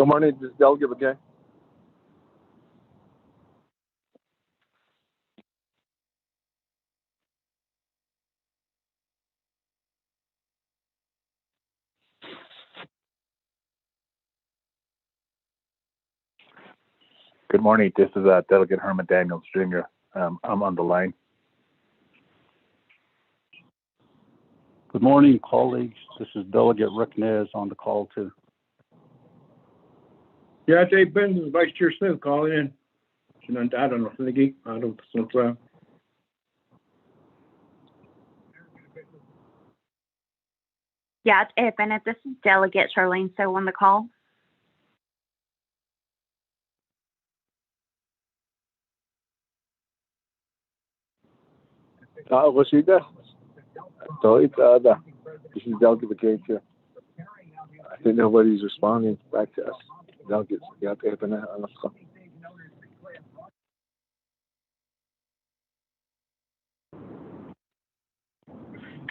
Good morning, this is Delegate again. Good morning. This is Delegate Herman Daniels Jr. I'm on the line. Good morning, colleagues. This is Delegate Rick Nez on the call too. Yeah, Dave Benz is Vice Chair Smith calling in. Sinandado ng Fligi, araw sa Yeah, Bennett, this is Delegate Charlene So on the call. Rosita. This is Delegate again too. I think nobody's responding back to us. Delegates, yeah, on the call.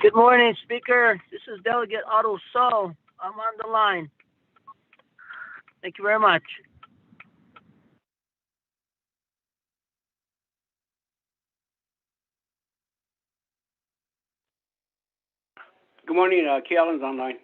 Good morning, Speaker. This is Delegate Otto So. I'm on the line. Thank you very much. Good morning. Kay Allen's online.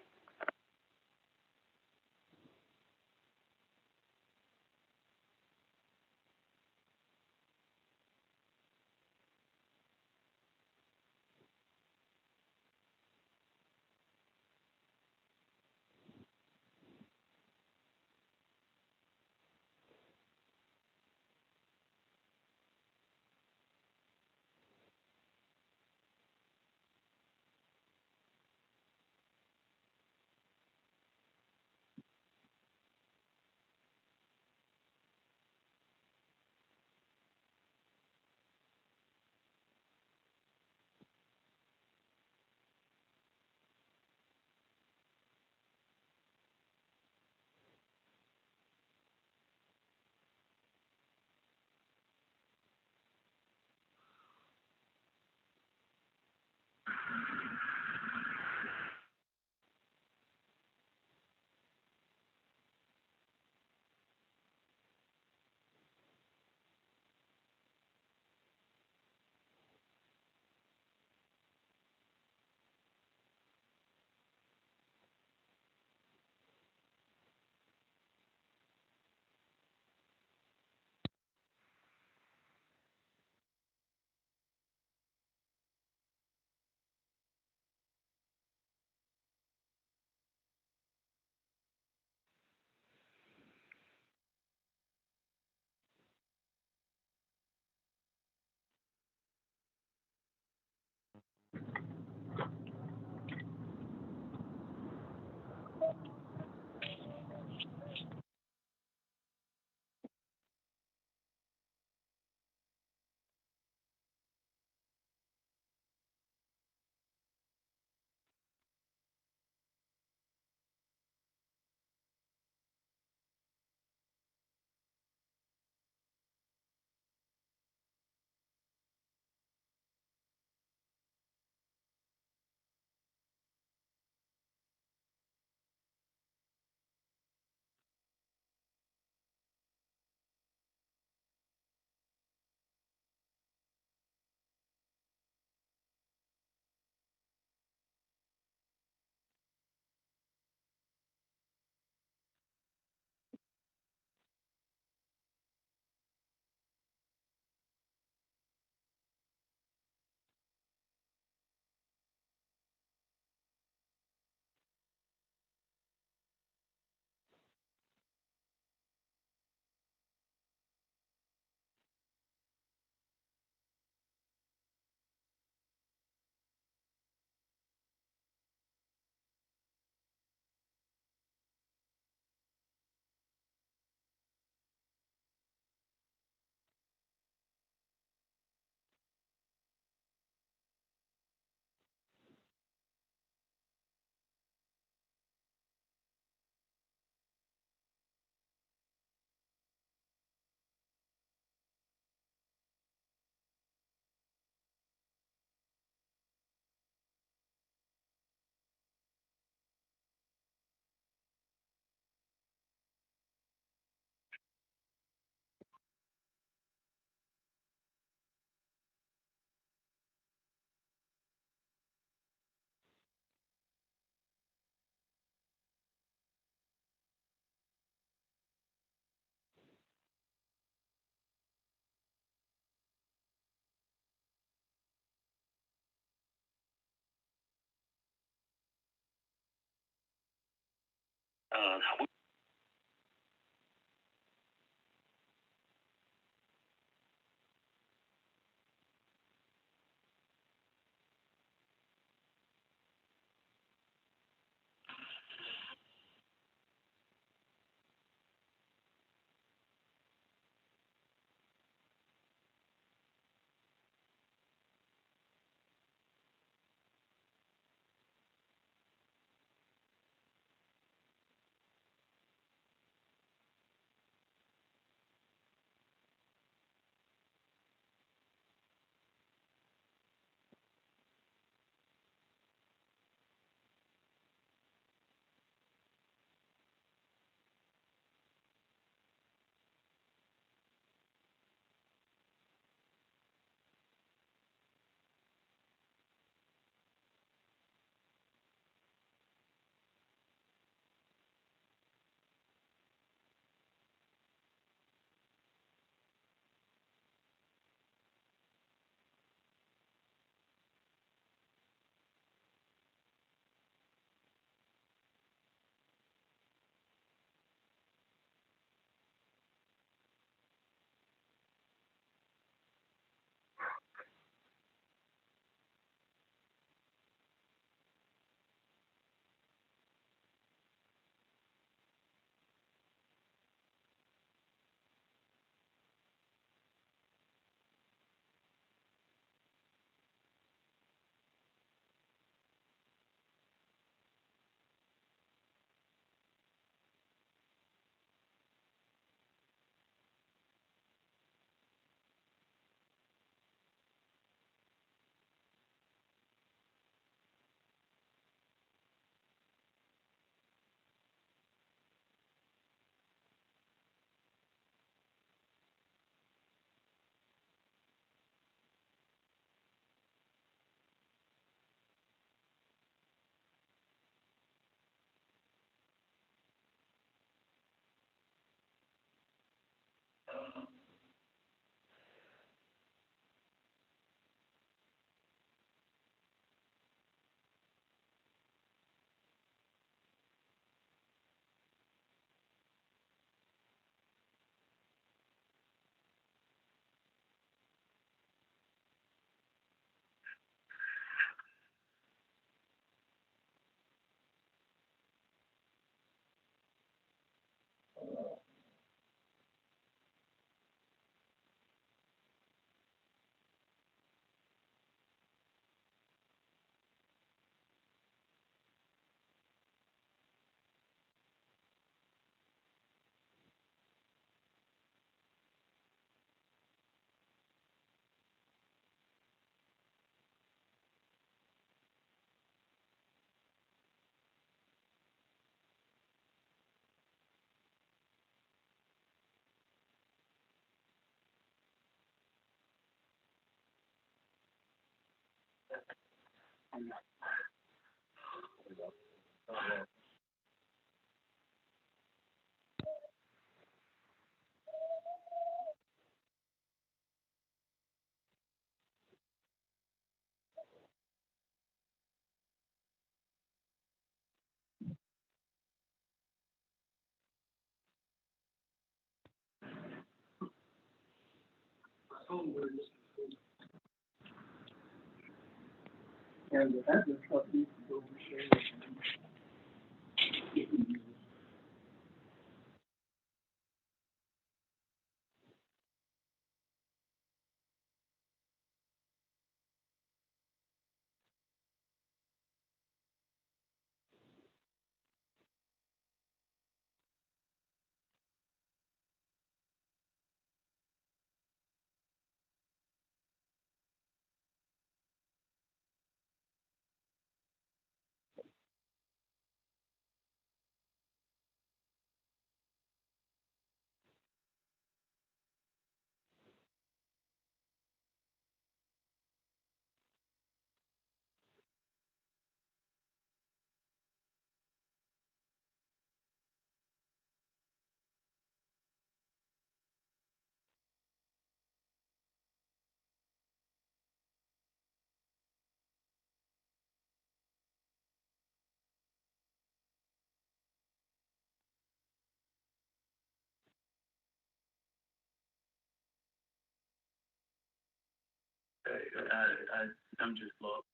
I'm just lost.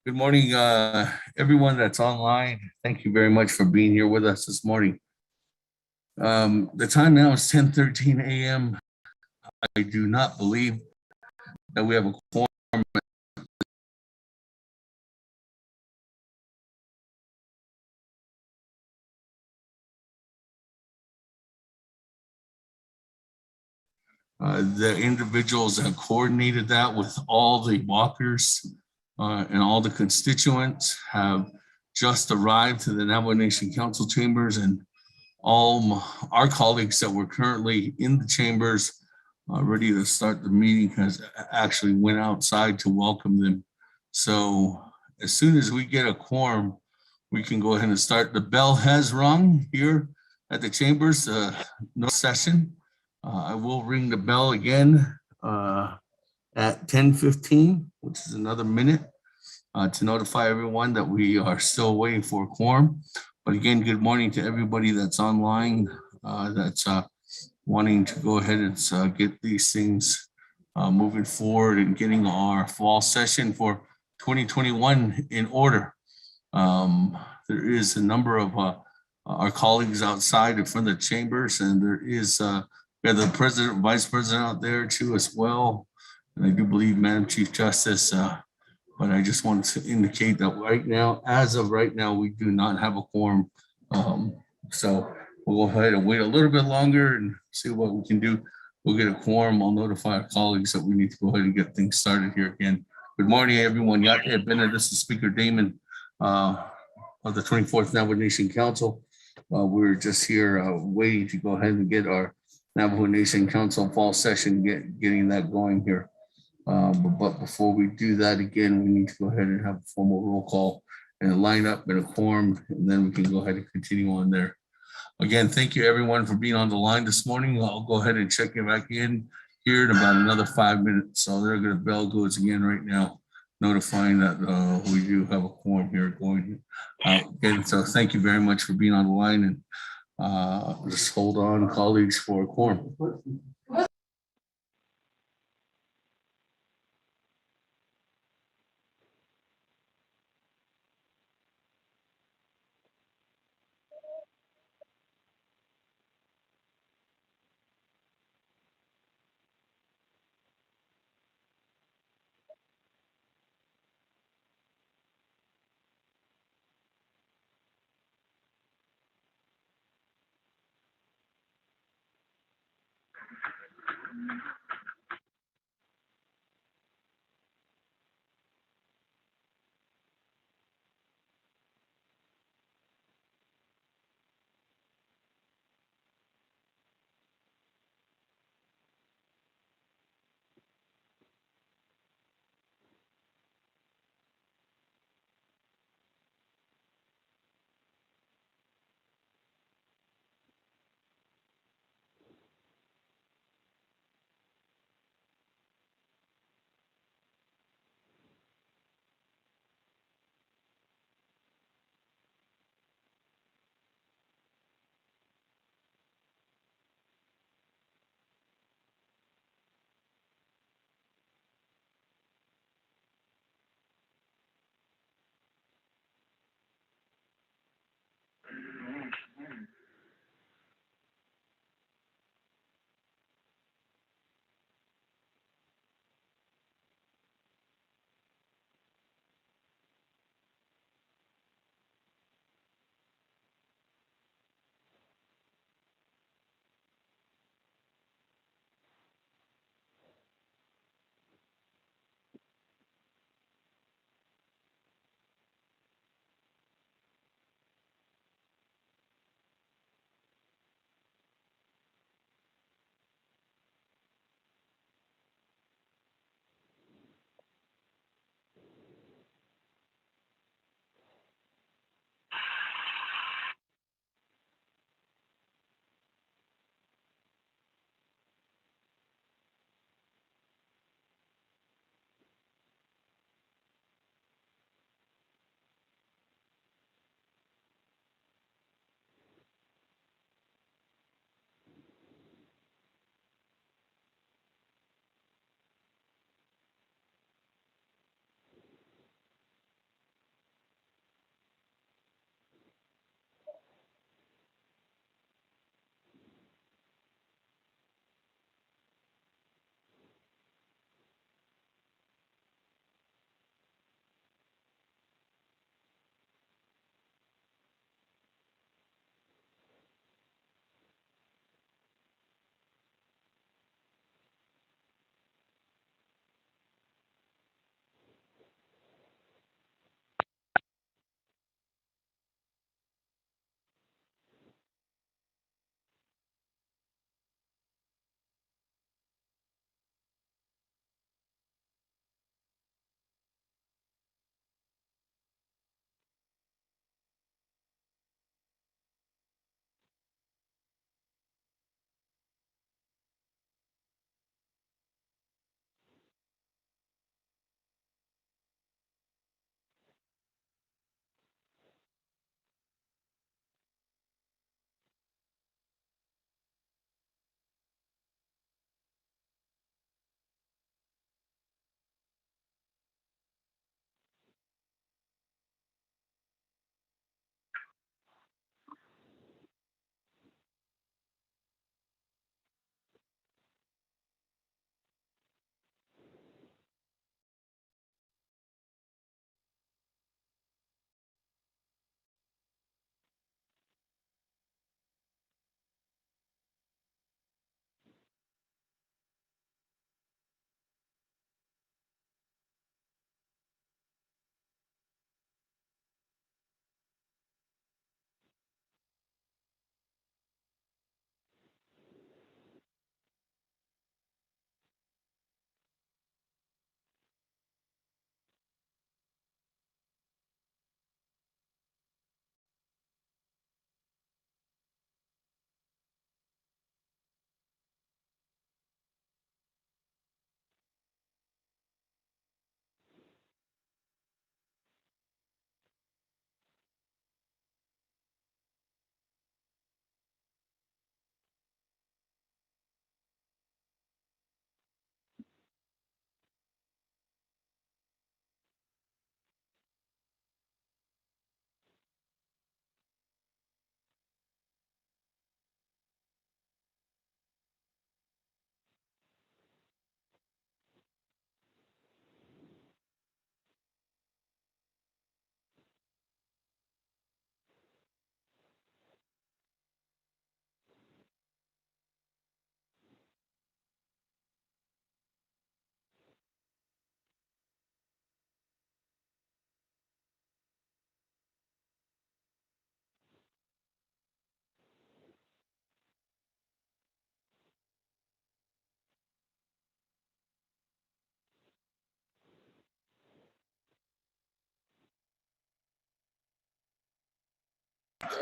Good morning, everyone that's online. Thank you very much for being here with us this morning. The time now is 10:13 a.m. I do not believe that we have a quorum. The individuals that coordinated that with all the walkers and all the constituents have just arrived to the Navajo Nation Council chambers, and all our colleagues that were currently in the chambers ready to start the meeting has actually went outside to welcome them. So as soon as we get a quorum, we can go ahead and start. The bell has rung here at the chambers, no session. I will ring the bell again at 10:15, which is another minute, to notify everyone that we are still waiting for a quorum. But again, good morning to everybody that's online, that's wanting to go ahead and get these things moving forward and getting our fall session for 2021 in order. There is a number of our colleagues outside in front of the chambers, and there is we have the president, vice president out there too as well. And I do believe Madam Chief Justice, but I just wanted to indicate that right now, as of right now, we do not have a quorum. So we'll go ahead and wait a little bit longer and see what we can do. We'll get a quorum. I'll notify our colleagues that we need to go ahead and get things started here again. Good morning, everyone. Yate Bennett, this is Speaker Damon of the 24th Navajo Nation Council. We're just here waiting to go ahead and get our Navajo Nation Council fall session, getting that going here. But before we do that, again, we need to go ahead and have a formal roll call and line up in a quorum, and then we can go ahead and continue on there. Again, thank you everyone for being on the line this morning. I'll go ahead and check it back in here in about another 5 minutes. So there, the bell goes again right now, notifying that we do have a quorum here going. Again, so thank you very much for being on the line, and just hold on, colleagues, for a quorum.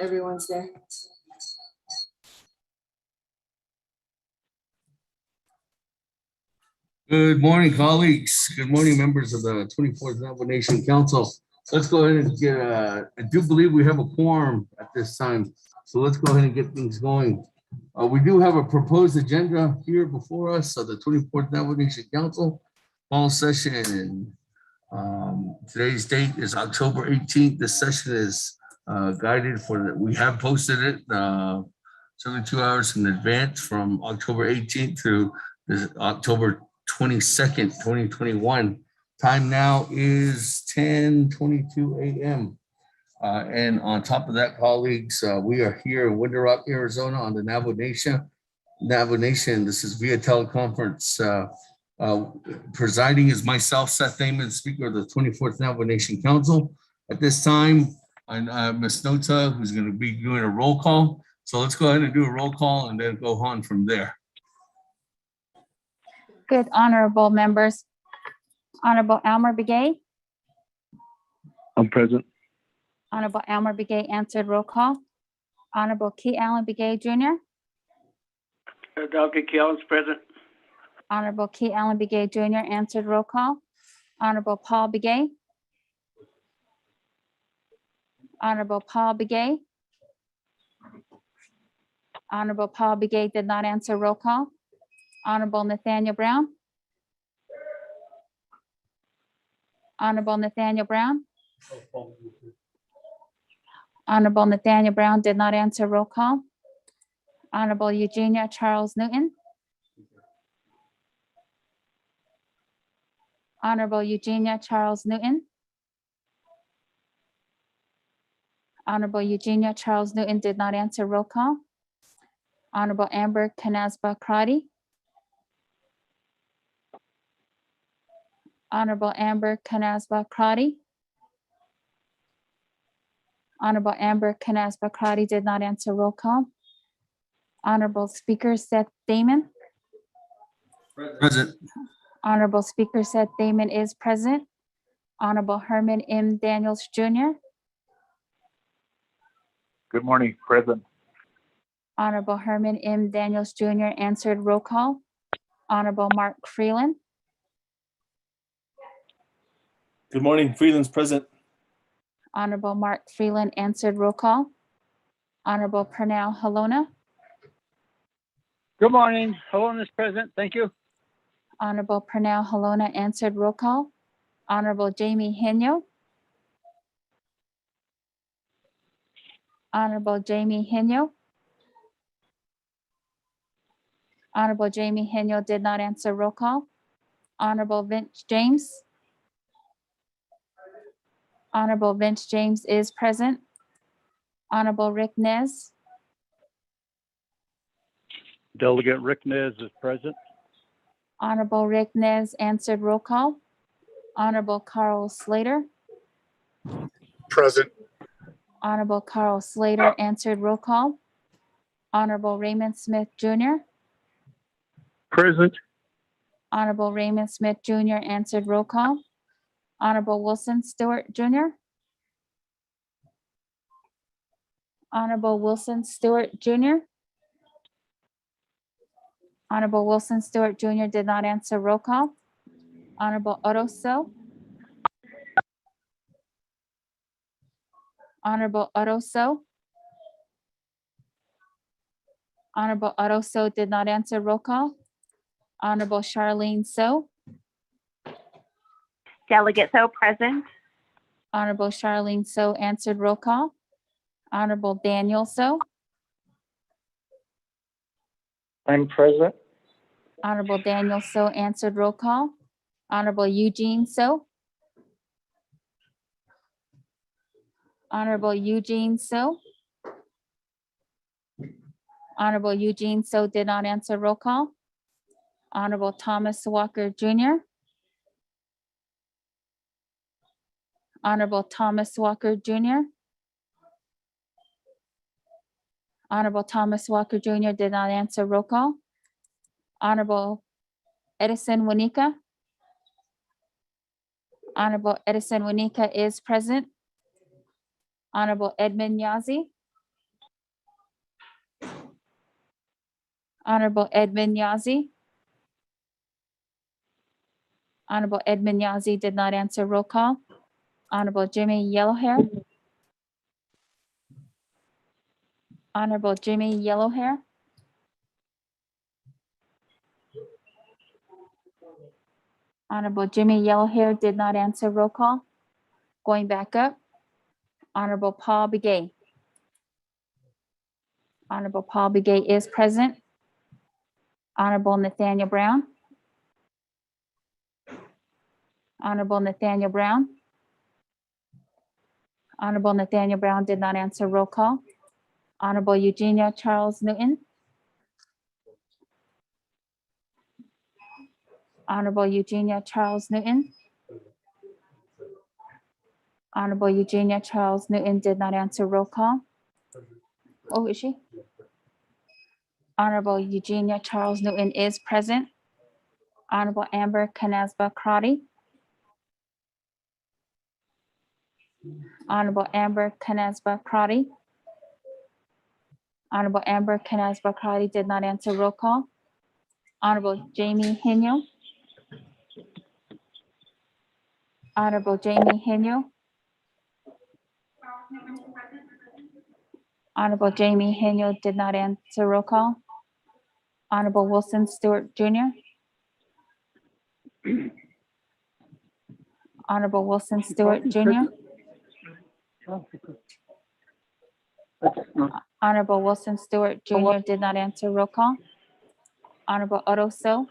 everyone's there. Good morning, colleagues. Good morning, members of the 24th Navajo Nation Council. Let's go ahead and get, I do believe we have a quorum at this time. So let's go ahead and get things going. We do have a proposed agenda here before us of the 24th Navajo Nation Council fall session. Today's date is October 18th. This session is guided for, we have posted it 72 hours in advance from October 18th to October 22nd, 2021. Time now is 10:22 a.m. And on top of that, colleagues, we are here in Window Rock, Arizona on the Navajo Nation. This is via teleconference. Presiding is myself, Seth Damon, Speaker of the 24th Navajo Nation Council. At this time, Ms. Nota, who's going to be doing a roll call. So let's go ahead and do a roll call and then go on from there. Good, honorable members. Honorable Elmer Begay. I'm present. Honorable Elmer Begay answered roll call. Honorable Key Allen Begay Jr. Delegate Callen's present. Honorable Key Allen Begay Jr. answered roll call. Honorable Paul Begay. Honorable Paul Begay. Honorable Paul Begay did not answer roll call. Honorable Nathaniel Brown. Honorable Nathaniel Brown. Honorable Nathaniel Brown did not answer roll call. Honorable Eugenia Charles Newton. Honorable Eugenia Charles Newton. Honorable Eugenia Charles Newton did not answer roll call. Honorable Amber Canasba Crotty. Honorable Amber Canasba Crotty. Honorable Amber Canasba Crotty did not answer roll call. Honorable Speaker Seth Damon. Present. Honorable Speaker Seth Damon is present. Honorable Herman M. Daniels Jr. Good morning, present. Honorable Herman M. Daniels Jr. answered roll call. Honorable Mark Freeland. Good morning, Freeland's present. Honorable Mark Freeland answered roll call. Honorable Pernell Halona. Good morning. Hello, is present. Thank you. Honorable Pernell Halona answered roll call. Honorable Jamie Henyo. Honorable Jamie Henyo. Honorable Jamie Henyo did not answer roll call. Honorable Vince James. Honorable Vince James is present. Honorable Rick Nez. Delegate Rick Nez is present. Honorable Rick Nez answered roll call. Honorable Carl Slater. Present. Honorable Carl Slater answered roll call. Honorable Raymond Smith Jr. Present. Honorable Raymond Smith Jr. answered roll call. Honorable Wilson Stewart Jr. Honorable Wilson Stewart Jr. Honorable Wilson Stewart Jr. did not answer roll call. Honorable Otto So. Honorable Otto So. Honorable Otto So did not answer roll call. Honorable Charlene So. Delegate So present. Honorable Charlene So answered roll call. Honorable Daniel So. I'm present. Honorable Daniel So answered roll call. Honorable Eugene So. Honorable Eugene So. Honorable Eugene So did not answer roll call. Honorable Thomas Walker Jr. Honorable Thomas Walker Jr. Honorable Thomas Walker Jr. did not answer roll call. Honorable Edison Wanika. Honorable Edison Wanika is present. Honorable Edmund Yazi. Honorable Edmund Yazzie. Honorable Edmund Yazzie did not answer. Roll call. Honorable Jimmy Yellowhair. Honorable Jimmy Yellowhair. Honorable Jimmy Yellowhair did not answer. Roll call. Going back up. Honorable Paul Begay. Honorable Paul Begay is present. Honorable Nathaniel Brown. Honorable Nathaniel Brown. Honorable Nathaniel Brown did not answer. Roll call. Honorable Eugenia Charles Newton. Honorable Eugenia Charles Newton. Honorable Eugenia Charles Newton did not answer. Roll call. Oh, is she? Honorable Eugenia Charles Newton is present. Honorable Amber Canasba Crotty. Honorable Amber Canasba Crotty. Honorable Amber Canasba Crotty did not answer. Roll call. Honorable Jamie Hino. Honorable Jamie Hino. Honorable Jamie Hino did not answer. Roll call. Honorable Wilson Stewart Jr. Honorable Wilson Stewart Jr. Honorable Wilson Stewart Jr. did not answer. Roll call. Honorable Otto So.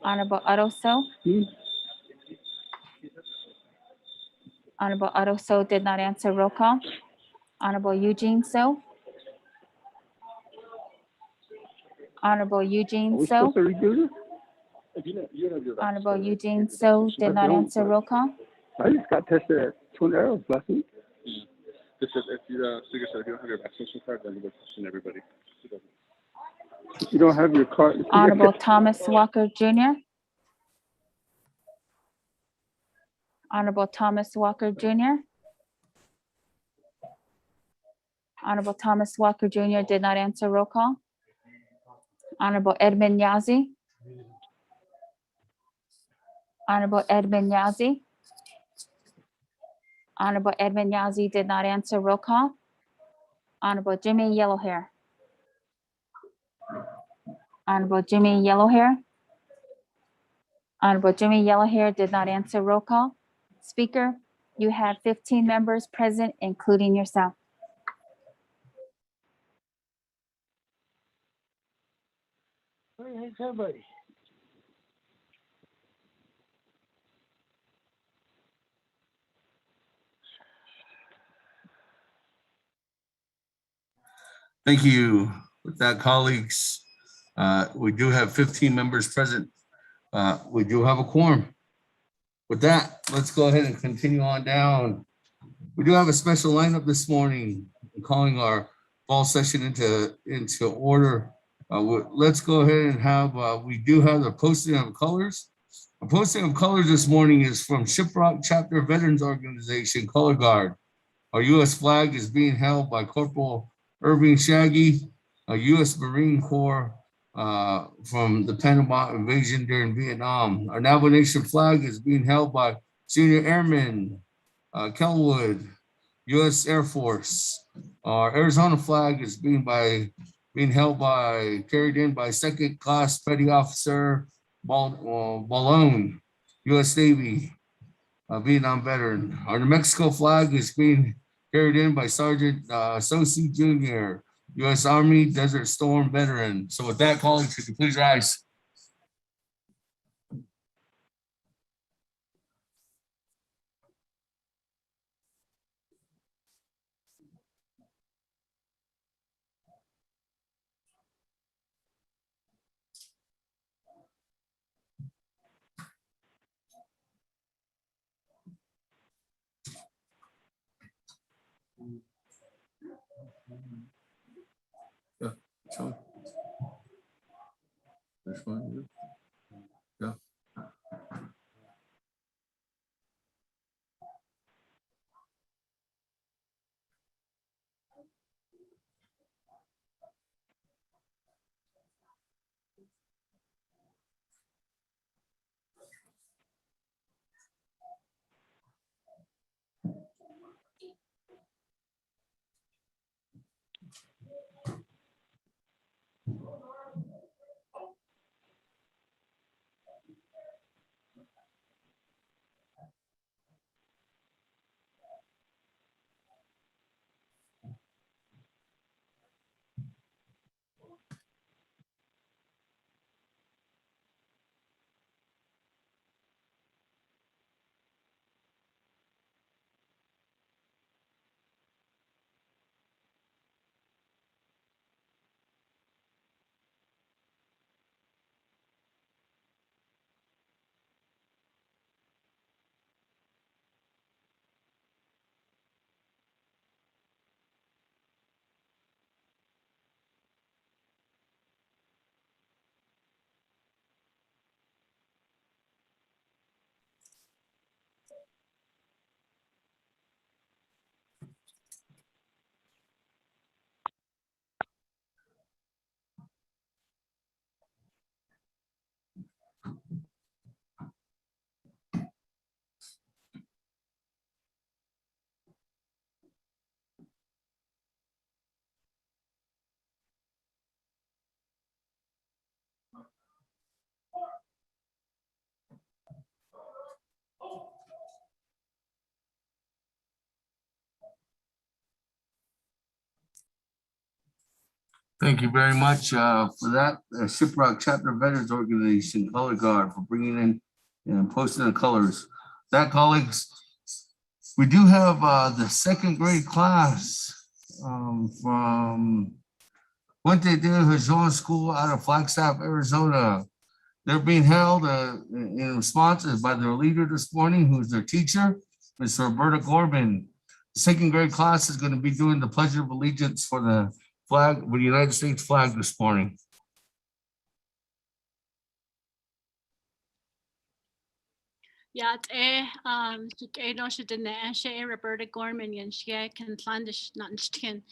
Honorable Otto So. Honorable Otto So did not answer. Roll call. Honorable Eugene So. Honorable Eugene So. Honorable Eugene So did not answer. Roll call. I just got tested at Twin Arrows last week. Just if you, Speaker said, if you don't have your vaccination card, then we'll question everybody. If you don't have your card. Honorable Thomas Walker Jr. Honorable Thomas Walker Jr. Honorable Thomas Walker Jr. did not answer. Roll call. Honorable Edmund Yazzie. Honorable Edmund Yazzie. Honorable Edmund Yazzie did not answer. Roll call. Honorable Jimmy Yellowhair. Honorable Jimmy Yellowhair. Honorable Jimmy Yellowhair did not answer. Roll call. Speaker, you have 15 members present, including yourself. Thanks, everybody. Thank you. With that, colleagues, we do have 15 members present. We do have a quorum. With that, let's go ahead and continue on down. We do have a special lineup this morning, calling our fall session into order. Let's go ahead and have, we do have the posting of colors. The posting of colors this morning is from Shiprock Chapter Veterans Organization, Color Guard. Our U.S. flag is being held by Corporal Irving Shaggy, a U.S. Marine Corps from the Panama invasion during Vietnam. Our Navajo Nation flag is being held by Junior Airman Kelwood, U.S. Air Force. Our Arizona flag is carried in by Second Class Petty Officer Balone, U.S. Navy, Vietnam veteran. Our New Mexico flag is being carried in by Sergeant Sosi Jr., U.S. Army Desert Storm veteran. So with that, colleagues, could you please rise? Yeah, sure. Which one? Yeah. Thank you very much for that. Shiprock Chapter Veterans Organization, Color Guard, for bringing in and posting the colors. That, colleagues, we do have the second grade class from Puente de Hojon School out of Flagstaff, Arizona. They're being held in response by their leader this morning, who's their teacher, Ms. Roberta Gorman. The second grade class is going to be doing the Pledge of Allegiance for the flag, with the United States flag this morning. Yat no should the Roberta Gorman and she can plandish not skin.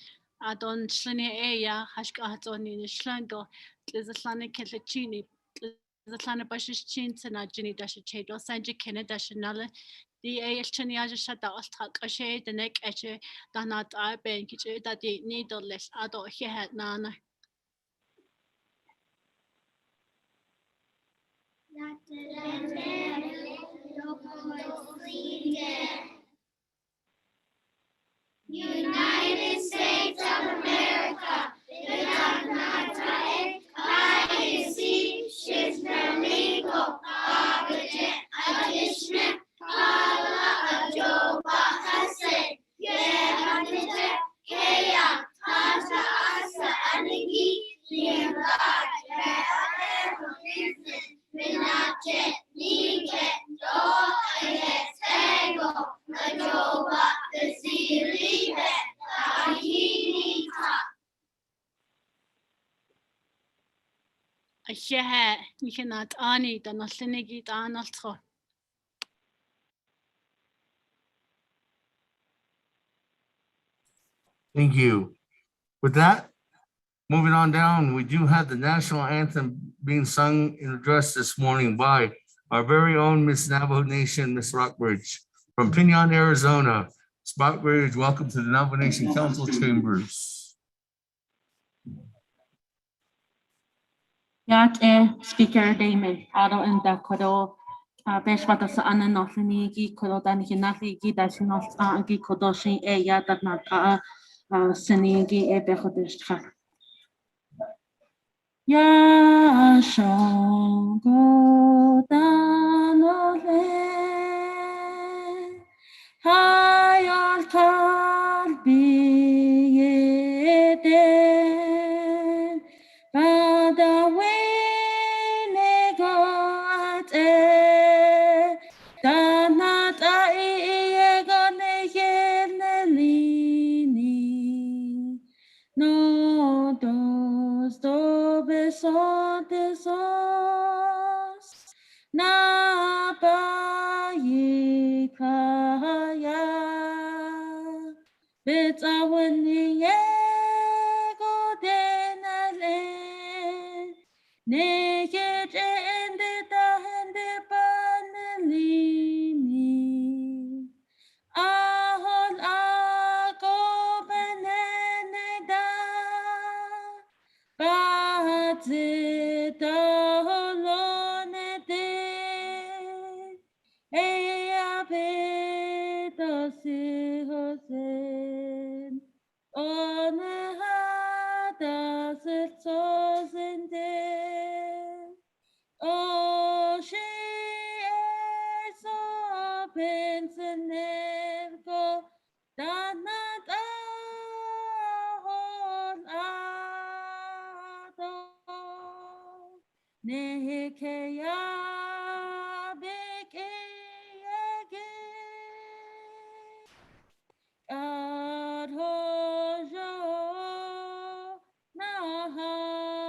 I don't sline ya hashka on in schlango. There's a slana kelachini. The slana bushes chin and Jenny dash chado Sanja Kennedy dash nala. The Chaniaja shut the ostak a shade the neck etcher than not I bank that the needleless adult he had nana. United States of America, IAC, Shishnamingo, Abajet, Adishna, Ala, Ajoba, Hassan, Yeh, Kaya, Tata, Asa, Anigi, Nimbad, Minache, Nike, Do, Ayestego, Ajoba, Zilibe, Ahini, A shehe, you cannot ani, the nothing also. Thank you. With that, moving on down, we do have the national anthem being sung and addressed this morning by our very own Miss Navajo Nation, Miss Rockbridge from Pinon, Arizona. Miss Rockbridge, welcome to the Navajo Nation Council Chambers. Yak Speaker Damon, Auto and Dakodo, Beshwata Sana Nofini, Kododan Hinaki, Dashinos Anki Kodoshi, Yata Naka, Senigi, Ebehodishka. Yasho Godanole, Hayal Kalbi Eden. Bada wene got danat ai gone yenelini no dos do besotes os na kaya betawani naked and the panelini. Ahol ako beneneda. Bazita holonede. Eya beto si hosen. One hada se oh, she is so pensive, danat ahon ado, nehekeya bekeyege, adhojo nahazli.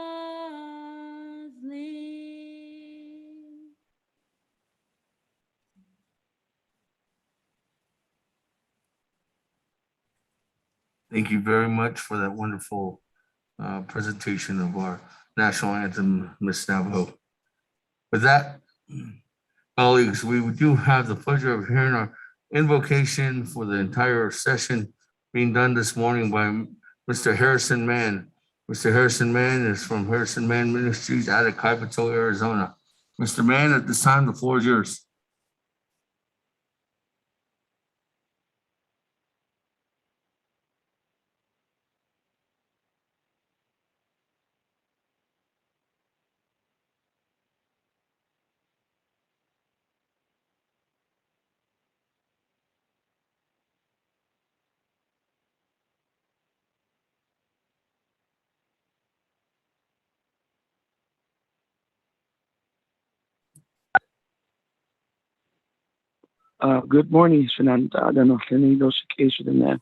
Thank you very much for that wonderful presentation of our national anthem, Miss Navajo. With that, colleagues, we do have the pleasure of hearing our invocation for the entire session being done this morning by Mr. Harrison Mann. Mr. Harrison Mann is from Harrison Mann Ministries out of Kaibito, Arizona. Mr. Mann, at this time, the floor is yours. Good morning, Shananta. I don't know if any of those occasions in there.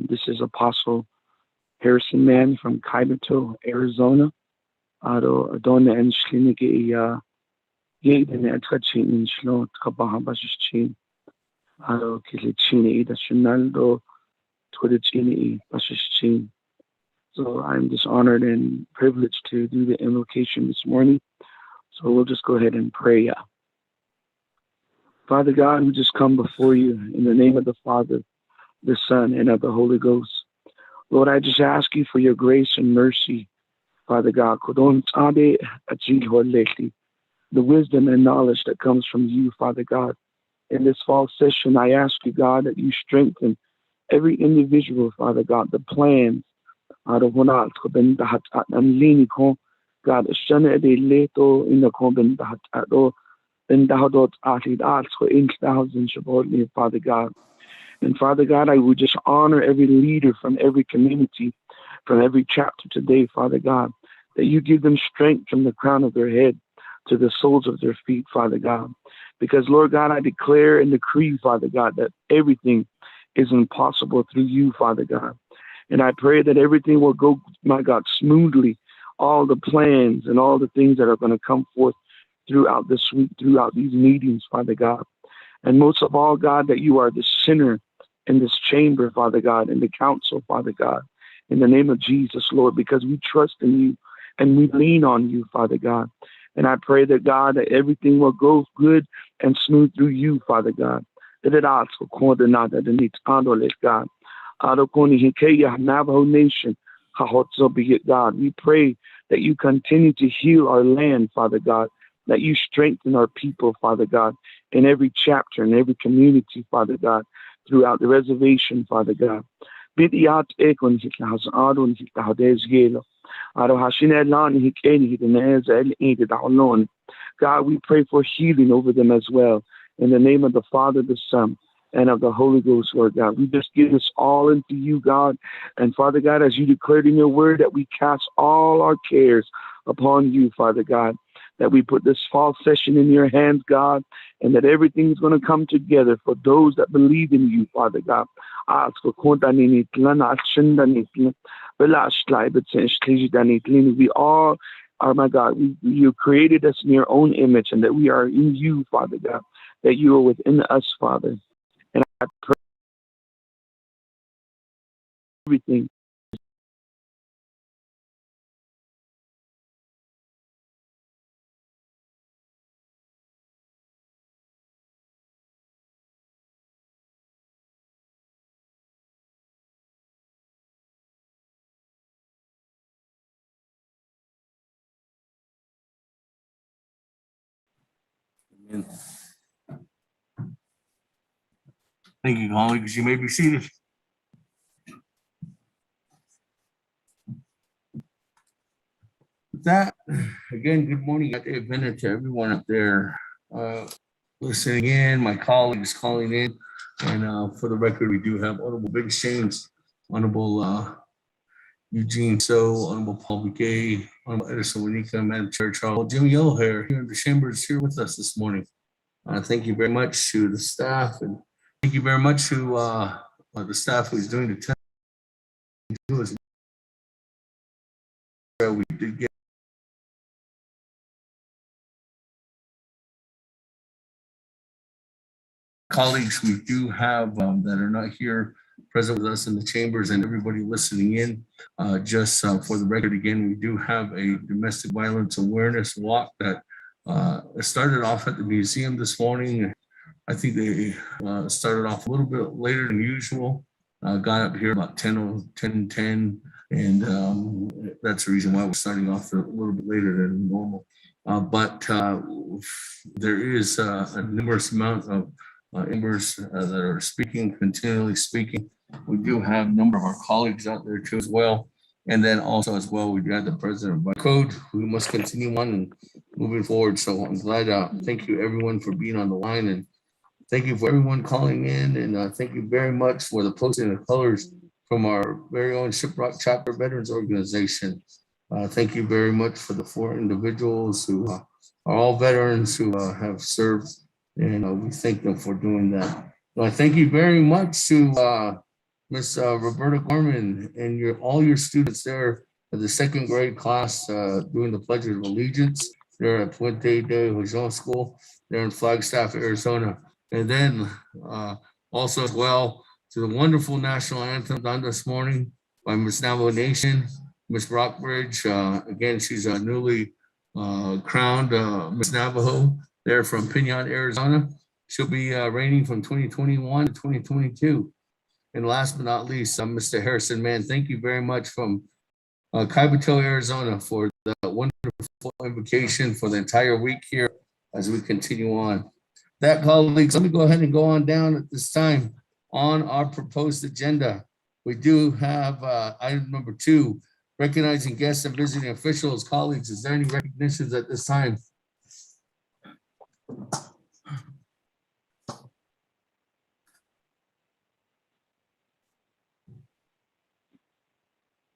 This is Apostle Harrison Mann from Kyberto, Arizona. Adona and Shlinigi, Yaden at Hachin, Shlot, Kabahambashin. Kilichini, the Shinaldo, Twitchini, Bashishin. So I'm just honored and privileged to do the invocation this morning. So we'll just go ahead and pray. Father God, we just come before you in the name of the Father, the Son, and of the Holy Ghost. Lord, I just ask you for your grace and mercy, Father God. The wisdom and knowledge that comes from you, Father God. In this fall session, I ask you, God, that you strengthen every individual, Father God, the plans, God, shana de leto in the coben that then thou dost athlete arts for 8,000 Shabbat, Father God. And Father God, I would just honor every leader from every community, from every chapter today, Father God, that you give them strength from the crown of their head to the soles of their feet, Father God. Because, Lord God, I declare and decree, Father God, that everything is impossible through you, Father God. And I pray that everything will go, my God, smoothly, all the plans and all the things that are going to come forth throughout this week, throughout these meetings, Father God. And most of all, God, that you are the sinner in this chamber, Father God, in the council, Father God, in the name of Jesus, Lord, because we trust in you and we lean on you, Father God. And I pray that, God, that everything will go good and smooth through you, Father God. That it also coordinate the needs God. Navajo Nation, God. We pray that you continue to heal our land, Father God, that you strengthen our people, Father God, in every chapter, in every community, Father God, throughout the reservation, Father God. God, we pray for healing over them as well. In the name of the Father, the Son, and of the Holy Ghost, Lord God. We just give this all into you, God. And Father God, as you declared in your word, that we cast all our cares upon you, Father God, that we put this fall session in your hands, God, and that everything is going to come together for those that believe in you, Father God. We all are, my God, you created us in your own image, and that we are in you, Father God, that you are within us, Father. And I pray everything. Thank you, colleagues. You may be seated. With that, again, good morning. Good minute to everyone up there listening in, my colleagues calling in. And for the record, we do have Honorable Big Shames, Honorable Eugene So, Honorable Paul McGay, Honorable Edison Winika, Madam Chair Charles, Jimmy Yellowhair here in the chambers here with us this morning. Thank you very much to the staff, and thank you very much to the staff who's doing the test. We did get colleagues we do have that are not here present with us in the chambers, and everybody listening in. Just for the record, again, we do have a domestic violence awareness walk that started off at the museum this morning. I think they started off a little bit later than usual. Got up here about 10:10, and that's the reason why we're starting off a little bit later than normal. But there is a numerous amount of members that are speaking, continually speaking. We do have a number of our colleagues out there too as well. And then also as well, we've got the president of code who must continue on and moving forward. So I'm glad, thank you everyone for being on the line, and thank you for everyone calling in, and thank you very much for the posting of colors from our very own Shiprock Chapter Veterans Organization. Thank you very much for the 4 individuals who are all veterans who have served, and we thank them for doing that. I thank you very much to Miss Roberta Gorman and all your students there at the second grade class doing the Pledge of Allegiance there at Puente de Hojon School there in Flagstaff, Arizona. And then also as well to the wonderful national anthem done this morning by Miss Navajo Nation, Miss Rockbridge. Again, she's a newly crowned Miss Navajo there from Pinon, Arizona. She'll be reigning from 2021 to 2022. And last but not least, Mr. Harrison Mann, thank you very much from Kaibito, Arizona for the wonderful invocation for the entire week here as we continue on. That, colleagues, let me go ahead and go on down at this time on our proposed agenda. We do have item number 2, recognizing guests and visiting officials. Colleagues, is there any recognitions at this time?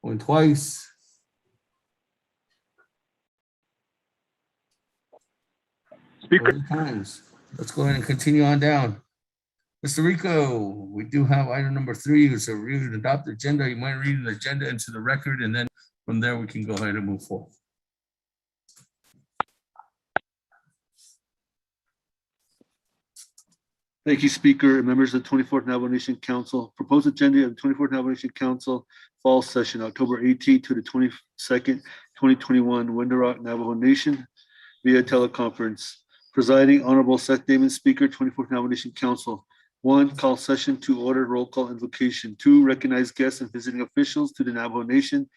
Going twice. Speaker. Times. Let's go ahead and continue on down. Mr. Rico, we do have item number 3, it's a review and adopt the agenda. You might read the agenda into the record, and then from there we can go ahead and move forward. Thank you, Speaker and members of the 24th Navajo Nation Council. Proposed agenda of the 24th Navajo Nation Council Fall Session, October 18th to the 22nd, 2021, Window Rock, Navajo Nation via teleconference. Presiding Honorable Seth Damon, Speaker, 24th Navajo Nation Council. 1, call session to order, roll call invocation. 2, recognize guests and visiting officials to the Navajo Nation.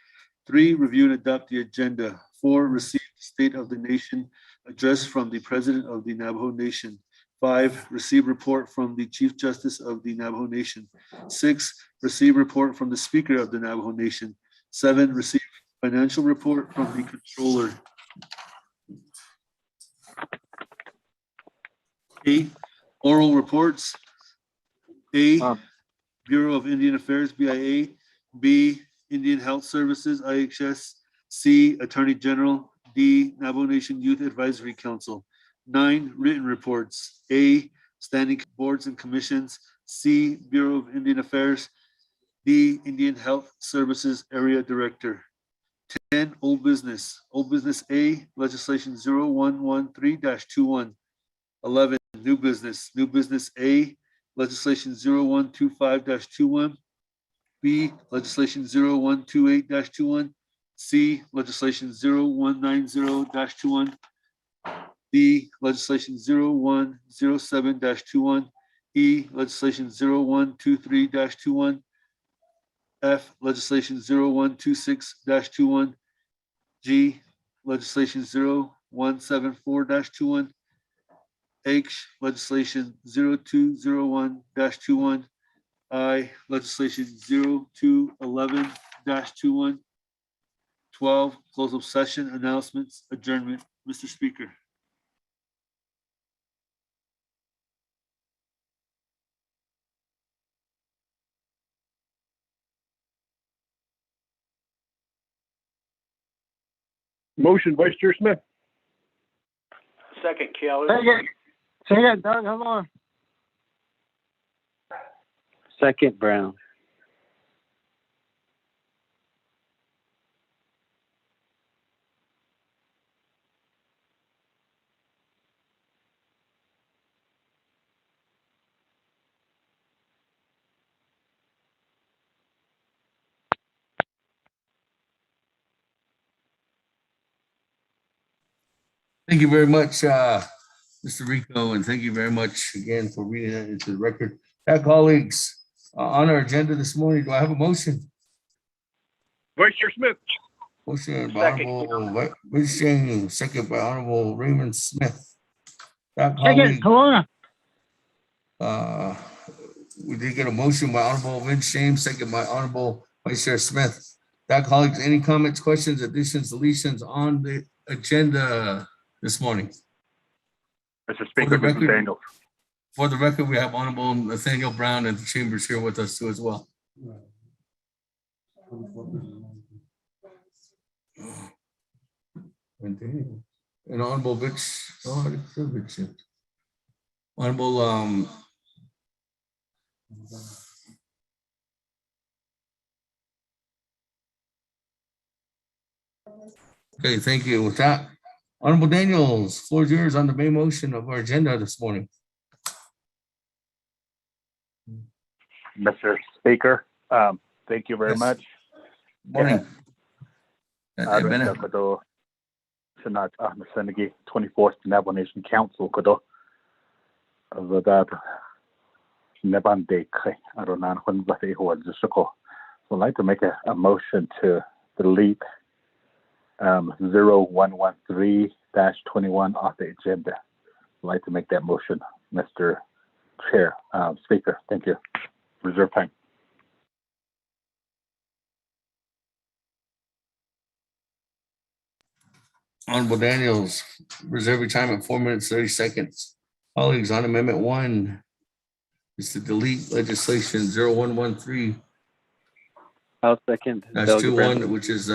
3, review and adopt the agenda. 4, receive the State of the Nation address from the President of the Navajo Nation. 5, receive report from the Chief Justice of the Navajo Nation. 6, receive report from the Speaker of the Navajo Nation. 7, receive financial report from the Controller. 8, oral reports. A, Bureau of Indian Affairs, BIA. B, Indian Health Services, IHS. C, Attorney General. D, Navajo Nation Youth Advisory Council. 9, written reports. A, standing boards and commissions. C, Bureau of Indian Affairs. D, Indian Health Services Area Director. 10, old business. Old business A, legislation 0113-21. 11, new business. New business A, legislation 0125-21. B, legislation 0128-21. C, legislation 0190-21. D, legislation 0107-21. E, legislation 0123-21. F, legislation 0126-21. G, legislation 0174-21. H, legislation 0201-21. I, legislation 0211-21. 12, close of session, announcements, adjournment. Mr. Speaker. Motion, Vice Chair Smith. Second, Kelly. Second, Doug, hold on. Second, Brown. Thank you very much, Mr. Rico, and thank you very much again for reading that into the record. Colleagues, on our agenda this morning, do I have a motion? Vice Chair Smith. Motion by Honorable Vice Chair, second by Honorable Raymond Smith. Second, Kelowna. We did get a motion by Honorable Vince James, second by Honorable Vice Chair Smith. Colleagues, any comments, questions, additions, deletions on the agenda this morning? Mr. Speaker, Mr. Daniels. For the record, we have Honorable Nathaniel Brown and the Chambers here with us too as well. and Honorable Honorable, okay, thank you. With that, Honorable Daniels, floor is yours on the main motion of our agenda this morning. Mr. Speaker, thank you very Yes. much. Morning. Arwinda kodo Senat Senegi 24th Navajo Nation Council kodo that Neban de Kre Aronan when Buffy was the circle. So I'd like to make a motion to delete 0113-21 off the agenda. I'd like to make that motion, Mr. Chair, Speaker. Thank you. Reserve time. Honorable Daniels, reserve your time at 4 minutes, 30 seconds. Colleagues, on Amendment 1 is to delete legislation 0113-21, I'll second. Delegate Brandt. which is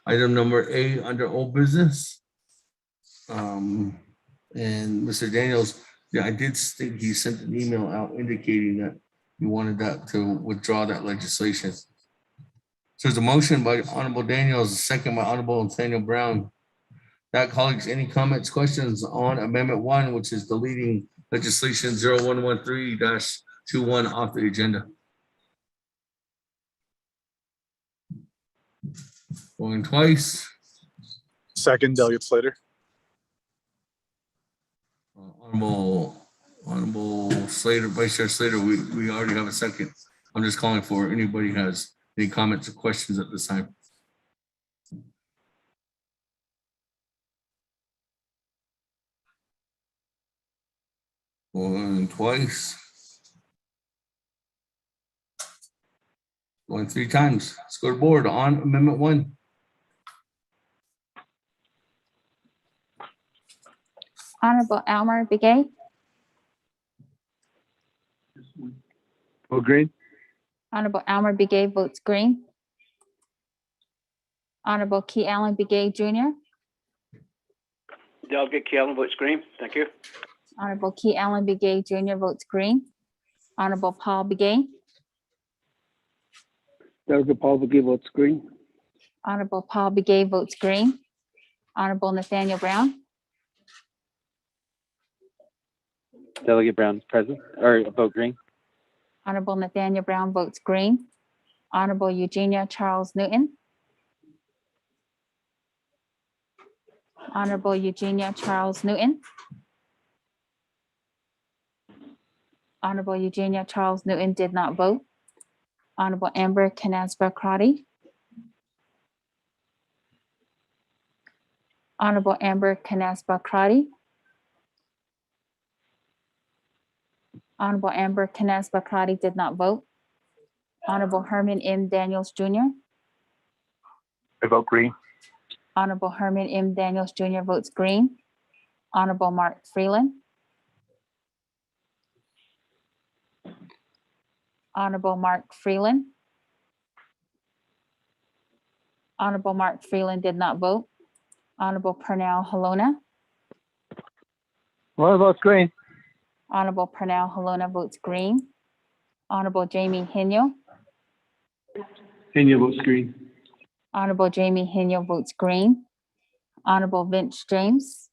item number A under old business. And Mr. Daniels, yeah, I did think he sent an email out indicating that he wanted that to withdraw that legislation. So there's a motion by Honorable Daniels, a second by Honorable Nathaniel Brown. That, colleagues, any comments, questions on Amendment 1, which is deleting legislation 0113-21 off the agenda? Going twice. Second, Delegate Slater. Honorable Slater, Vice Chair Slater, we already have a second. I'm just calling for anybody has any comments or questions at this time. Going twice. Going 3 times. Let's go to board on Amendment 1. Honorable Elmer Begay, Vote green. Honorable Elmer Begay votes green. Honorable Key Allen Begay Jr., Delegate Kalen votes green. Thank you. Honorable Key Allen Begay Jr. votes green. Honorable Paul Begay, Delegate Paul Begay votes green. Honorable Paul Begay votes green. Honorable Nathaniel Brown, Delegate Brown present, or vote green. Honorable Nathaniel Brown votes green. Honorable Eugenia Charles Newton, Honorable Eugenia Charles Newton, Honorable Eugenia Charles Newton did not vote. Honorable Amber Canasba Crotty, Honorable Amber Canasba Crotty, Honorable Amber Canasba Crotty did not vote. Honorable Herman M. Daniels Jr., I vote green. Honorable Herman M. Daniels Jr. votes green. Honorable Mark Freeland, Honorable Mark Freeland, Honorable Mark Freeland did not vote. Honorable Pernell Halona, One votes green. Honorable Pernell Halona votes green. Honorable Jamie Henyo, Kenya votes green. Honorable Jamie Henyo votes green. Honorable Vince James,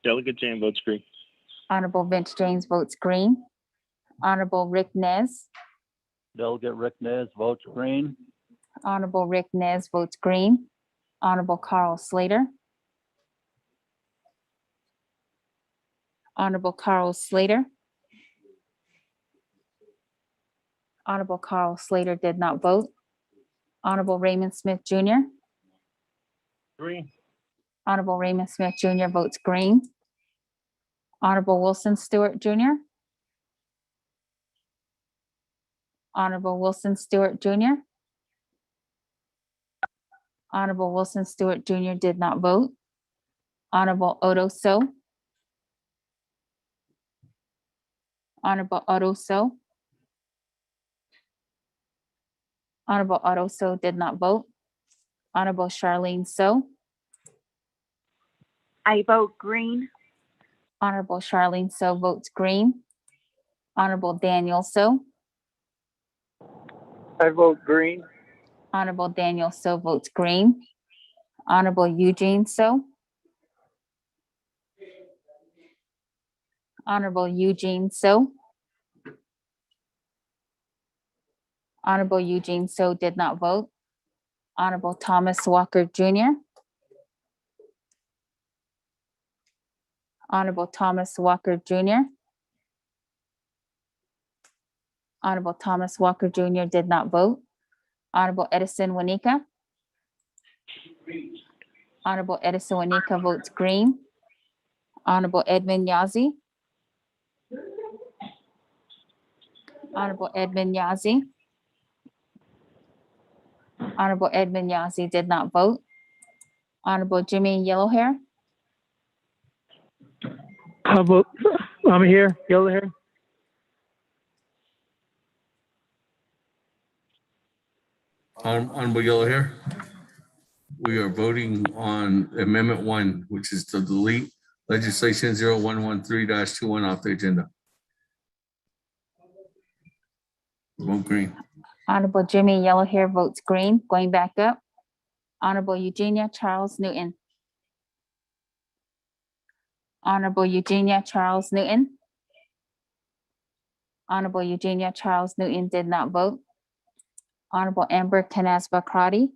Delegate James votes green. Honorable Vince James votes green. Honorable Rick Nez, Delegate Rick Nez votes green. Honorable Rick Nez votes green. Honorable Carl Slater, Honorable Carl Slater, Honorable Carl Slater did not vote. Honorable Raymond Smith Jr., Green. Honorable Raymond Smith Jr. votes green. Honorable Wilson Stewart Jr., Honorable Wilson Stewart Jr., Honorable Wilson Stewart Jr. did not vote. Honorable Odo So, Honorable Otto So, Honorable Otto So did not vote. Honorable Charlene So, I vote green. Honorable Charlene So votes green. Honorable Daniel So. I vote green. Honorable Daniel So votes green. Honorable Eugene So. Honorable Eugene So. Honorable Eugene So did not vote. Honorable Thomas Walker Jr. Honorable Thomas Walker Jr. Honorable Thomas Walker Jr. did not vote. Honorable Edison Wanika. Honorable Edison Wanika votes green. Honorable Edmund Yazzie. Honorable Edmund Yazzie. Honorable Edmund Yazzie did not vote. Honorable Jimmy Yellowhair. I vote, I'm here, yellow hair. Honorable Yellow Hair. We are voting on Amendment 1, which is to delete legislation 0113-21 off the agenda. Vote green. Honorable Jimmy Yellowhair votes green. Going back up. Honorable Eugenia Charles Newton. Honorable Eugenia Charles Newton. Honorable Eugenia Charles Newton did not vote. Honorable Amber Canasba Crotty.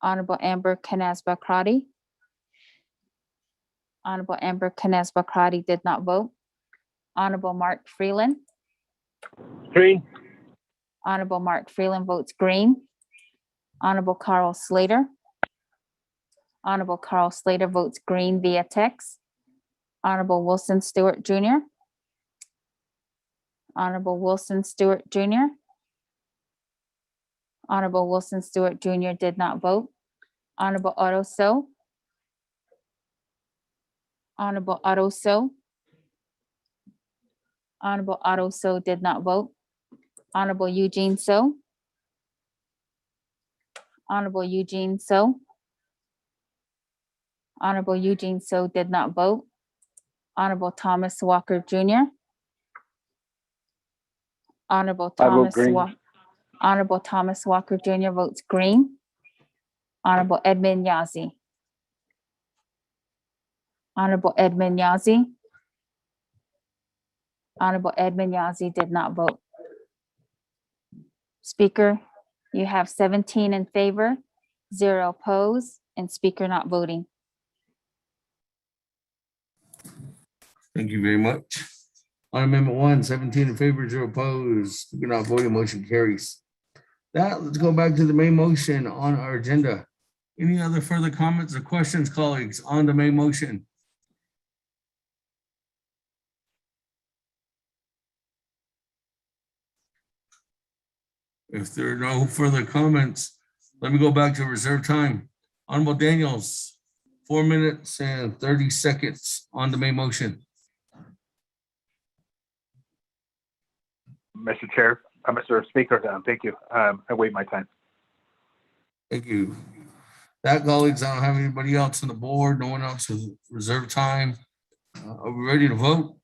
Honorable Amber Canasba Crotty. Honorable Amber Canasba Crotty did not vote. Honorable Mark Freeland. Green. Honorable Mark Freeland votes green. Honorable Carl Slater. Honorable Carl Slater votes green via text. Honorable Wilson Stewart Jr. Honorable Wilson Stewart Jr. Honorable Wilson Stewart Jr. did not vote. Honorable Otto So. Honorable Otto So. Honorable Otto So did not vote. Honorable Eugene So. Honorable Eugene So. Honorable Eugene So did not vote. Honorable Thomas Walker Jr. Honorable I vote Thomas green. Honorable Thomas Walker Jr. votes green. Honorable Edmund Yazzie. Honorable Edmund Yazzie. Honorable Edmund Yazzie did not vote. Speaker, you have 17 in favor, 0 opposed, and speaker not voting. Thank you very much. On Amendment 1, 17 in favor, 0 opposed. Speaker not voting, motion carries. Let's go back to the main motion on our agenda. Any other further comments or questions, colleagues, on the main motion? If there are no further comments, let me go back to reserve time. Honorable Daniels, 4 minutes and 30 seconds on the main motion. Mr. Chair, Mr. Speaker, thank you. I wait my time. Thank you. Colleagues, I don't have anybody else on the board. No one else with reserve time. Are we ready to vote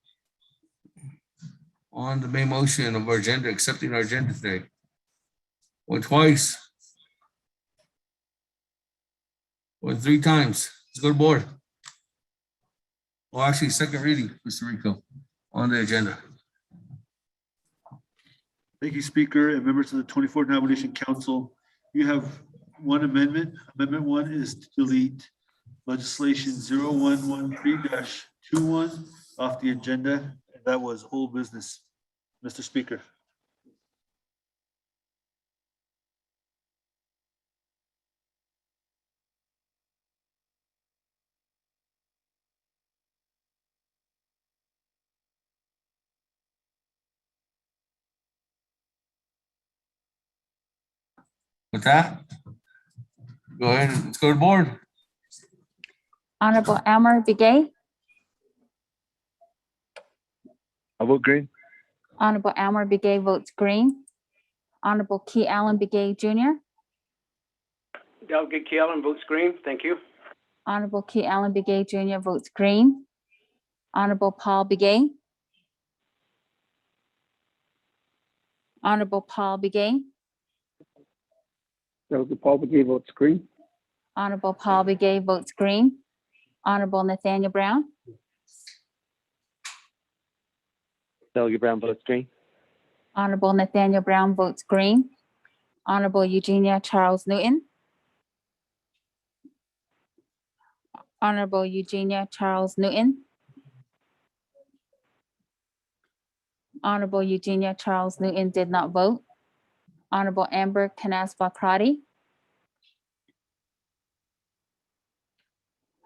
on the main motion of our agenda, accepting our agenda today? Went twice. Went 3 times. Let's go to board. Well, actually, second reading, Mr. Rico, on the agenda. Thank you, Speaker and members of the 24th Navigation Council. You have one amendment. Amendment 1 is to delete legislation 0113-21 off the agenda. And that was old business. Mr. Speaker. With that, go ahead and let's go to the board. Honorable Amor Begay. I vote green. Honorable Amor Begay votes green. Honorable Key Allen Begay Jr. Delegate Key Allen votes green. Thank you. Honorable Key Allen Begay Jr. votes green. Honorable Paul Begay. Honorable Paul Begay. Delegate Paul Begay votes green. Honorable Paul Begay votes green. Honorable Nathaniel Brown. Delegate Brown votes green. Honorable Nathaniel Brown votes green. Honorable Eugenia Charles Newton. Honorable Eugenia Charles Newton. Honorable Eugenia Charles Newton did not vote. Honorable Amber Canas Bakrati.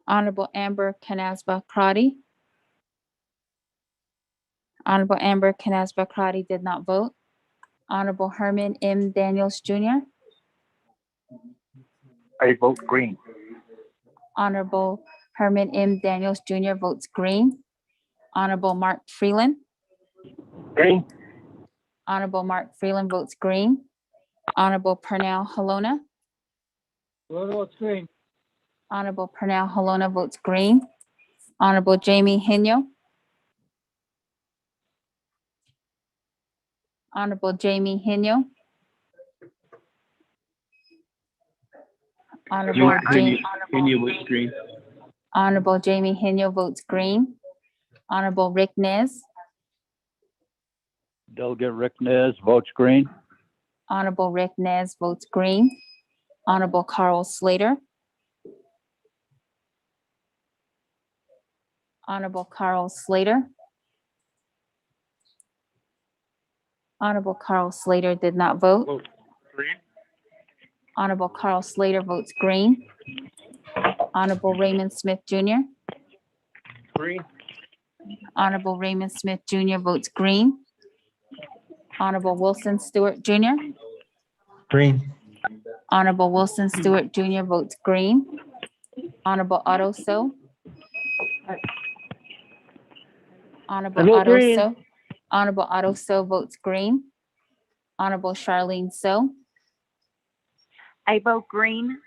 Honorable Amber Canas Bakrati. Honorable Amber Canas Bakrati did not vote. Honorable Herman M. Daniels Jr. I vote green. Honorable Herman M. Daniels Jr. votes green. Honorable Mark Freeland. Green. Honorable Mark Freeland votes green. Honorable Pernell Halona. Votes green. Honorable Pernell Halona votes green. Honorable Jamie Henyo. Honorable Jamie Henyo. Honorable Jamie. Green. Honorable Jamie Henyo votes green. Honorable Rick Nez. Delegate Rick Nez votes green. Honorable Rick Nez votes green. Honorable Carl Slater. Honorable Carl Slater. Honorable Carl Slater did not vote. Vote green. Honorable Carl Slater votes green. Honorable Raymond Smith Jr. Green. Honorable Raymond Smith Jr. votes green. Honorable Wilson Stewart Jr. Green. Honorable Wilson Stewart Jr. votes green. Honorable Otto So. Honorable vote Otto green. So. Honorable Otto So votes green. Honorable Charlene So. I vote green.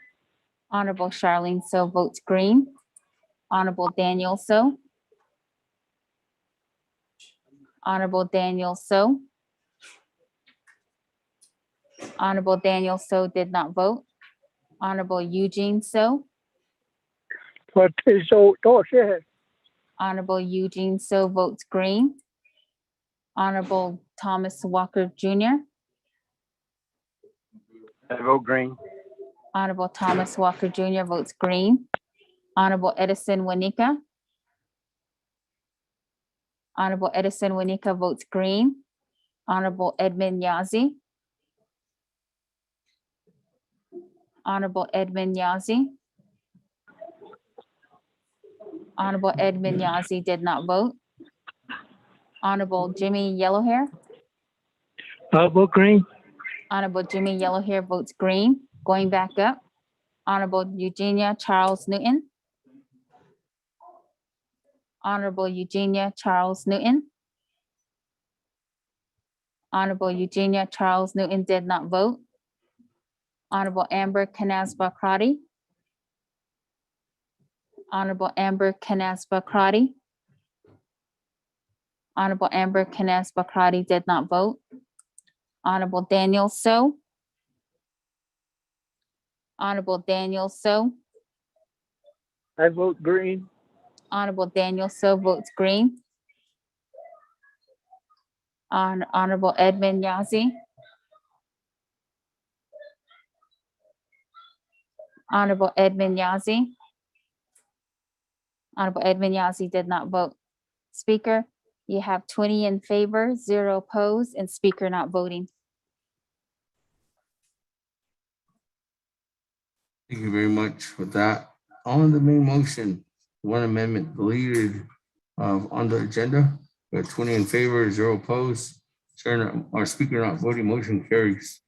Honorable Charlene So votes green. Honorable Daniel So. Honorable Daniel So. Honorable Daniel So did not vote. Honorable Eugene So. Honorable Eugene So votes green. Honorable Thomas Walker Jr. I vote green. Honorable Thomas Walker Jr. votes green. Honorable Edison Wanika. Honorable Edison Wanika votes green. Honorable Edmund Yazi. Honorable Edmund Yazi. Honorable Edmund Yazi did not vote. Honorable Jimmy Yellowhair. I vote green. Honorable Jimmy Yellowhair votes green. Going back up. Honorable Eugenia Charles Newton. Honorable Eugenia Charles Newton. Honorable Eugenia Charles Newton did not vote. Honorable Amber Canas Bakrati. Honorable Amber Canas Bakrati. Honorable Amber Canas Bakrati did not vote. Honorable Daniel So. Honorable Daniel So. I vote green. Honorable Daniel So votes green. Honorable Edmund Yazi. Honorable Edmund Yazi. Honorable Edmund Yazi did not vote. Speaker, you have 20 in favor, 0 opposed, and speaker not voting. Thank you very much for that. On the main motion, one amendment deleted on the agenda. We have 20 in favor, 0 opposed. Our speaker not voting, motion carries.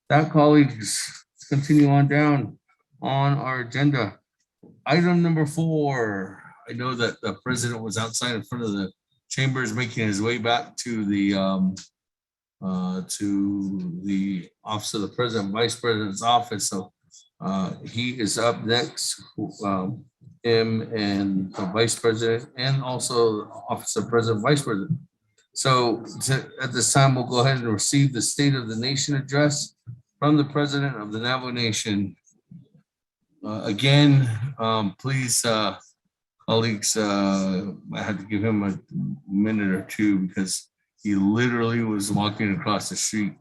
That, colleagues, let's continue on down on our agenda. Item number 4. I know that the president was outside in front of the chambers making his way back to the office of the president, vice president's office. So He is up next, him and the Vice President and also Office of President, Vice President. So at this time, we'll go ahead and receive the State of the Nation address from the President of the Navajo Nation. Again, please, colleagues, I had to give him a minute or two because he literally was walking across the street,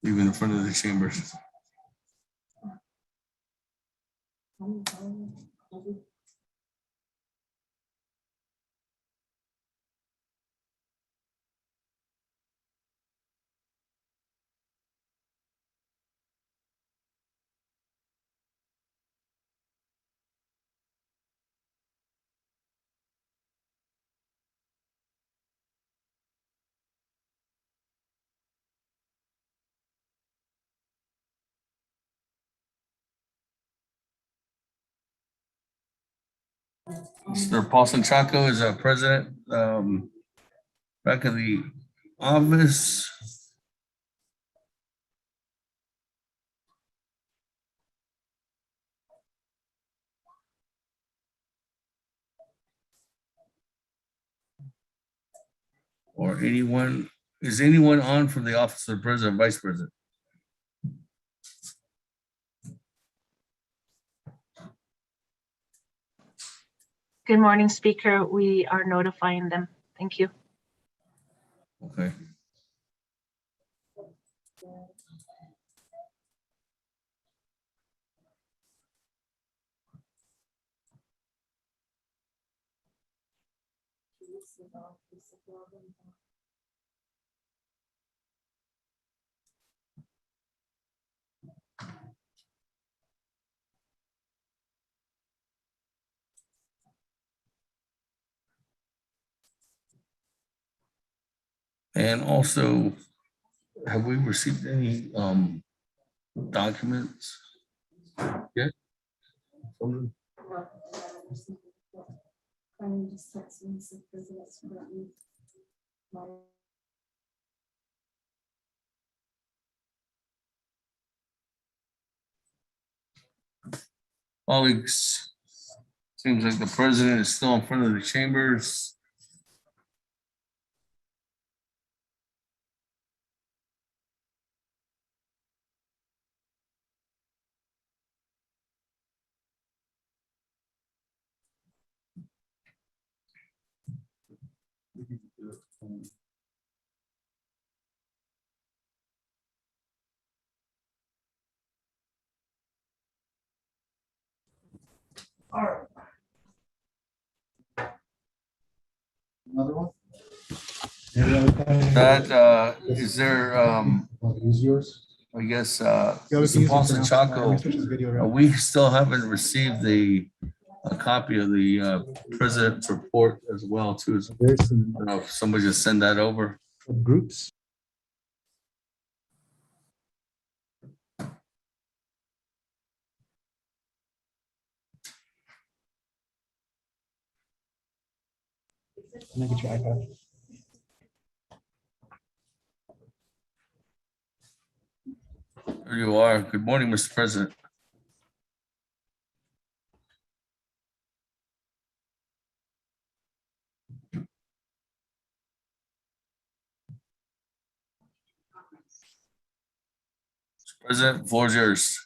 even in front of the chambers. Mr. Paulson Chaco is our president, back of the office. Or anyone, is anyone on from the office of the president, vice president? Good morning, Speaker. We are notifying them. Thank you. Okay. And also, have we received any documents yet? Colleagues, seems like the president is still in front of the chambers. All right. Another one? That is there Use yours. I guess Mr. Paulson Chaco, we still haven't received a copy of the president's report as well too. There's I don't know if somebody just send that over. groups. Can I get your iPad? There you are. Good morning, Mr. President. Mr. President, the floor is yours.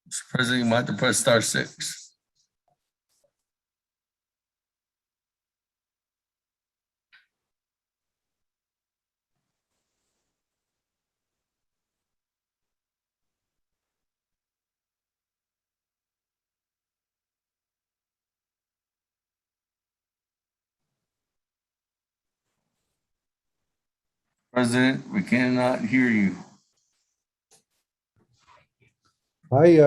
Mr. President, you might have to press *6. President, we cannot hear you. Hi,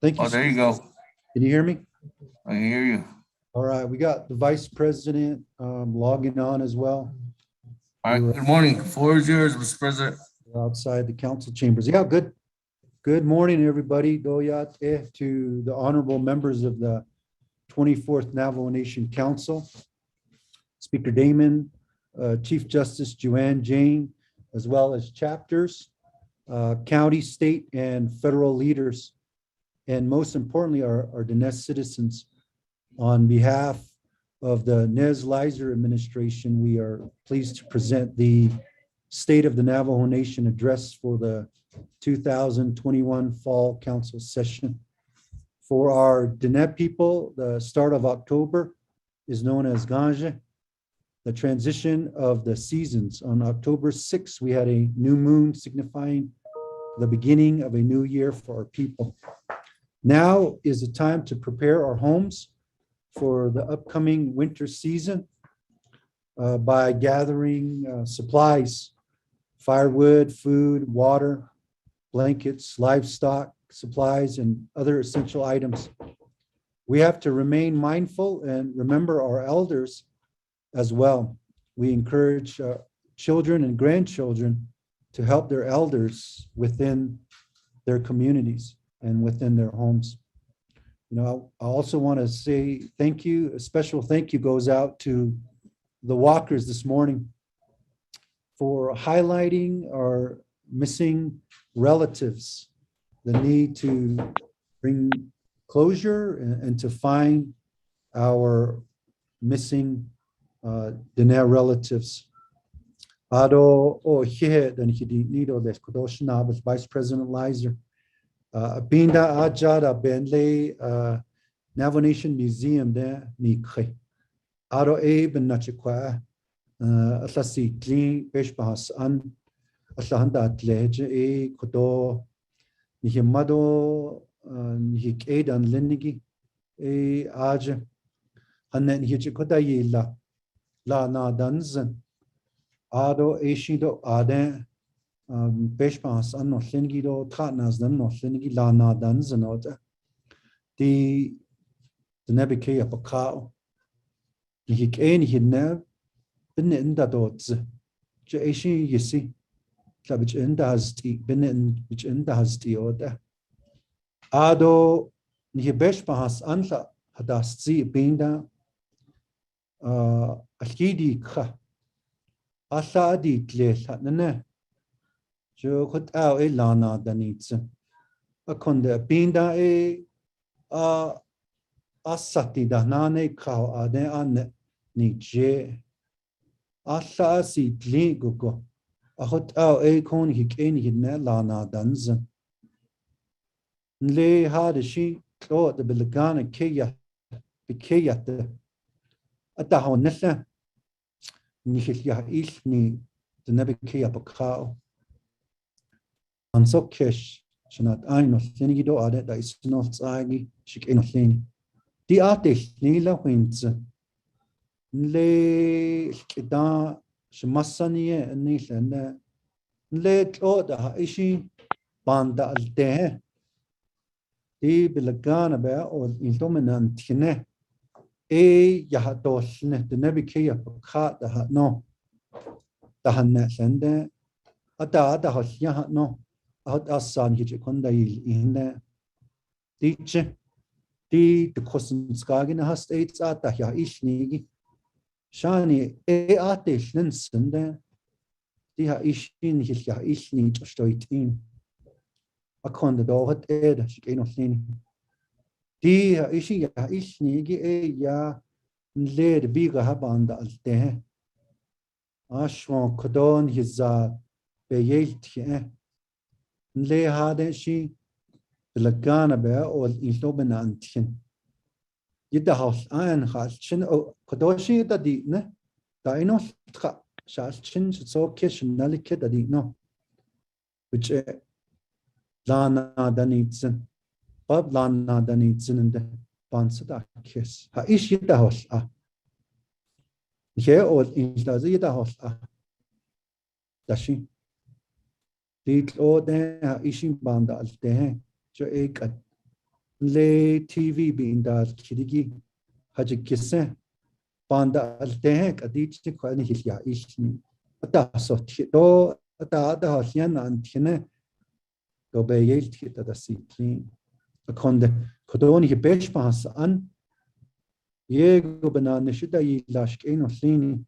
thank you. Oh, there you go. Can you hear me? I can hear you. All right, we got the vice president logging on as well. All right, good morning. The floor is yours, Mr. President. We're outside the council chambers. Yeah, good. Good morning, everybody. Doyat to the honorable members of the 24th Navajo Nation Council. Speaker Damon, Chief Justice Joanne Jane, as well as chapters, county, state, and federal leaders, and most importantly, our Diné citizens. On behalf of the Nez Leiser administration, we are pleased to present the State of the Navajo Nation address for the 2021 Fall Council session. For our Diné people, the start of October is known as Ganje, the transition of the seasons. On October 6th, we had a new moon signifying the beginning of a new year for our people. Now is the time to prepare our homes for the upcoming winter season by gathering supplies, firewood, food, water, blankets, livestock supplies, and other essential items. We have to remain mindful and remember our elders as well. We encourage children and grandchildren to help their elders within their communities and within their homes. You know, I also want to say thank you. A special thank you goes out to the walkers this morning for highlighting our missing relatives, the need to bring closure and to find our missing Diné relatives. Ado o hie dan hidi nido des kodoshna with Vice President Leiser. Binda ajada benle Navajo Nation Museum there ni khe. Ado ben nachikwa atlasi clean pesh bahas an atlahanda atleje kodo ni himado ni hik dan linigi aj hanen hichikoda yila la na danzen ado shido ade Beshpas an no Lingido, Tatnas, then no Lingi Lana Danzen order. The Nebeke up a cow. The hick any hid nev, been in that odds. Jashi, you see, which end has tea, been in which end has tea order. Ado, the Beshpas Antla had asked see binda a hidi ka. Asadi clear at the ne. Jo could out a lana danitz. A conde binda a sati da nane cow ade an ni je. A si tlink go. A hot out a con hick any ne lana danzen. Nle had she thought the Belegana Kaya Pikayat at the honessa. Nihia ish ni the Nebekaya Pacao. And so cash, Shanat I no Thinigido added that is not Sagi, Shik Enothini. The artist Nila Wins Le Kida Shmasani and Nishan let order Ishi Banda Alte. The Bilagana bear or indominant Tine. Yahadoshne, the Nebekaya Pacat the hat no. The Hannet and there. Ada Hos Yahat no. Out asan hijikonda in there. Teacher, the Kosen Skagin has states at the Yaishnigi. Shani atish Ninsen there. The Yaishin his Yaishni to stoit in. A con the dog had ed, she came of thing. The Yaishi Yaishnigi ya led bigger habanda al de. Ashwan Kodon his beyelt. Le had she the Lagana bear or Inlobena Antin. Yet the house iron has chin o Kodoshi the deepne, Dino shall chin so kish nalikid the deepno, which Lana Danitsen, Bob Lana Danitsen and the Bansada kiss. Ha ish yet the house here or in the house does she? Dit order ishing banda al de jo ek le TV being that kidigi hajikisse banda al de adit kwani hilya ishni ata so do ata da hyan antine do be yelt hit da sitlin a konde kodoni besh pas an Yego banana shida yilla shkeno lini.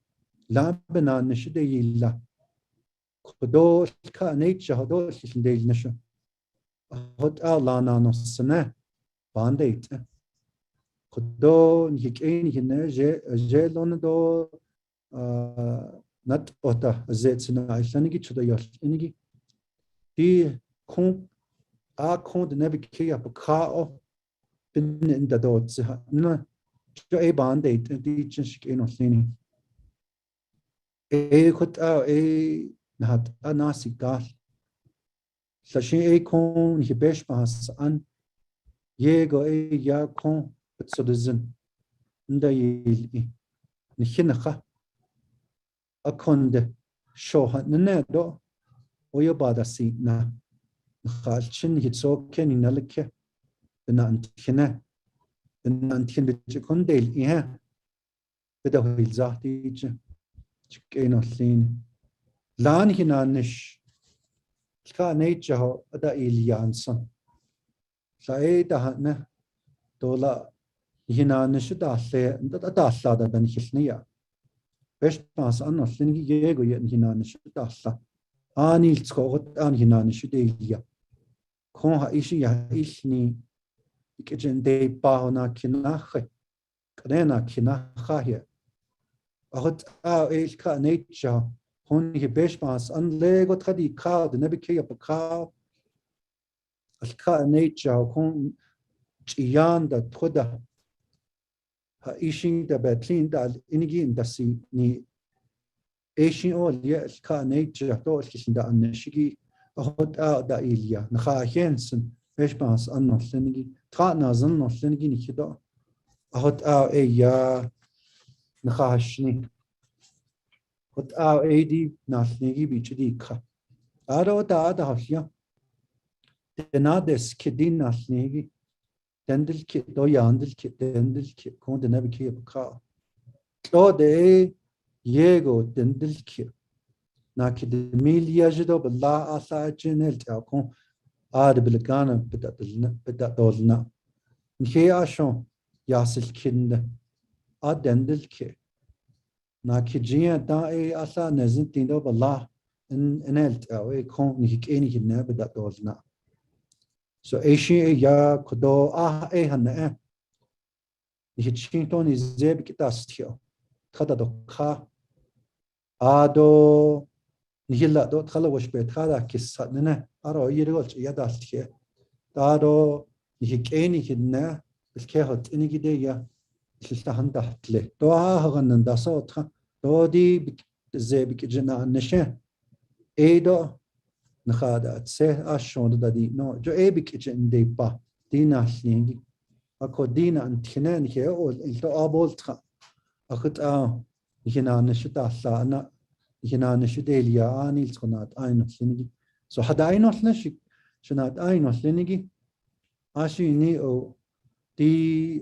La banana shida yilla. Kodo ka nature hodo shindel nasho. Hot alana no sana. Bandate. Kodo nikeni hine je londo nat ota zetsna islanigi chuda yosh inigi. Di kon a kon de nebike up kao bin in the dots na jo e bandate di chinshkeno lini. E kot e nahat anasigal. Sashin e kon hibesh pas an yego e ya kon betsodzen nda yili nikhinakha akonde shoha nedo oyo bada si na khalchin hitso ken inalke bena antikhna bena antikhin bitche kondel iha beda hil zahti chikeno lin lan hinanish ka nature ada iliansan la e da na dola hinanish da le da la da ben hilniya best pas an lingi yego yen hinanish da la anil skogot an hinanish de ilia kon ha ishi ya ilni ikjen de pa na kinakhe kadena kinakha hier ahot a el ka nature hon hi best pas an lego tradi ka de nebike up ka alka nature kon chiyan da thoda ha ishin da betlin da inigi indasi ni ishin ol ya alka nature to kishin da annashigi ahot a da ilia na kha hensen best pas an no senigi tra na zan no senigi ni khido ahot a e ya na kha shni hot a e di na snigi bichdi kha aro da hafya denades kedin na snigi dendel ki do yandel ki dendel ki kon de nebiki ka to de yego dendel ki na ki de milia jido bla asa chenel ta kon ad bilgana bida dolna ni ashon yasil kinde ad dendel ki na ki jia da e asa nezin tindo bla in el ta e kon ni ki eni ne bida dolna so Asia ya kodo e hanne ni chinton is zeb kitastio tada do kha ado ni hilla do khala wash bet khada kissa ne aro yirgol ya dastike ado ni keni hinne bilke hot ini gide ya silta handa hatle do hagan da so do di zeb kijna neshe edo نخادة سه أشون دادي نو جو أي بكتش إندي با دينا سلينجي أكو دينا أنتخنان هي أول إلتو أبولتها أخد هنا نشتا سانا هنا نشديليا آني السكنات أينو سلينجي سو حدا أينو سلينجي شنات أينو سلينجي أشي ني أو دي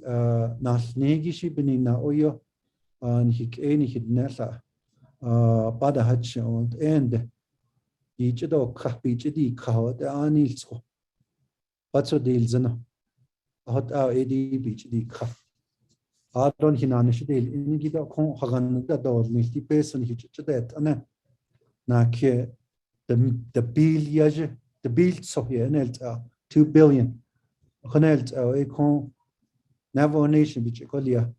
ناسنيجي شي بنينا أويو نهيك أيني هدنسا بعد هاتش أوند إند each do kapich di kaho the anilsko patso dealzana hot ed beach di ka adon hinanish deal in gida kon hagan da do nilti person hichdet ana na ke the bill yaj the bill so here nelt 2 billion khanelt e kon Navajo nation bich kolia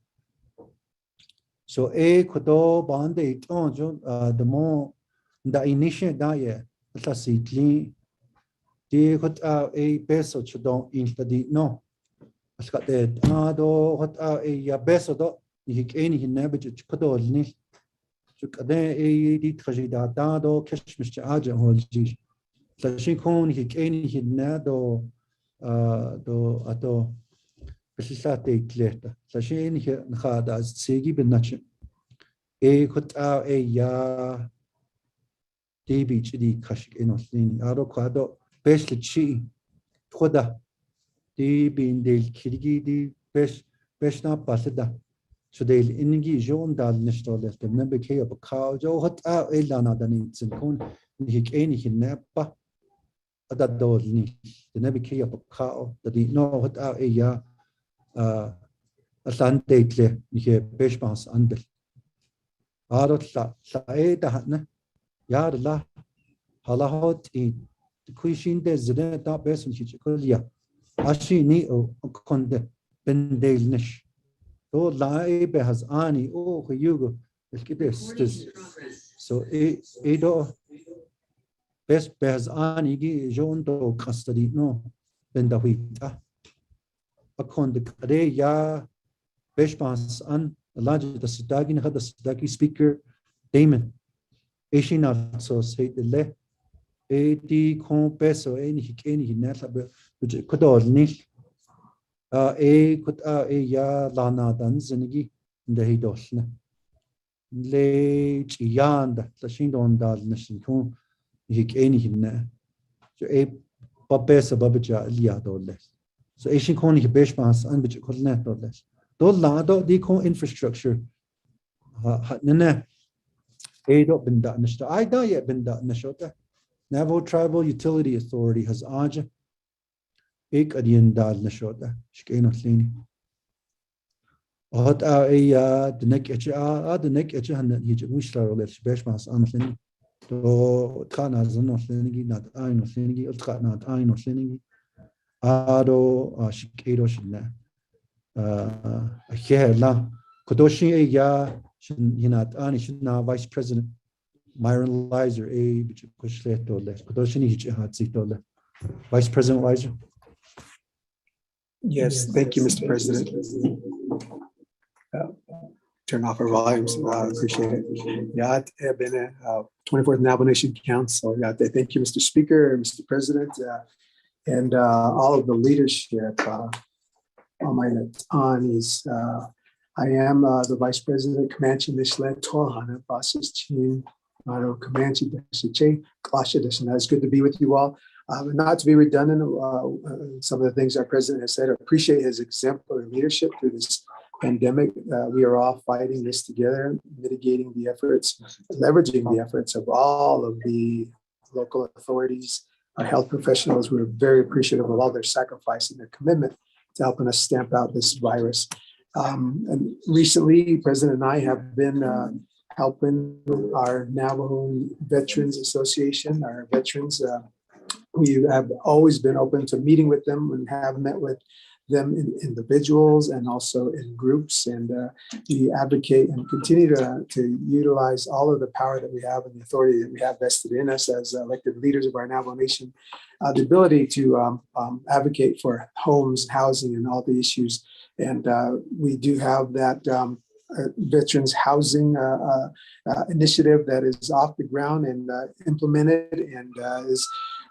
so kodo bande it on the more da initial da ye la sikli di hot a peso chudon instadi no askate do hot ya peso do hik eni hinne bich kodo ni chukade di trajida da do kishmish aja holji la shikon hik eni hinne do ato besisate kleta la shin khada segi benach hot ya Debi chidi kashik enoslini aro kwado best chi thoda debi indel kirgi di best na pasda so del ingi jon dal nistole temne beke op kao jo hot elana dani tsinkon ni eni hinapa ada dolni temne beke op kao dadi no hot ya Atlantic here Bishmas under. Adot la da yard la halahot in the Quishin desert up best in Hichikolia. Ashi ni o conde bendale nish. Do la has ani o Hugo. So Edo best bears ani jonto custody no benda huita. A conde kade ya Beshpas an large the Sudagin had the Sudaki speaker Damon. Eshinat so say the le. Edi con peso any net which could all nish. Could ya lana dan zenigi in the hidosna. Le yand the shindon dal nation con hik any hinna. So papesa babaja liadole. So Asian con he beshpas and which could net or less. Do lado di con infrastructure. Nene Edo binda nishta. I da yet binda nishota. Navajo Tribal Utility Authority has aja. Ek adian dal nishota. Shkeno slini. Hot the neck etcha the neck etcha and hijab wishlar let beshmas anslini. To kana zano slini not I no slini ultra not I no slini. Ado shikedo shina. La Kodoshi ya hinat ani shina Vice President Myron Lizer which kushleto les Kodoshi hihatzito Vice President Lizer. Yes, thank you, Mr. President. Turn off our volumes. Appreciate it. Yat Ebene, 24th Navajo Nation Council. Yat, thank you, Mr. Speaker, Mr. President, and all of the leadership. I am the Vice President Comanche Nishlet Tolhana Basis Chin Comanche Deshiche Klasha Deshana. It's good to be with you all. Not to be redundant, some of the things our president has said. I appreciate his exemplary leadership through this pandemic. We are all fighting this together, mitigating the efforts, leveraging the efforts of all of the local authorities, our health professionals. We're very appreciative of all their sacrifice and their commitment to helping us stamp out this virus. And recently, President and I have been helping our Navajo Veterans Association, our veterans. We have always been open to meeting with them and have met with them in individuals and also in groups. And we advocate and continue to utilize all of the power that we have and the authority that we have vested in us as elected leaders of our Navajo Nation, the ability to advocate for homes, housing, and all the issues. And we do have that veterans housing initiative that is off the ground and implemented and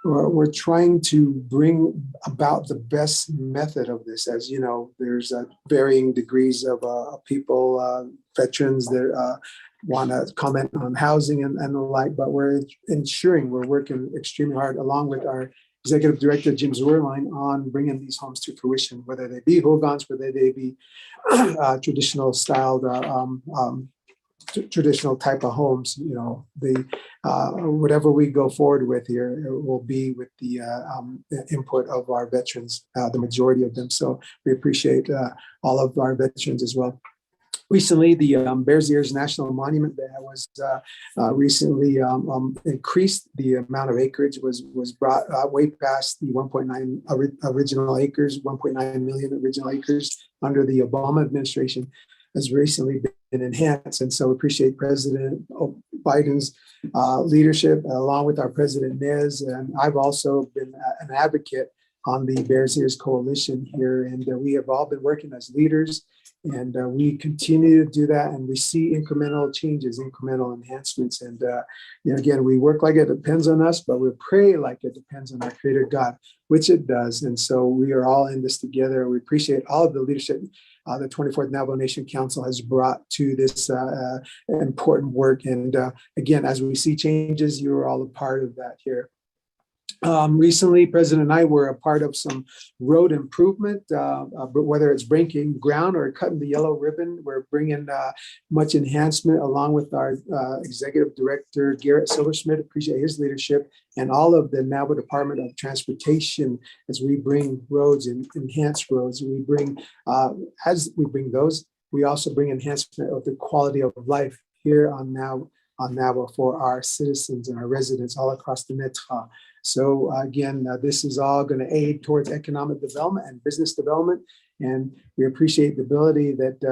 we're trying to bring about the best method of this. As you know, there's varying degrees of people, veterans that want to comment on housing and the like, but we're working extremely hard along with our Executive Director, Jim Zwerlein, on bringing these homes to fruition, whether they be hogans, whether they be traditional styled, traditional type of homes. You know, whatever we go forward with here, it will be with the input of our veterans, the majority of them. So we appreciate all of our veterans as well. Recently, the Bears Ears National Monument that was recently increased. The amount of acreage was brought way past the 1.9 original acres, 1.9 million original acres under the Obama administration has recently been enhanced. And so appreciate President Biden's leadership along with our President Nez. And I've also been an advocate on the Bears Ears Coalition here. And we have all been working as leaders. And we continue to do that, and we see incremental changes, incremental enhancements. And again, we work like it depends on us, but we pray like it depends on our Creator God, which it does. And so we are all in this together. We appreciate all of the leadership the 24th Navajo Nation Council has brought to this important work. And again, as we see changes, you are all a part of that here. Recently, President and I were a part of some road improvement, whether it's breaking ground or cutting the yellow ribbon. We're bringing much enhancement along with our Executive Director, Garrett Silversmith. Appreciate his leadership and all of the Navajo Department of Transportation as we bring roads and enhance roads. We bring, as we bring those, we also bring enhancement of the quality of life here on Navajo for our citizens and our residents all across the Metra. So again, this is all going to aid towards economic development and business development. And we appreciate the ability that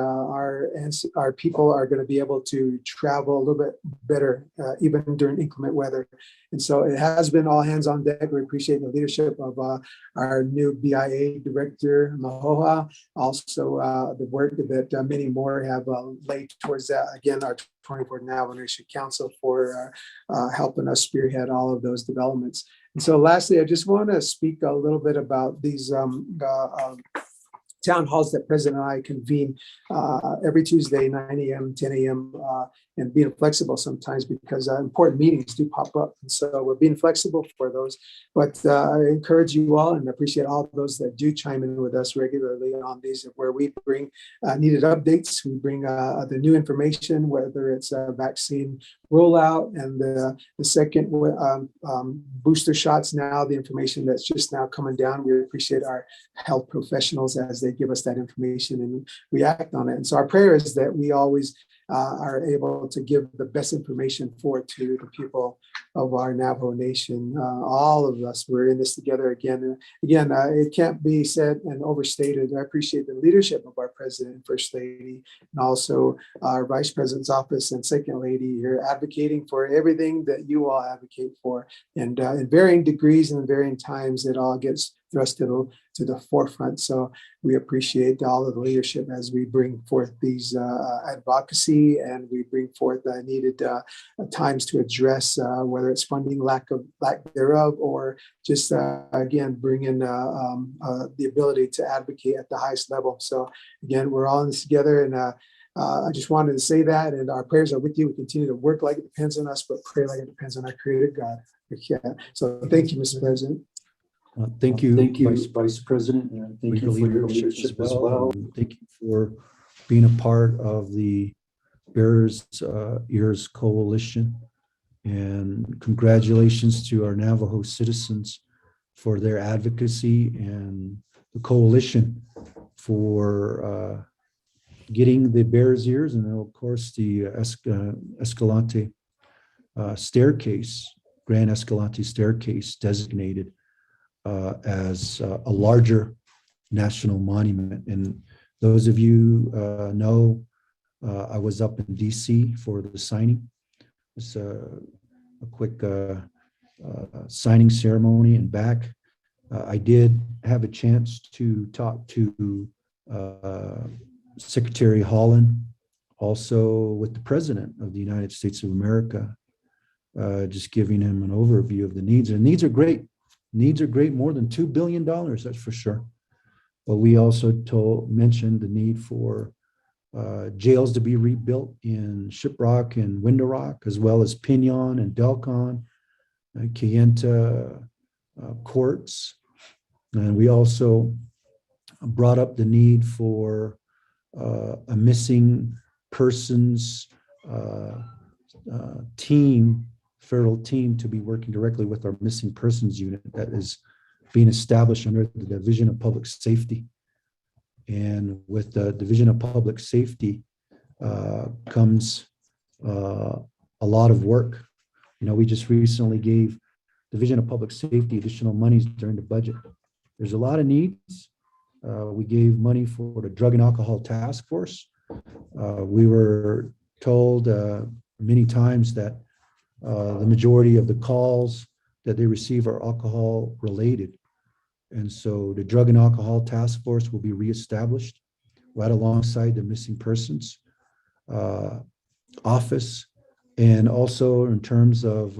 our people are going to be able to travel a little bit better, even during inclement weather. And so it has been all hands on deck. We appreciate the leadership of our new BIA director, Mahoha. Also, the work that many more have laid towards that. Again, our 24th Navajo Nation Council for helping us spearhead all of those developments. And so lastly, I just want to speak a little bit about these town halls that President and I convene every Tuesday, 9 a.m., 10 a.m., and being flexible sometimes because important meetings do pop up. And so we're being flexible for those. But I encourage you all and appreciate all those that do chime in with us regularly on these, where we bring needed updates. We bring the new information, whether it's a vaccine rollout and the second booster shots now, the information that's just now coming down. We appreciate our health professionals as they give us that information and we act on it. And so our prayer is that we always are able to give the best information forward to the people of our Navajo Nation. All of us, we're in this together again. It can't be said and overstated. I appreciate the leadership of our President and First Lady, and also our Vice President's office and Second Lady here advocating for everything that you all advocate for. And in varying degrees and in varying times, it all gets thrust to the forefront. So we appreciate all of the leadership as we bring forth these advocacy and we bring forth needed times to address whether it's funding lack thereof or just again bring in the ability to advocate at the highest level. So again, we're all in this together, and I just wanted to say that, and our prayers are with you. We continue to work like it depends on us, but pray like it depends on our Creator God. Yeah. So thank you, Mr. President. Thank you, Vice President. Thank you for your leadership as well. And thank you for being a part of the Bears Ears Coalition. And congratulations to our Navajo citizens for their advocacy and the coalition for getting the Bears Ears and of course the Escalante staircase, Grand Escalante staircase designated as a larger national monument. And those of you know, I was up in DC for the signing. It's a quick signing ceremony and back. I did have a chance to talk to Secretary Holland, also with the President of the United States of America, just giving him an overview of the needs. And needs are great. Needs are great, more than $2 billion, that's for sure. But we also mentioned the need for jails to be rebuilt in Shiprock and Window Rock, as well as Pinon and Delcon, Kayenta courts. And we also brought up the need for a missing persons team, federal team, to be working directly with our missing persons unit that is being established under the Division of Public Safety. And with the Division of Public Safety comes a lot of work. You know, we just recently gave Division of Public Safety additional monies during the budget. There's a lot of needs. We gave money for the Drug and Alcohol Task Force. We were told many times that the majority of the calls that they receive are alcohol related. And so the Drug and Alcohol Task Force will be reestablished right alongside the missing persons office. And also in terms of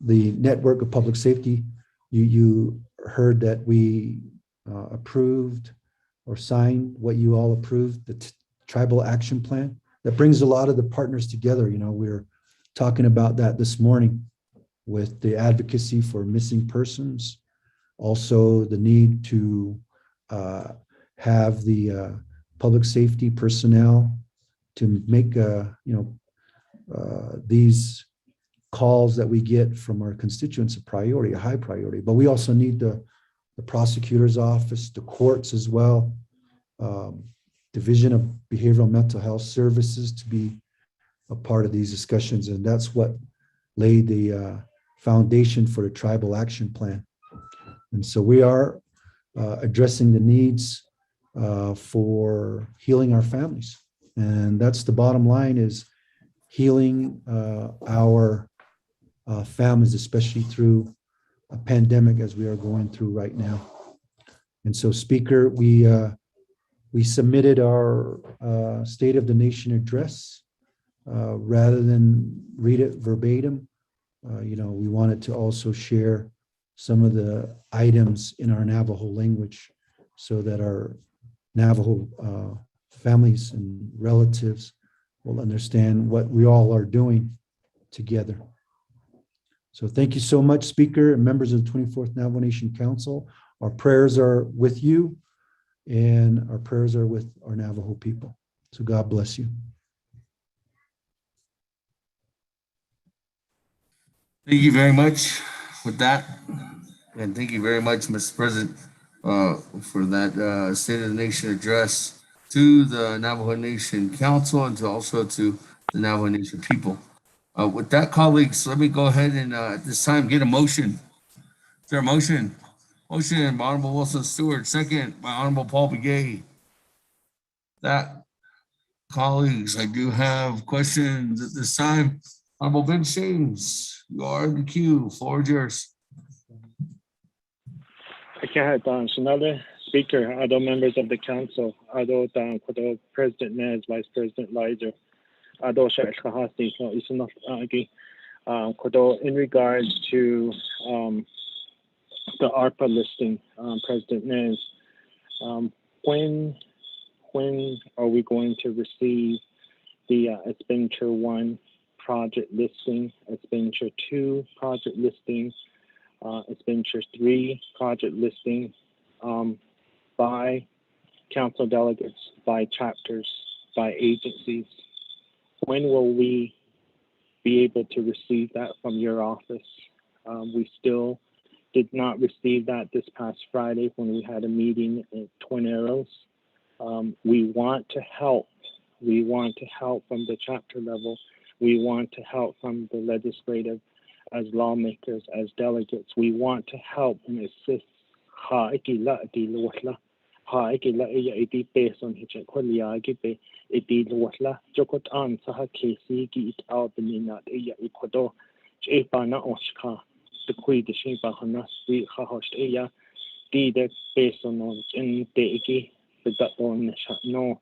the network of public safety, you heard that we approved or signed what you all approved, the Tribal Action Plan. That brings a lot of the partners together. You know, we're talking about that this morning, with the advocacy for missing persons, also the need to have the public safety personnel to make these calls that we get from our constituents a priority, a high priority. But we also need the prosecutor's office, the courts as well, Division of Behavioral Mental Health Services to be a part of these discussions. And that's what laid the foundation for the Tribal Action Plan. And so we are addressing the needs for healing our families. And that's the bottom line, is healing our families, especially through a pandemic as we are going through right now. And so, Speaker, we submitted our State of the Nation address. Rather than read it verbatim, we wanted to also share some of the items in our Navajo language so that our Navajo families and relatives will understand what we all are doing together. So thank you so much, Speaker and members of the 24th Navajo Nation Council. Our prayers are with you, and our prayers are with our Navajo people. So God bless you. Thank you very much with that. And thank you very much, Mr. President, for that State of the Nation address to the Navajo Nation Council and also to the Navajo Nation people. With that, colleagues, let me go ahead and at this time get a motion. Is there a motion? Motion by Honorable Wilson Stewart, second by Honorable Paul Begay. That, colleagues, I do have questions at this time. Honorable Vince James, you are in the queue. Floor is yours. Speaker, other members of the council, other President Nez, Vice President Lizer, in regards to the ARPA listing, President Nez, when are we going to receive the expenditure 1 project listing, expenditure 2 project listing, expenditure 3 project listing by council delegates, by chapters, by agencies? When will we be able to receive that from your office? We still did not receive that this past Friday when we had a meeting at Twin Arrows. We want to help. We want to help from the chapter level. We want to help from the legislative, as lawmakers, as delegates. We want to help and assist. Based on his iti luwala jokot an saha kesi ki it out the minat equado chepana oshka the kui the shepa hana sweet hahost eya di the based on in the iki the that on no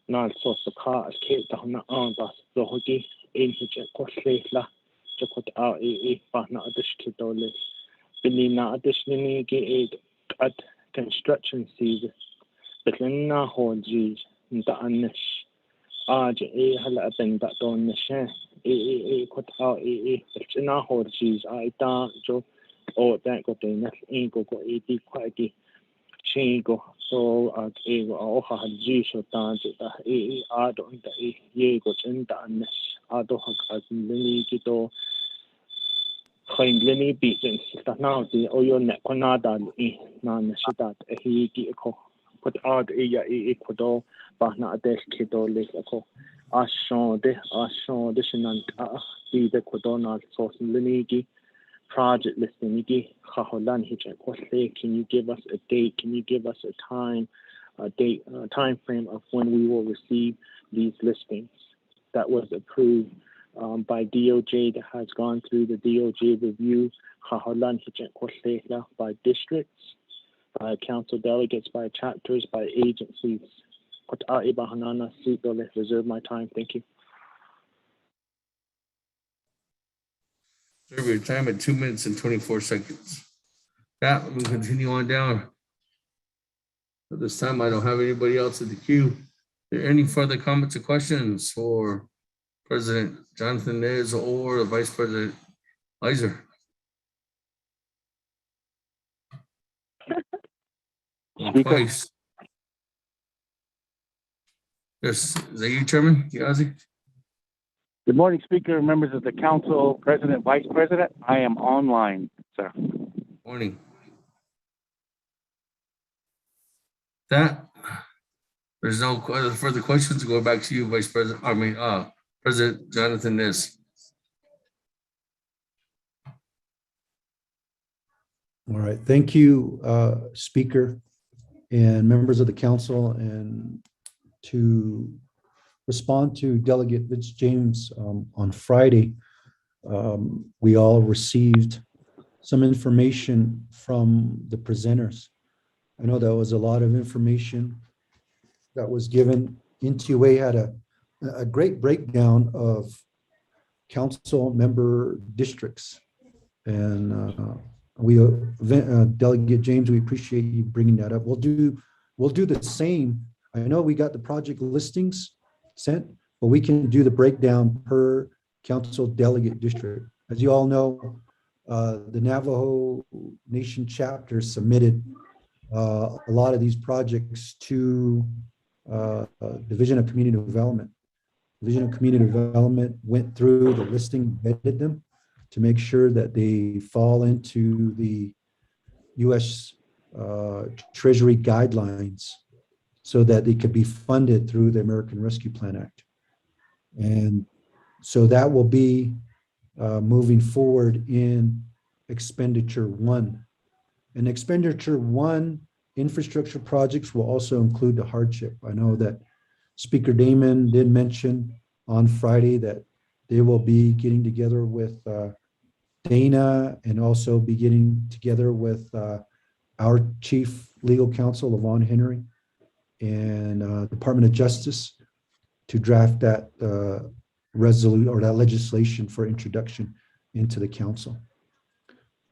not so the car kate the hana on bas the hoki in his kosla jokot out e pana adishkidole Benina additionally at construction season. But na hoji the anish aj hala ben that don nisha kot out but na hoji I da jo or that got in that ego go quite chingo so at ego ha judicial dance that I don't the ye got in the anish I don't have lini kito Lini beating that now the oyo net conada nan shidat he ko put out equado bahna adesh kido leko ashon de shinant the quadona source linigi project listing haholan hiche can you give us a date? Can you give us a time frame of when we will receive these listings that was approved by DOJ, that has gone through the DOJ review by districts, by council delegates, by chapters, by agencies. Reserve my time. Thank you. Reserve your time at 2 minutes and 24 seconds. Yeah, we'll continue on down. At this time, I don't have anybody else in the queue. Are there any further comments or questions for President Jonathan Nez or the Vice President Lizer. Speaker. Twice. Yes, is that you, Chairman Yazzie? Good morning, Speaker, members of the council, President, Vice President. I am online, sir. Morning. That, there's no further questions. Go back to you, Vice President, President Jonathan Ness. All right, thank you, Speaker and members of the council. And to respond to Delegate Vince James, on Friday, we all received some information from the presenters. I know that was a lot of information that was given. NTUA had a great breakdown of council member districts. And Delegate James, we appreciate you bringing that up. We'll do the same. I know we got the project listings sent, but we can do the breakdown per council delegate district. As you all know, the Navajo Nation chapter submitted a lot of these projects to Division of Community Development. Division of Community Development went through the listing, vetted them to make sure that they fall into the U.S. Treasury guidelines so that they could be funded through the American Rescue Plan Act. And so that will be moving forward in expenditure 1. And expenditure 1 infrastructure projects will also include the hardship. I know that Speaker Damon did mention on Friday that they will be getting together with Dana and also be getting together with our Chief Legal Counsel, Levon Henry, and Department of Justice to draft that resolution or that legislation for introduction into the council.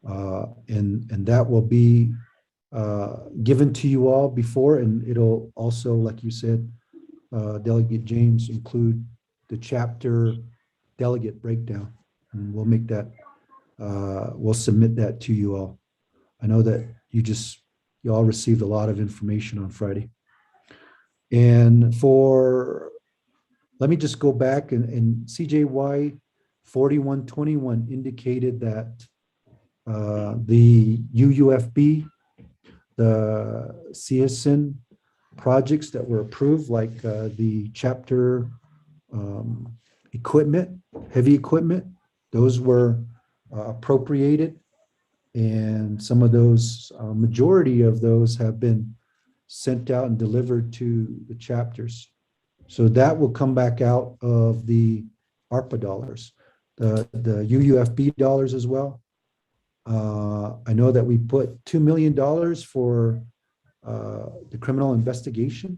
And that will be given to you all before, and it'll also, like you said, Delegate James, include the chapter delegate breakdown, and we'll make that, we'll submit that to you all. I know that you all received a lot of information on Friday. And let me just go back and CJY 4121 indicated that the UUFB, the CSN projects that were approved, like the chapter equipment, heavy equipment, those were appropriated. And some of those, majority of those have been sent out and delivered to the chapters. So that will come back out of the ARPA dollars, the UUFB dollars as well. I know that we put $2 million for the criminal investigation.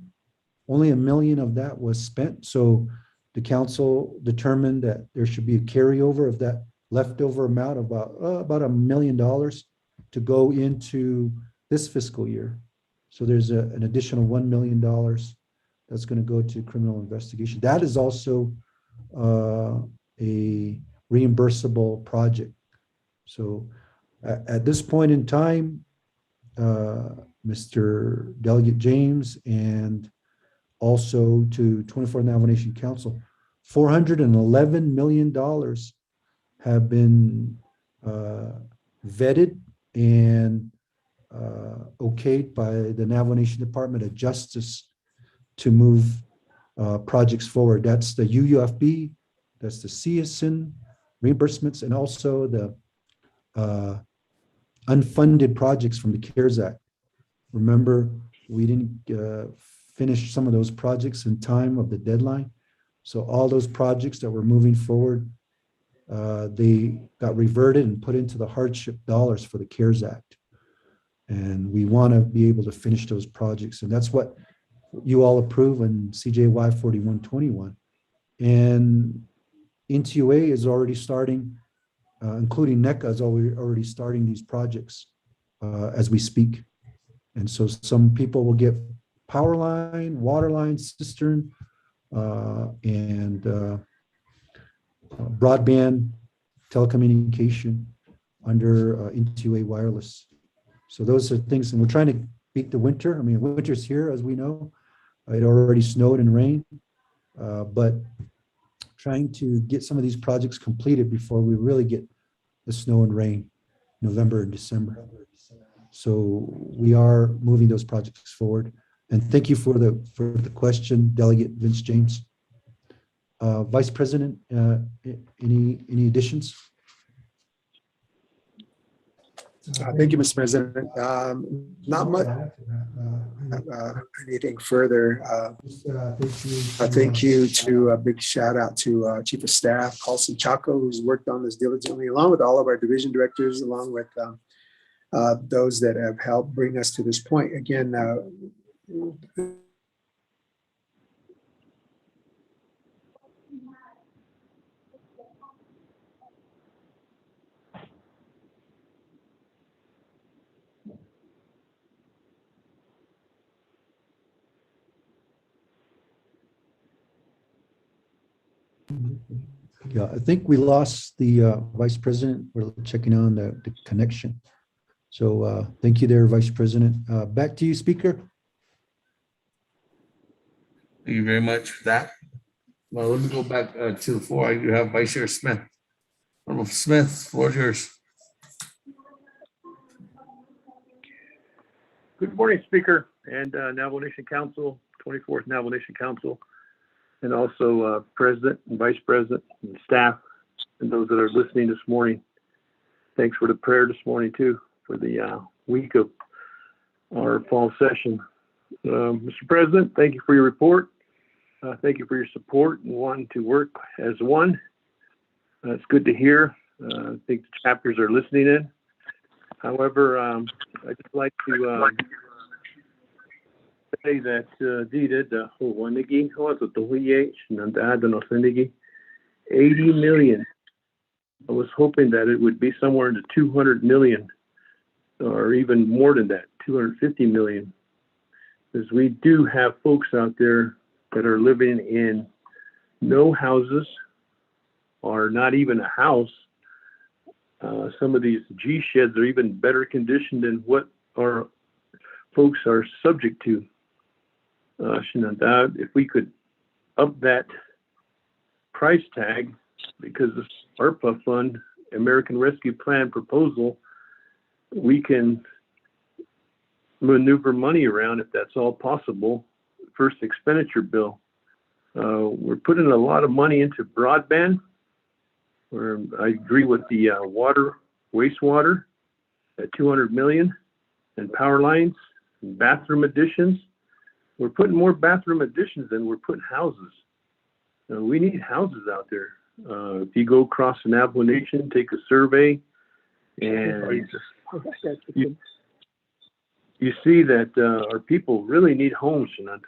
Only $1 million of that was spent. So the council determined that there should be a carryover of that leftover amount of about $1 million to go into this fiscal year. So there's an additional $1 million that's going to go to criminal investigation. That is also a reimbursable project. So at this point in time, Mr. Delegate James, and also to 24th Navajo Nation Council, $411 million have been vetted and okayed by the Navajo Nation Department of Justice to move projects forward. That's the UUFB, that's the CSN reimbursements, and also the unfunded projects from the CARES Act. Remember, we didn't finish some of those projects in time of the deadline. So all those projects that were moving forward, they got reverted and put into the hardship dollars for the CARES Act. And we want to be able to finish those projects. And that's what you all approve in CJY 4121. And NTUA is already starting, including NECA is already starting these projects as we speak. And so some people will get power line, water line, cistern, and broadband telecommunication under N2A wireless. So those are things, and we're trying to beat the winter. I mean, winter's here, as we know. It already snowed and rained, but trying to get some of these projects completed before we really get the snow and rain, November and December. So we are moving those projects forward. And thank you for the question, Delegate Vince James. Vice President, any additions? Thank you, Mr. President. Not much. Anything further? Thank you to a big shout out to Chief of Staff Carlson Chaco, who's worked on this diligently, along with all of our division directors, along with those that have helped bring us to this point. Again, Yeah, I think we lost the Vice President. We're checking on the connection. So thank you there, Vice President. Back to you, Speaker. Thank you very much for that. Well, let me go back to the floor. You have Vice Chair Smith. Honorable Smith, floor is yours. Good morning, Speaker and Navajo Nation Council, 24th Navajo Nation Council, and also President and Vice President and staff and those that are listening this morning. Thanks for the prayer this morning too, for the week of our fall session. Mr. President, thank you for your report. Thank you for your support and wanting to work as one. It's good to hear. I think the chapters are listening in. However, I'd just like to say that $80 million. I was hoping that it would be somewhere in the 200 million or even more than that, 250 million. Because we do have folks out there that are living in no houses or not even a house. Some of these G sheds are even better conditioned than what our folks are subject to. If we could up that price tag, because this ARPA fund, American Rescue Plan proposal, we can maneuver money around if that's all possible. First expenditure bill. We're putting a lot of money into broadband. I agree with the water, wastewater at 200 million, and power lines and bathroom additions. We're putting more bathroom additions than we're putting houses. We need houses out there. If you go across the Navajo Nation, take a survey, and you see that our people really need homes. Ado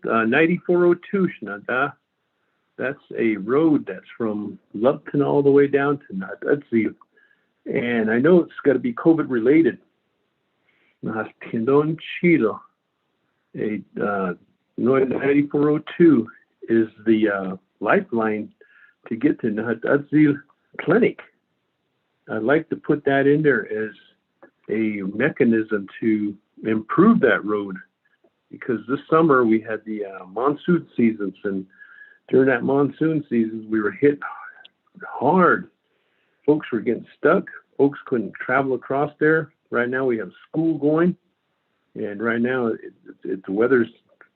9402 Shnada. That's a road that's from Lupton all the way down to Natadzi. And I know it's got to be COVID related. Tindon Chilo. 9402 is the lifeline to get to Natadzi Clinic. I'd like to put that in there as a mechanism to improve that road, because this summer we had the monsoon seasons, and during that monsoon season we were hit hard. Folks were getting stuck. Folks couldn't travel across there. Right now we have school going, and right now the weather's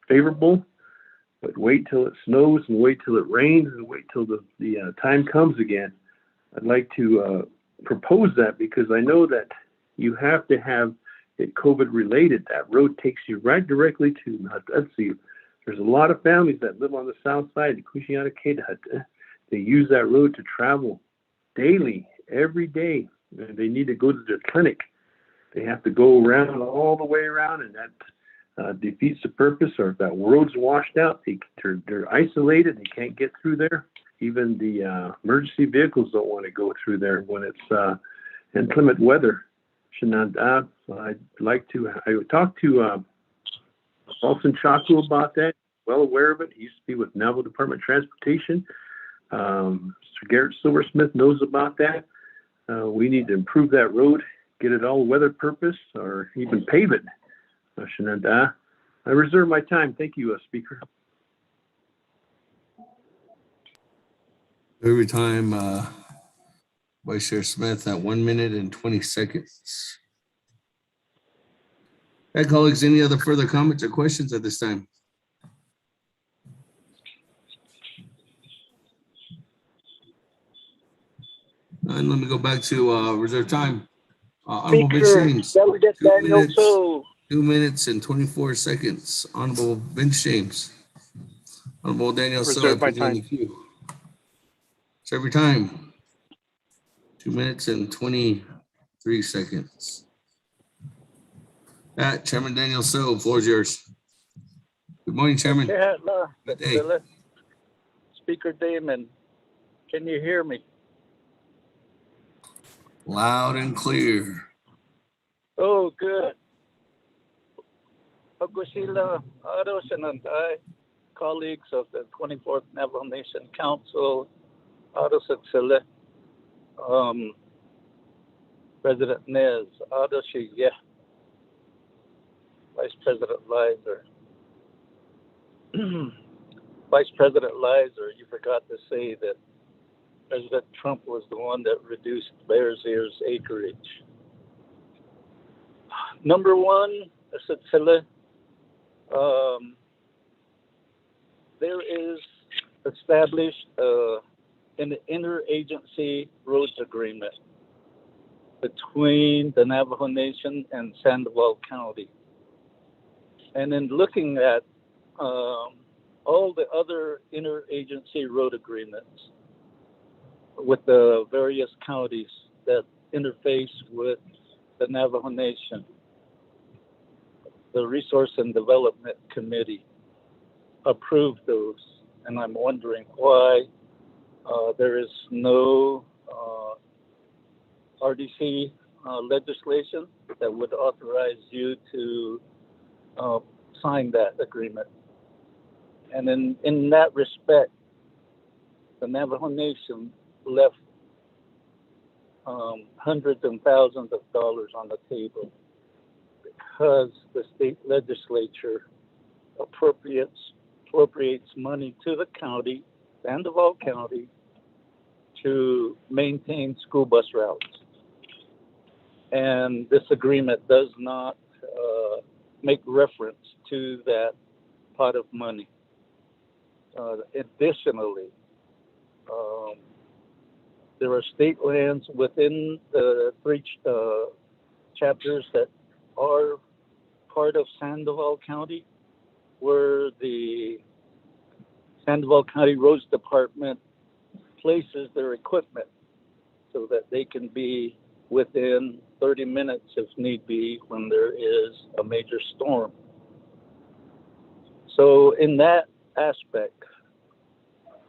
favorable, but wait till it snows and wait till it rains and wait till the time comes again. I'd like to propose that, because I know that you have to have it COVID related. That road takes you right directly to Natadzi. There's a lot of families that live on the south side. They use that road to travel daily, every day. They need to go to their clinic. They have to go around all the way around, and that defeats the purpose. Or if that road's washed out, they're isolated. They can't get through there. Even the emergency vehicles don't want to go through there when it's inclement weather. I talked to Paulson Chaco about that. Well aware of it. He used to be with Navajo Department of Transportation. Mr. Garrett Silversmith knows about that. We need to improve that road, get it all weather purpose, or even pave it. I reserve my time. Thank you, Speaker. Every time, Vice Chair Smith at 1 minute and 20 seconds. Hey, colleagues, any other further comments or questions at this time? And let me go back to reserve time. Honorable Bench Speaker, James, Delegate Daniel So. 2 minutes and 24 seconds. Honorable Bench James. Honorable Daniel So, I Reserve my put you in time. the queue. Serve your time. 2 minutes and 23 seconds. Chairman Daniel So, floor is yours. Good morning, Chairman. Good day. Speaker Damon, can you hear me? Loud and clear. Oh, good. Agusila, Aros, and I, colleagues of the 24th Navajo Nation Council, Aros at Sele, President Nez, Aros, yeah, Vice President Lizer. Vice President Lizer, you forgot to say that President Trump was the one that reduced Bears Ears acreage. Number one, there is established an interagency roads agreement between the Navajo Nation and Sandoval County. And in looking at all the other interagency road agreements with the various counties that interface with the Navajo Nation, the Resource and Development Committee approved those, and I'm wondering why there is no RDC legislation that would authorize you to sign that agreement. And in that respect, the Navajo Nation left hundreds and thousands of dollars on the table because the state legislature appropriates money to the county, Sandoval County, to maintain school bus routes. And this agreement does not make reference to that pot of money. Additionally, there are state lands within the three chapters that are part of Sandoval County, where the Sandoval County Roads Department places their equipment so that they can be within 30 minutes if need be when there is a major storm. So in that aspect,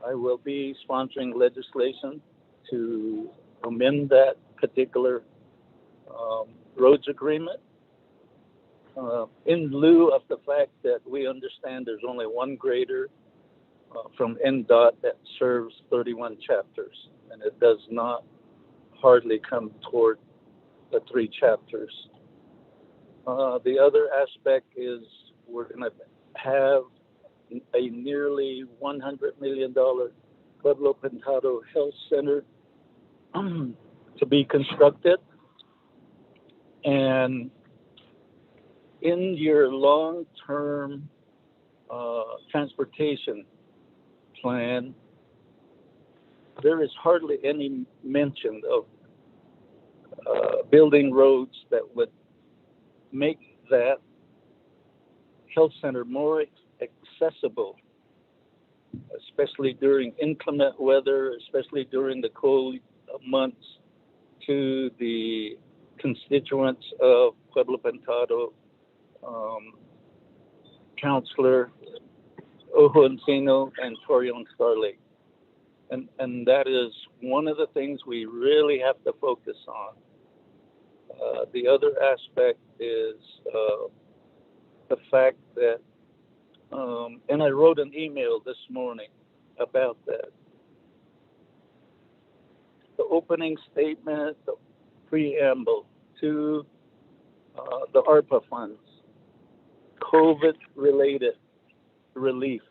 I will be sponsoring legislation to amend that particular roads agreement in lieu of the fact that we understand there's only one grader from NDOT that serves 31 chapters, and it does not hardly come toward the 3 chapters. The other aspect is we're going to have a nearly $100 million Pueblo Pintado Health Center to be constructed. And in your long-term transportation plan, there is hardly any mention of building roads that would make that health center more accessible, especially during inclement weather, especially during the cold months, to the constituents of Pueblo Pintado, Councilor Ojo Encino, and Torion Star Lake. And that is one of the things we really have to focus on. The other aspect is the fact that, and I wrote an email this morning about that. The opening statement, the preamble to the ARPA funds, COVID-related relief.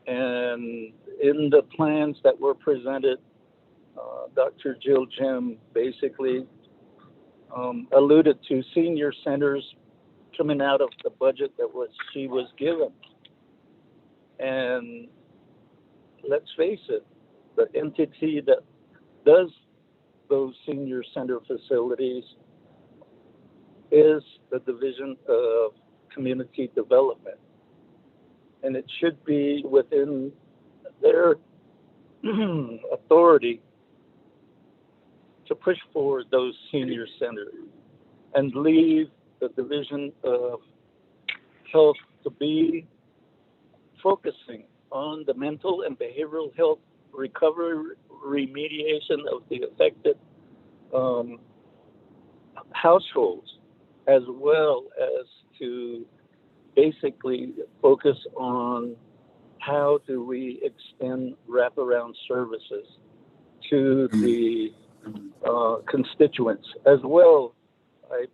And in the plans that were presented, Dr. Jill Jim basically alluded to senior centers coming out of the budget that she was given. And let's face it, the entity that does those senior center facilities is the Division of Community Development. And it should be within their authority to push forward those senior centers and leave the Division of Health to be focusing on the mental and behavioral health recovery, remediation of the affected households, as well as to basically focus on how do we extend wraparound services to the constituents as well.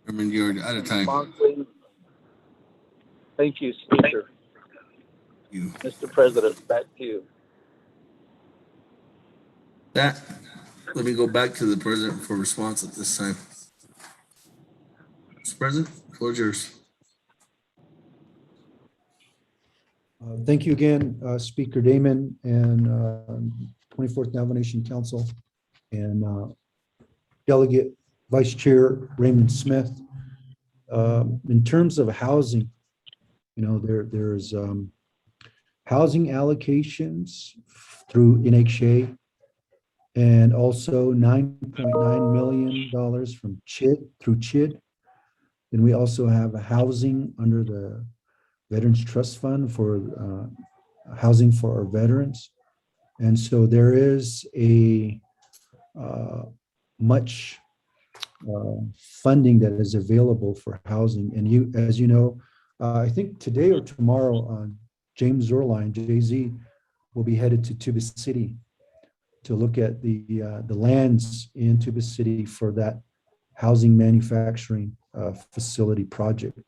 You're out of time. Thank you, Speaker. Mr. President, back to you. Let me go back to the president for response at this time. Mr. President, floor is yours. Thank you again, Speaker Damon and 24th Navajo Nation Council and Delegate Vice Chair Raymond Smith. In terms of housing, there's housing allocations through NHA and also $9.9 million from CHID through CHID. Then we also have a housing under the Veterans Trust Fund for housing for our veterans. And so there is a much funding that is available for housing. And as you know, I think today or tomorrow, James Zerline, JZ, will be headed to Tuba City to look at the lands in Tuba City for that housing manufacturing facility project.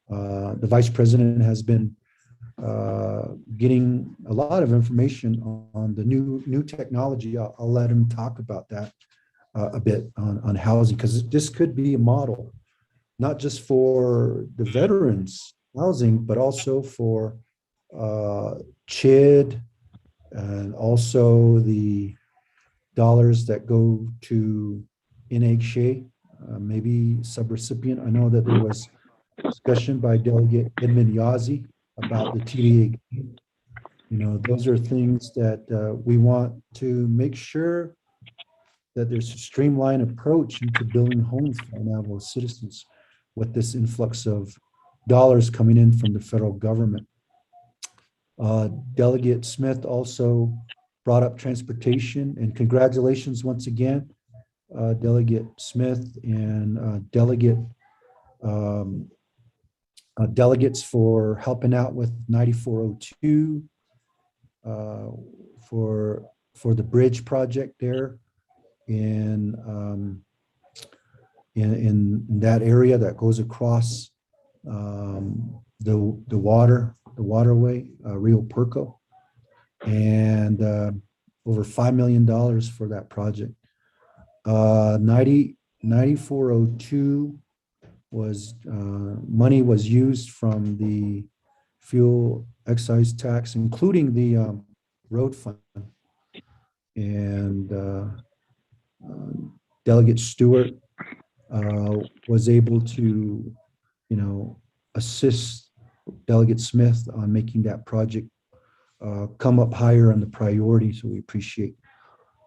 The Vice President has been getting a lot of information on the new technology. I'll let him talk about that a bit on housing, because this could be a model, not just for the veterans housing, but also for CHID and also the dollars that go to NHA, maybe subrecipient. I know that there was discussion by Delegate Edmund Yazzie about the TDA. Those are things that we want to make sure that there's a streamlined approach into building homes for Navajo citizens with this influx of dollars coming in from the federal government. Delegate Smith also brought up transportation, and congratulations once again, Delegate Smith and delegates for helping out with 9402 for the bridge project there in that area that goes across the waterway, Rio Perco, and over $5 million for that project. 9402 was money was used from the fuel excise tax, including the road fund, and Delegate Stewart was able to, assist Delegate Smith on making that project come up higher on the priority. So we appreciate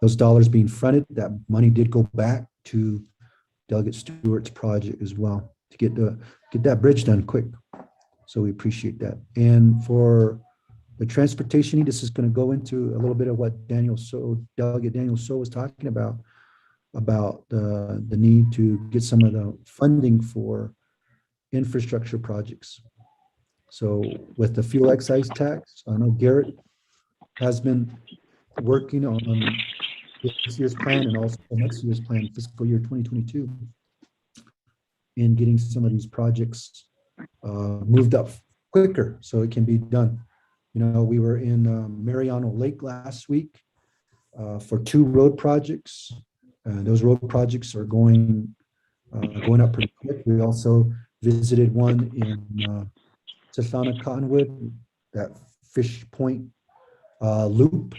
those dollars being fronted. That money did go back to Delegate Stewart's project as well to get that bridge done quick. So we appreciate that. And for The transportation need, this is going to go into a little bit of what Delegate Daniel So was talking about the need to get some of the funding for infrastructure projects. So with the fuel excise tax, I know Garrett has been working on this year's plan and also next year's plan, fiscal year 2022, in getting some of these projects moved up quicker so it can be done. You know, we were in Mariano Lake last week for 2 road projects. Those road projects are going up pretty quick. We also visited one in Sasana Cottonwood, that Fish Point loop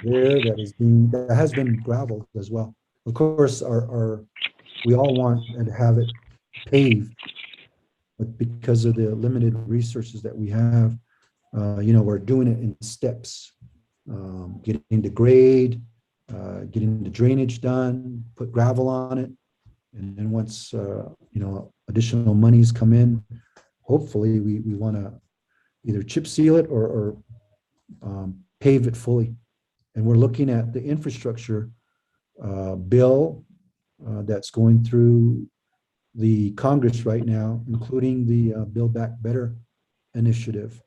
there that has been graveled as well. Of course, we all want to have it paved, but because of the limited resources that we have, you know, we're doing it in steps, getting the grade, getting the drainage done, put gravel on it, and then once you know, additional monies come in, hopefully we want to either chip seal it or pave it fully. And we're looking at the infrastructure bill that's going through the Congress right now, including the Build Back Better initiative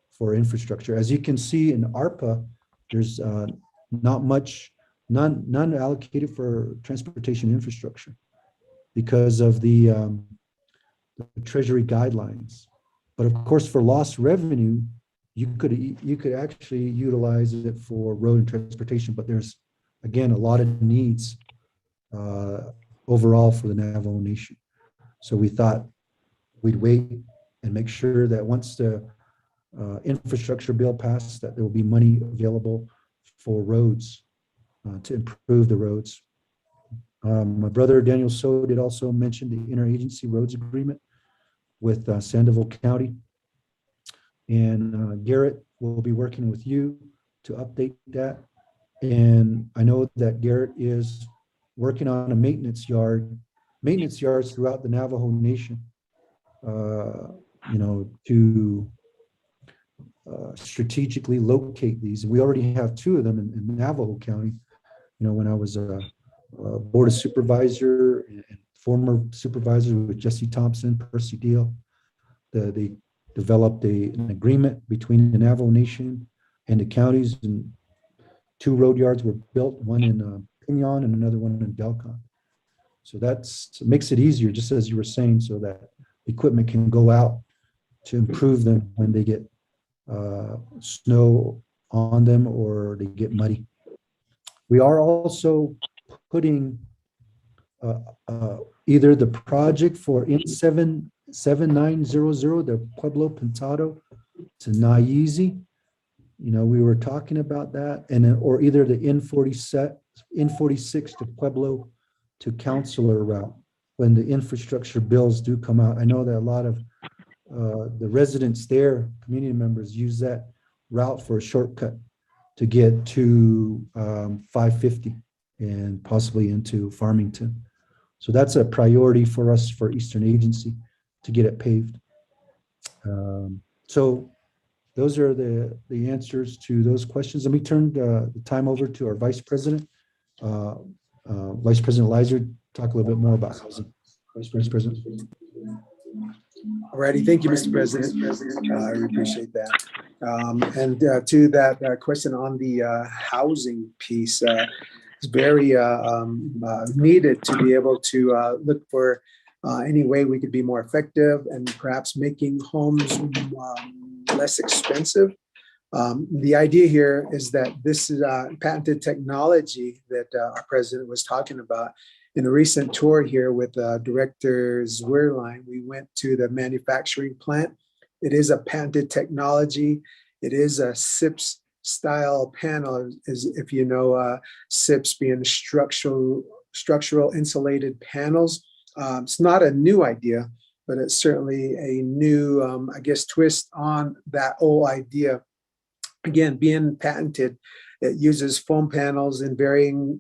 for infrastructure. As you can see in ARPA, there's not much, none allocated for transportation infrastructure because of the Treasury guidelines. But of course, for lost revenue, you could actually utilize it for road and transportation. But there's, again, a lot of needs overall for the Navajo Nation. So we thought we'd wait and make sure that once the infrastructure bill passed, that there will be money available for roads to improve the roads. My brother Daniel So did also mention the interagency roads agreement with Sandoval County. And Garrett will be working with you to update that. And I know that Garrett is working on a maintenance yards throughout the Navajo Nation, you know, to strategically locate these. We already have 2 of them in Navajo County. You know, when I was a board of supervisor and former supervisor with Jesse Thompson, Percy Deal, they developed an agreement between the Navajo Nation and the counties, and 2 road yards were built, one in Pinyon and another one in Delcon. So it makes it easier, just as you were saying, so that equipment can go out to improve them when they get snow on them or they get muddy. We are also putting either the project for N7900, the Pueblo Pintado to Naizi. You know, we were talking about that, and or either the N46 to Pueblo to Counselor route when the infrastructure bills do come out. I know that a lot of the residents there, community members, use that route for a shortcut to get to 550 and possibly into Farmington. So that's a priority for us for Eastern Agency to get it paved. So those are the answers to those questions. Let me turn the time over to our Vice President, Vice President Leiser, talk a little bit more about housing. Vice President. All righty, thank you, Mr. President. I really appreciate that. And to that question on the housing piece, it's very needed to be able to look for any way we could be more effective and perhaps making homes less expensive. The idea here is that this is patented technology that our president was talking about. In a recent tour here with Director Zwirline, we went to the manufacturing plant. It is a patented technology. It is a SIPS style panel, as if you know, SIPS being structural insulated panels. It's not a new idea, but it's certainly a new, I guess, twist on that old idea. Again, being patented, it uses foam panels in varying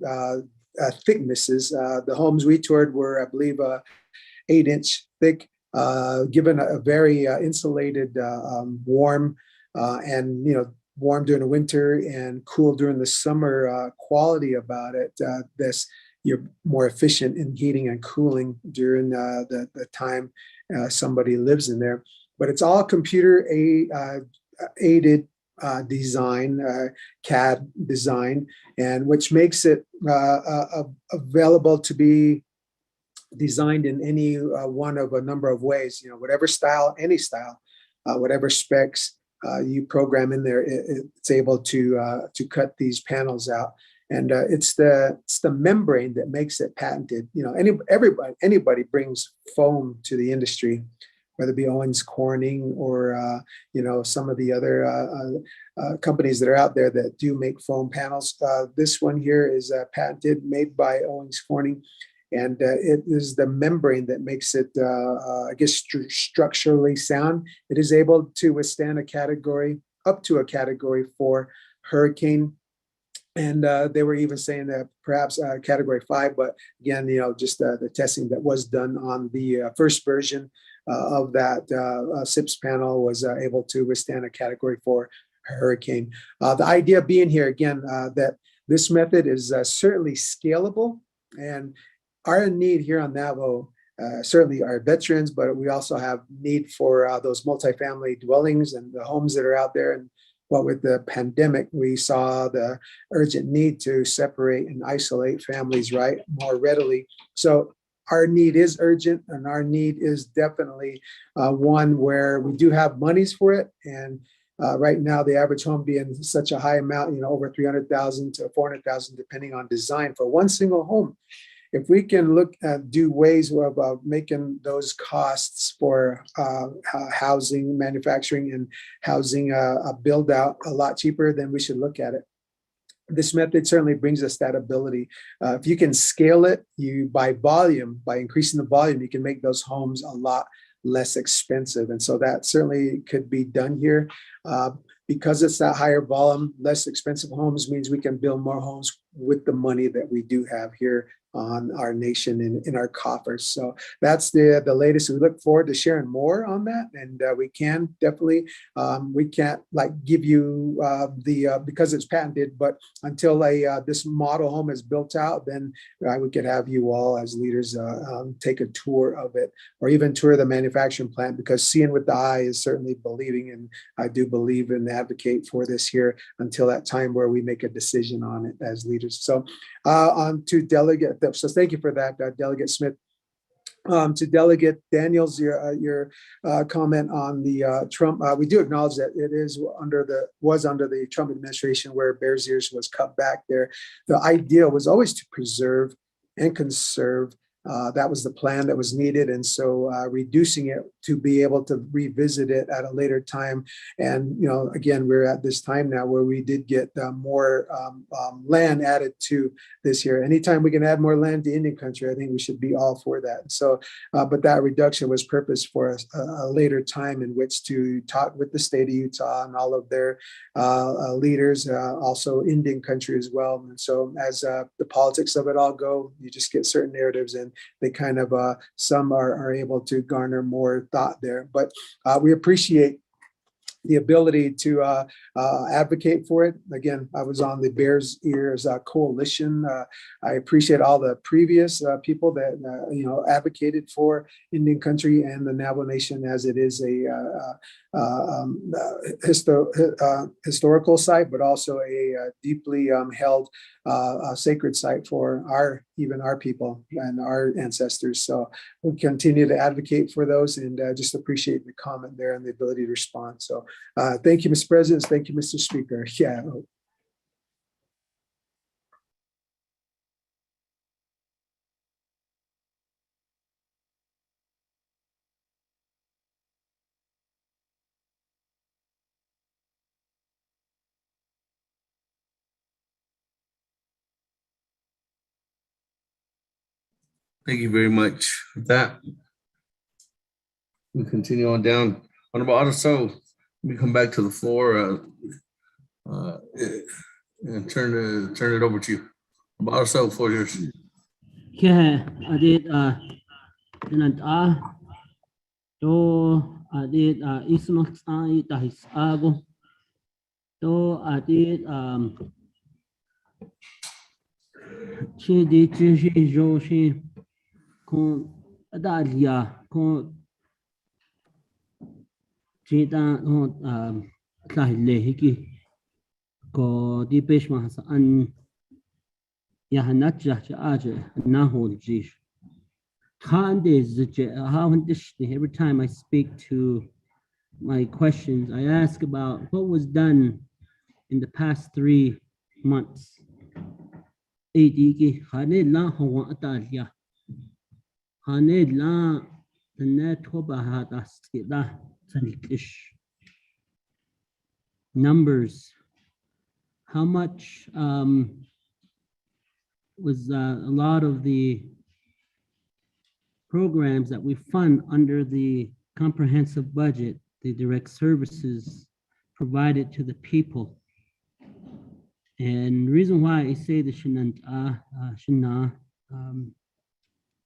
thicknesses. The homes we toured were, I believe, 8-inch thick, given a very insulated, warm, and warm during the winter and cool during the summer quality about it. You're more efficient in heating and cooling during the time somebody lives in there. But it's all computer aided design, CAD design, and which makes it available to be designed in any one of a number of ways. Whatever style, any style, whatever specs you program in there, it's able to cut these panels out. And it's the membrane that makes it patented. Anybody brings foam to the industry, whether it be Owens Corning or some of the other companies that are out there that do make foam panels. This one here is patented, made by Owens Corning, and it is the membrane that makes it, structurally sound. It is able to withstand up to a category 4 hurricane. And they were even saying that perhaps category 5, but again, just the testing that was done on the first version of that SIPS panel was able to withstand a category 4 hurricane. The idea being here, again, that this method is certainly scalable, and our need here on Navajo, certainly our veterans, but we also have need for those multifamily dwellings and the homes that are out there. And with the pandemic, we saw the urgent need to separate and isolate families, right, more readily. So our need is urgent, and our need is definitely one where we do have monies for it. And right now, the average home being such a high amount, over 300,000 to 400,000, depending on design for one single home. If we can look at do ways of making those costs for housing, manufacturing, and housing build out a lot cheaper, then we should look at it. This method certainly brings us that ability. If you can scale it, by increasing the volume, you can make those homes a lot less expensive. And so that certainly could be done here. Because it's that higher volume, less expensive homes means we can build more homes with the money that we do have here on our nation and in our coffers. So that's the latest. We look forward to sharing more on that, and we can definitely we can't give you because it's patented, but until this model home is built out, then we could have you all as leaders take a tour of it, or even tour the manufacturing plant, because seeing with the eye is certainly believing, and I do believe and advocate for this here until that time where we make a decision on it as leaders. So on to Delegate. So thank you for that, Delegate Smith. To Delegate Daniels, your comment on the Trump, we do acknowledge that it was under the Trump administration where Bears Ears was cut back there. The idea was always to preserve and conserve. That was the plan that was needed. And so reducing it to be able to revisit it at a later time. And, again, we're at this time now where we did get more land added to this year. Anytime we can add more land to Indian country, I think we should be all for that. So, but that reduction was purposed for a later time in which to talk with the state of Utah and all of their leaders, also Indian country as well. And so as the politics of it all go, you just get certain narratives, and they kind of some are able to garner more thought there. But we appreciate the ability to advocate for it. Again, I was on the Bears Ears Coalition. I appreciate all the previous people that advocated for Indian country and the Navajo Nation, as it is a historical site, but also a deeply held sacred site for our people and our ancestors. So we continue to advocate for those, and just appreciate the comment there and the ability to respond. So thank you, Mr. President. Thank you, Mr. Speaker. Yeah. Thank you very much. With that, we continue on down. Honorable Otto, we come back to the floor and turn it over to you. Honorable Otto, floor yours. Yeah, I did. I did. Ismak I dahis ago. to ati chi di chi shi jo shi con adalia con chi ta no khai le hiki ko di pesh ma sa an ya hanat ja aje na hol ji every time I speak to my questions, I ask about what was done in the past 3 months. Numbers. How much was a lot of the programs that we fund under the comprehensive budget, the direct services provided to the people. And the reason why I say the Shina,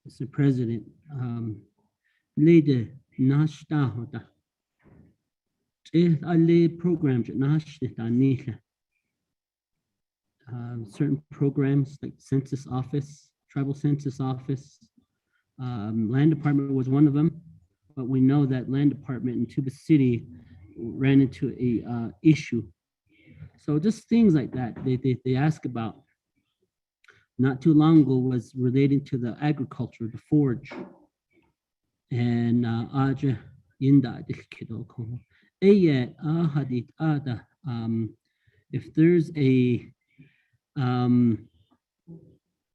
Mr. President, leader nashta hota. Alle programs certain programs like census office, tribal census office, land department was one of them, but we know that land department in Tuba City ran into a issue. So just things like that they ask about. Not too long ago was relating to the agriculture, the forage, and aja yinda dikkido ko. If there's a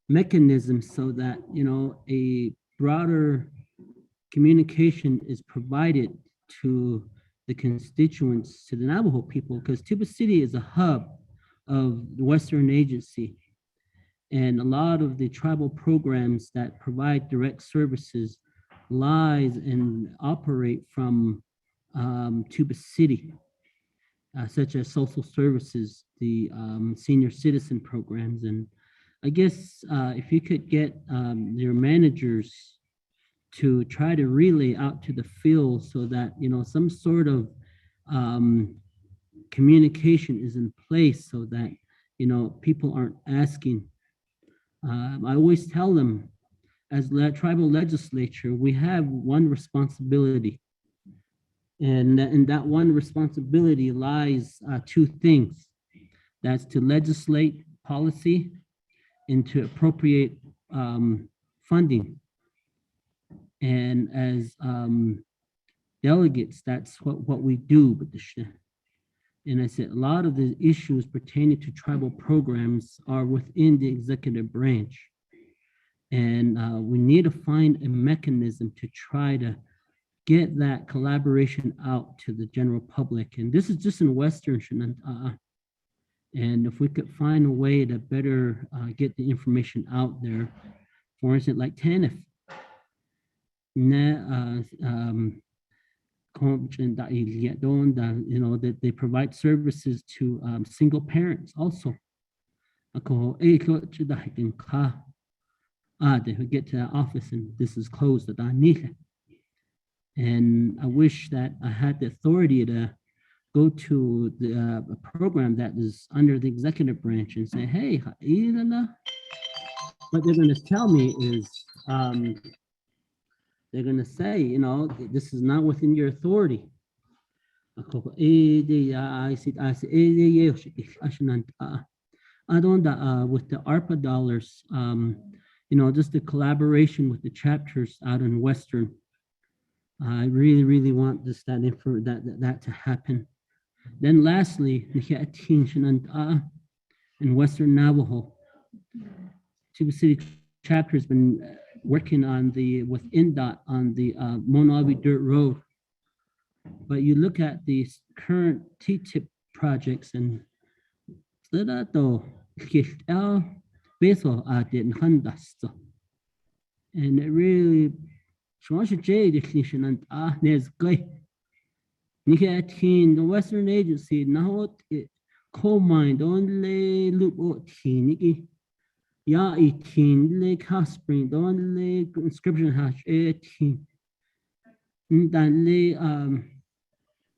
mechanism so that a broader communication is provided to the constituents, to the Navajo people, because Tuba City is a hub of the Western Agency, and a lot of the tribal programs that provide direct services lies and operate from Tuba City, such as social services, the senior citizen programs. And I guess if you could get your managers to try to relay out to the field so that some sort of communication is in place so that people aren't asking. I always tell them, as tribal legislature, we have one responsibility, and in that one responsibility lies 2 things. That's to legislate policy and to appropriate funding. And as delegates, that's what we do. And I said, a lot of the issues pertaining to tribal programs are within the executive branch. And we need to find a mechanism to try to get that collaboration out to the general public. And this is just in Western Shenandoah. And if we could find a way to better get the information out there, for instance, like TANF, that they provide services to single parents also. They get to the office and this is closed. And I wish that I had the authority to go to a program that is under the executive branch and say, hey, what they're going to tell me is, they're going to say, this is not within your authority. With the ARPA dollars, just the collaboration with the chapters out in Western, I really want that to happen. Then lastly, in Western Navajo, Tuba City chapter has been working with INDOT on the Monawi Dirt Road. But you look at these current T-tip projects and and it really the Western Agency now coal mine only loop ya 18 lake house spring don lake inscription hash 18 dan le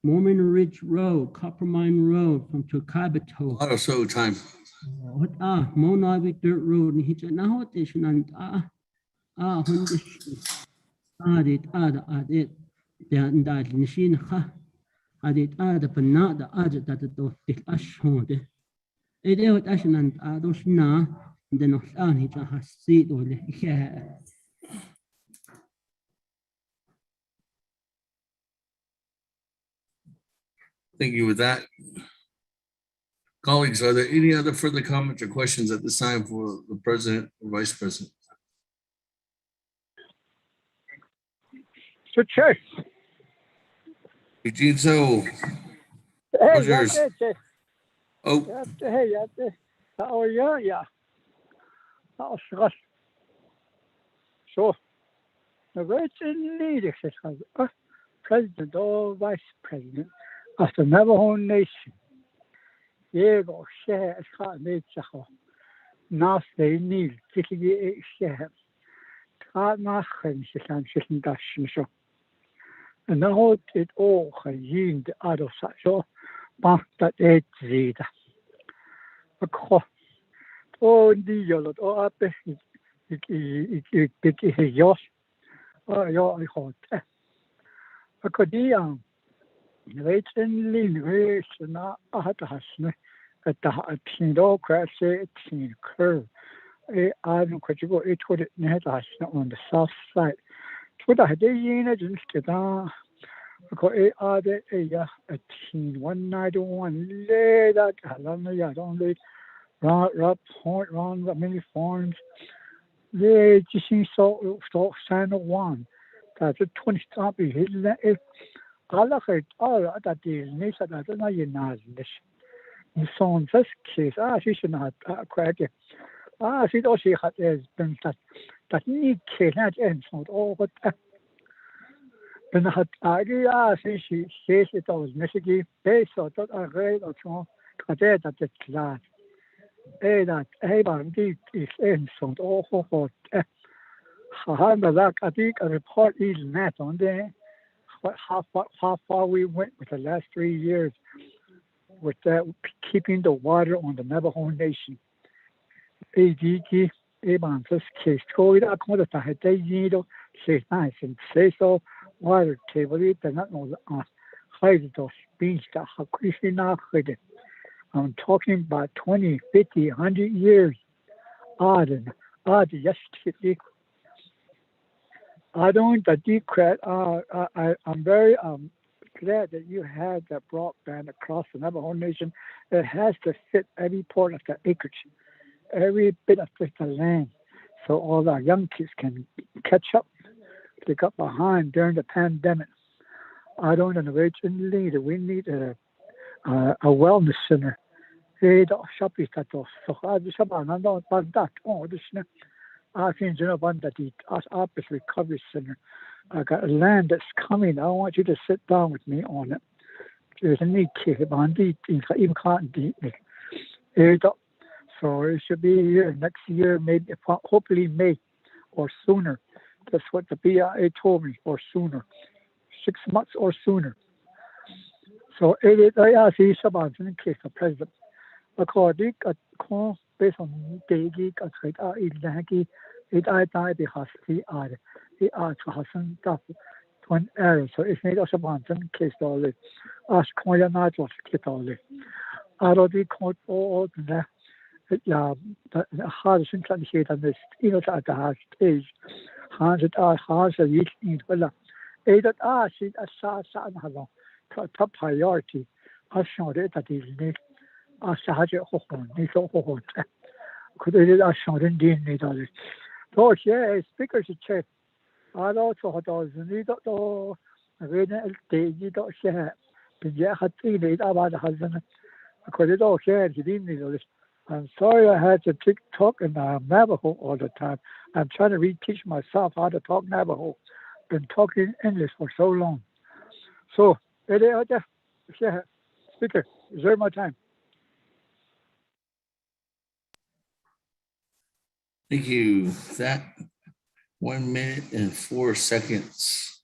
Mormon Ridge Road, Copper Mine Road from Chocabato. Auto show time. What Monawi Dirt Road and hitch an outation and Hundish added it. Then that machine ha added but not the other that the dot ash honed. It out ashen and ados na, then of an hitch has seat or yeah. Thank you with that. Colleagues, are there any other further comments or questions at this time for the president or vice president? So, Chair. Eugene, so Hey, what's yours? Oh. Hey, how are you? Yeah. Oh, so, the right in leadership has president or vice president of the Navajo Nation. Yego share ska mechaho. Nas they need tiki share. Tra machen sich an sich daschen so. And now it all gezien de adel so macht dat het zida. Akho. Oh die jolot oh ape ik jos. Oh ja ik hoort. Akodian. Weet in lin wees na ahasne. Het tindo crash it tin curve. I don't quite go it would it net on the south side. What I did in it just get on. Because a teen 191 lay that I don't lay round point round the many forms. They just seem so sign of one. That's a 20 stop hidden it. All that is nice that I don't know you know this. The song this case, she should not crack it. She does she had been that need case not end so all but then had idea she says it was Michigan based on that I read or so that it's glad. That band is in so all for I think a report is net on there how far we went with the last 3 years with that keeping the water on the Navajo Nation. ADG this case COVID I had they need say nice and say so water table it not know hide those beans that how quickly not hide. I'm talking about 20, 50, 100 years. Odd yesterday. I don't the decred I'm very glad that you had that broadband across the Navajo Nation. It has to fit every part of the acreage. Every bit of the land, so all our young kids can catch up, they got behind during the pandemic. I don't know which leader. We need a wellness center. Hey, the shop is that so I just about that. Oh, this I think you know about that office recovery center. I got a land that's coming. I want you to sit down with me on it. There's a need to even can't deep. So it should be here next year, maybe hopefully May or sooner. That's what the BIA told me, or sooner, 6 months or sooner. So I asked you about in case the president. According to based on the it I because the to Hassan stuff one error. So it's made us about in case all it. Ask Koya not just get all it. I don't think all that. Yeah, the hardest thing to say that is, you know, at the hard stage, hard you need well. That she top priority. I saw that is need. I saw it need so could it I saw it need all this. So yeah, speakers check. I also had those need to read the don't share. But yeah, had three days about the husband. Because it all shared, he didn't need all this. I'm sorry I had to talk in Navajo all the time. I'm trying to reteach myself how to talk Navajo. Been talking English for so long. So, speaker, reserve my time. Thank you. That 1 minute and 4 seconds.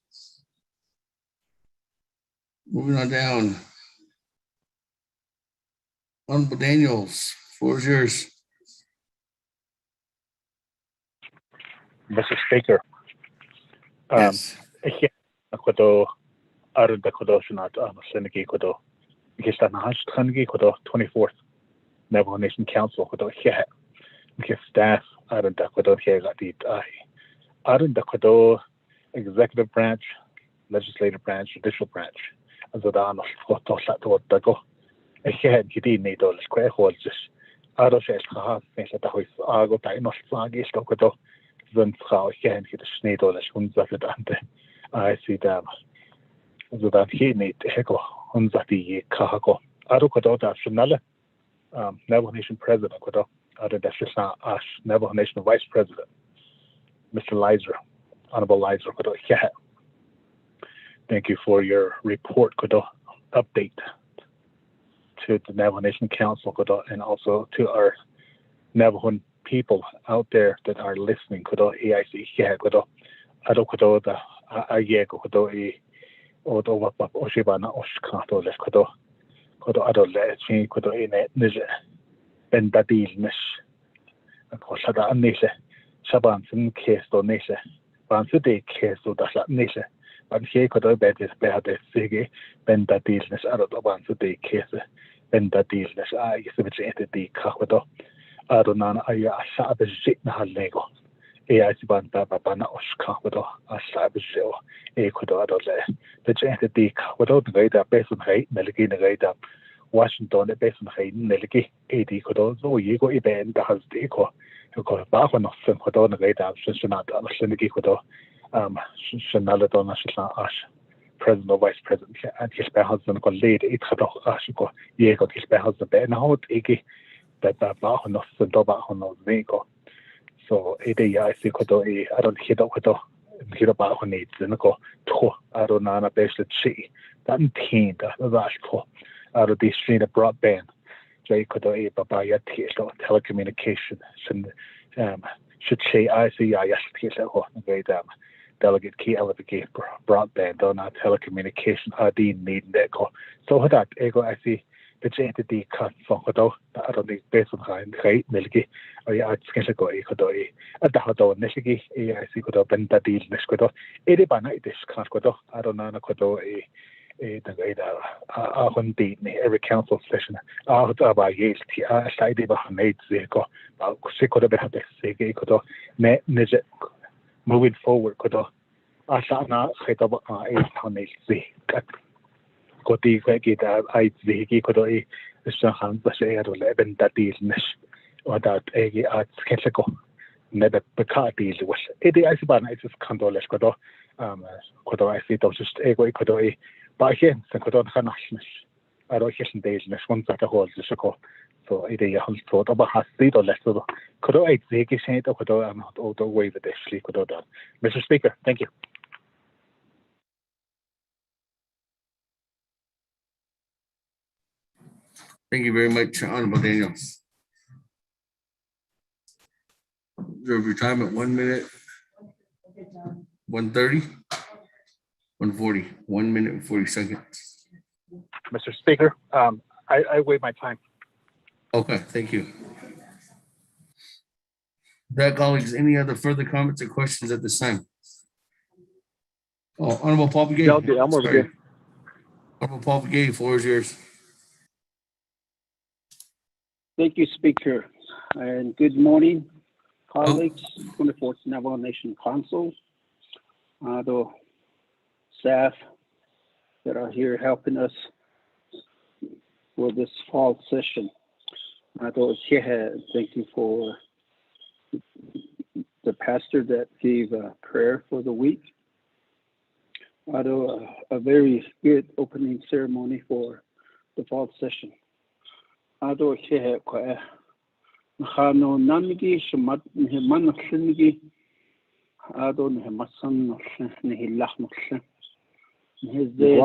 Moving on down. Honorable Daniels, floor is yours. Mr. Speaker, Yes. Kodo Arunda Kodo Shanat Senegi Kodo. Kistan Hash Tangi Kodo 24th Navajo Nation Council Kodo Hia. Kis staff Arunda Kodo Hiagati Arunda Kodo Executive Branch, Legislative Branch, Judicial Branch. Azodan Koto Sato Dago. Hia Gidi Nido Square Holes. Ado Shell Haha, Neshatahois Ago Dino Flagis Kodo. Then Frau Jan hit a snake or less unzatted ante. I see them. So that he need Heko, Unzati Kahako. Arukodo Shanala, Navajo Nation President, Kodo, Adashina Ash, Navajo Nation Vice President, Mr. Lizer, Honorable Lizer, Kodo. Yeah. Thank you for your report, Kodo, update to the Navajo Nation Council, Kodo, and also to our Navajo people out there that are listening. Kodo AIC yeah kodo ado kodo da aye kodo e odo wapa oshibana oshkato les kodo ado le chi kodo e ne ben dadil nes ko sada anise saban sin kesto nese ban su de kesto da sa nese ban he kodo betes behade sige ben dadil nes ado ban su de kese ben dadil nes ai sibete de kodo Aronan aya asabje na halego e asiban baba na oska kodo asabje e kodo adole the gente dik kodo gaida besun hay nelgi gaida Washington besun hay nelgi e di kodo zo yego iben da hasde ko ba ko no sen kodo gaida shenat shengi kodo shenala dona shla ash President or Vice President and his husband ko lead it kodo ashiko yego his husband be na hot igi that bahonos and bahonos vego. So I see kodo I don't hit up kodo bahonits and go to Aronana based chi that teen that ko out of the street of broadband. Jay kodo babaya telecommunications and should say I see I delegate key elevate broadband on telecommunication ID need that so that ego I see the entity cut from Kodo, I don't think based on high Milky, or I go a Kodo, at the Hodo, Neshigi, I see Kodo, Bendadil, Nescodo, Edibana, this can't Kodo, I don't know Kodo, every council session, out about Yale, side behind Zeko, Sikodo Behade, Sege Kodo, Nejet, moving forward Kodo, Asana, Hetoba, 8 Koti kita I zigi kodo I shahan bashe ro leben datil nes or that egi at sketchko nebe bekati was edi I siban I just kandoles kodo kodo I see those just ego kodo I ba here sen kodo khanashnes aro hisn days nes one that hol shko so edi hol thought about has see the less kodo I zigi sent kodo am all the way with this kodo that Mr. Speaker, thank you. Thank you very much, Honorable Daniels. Reserve your time at 1 minute, 1:30, 1:40, 1 minute and 40 seconds. Mr. Speaker, I waive my time. Okay, thank you. That, colleagues, any other further comments or questions at this time? Oh, Honorable Paul Begay. Okay, I'm over here. Honorable Paul Begay, floor is yours. Thank you, Speaker, and good morning, colleagues, 24th Navajo Nation Council, the staff that are here helping us for this fall session. Those here, thank you for the pastor that gave a prayer for the week. A very good opening ceremony for the fall session. Ado here, Hano Namigi, Shamat, Himanaki, Ado Hemasan, Nihilach, his day,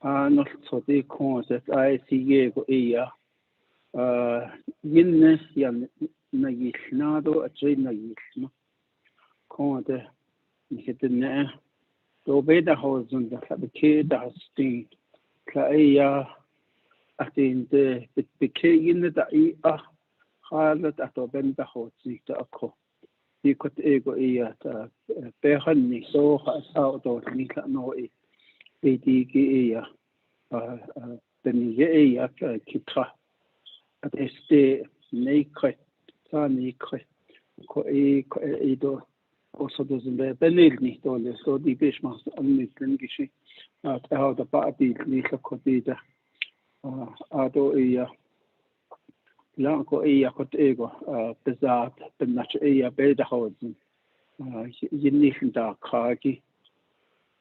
not so they call that I see Yinnes Yan Nagishnado, a train Nagishno, called the Hitine, Do beda hosen da ke da sti kla atin de bekegen da halat ato ben da hotsi da ko di kot ego ta behan ni so ha sa do ni ka no di ge den ye kitra at este nei kre ta ni kre ko do also doesn't benel nicht alle so die Bischmacht anmitteln geschieht hat da Party nicht kodida ado la ko kot ego bezat ben nach beda hosen nicht da kragi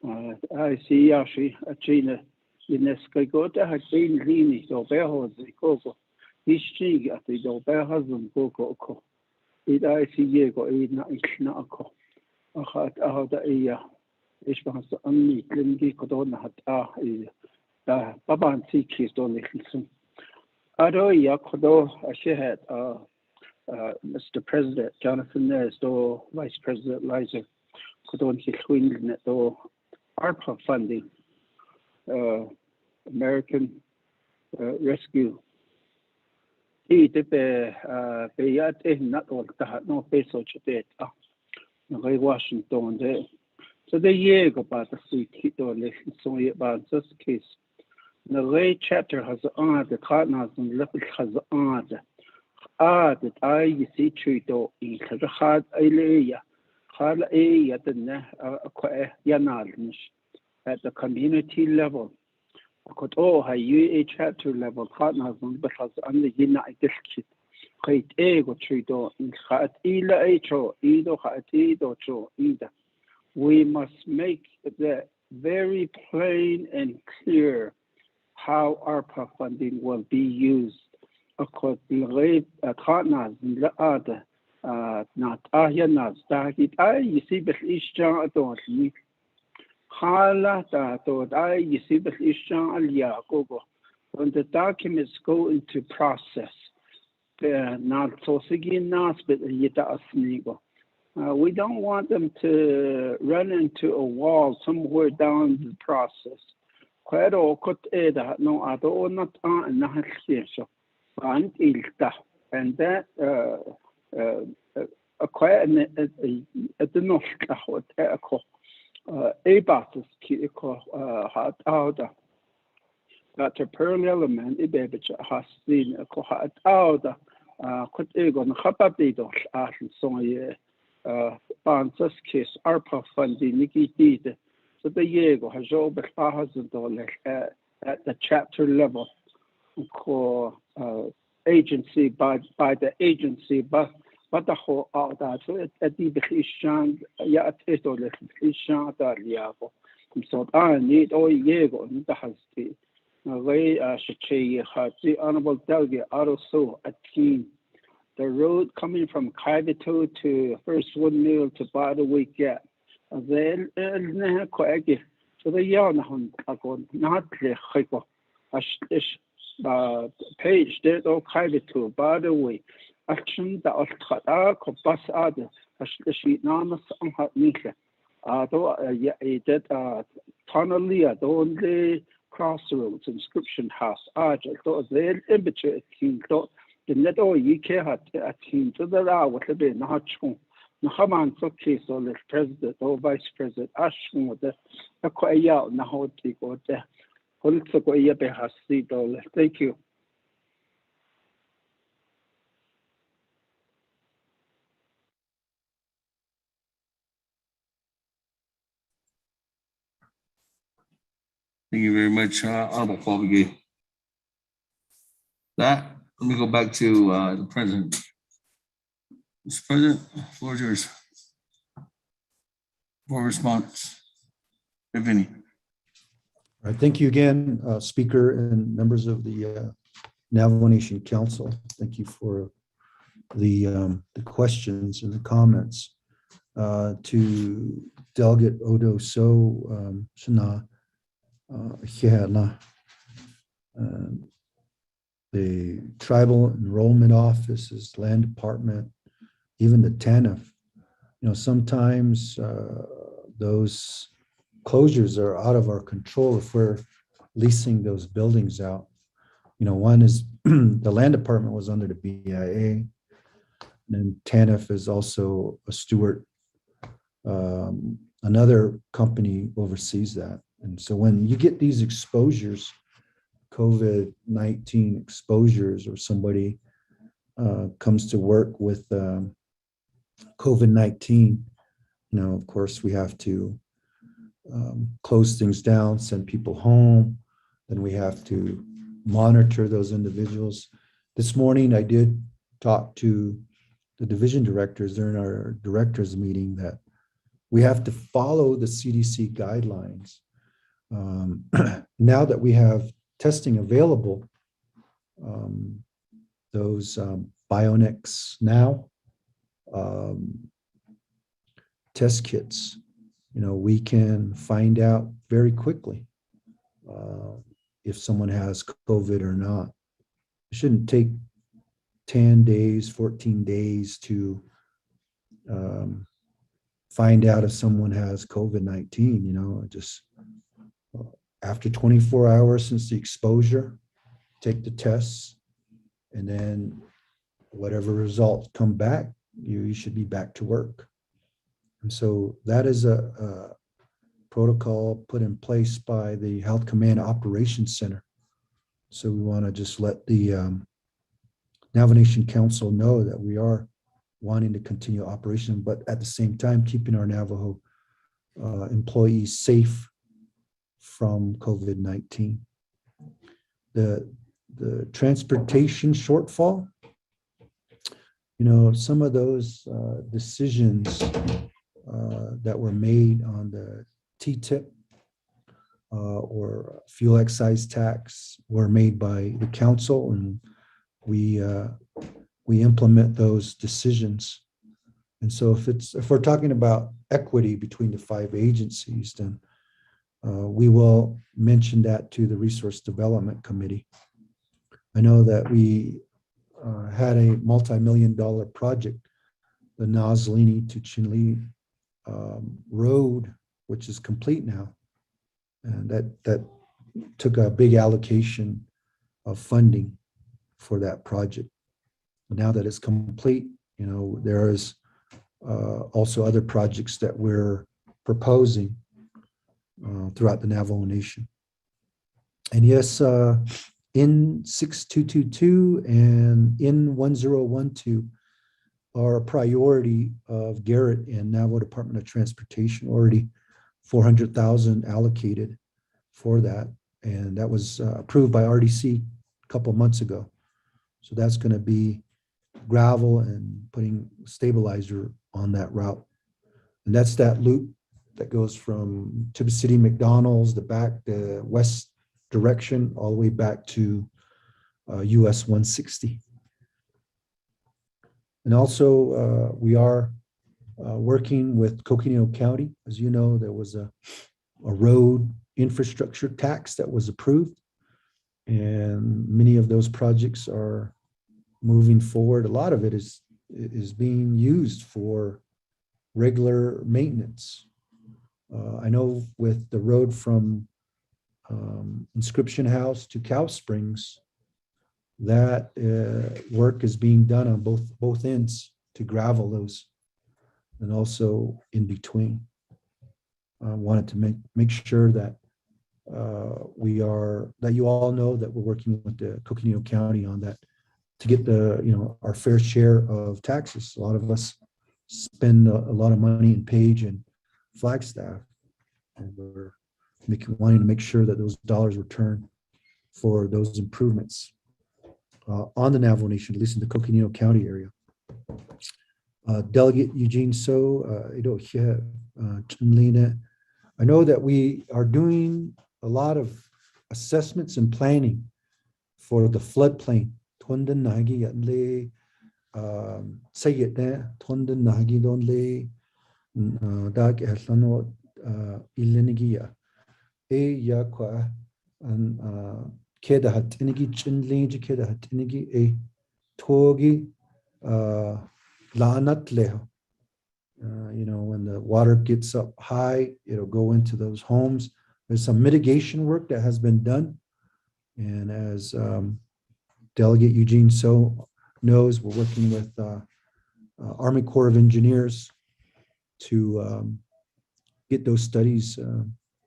I see ja sie a china UNESCO got hat been lini so behosen koko history at do behosen koko ko I see go na ikna ko أخذ هذا إيش بحس أني لنجي كدون حتى طبعا تيجي دون الخلصم أدو كدو أشهد Mr. President Jonathan Nez do Vice President Liza كدون كخوين do ARPA funding American Rescue تبى بيات نقول تحت نو بيسو شتيت Ngai Washington de so the year go ba the city to listen so ye ba this case the chapter has on the partners and level has on that I see to in the hard area hard area the yanal at the community level could all have you chapter level partners and because on the United States Kait ego trido in hat ila echo ido hat ido cho ida. We must make that very plain and clear how ARPA funding will be used. According to partners la ada not ahyanas dagit I see bel ishja adoni hala da dot I see bel ishja al yagogo. When the documents go into process not so we don't want them to run into a wall somewhere down the process. And that Dr. Pearl Element, Ibebich has seen a cohat out. Could Egon Hapabido Ashen Soye Bansas case, ARPA funding, Nikki did. So the Yego has over $1,000 at the chapter level, agency by the agency, but the whole out that at the Bishan, Yat Etolet, Bishan, Daliago. So I need all Yego in the Hasti. The Honorable Delegate also a team. The road coming from Kaivito to First Windmill to Bada Gap. Then so the yarn not the page that all Kaivito Bada Way. Action the Alcata, Copas Ada, a sheet namas on hot meter. Although that Tonalia, the only crossroads inscription house agent to their immature team to the net or ye care had a team to the law with a bit not true. No haman so case or the president or vice president ashun with the Akwaya Nahoti or the Holitsakoya Behasi dollar. Thank you. Thank you very much, Honorable Fabige. Let me go back to the President. Mr. President, the floor is yours for response, if any. All right, thank you again, Speaker and members of the Navajo Nation Council. Thank you for the questions and the comments. To Delegate Odo So Shana. The Tribal Enrollment Offices, Land Department, even the TANF. Sometimes those closures are out of our control if we're leasing those buildings out. One is the land department was under the BIA, and TANF is also a steward. Another company oversees that. And so when you get these exposures, COVID-19 exposures, or somebody comes to work with COVID-19, of course, we have to close things down, send people home. Then we have to monitor those individuals. This morning, I did talk to the division directors during our directors meeting that we have to follow the CDC guidelines. Now that we have testing available, those Bionix Now test kits, we can find out very quickly if someone has COVID or not. It shouldn't take 10 days, 14 days to find out if someone has COVID-19, just after 24 hours since the exposure, take the tests, and then whatever results come back, you should be back to work. And so that is a protocol put in place by the Health Command Operations Center. So we want to just let the Navajo Nation Council know that we are wanting to continue operation, but at the same time, keeping our Navajo employees safe from COVID-19. The transportation shortfall, some of those decisions that were made on the T-tip or fuel excise tax were made by the council, and we implement those decisions. And so if we're talking about equity between the 5 agencies, then we will mention that to the Resource Development Committee. I know that we had a multi-million-dollar project, the Nazlini to Chinle road, which is complete now. And that took a big allocation of funding for that project. Now that it's complete, there is also other projects that we're proposing throughout the Navajo Nation. And yes, in 6222 and in 1012 are a priority of Garrett and Navajo Department of Transportation, already 400,000 allocated for that. And that was approved by RDC a couple months ago. So that's going to be gravel and putting stabilizer on that route. And that's that loop that goes from Tibbetts City, McDonald's, the west direction, all the way back to US 160. And also we are working with Coconino County. As you know, there was a road infrastructure tax that was approved, and many of those projects are moving forward. A lot of it is being used for regular maintenance. I know with the road from Inscription House to Cow Springs, that work is being done on both ends to gravel those, and also in between. I wanted to make sure that that you all know that we're working with the Coconino County on that to get our fair share of taxes. A lot of us spend a lot of money in Page and Flagstaff, and we're wanting to make sure that those dollars return for those improvements on the Navajo Nation, at least in the Coconino County area. Delegate Eugene So, I know that we are doing a lot of assessments and planning for the floodplain. Tondan Nagi Yatle, Sayet, Tondan Nagi Donle, Dag Eslano, Ilenigia, E Yakwa, and Keda Hatinigi, Chinlingi, Keda Hatinigi, E Togi, Lanat Leho. When the water gets up high, it'll go into those homes. There's some mitigation work that has been done. And as Delegate Eugene So knows, we're working with Army Corps of Engineers to get those studies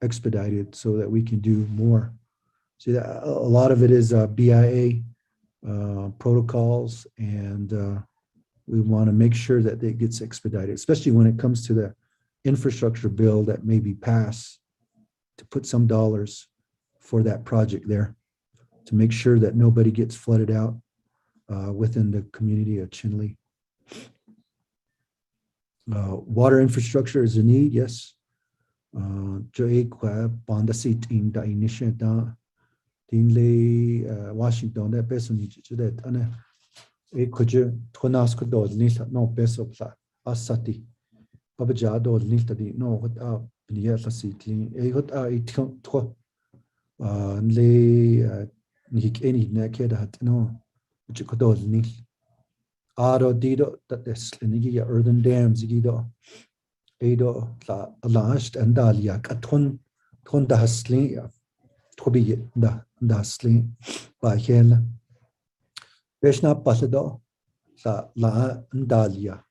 expedited so that we can do more. See, that a lot of it is BIA protocols, and we want to make sure that it gets expedited, especially when it comes to the infrastructure bill that may be passed, to put some dollars for that project there to make sure that nobody gets flooded out within the community of Chinle. Water infrastructure is a need, yes. Washington, that person needs to do that. Could you turn us could do no peso asati? Papa Jado Niltadi, no, what up, Niata City, what I took lay Nick any naked hat, no, which you could do Nil. Aro Dido, that is Nigia Earthen Dams, Gido, Edo, last and Dalia, a ton the Hasling, Toby the Hasling by Hen. Beshna Patado, La and Dalia.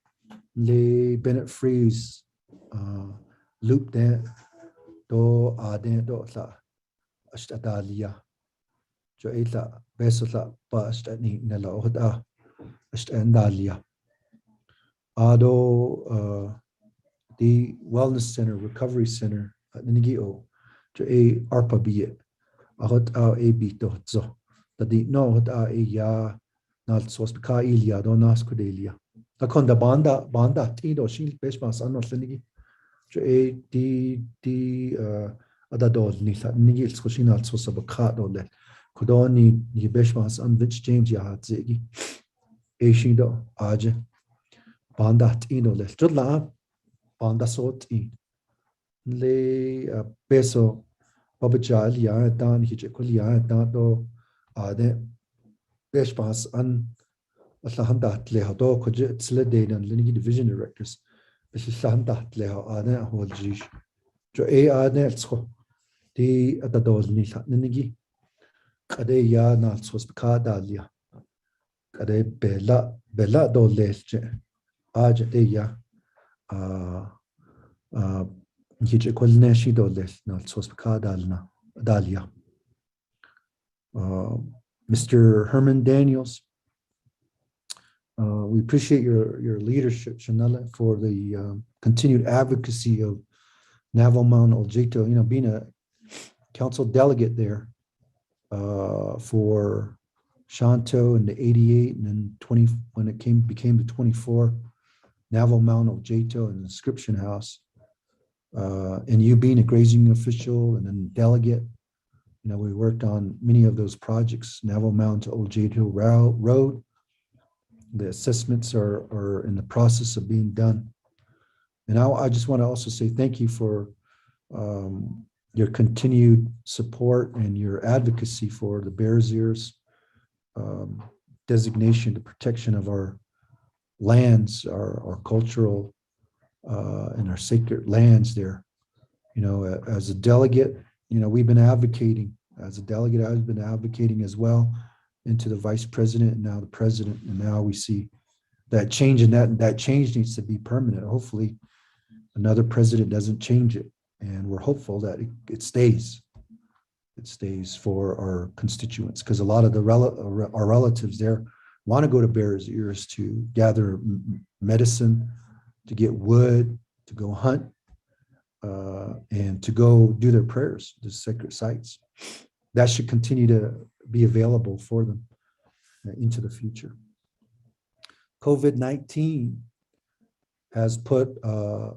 Le Bennett Freeze loop there do do la astadalia jo ita besota past ni nela oda astandalia ado the wellness center recovery center nigio jo arpa bi ahot a bito zo tadi no hot ya nal sos ka ilia do nas kodelia Akonda banda tido shil peshmas anno senigi jo di adadol ni sa nigil skoshinal so sabakado le kodoni ni peshmas an which James ya hatzegi shindo aje banda tido le jodla banda sot le peso babajal ya dan hije kul ya dan do ade peshmas an Atlahanda Leha do Koja Tzledain and Lineage Division Directors. This is Santa Leha Ada Holjish. Jo Adnetsko, the Adadol Nila Ninigi. Kade ya Nalsos Kadalia. Kade Bella do Lesje. Aj de ya Hije Kolneshi do Les Nalsos Kadalna Dalia. Mr. Herman Daniels. We appreciate your leadership, Chanela, for the continued advocacy of Navajo Mountain Oljeto, being a council delegate there for Shanto in the 88 and then 20 when it became the 24 Navajo Mountain Oljeto and the inscription house. And you being a grazing official and then delegate, we worked on many of those projects, Navajo Mountain to Oljeto Road. The assessments are in the process of being done. And I just want to also say thank you for your continued support and your advocacy for the Bears Ears designation, the protection of our lands, our cultural and our sacred lands there. As a delegate, we've been advocating. As a delegate, I've been advocating as well, into the vice president and now the president, and now we see that change, and that change needs to be permanent. Hopefully another president doesn't change it, and we're hopeful that it stays for our constituents, because a lot of our relatives there want to go to Bears Ears to gather medicine, to get wood, to go hunt, and to go do their prayers, the sacred sites. That should continue to be available for them into the future. COVID-19 has put a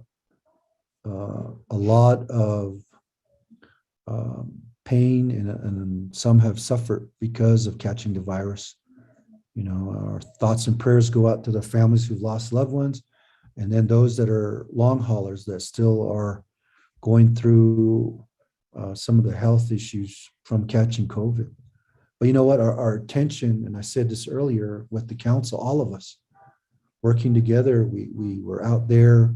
lot of pain and some have suffered because of catching the virus. Our thoughts and prayers go out to the families who've lost loved ones, and then those that are long haulers that still are going through some of the health issues from catching COVID. But you know what, our attention, and I said this earlier with the council, all of us working together, we were out there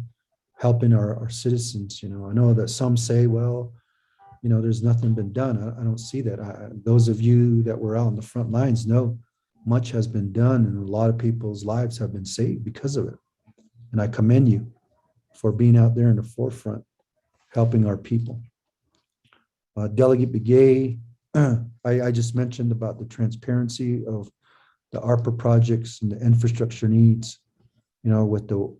helping our citizens. I know that some say, well, there's nothing been done. I don't see that. Those of you that were out on the front lines know much has been done, and a lot of people's lives have been saved because of it. And I commend you for being out there in the forefront, helping our people. Delegate Begay, I just mentioned about the transparency of the ARPA projects and the infrastructure needs, with the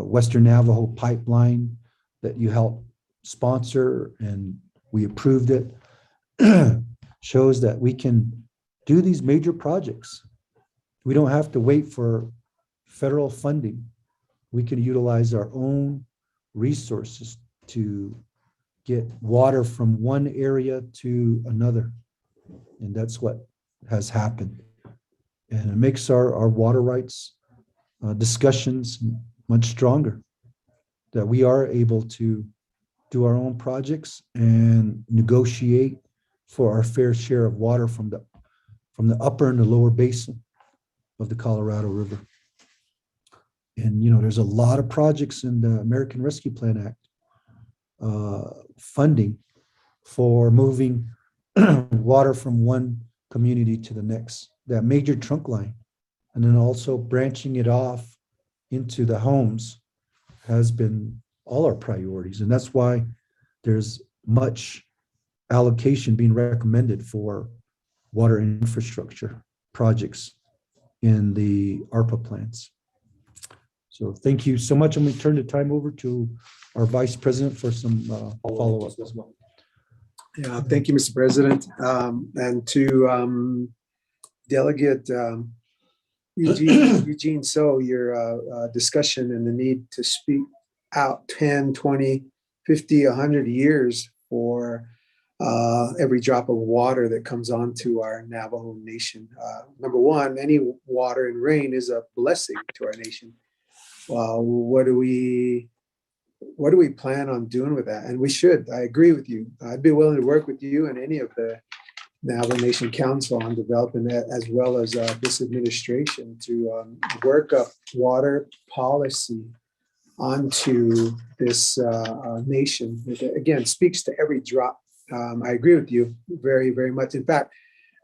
Western Navajo pipeline that you helped sponsor and we approved it, shows that we can do these major projects. We don't have to wait for federal funding. We can utilize our own resources to get water from one area to another. And that's what has happened. And it makes our water rights discussions much stronger, that we are able to do our own projects and negotiate for our fair share of water from the upper and the lower basin of the Colorado River. And, there's a lot of projects in the American Rescue Plan Act funding for moving water from one community to the next, that major trunk line, and then also branching it off into the homes has been all our priorities. And that's why there's much allocation being recommended for water infrastructure projects in the ARPA plans. So thank you so much. I'm going to turn the time over to our Vice President for some follow-up as well. Yeah, thank you, Mr. President. And to Delegate Eugene So, your discussion and the need to speak out 10, 20, 50, 100 years for every drop of water that comes onto our Navajo nation. Number one, any water and rain is a blessing to our nation. What do we plan on doing with that? And we should. I agree with you. I'd be willing to work with you and any of the Navajo Nation Council on developing that, as well as this administration, to work up water policy onto this nation. It, again, speaks to every drop. I agree with you very, very much. In fact,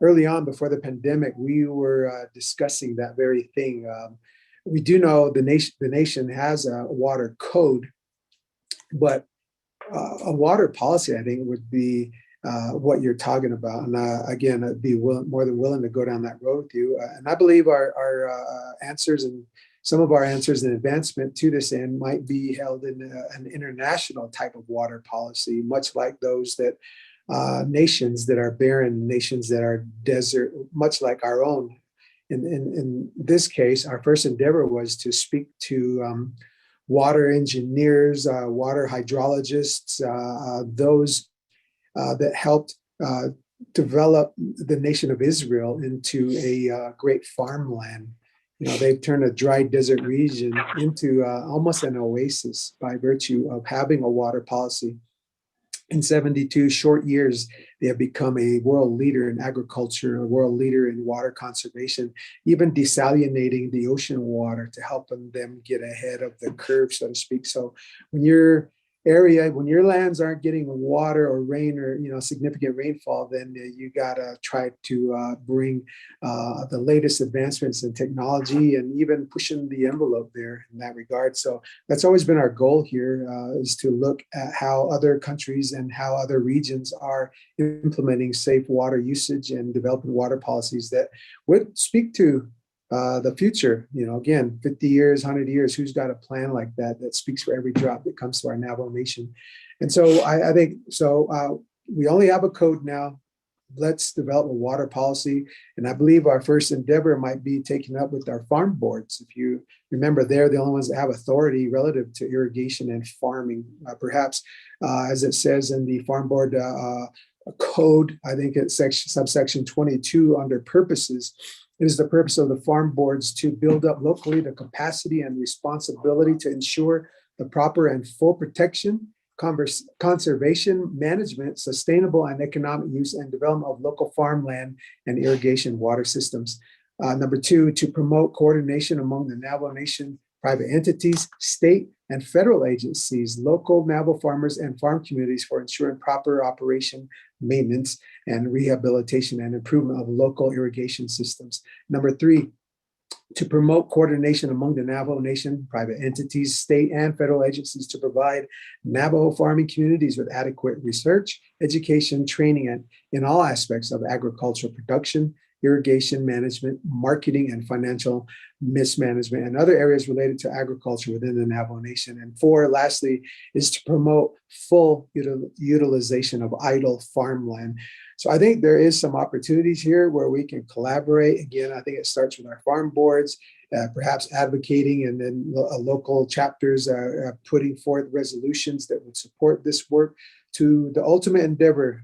early on before the pandemic, we were discussing that very thing. We do know the nation has a water code, but a water policy, I think, would be what you're talking about. And again, I'd be more than willing to go down that road with you. And I believe our answers and some of our answers and advancement to this end might be held in an international type of water policy, much like those that nations that are barren, nations that are desert, much like our own. In this case, our first endeavor was to speak to water engineers, water hydrologists, those that helped develop the nation of Israel into a great farmland. They've turned a dry desert region into almost an oasis by virtue of having a water policy. In 72 short years, they have become a world leader in agriculture, a world leader in water conservation, even desalinating the ocean water to help them get ahead of the curve, so to speak. So when your lands aren't getting water or rain or significant rainfall, then you gotta try to bring the latest advancements in technology and even pushing the envelope there in that regard. So that's always been our goal here, is to look at how other countries and how other regions are implementing safe water usage and developing water policies that would speak to the future. Again, 50 years, 100 years, who's got a plan like that speaks for every drop that comes to our Navajo Nation? And so I think, we only have a code now. Let's develop a water policy. And I believe our first endeavor might be taken up with our farm boards. If you remember, they're the only ones that have authority relative to irrigation and farming. Perhaps, as it says in the farm board code, I think it's subsection 22 under purposes, it is the purpose of the farm boards to build up locally the capacity and responsibility to ensure the proper and full protection, conservation, management, sustainable and economic use and development of local farmland and irrigation water systems. Number two, to promote coordination among the Navajo Nation private entities, state and federal agencies, local Navajo farmers and farm communities for ensuring proper operation, maintenance, and rehabilitation and improvement of local irrigation systems. Number 3, to promote coordination among the Navajo Nation, private entities, state and federal agencies to provide Navajo farming communities with adequate research, education, training, and in all aspects of agricultural production, irrigation management, marketing, and financial mismanagement, and other areas related to agriculture within the Navajo Nation. And 4, lastly, is to promote full utilization of idle farmland. So I think there is some opportunities here where we can collaborate. Again, I think it starts with our farm boards, perhaps advocating, and then local chapters putting forth resolutions that would support this work to the ultimate endeavor,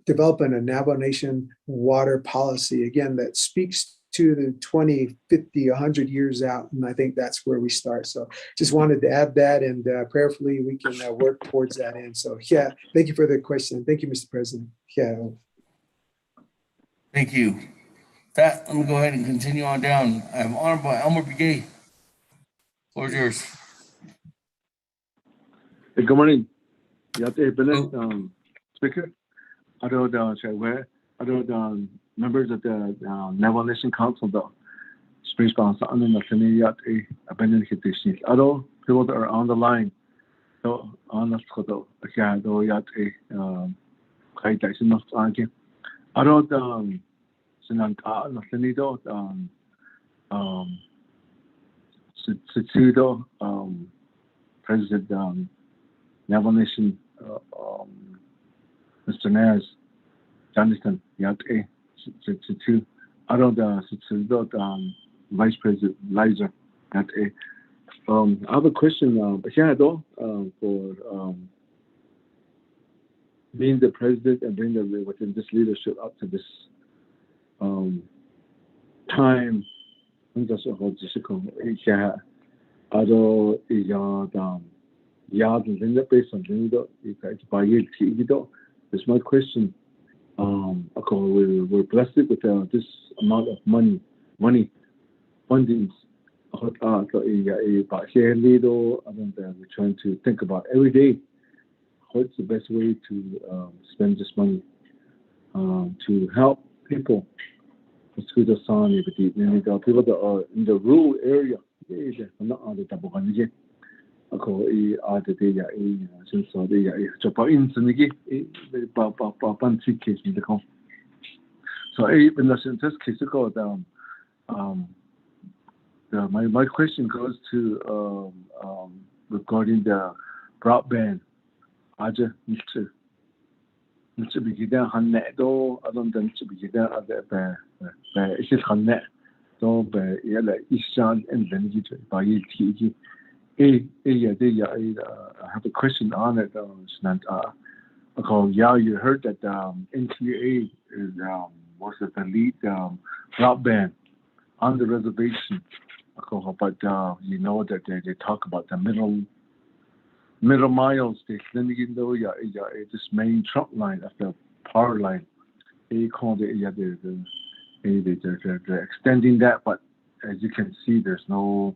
developing a Navajo Nation water policy, again, that speaks to the 20, 50, 100 years out. And I think that's where we start. So just wanted to add that, and prayerfully we can work towards that end. So yeah, thank you for the question. Thank you, Mr. President. Yeah. Thank you. That, let me go ahead and continue on down. I have Honorable Elmer Begay. Floor is yours. Hey, good morning. Speaker. Other members of the Navajo Nation Council, the Springs Council, and the Senate, abandoned Hittish. Other people that are on the line, so on the photo, again, though, yet a quite a single argument. Other Senate, the Senate, President Navajo Nation, Mr. Naz, Jonathan, yet a two. Other the Vice President Liza, yet a. I have a question, for being the president and bringing within this leadership up to this time. That's a whole Judicial. That's my question. We're blessed with this amount of money, fundings. We're trying to think about every day what's the best way to spend this money to help people. People that are in the rural area. So in this case, my question goes to regarding the broadband. Aja to be given hannet do adon dan to be given at the is it hannet do be yele ishan and then you by TG. I have a question on it. You heard that NTA is was the lead broadband on the reservation. But you know that they talk about the middle miles. They this main trunk line of the power line. They call it they're extending that, but as you can see, there's no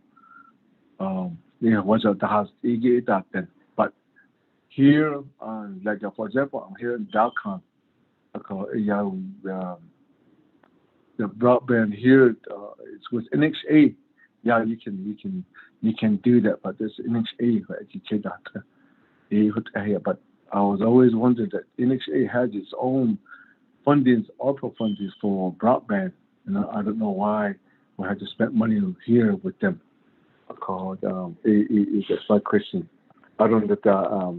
what's the house that then. But here, like for example, I'm here in Dalcon. The broadband here it's with NXA. Yeah, you can do that, but there's NXA for educate that. But I was always wondering that NXA has its own fundings, ARPA fundings for broadband, and I don't know why we had to spend money here with them. That's my question. I don't know that.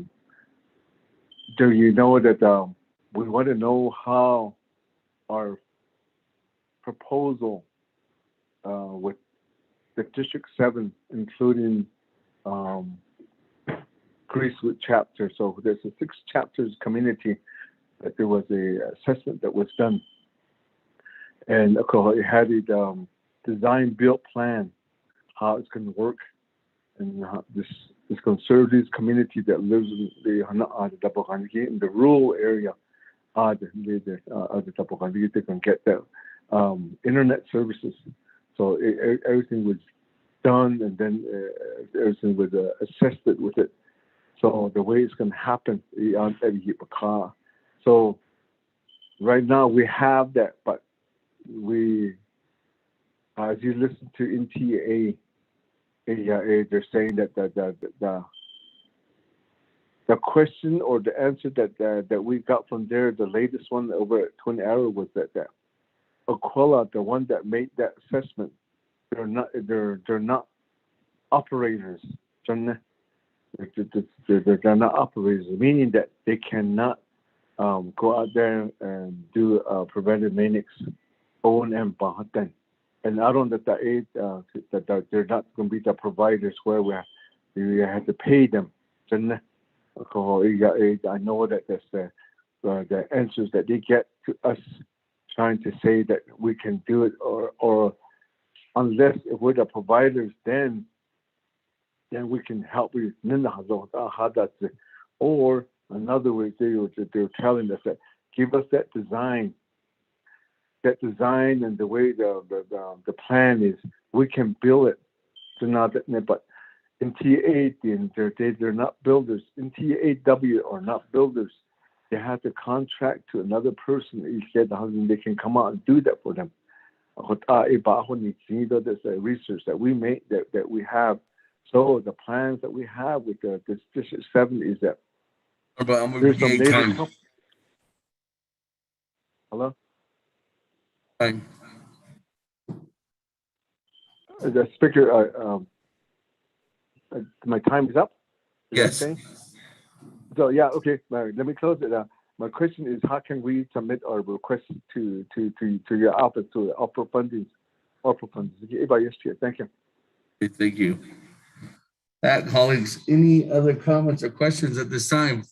Do you know that we want to know how our proposal with the District 7, including Greasewood chapter. So there's a 6 chapters community that there was a assessment that was done, and it had a design build plan how it's going to work, and this conservative community that lives in the rural area, they can get the internet services. So everything was done, and then everything was assessed with it. So the way it's going to happen, so right now we have that, but we, as you listen to NTA, they're saying that the question or the answer that we got from there, the latest one over at Twin Arrow, was that Aquila, the one that made that assessment, they're not operators. They're not operators, meaning that they cannot go out there and do preventive maintenance, O&M, and I don't that they're not going to be the providers where we have to pay them. I know that that's the answers that they get to us, trying to say that we can do it, or unless if we're the providers, then we can help you. Or another way they're telling us that give us that design and the way the plan is, we can build it. So now but in T8, they're not builders. In T8W are not builders. They have to contract to another person. He said they can come out and do that for them. That's the research that we make, that we have. So the plans that we have with the District 7 is that there's some native Hello? Hi. The speaker, my time is up? Yes. So, yeah, okay. Let me close it. My question is, how can we submit our request to your office, to Opera Funding? Thank you. Okay, thank you. Colleagues, any other comments or questions at this time?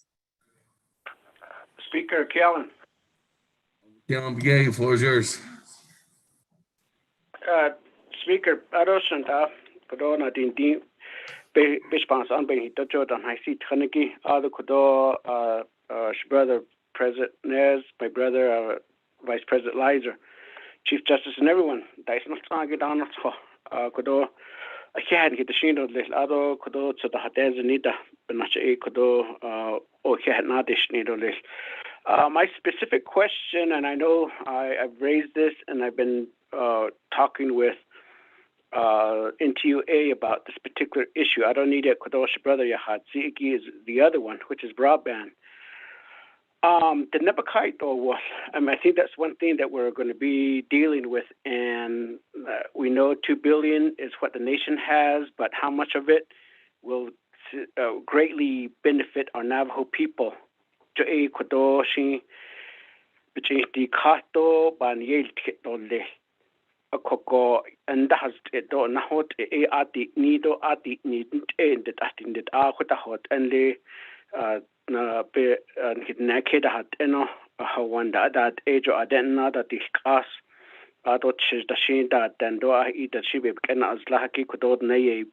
Speaker Kellen. Kellen Begay, the floor is yours. Speaker, Adosanta, Corona Dindy, Bishpans Unbay, Jordan, I see Tanaki, other Kodo, brother President Nez, my brother Vice President Lizer, Chief Justice, and everyone. That's not target on Kodo. I can't get the shield of this other Kodo to the Hades and Nida, but not a Kodo or can't not dish needle this. My specific question, and I know I've raised this and I've been talking with NTUA about this particular issue. I don't need it. Kodosh brother Yahad Ziki is the other one, which is broadband. The Nebakite, or what? I think that's one thing that we're going to be dealing with, and we know $2 billion is what the nation has, but how much of it will greatly benefit our Navajo people? Akoko and has it done hot at the needle at the need and that in the hot and the naked hat and how one that age or adenna that is class. I thought she's the sheen that then do I eat that she be can as lucky could not nay ye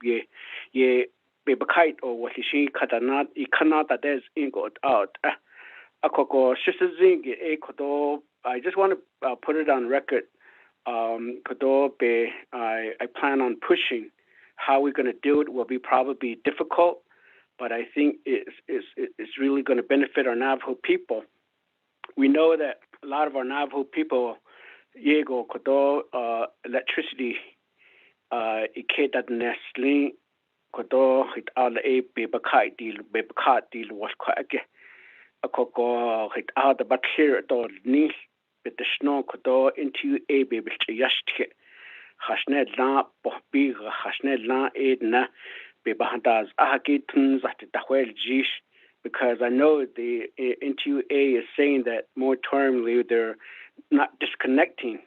be kite or what she cut not he cannot that there's ingot out. Akoko she's a zing a kodo. I just want to put it on record. I plan on pushing. How we're going to do it will be probably difficult, but I think it's really going to benefit our Navajo people. We know that a lot of our Navajo people, Yego Kodo electricity, Ikeda Nesling, Kodo hit all the Bebakai deal was quite a coco hit out the bacteria door niche. But the snow could go into a baby to yashke. Hasned la, Bobby, Hasned la, Edna, Bebahandas, Ahakitons at the Hwell Jish, because I know the NTUA is saying that more termly they're not disconnecting,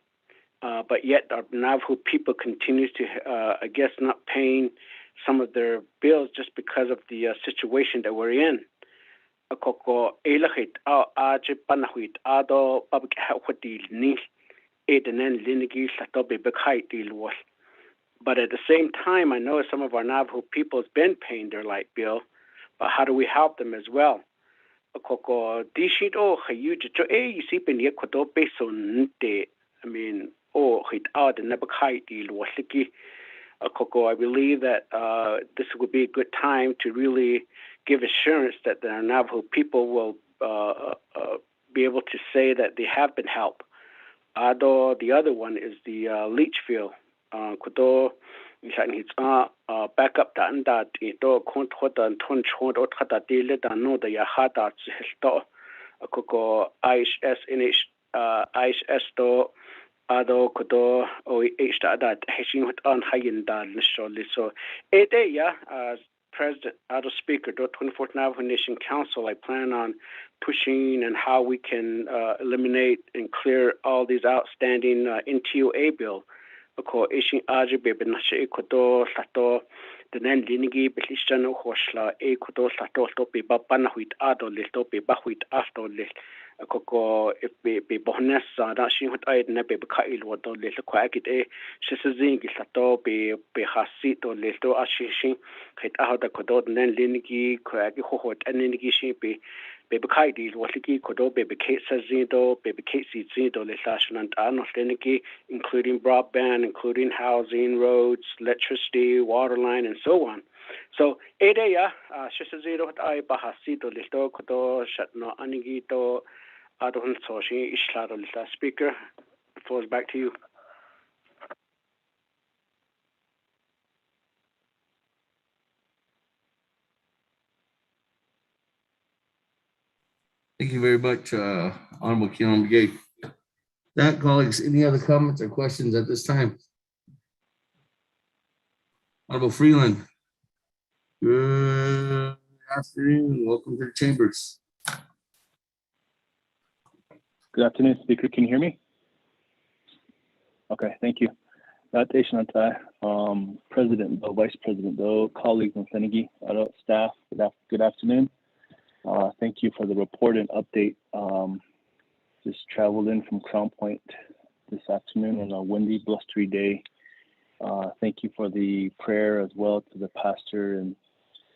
but yet our Navajo people continues to, I guess, not paying some of their bills just because of the situation that we're in. Koko elahit aje panahuit ado public health deal ni edenen linigi satobe bekai deal was. But at the same time, I know some of our Navajo people has been paying their light bill, but how do we help them as well? Koko dishit o hayuj to you see pen yekodo beson de. I mean hit out the nebakai deal was liki I believe that this would be a good time to really give assurance that the Navajo people will be able to say that they have been helped. Although the other one is the leach field. Back up that do control control or that deal that no the yahata to koko IHS IHS do ado kodo o h that hashing on high in that so 8 day as President Ado Speaker do 24th Navajo Nation Council, I plan on pushing and how we can eliminate and clear all these outstanding NTOA bill. Ako ishin aji bebe na she kodo sato the nan linigi belishan hoshla e kodo sato to be bapana huit ado le to be bahuit after le ako if be bonus da shi hut ay na be khail wodo le ko akit e shesazing sato be hasi to le to ashishi khit ahda kodo nan linigi ko aki hot anigi shi be kai deal what liki kodo baby Kate says do baby Kate seats do le station and anotheniki including broadband, including housing, roads, electricity, water line, and so on. So 8 ya shesazero I bahasi do le to kodo shatno anigi to adon soshi ishlado le speaker. The floor is back to you. Thank you very much, Honorable Keelan McGay. That, colleagues, any other comments or questions at this time? Honorable Freeland. Good afternoon. Welcome to the chambers. Good afternoon, Speaker. Can you hear me? Okay, thank you. President, Vice President, colleagues and Senegi, staff, good afternoon. Thank you for the report and update. Just traveled in from Crown Point this afternoon on a windy, blustery day. Thank you for the prayer as well to the pastor and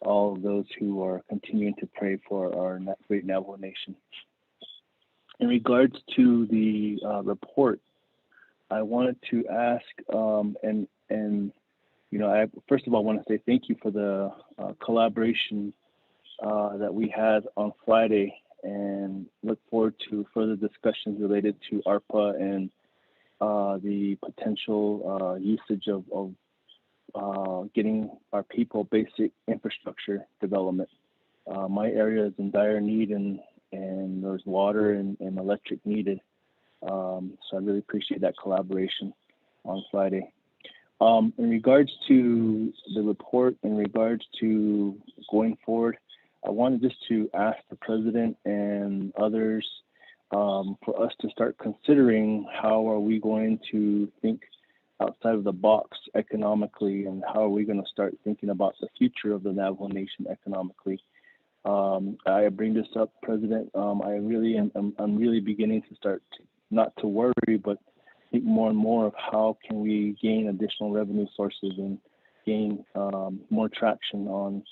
all of those who are continuing to pray for our great Navajo Nation. In regards to the report, I wanted to ask, I first of all want to say thank you for the collaboration that we had on Friday, and look forward to further discussions related to ARPA and the potential usage of getting our people basic infrastructure development. My area is in dire need, and there's water and electric needed. So I really appreciate that collaboration on Friday. In regards to the report, in regards to going forward, I wanted just to ask the president and others for us to start considering how are we going to think outside of the box economically, and how are we going to start thinking about the future of the Navajo Nation economically. I bring this up, President. I'm really beginning to start not to worry, but think more and more of how can we gain additional revenue sources and gain more traction on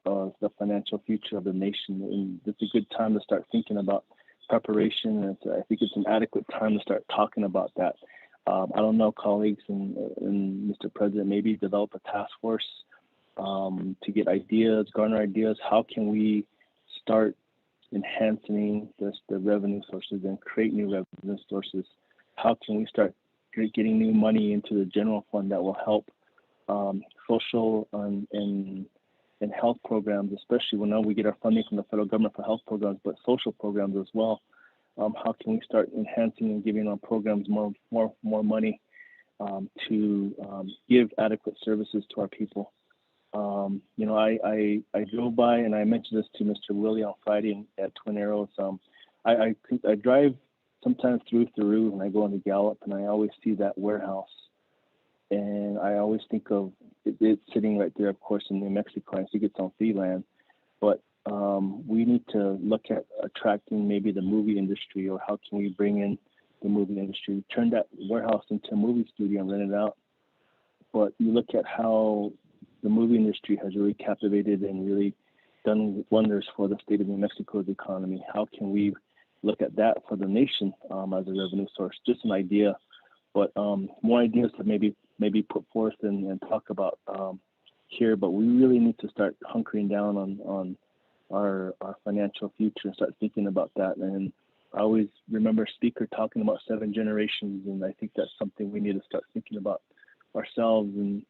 the financial future of the nation. And it's a good time to start thinking about preparation. And I think it's an adequate time to start talking about that. I don't know, colleagues and Mr. President, maybe develop a task force to get ideas, garner ideas. How can we start enhancing the revenue sources and create new revenue sources? How can we start getting new money into the general fund that will help social and health programs, especially when we get our funding from the federal government for health programs, but social programs as well. How can we start enhancing and giving our programs more money to give adequate services to our people? I drove by, and I mentioned this to Mr. Willie on Friday at Twin Arrows. I drive sometimes through Theroux, and I go into Gallup, and I always see that warehouse. And I always think of it sitting right there, of course, in New Mexico. I think it's on fee land. But we need to look at attracting maybe the movie industry, or how can we bring in the movie industry, turn that warehouse into a movie studio and rent it out. But you look at how the movie industry has really captivated and really done wonders for the state of New Mexico's economy. How can we look at that for the nation as a revenue source? Just an idea, but more ideas to maybe maybe put forth and talk about here, but we really need to start hunkering down on our financial future and start thinking about that. And I always remember a speaker talking about 7 generations, and I think that's something we need to start thinking about ourselves. And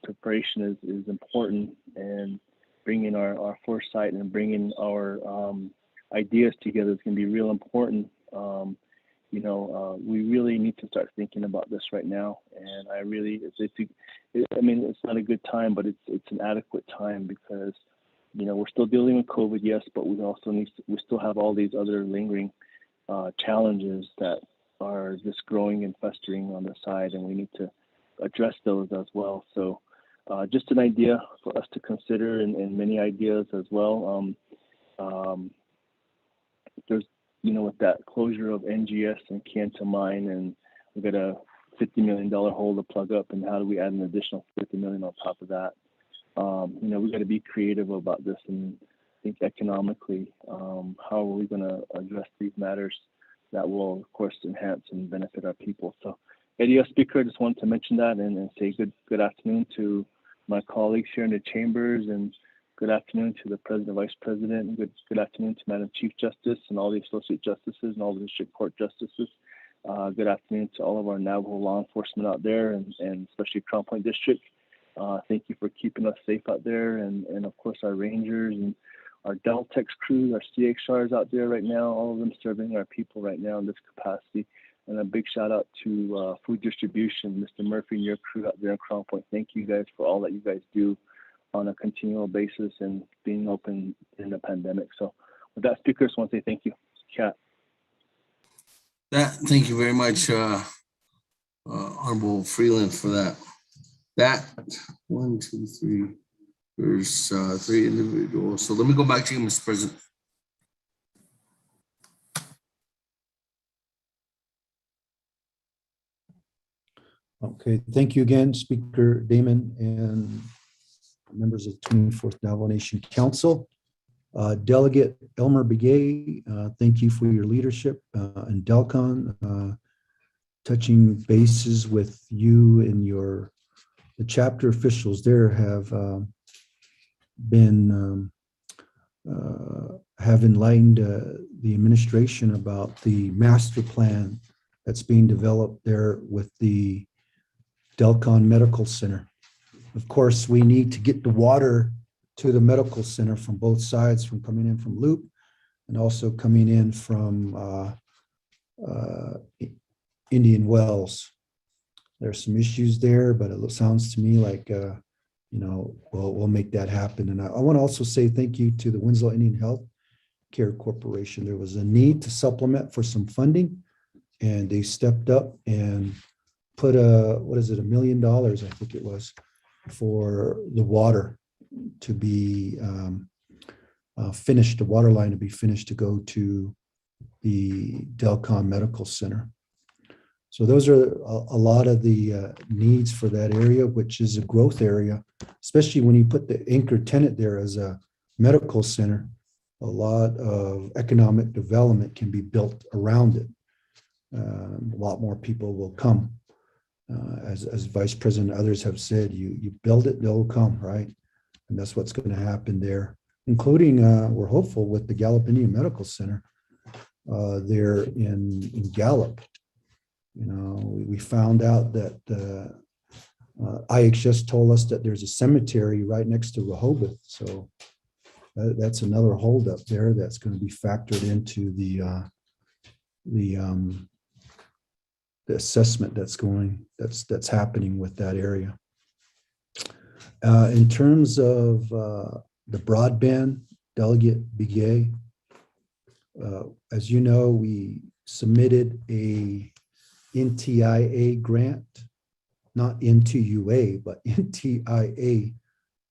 preparation is important, and bringing our foresight and bringing our ideas together is going to be real important. We really need to start thinking about this right now. And I really, it's not a good time, but it's an adequate time because, we're still dealing with COVID, yes, but we still have all these other lingering challenges that are just growing and festering on the side, and we need to address those as well. So just an idea for us to consider, and many ideas as well. There's, with that closure of NGS and Kanta mine, and we've got a $50 million hole to plug up, and how do we add an additional $50 million on top of that? We got to be creative about this and think economically. How are we going to address these matters that will, of course, enhance and benefit our people? So, Eddie, Speaker, I just wanted to mention that and say good afternoon to my colleagues here in the chambers, and good afternoon to the President, Vice President, and good afternoon to Madam Chief Justice and all the Associate Justices and all the District Court Justices. Good afternoon to all of our Navajo law enforcement out there, and especially Crown Point District. Thank you for keeping us safe out there, and of course our Rangers and our Deltex crews, our CXRs out there right now, all of them serving our people right now in this capacity. And a big shout out to Food Distribution, Mr. Murphy and your crew out there in Crown Point. Thank you guys for all that you guys do on a continual basis and being open in the pandemic. So with that, Speaker, I just want to say thank you. Kat. Thank you very much, Honorable Freeland, for that. That 1, 2, 3. There's 3 individuals. So let me go back to you, Mr. President. Okay, thank you again, Speaker Damon and members of the 24th Navajo Nation Council. Delegate Elmer Begay, thank you for your leadership, and Delcon, touching bases with you and the chapter officials there have have enlightened the administration about the master plan that's being developed there with the Delcon Medical Center. Of course, we need to get the water to the medical center from both sides, from coming in from Loop and also coming in from Indian Wells. There's some issues there, but it sounds to me like, we'll make that happen. And I want to also say thank you to the Winslow Indian Health Care Corporation. There was a need to supplement for some funding, and they stepped up and put $1 million, I think it was, for the water to be finished, the water line to be finished to go to the Delcon Medical Center. So those are a lot of the needs for that area, which is a growth area, especially when you put the anchor tenant there as a medical center. A lot of economic development can be built around it. A lot more people will come. As Vice President and others have said, you build it, they'll come, right? And that's what's going to happen there, including we're hopeful with the Gallup Indian Medical Center there in Gallup. We found out that IHS told us that there's a cemetery right next to Rehoboth. So that's another holdup there that's going to be factored into the assessment that's happening with that area. In terms of the broadband, Delegate Begay, as you know, we submitted a NTIA grant, not NTUA, but NTIA,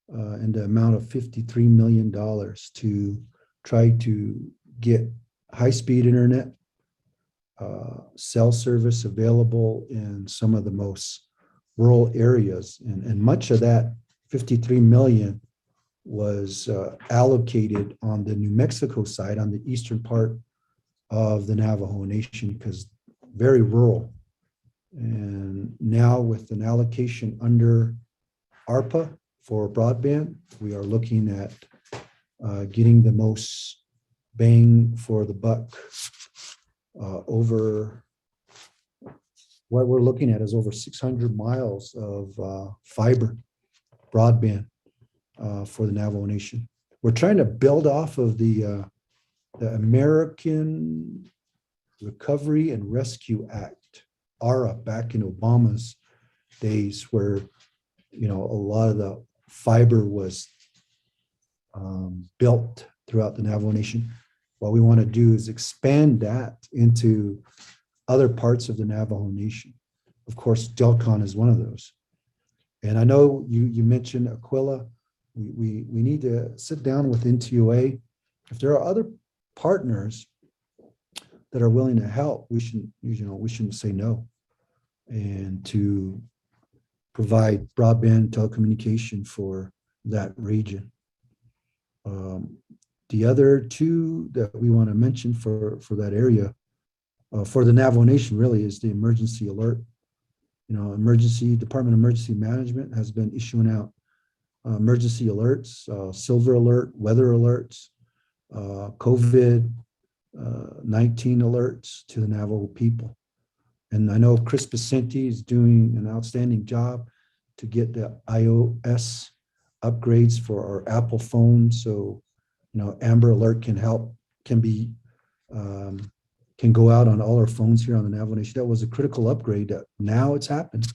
in the amount of $53 million to try to get high-speed internet, cell service available in some of the most rural areas. And much of that 53 million was allocated on the New Mexico side, on the eastern part of the Navajo Nation, because very rural. And now with an allocation under ARPA for broadband, we are looking at getting the most bang for the buck. Over what we're looking at is over 600 miles of fiber broadband for the Navajo Nation. We're trying to build off of the American Recovery and Rescue Act, ARA, back in Obama's days, where a lot of the fiber was built throughout the Navajo Nation. What we want to do is expand that into other parts of the Navajo Nation. Of course, Delcon is one of those. And I know you mentioned Aquila. We need to sit down with NTOA. If there are other partners that are willing to help, we shouldn't say no. And to provide broadband telecommunication for that region. The other two that we want to mention for that area, for the Navajo Nation really, is the emergency alert. Department of Emergency Management has been issuing out emergency alerts, silver alert, weather alerts, COVID-19 alerts to the Navajo people. And I know Chris Vicente is doing an outstanding job to get the iOS upgrades for our Apple phones. So, Amber Alert can go out on all our phones here on the Navajo Nation. That was a critical upgrade that now it's happened.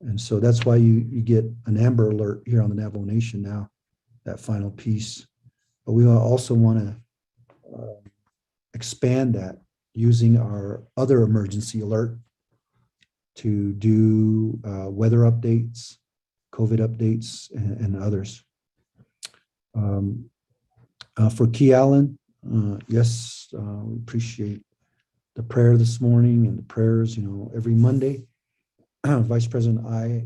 And so that's why you get an Amber Alert here on the Navajo Nation now, that final piece. But we also want to expand that using our other emergency alert to do weather updates, COVID updates, and others. For Key Allen, yes, we appreciate the prayer this morning and the prayers. Every Monday, Vice President and I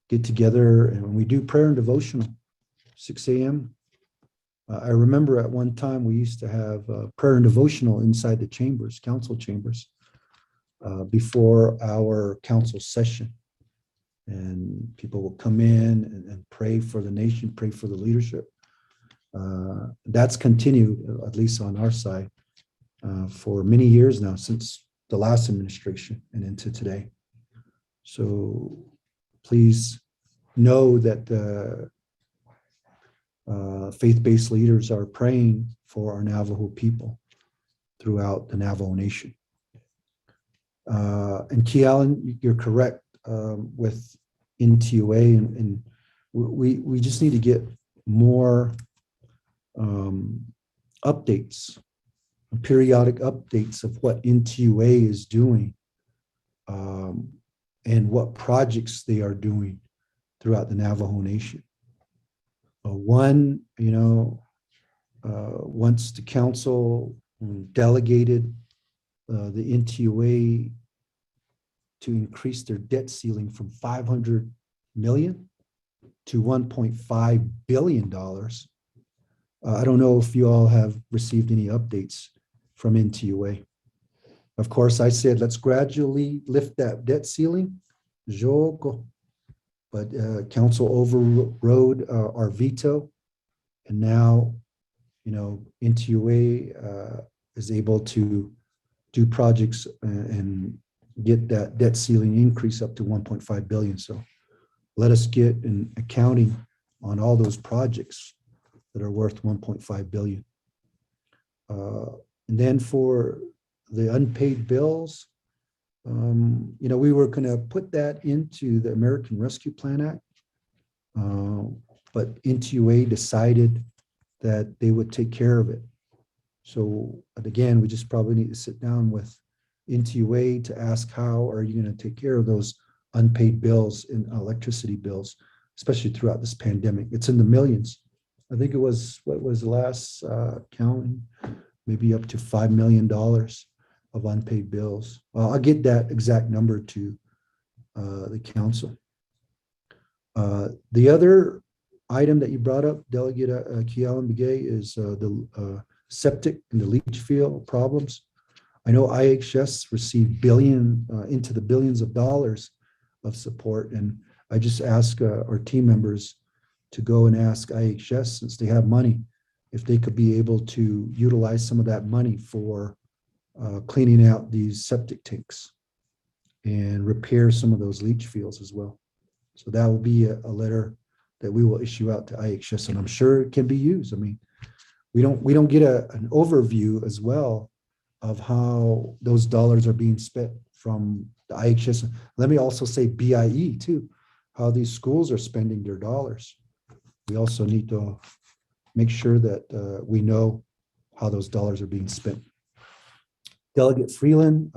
get together and we do prayer and devotional, 6 a.m. I remember at one time we used to have prayer and devotional inside the chambers, council chambers, before our council session. And people will come in and pray for the nation, pray for the leadership. That's continued, at least on our side, for many years now, since the last administration and into today. So please know that the faith-based leaders are praying for our Navajo people throughout the Navajo Nation. And Key Allen, you're correct with NTOA, and we just need to get more updates, periodic updates of what NTOA is doing and what projects they are doing throughout the Navajo Nation. Once the council delegated the NTOA to increase their debt ceiling from $500 million to $1.5 billion. I don't know if you all have received any updates from NTOA. Of course, I said, let's gradually lift that debt ceiling. But council overrode our veto. And now, NTOA is able to do projects and get that debt ceiling increase up to 1.5 billion. So let us get an accounting on all those projects that are worth 1.5 billion. And then for the unpaid bills, we were going to put that into the American Rescue Plan Act, but NTOA decided that they would take care of it. So again, we just probably need to sit down with NTOA to ask, how are you going to take care of those unpaid bills and electricity bills, especially throughout this pandemic? It's in the millions. I think it was, what was the last counting? Maybe up to $5 million of unpaid bills. I'll get that exact number to the council. The other item that you brought up, Delegate Kialan Begay, is the septic and the leach field problems. I know IHS received into the billions of dollars of support, and I just ask our team members to go and ask IHS, since they have money, if they could be able to utilize some of that money for cleaning out these septic tanks and repair some of those leach fields as well. So that will be a letter that we will issue out to IHS, and I'm sure it can be used. I mean, we don't get an overview as well of how those dollars are being spent from the IHS. Let me also say BIE too, how these schools are spending their dollars. We also need to make sure that we know how those dollars are being spent. Delegate Freeland,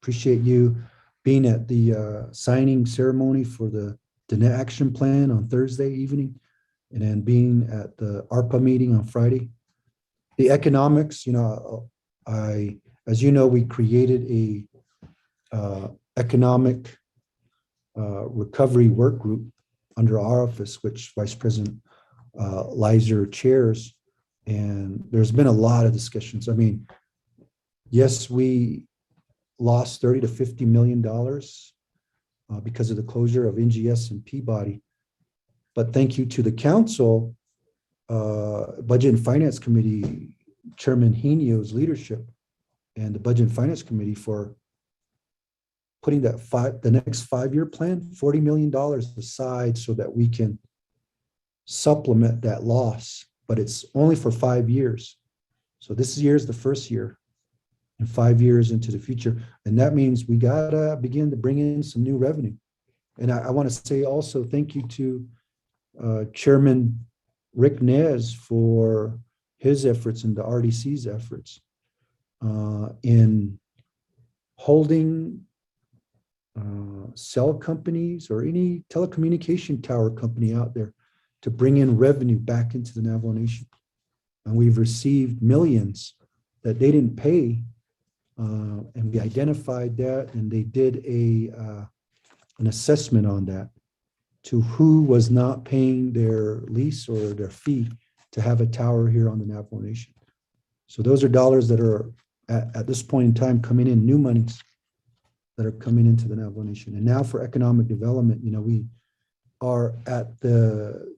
appreciate you being at the signing ceremony for the net action plan on Thursday evening, and then being at the ARPA meeting on Friday. The economics, as you know, we created a economic recovery work group under our office, which Vice President Leiser chairs, and there's been a lot of discussions. I mean, yes, we lost $30 to $50 million because of the closure of NGS and Peabody, but thank you to the council, Budget and Finance Committee Chairman Henio's leadership, and the Budget and Finance Committee for putting the next 5-year plan, $40 million aside so that we can supplement that loss, but it's only for 5 years. So this year is the first year, and 5 years into the future. And that means we gotta begin to bring in some new revenue. And I wanna say also thank you to Chairman Rick Nez for his efforts and the RDC's efforts in holding cell companies or any telecommunication tower company out there to bring in revenue back into the Navajo Nation. And we've received millions that they didn't pay, and we identified that, and they did an assessment on that to who was not paying their lease or their fee to have a tower here on the Navajo Nation. So those are dollars that are at this point in time coming in, new monies that are coming into the Navajo Nation. And now for economic development, we are at the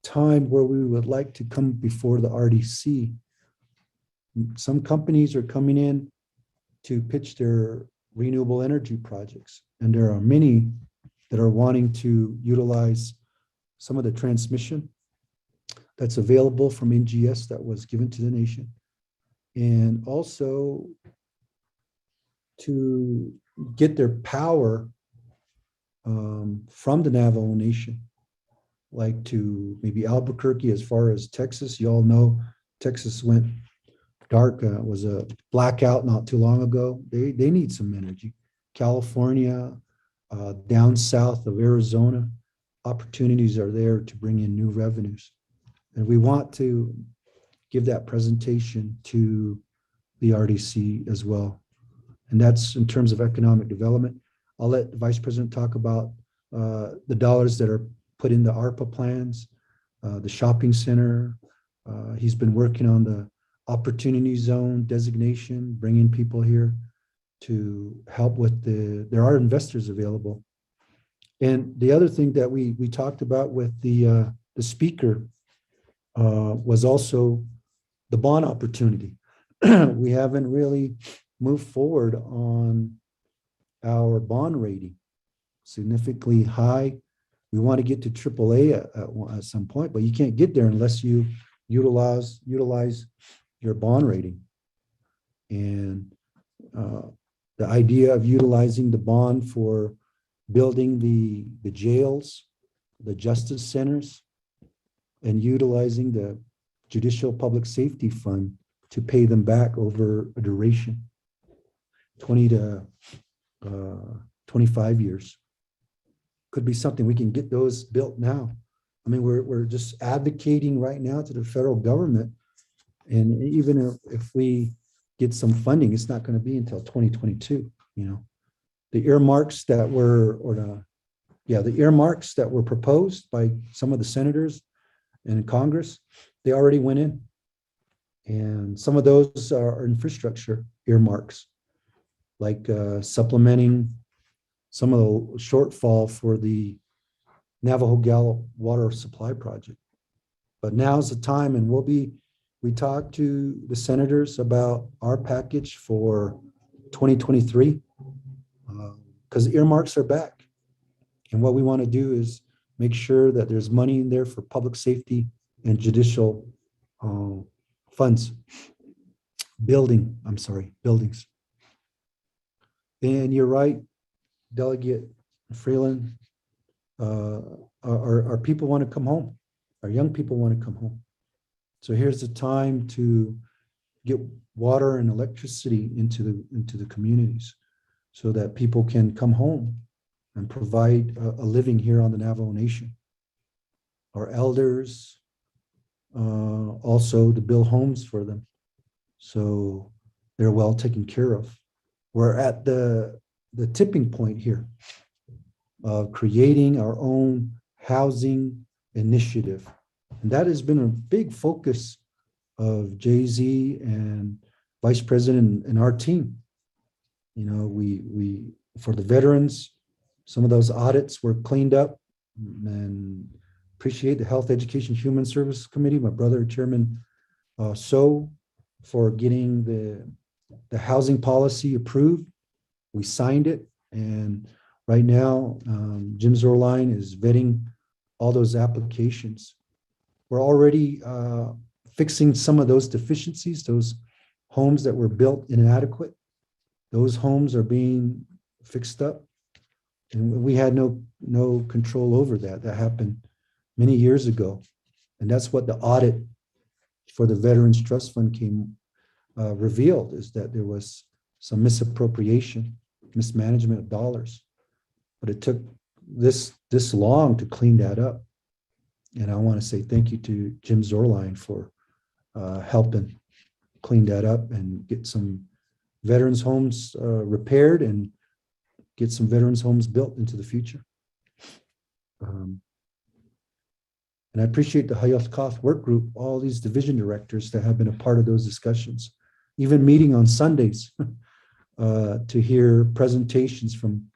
time where we would like to come before the RDC. Some companies are coming in to pitch their renewable energy projects, and there are many that are wanting to utilize some of the transmission that's available from NGS that was given to the nation, and also to get their power from the Navajo Nation, like to maybe Albuquerque as far as Texas. You all know Texas went dark, was a blackout not too long ago. They need some energy. California, down south of Arizona, opportunities are there to bring in new revenues. And we want to give that presentation to the RDC as well. And that's in terms of economic development. I'll let the Vice President talk about the dollars that are put in the ARPA plans, the shopping center. He's been working on the opportunity zone designation, bringing people here to help with there are investors available. And the other thing that we talked about with the speaker was also the bond opportunity. We haven't really moved forward on our bond rating, significantly high. We want to get to AAA at some point, but you can't get there unless you utilize your bond rating. And the idea of utilizing the bond for building the jails, the justice centers, and utilizing the Judicial Public Safety Fund to pay them back over a duration, 20 to 25 years. Could be something we can get those built now. I mean, we're just advocating right now to the federal government, and even if we get some funding, it's not going to be until 2022. The earmarks that were, the earmarks that were proposed by some of the senators in Congress, they already went in, And some of those are infrastructure earmarks, like supplementing some of the shortfall for the Navajo Gal water supply project. But now's the time, and we talked to the senators about our package for 2023, because earmarks are back. And what we want to do is make sure that there's money in there for public safety and judicial funds. Buildings. And you're right, Delegate Freeland, our people want to come home. Our young people want to come home. So here's the time to get water and electricity into the communities so that people can come home and provide a living here on the Navajo Nation. Our elders, also to build homes for them, so they're well taken care of. We're at the tipping point here of creating our own housing initiative. And that has been a big focus of Jay-Z and Vice President and our team. You know, we for the veterans, some of those audits were cleaned up, and appreciate the Health, Education, Human Services Committee, my brother, Chairman So, for getting the housing policy approved. We signed it, and right now, Jim Zorline is vetting all those applications. We're already fixing some of those deficiencies, those homes that were built inadequate. Those homes are being fixed up, and we had no control over that. That happened many years ago, and that's what the audit for the Veterans Trust Fund revealed, is that there was some misappropriation, mismanagement of dollars. But it took this long to clean that up. And I want to say thank you to Jim Zorline for helping clean that up and get some veterans homes repaired and get some veterans homes built into the future. And I appreciate the Hayat Koth work group, all these division directors that have been a part of those discussions, even meeting on Sundays to hear presentations from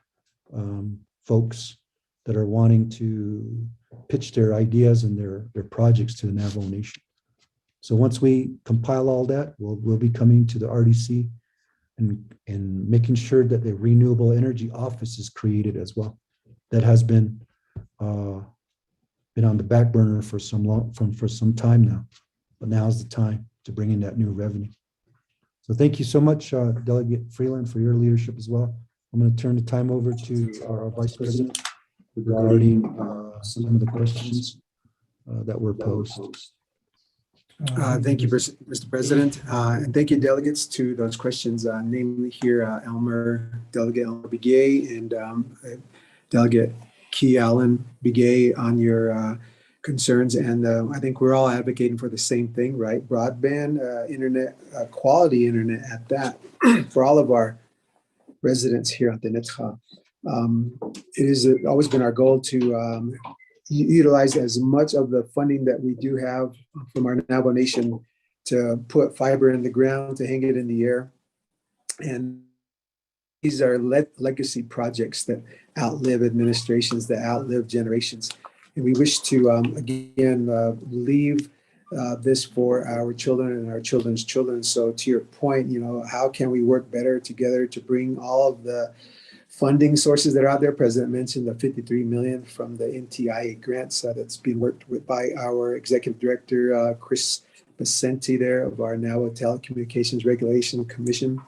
folks that are wanting to pitch their ideas and their projects to the Navajo Nation. So once we compile all that, we'll be coming to the RDC and making sure that the Renewable Energy Office is created as well. That has been on the back burner for some time now, but now's the time to bring in that new revenue. So thank you so much, Delegate Freeland, for your leadership as well. I'm going to turn the time over to our Vice President regarding some of the questions that were posed. Thank you, Mr. President, and thank you, delegates, to those questions, namely here, Delegate Elmer Begay and Delegate Key Allen Begay, on your concerns. And I think we're all advocating for the same thing, right? Broadband, internet, quality internet at that, for all of our residents here at the Netcha. It has always been our goal to utilize as much of the funding that we do have from our Navajo Nation to put fiber in the ground, to hang it in the air. And these are legacy projects that outlive administrations, that outlive generations. And we wish to, again, leave this for our children and our children's children. So to your point, you know, how can we work better together to bring all of the funding sources that are out there? President mentioned the $53 million from the NTIA grants that's being worked with by our Executive Director, Chris Vicente there, of our Navajo Telecommunications Regulation Commission.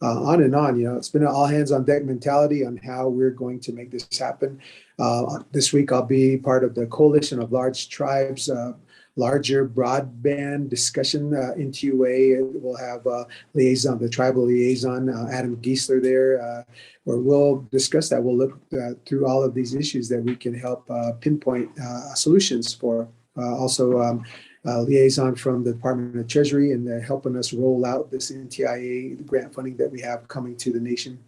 On and on, you know, it's been an all hands on deck mentality on how we're going to make this happen. This week, I'll be part of the Coalition of Large Tribes, larger broadband discussion. NTUA will have liaison, the tribal liaison, Adam Giesler there, where we'll discuss that. We'll look through all of these issues that we can help pinpoint solutions for. Also, liaison from the Department of Treasury, and they're helping us roll out this NTIA grant funding that we have coming to the nation.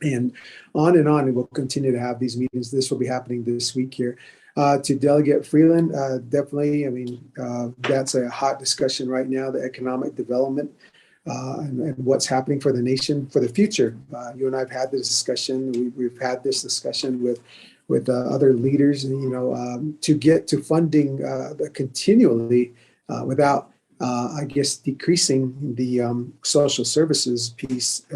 And on, and we'll continue to have these meetings. This will be happening this week here. To Delegate Freeland, definitely, I mean, that's a hot discussion right now, the economic development and what's happening for the nation for the future. You and I have had this discussion. We've had this discussion with other leaders, and, to get to funding continually without, I guess, decreasing the social services piece.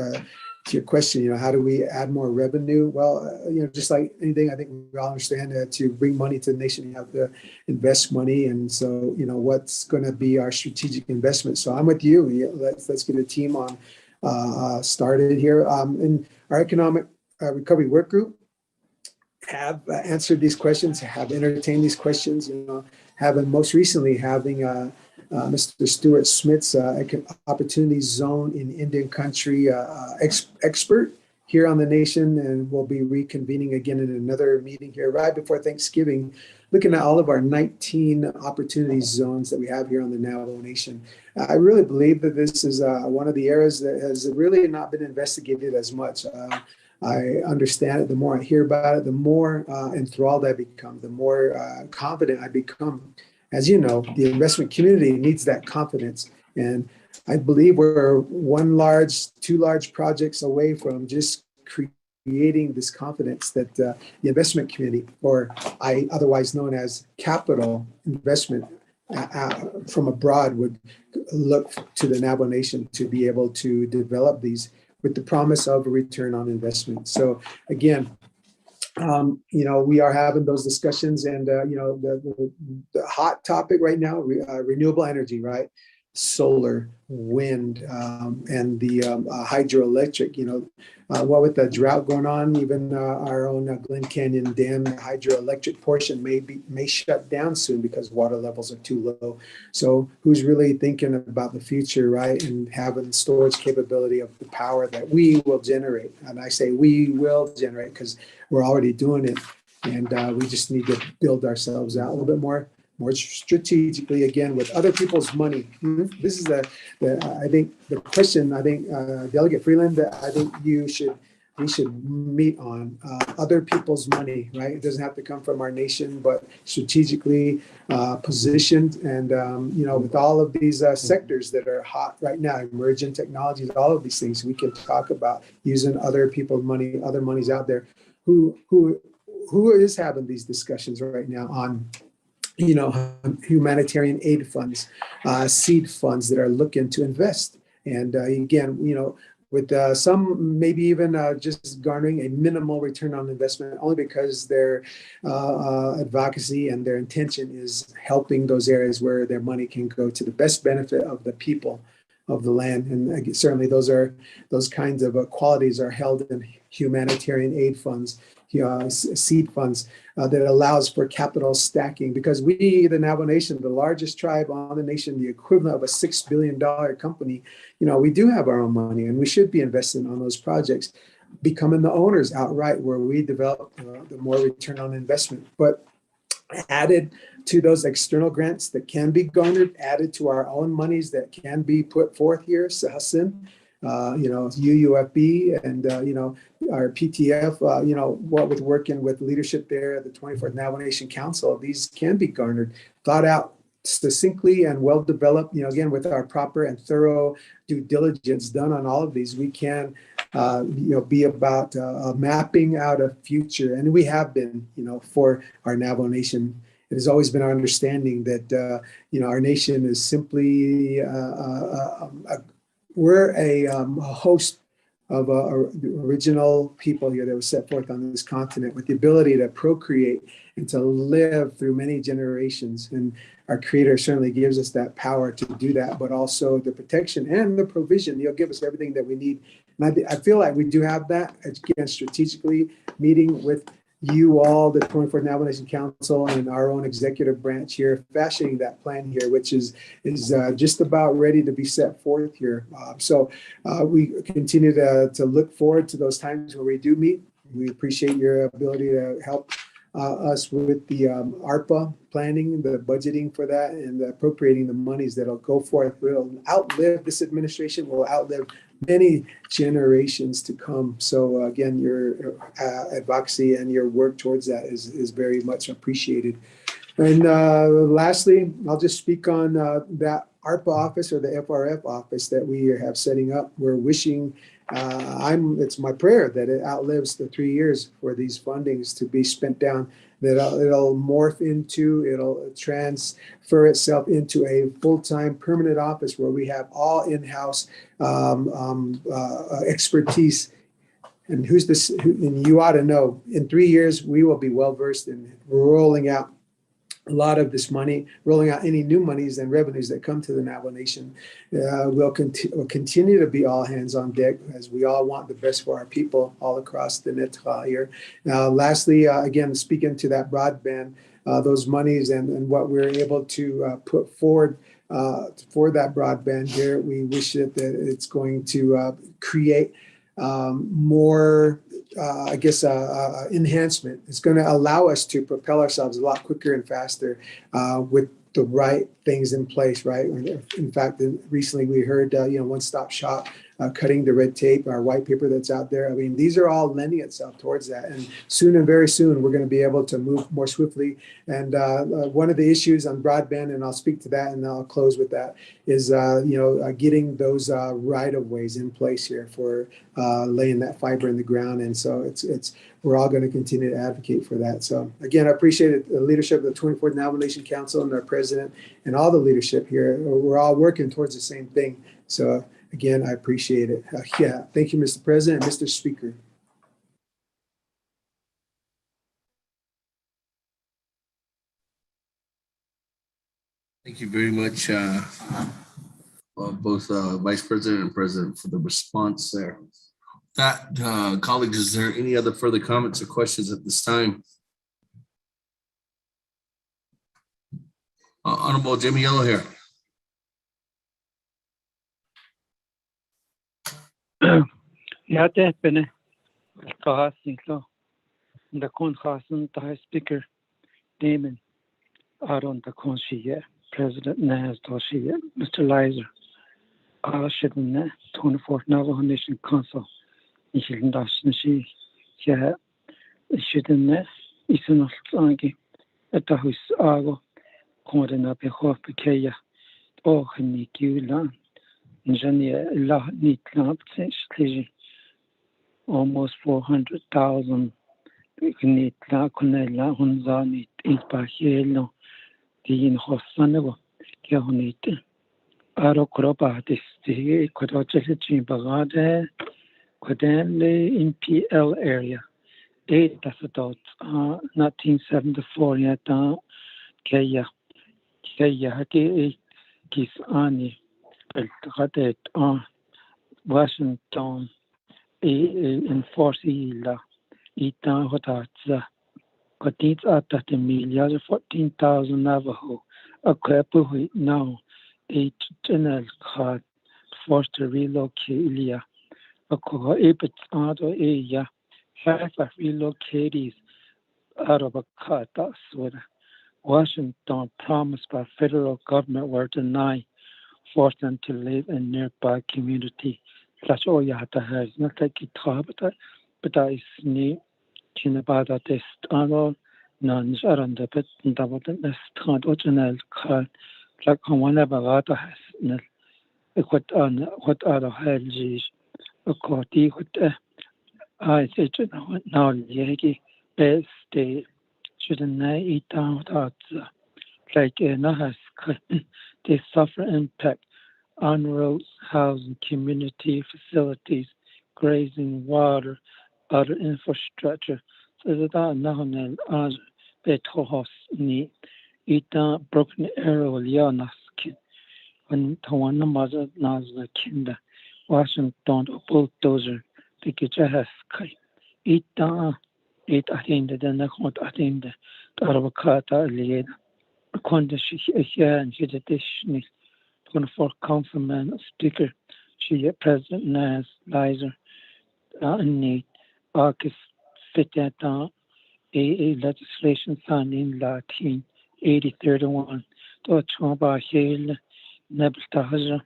To your question, how do we add more revenue? Well, just like anything, I think we all understand that to bring money to the nation, you have to invest money. And so, what's going to be our strategic investment? So I'm with you. Let's get a team on started here. And our economic recovery work group have answered these questions, have entertained these questions, most recently having Mr. Stuart Smith's Opportunity Zone in Indian Country expert here on the nation, and we'll be reconvening again in another meeting here right before Thanksgiving, looking at all of our 19 opportunity zones that we have here on the Navajo Nation. I really believe that this is one of the areas that has really not been investigated as much. I understand it. The more I hear about it, the more enthralled I become, the more confident I become. As you know, the investment community needs that confidence. And I believe we're two large projects away from just creating this confidence that the investment community, or otherwise known as capital investment from abroad, would look to the Navajo Nation to be able to develop these with the promise of a return on investment. So again, we are having those discussions, and the hot topic right now, renewable energy, right? Solar, wind, and the hydroelectric. What with the drought going on, even our own Glen Canyon Dam hydroelectric portion may shut down soon because water levels are too low. So who's really thinking about the future, right? And having storage capability of the power that we will generate. And I say we will generate because we're already doing it. And we just need to build ourselves out a little bit more strategically, again, with other people's money. This is I think the question, Delegate Freeland, that I think we should meet on other people's money, right? It doesn't have to come from our nation, but strategically positioned. And, with all of these sectors that are hot right now, emerging technologies, all of these things, we can talk about using other people's money, other monies out there. Who is having these discussions right now on humanitarian aid funds, seed funds that are looking to invest. And again, with some maybe even just garnering a minimal return on investment, only because their advocacy and their intention is helping those areas where their money can go to the best benefit of the people of the land. And certainly those kinds of qualities are held in humanitarian aid funds, seed funds that allows for capital stacking, because we, the Navajo Nation, the largest tribe on the nation, the equivalent of a $6 billion company, we do have our own money, and we should be investing on those projects, becoming the owners outright, where we develop the more return on investment. But added to those external grants that can be garnered, added to our own monies that can be put forth here, Sahasin, UUFB, and our PTF, what with working with leadership there at the 24th Navajo Nation Council, these can be garnered, thought out succinctly and well developed. Again, with our proper and thorough due diligence done on all of these, we can be about mapping out a future, and we have been, for our Navajo Nation. It has always been our understanding that our nation is simply we're a host of the original people here that was set forth on this continent, with the ability to procreate and to live through many generations. And our Creator certainly gives us that power to do that, but also the protection and the provision. He'll give us everything that we need. And I feel like we do have that, again, strategically meeting with you all, the 24th Navajo Nation Council, and our own executive branch here, fashioning that plan here, which is just about ready to be set forth here. So we continue to look forward to those times where we do meet. We appreciate your ability to help us with the ARPA planning, the budgeting for that, and the appropriating the monies that'll go forth. Will outlive this administration, will outlive many generations to come. So again, your advocacy and your work towards that is very much appreciated. And lastly, I'll just speak on that ARPA office or the FRF office that we have setting up. We're wishing, it's my prayer that it outlives the 3 years for these fundings to be spent down, that it'll morph into, it'll transfer itself into a full-time permanent office where we have all in-house expertise. And and you ought to know, in 3 years, we will be well-versed in rolling out a lot of this money, rolling out any new monies and revenues that come to the Navajo Nation. We'll continue to be all hands on deck as we all want the best for our people all across the Netra here. Lastly, again, speaking to that broadband, those monies and what we're able to put forward for that broadband here, we wish that it's going to create more enhancement. It's going to allow us to propel ourselves a lot quicker and faster with the right things in place, right? In fact, recently we heard, one-stop shop, cutting the red tape, our white paper that's out there. I mean, these are all lending itself towards that. And soon and very soon, we're going to be able to move more swiftly. And one of the issues on broadband, and I'll speak to that and I'll close with that, is, getting those right-of-ways in place here for laying that fiber in the ground. And so we're all going to continue to advocate for that. So again, I appreciate the leadership of the 24th Navajo Nation Council and our president and all the leadership here. We're all working towards the same thing. So again, I appreciate it. Thank you, Mr. President and Mr. Speaker. Thank you very much, both Vice President and President, for the response there. That, colleagues, is there any other further comments or questions at this time? Honorable Jimmy Yellow here. Ja, det ben ik. Kahasinglo. The kon hasen the speaker. Damon. Aaron the Conchia, President Naz Toshia, Mr. Lizer. Shidden 24th Navajo Nation Council. Ishilin Dashnashi. Yeah. Shidden Isunov Sangi. Etahus Ago. Kondena Behof Pekeya. Oh, Nikiulan. Engineer La Nitlamp Tiji. Almost 400,000. Nitla Kunela Hunzani Itpahelo. The in Hossanago. Kiahonite. Aro Krobatis. The Kodachim Bagade. Kodanle in PL area. 8 adults. 1974 yet. Kaya Haki Kisani. Radet Washington in Forsila Ita Hotatza Kotits at the million 14,000 Navajo a crepu now 8 general card forced to relocate Ilia a coho ebit auto area half of relocatees out of a cut with Washington promised by federal government were denied, forced them to live in nearby community. Such all you have to have is not like guitar, but I is neat. Chinabada test on nuns are on the bit and double the nest can't original card like on one of a has what other helges a courty with I say now yagi best day shouldn't I eat down without like has they suffer impact on roads, housing, community facilities, grazing, water, other infrastructure. So that now as betohos ni ita broken arrow lianaskin when Tawana mother Nazla Kinda Washington bulldozer the Kitchahas kai ita it attended the Nakot attended Arabakata Lied. Condition here and she additionally 24 councilman speaker, she President Naz Lizer need Arcus fit that a legislation signed in Latin 8031 to Chomba Hale Nebeltaja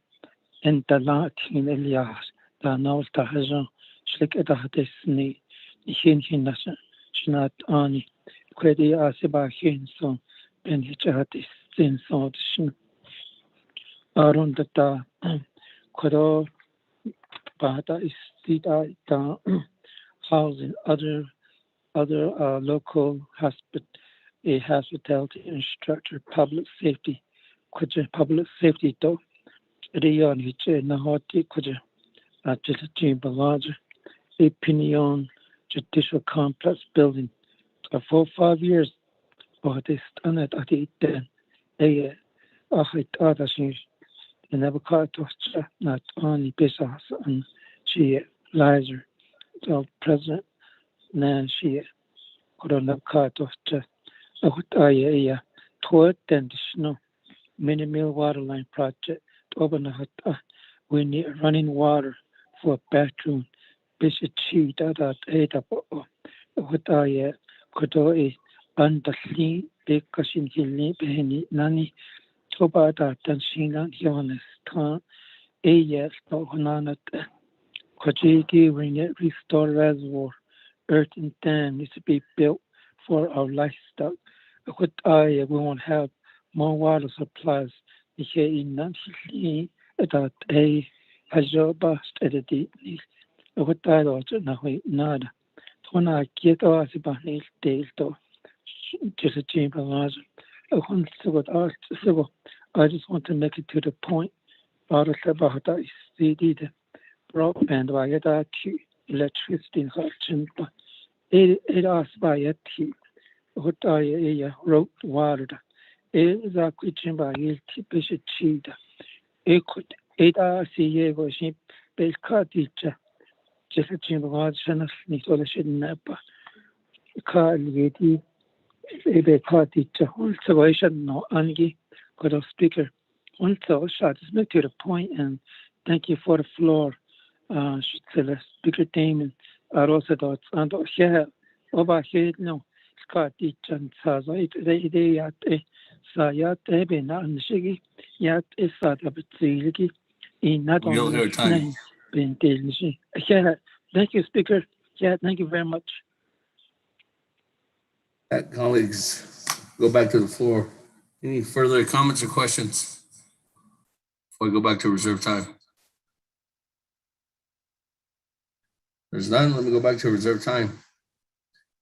and the Latin Elias ناول تهجان شلك إدهتسني يخين نشان شنات آني كودي آسبا خين سون بين هجهتسين سون دشن أرون دتا كدو بعد استيدا تا housing other local hospitality instructor public safety public safety to riyon hiche nahoti kuja agility balaja opinion judicial complex building for 5 years but this done at then it other things never caught to not only business and she lies the president nan she corona caught of a toward and snow mini mill water line project open we need running water for a bathroom basic cheat that 8 up what I could understand because in the nani toba that and seen honest time a yes no hanat Kojiki ring it restore reservoir earth and dam needs to be built for our livestock. What we won't have more water supplies here in Nancy that a Hajoba steady what I also know nada. Tona get us about nail days though just a chamber large. I just want to make it to the point. Out of the CD broadband via that electricity in but it asked by a tea what I wrote water is a kitchen by a typical cheat it could it see was base car teacher just a chamber was channel Nicola Shidnapa car lady a car teacher also I should know Angie got a speaker also shot is make to the point and thank you for the floor. Speaker Damon also thoughts and here over here no Scott and Sazo they at a Sayat Ebena and Shiggy yet is that a bit silly in not only name being daily. Thank you, Speaker. Yeah, thank you very much. Colleagues, go back to the floor. Any further comments or questions before we go back to reserve time? There's none. Let me go back to reserve time.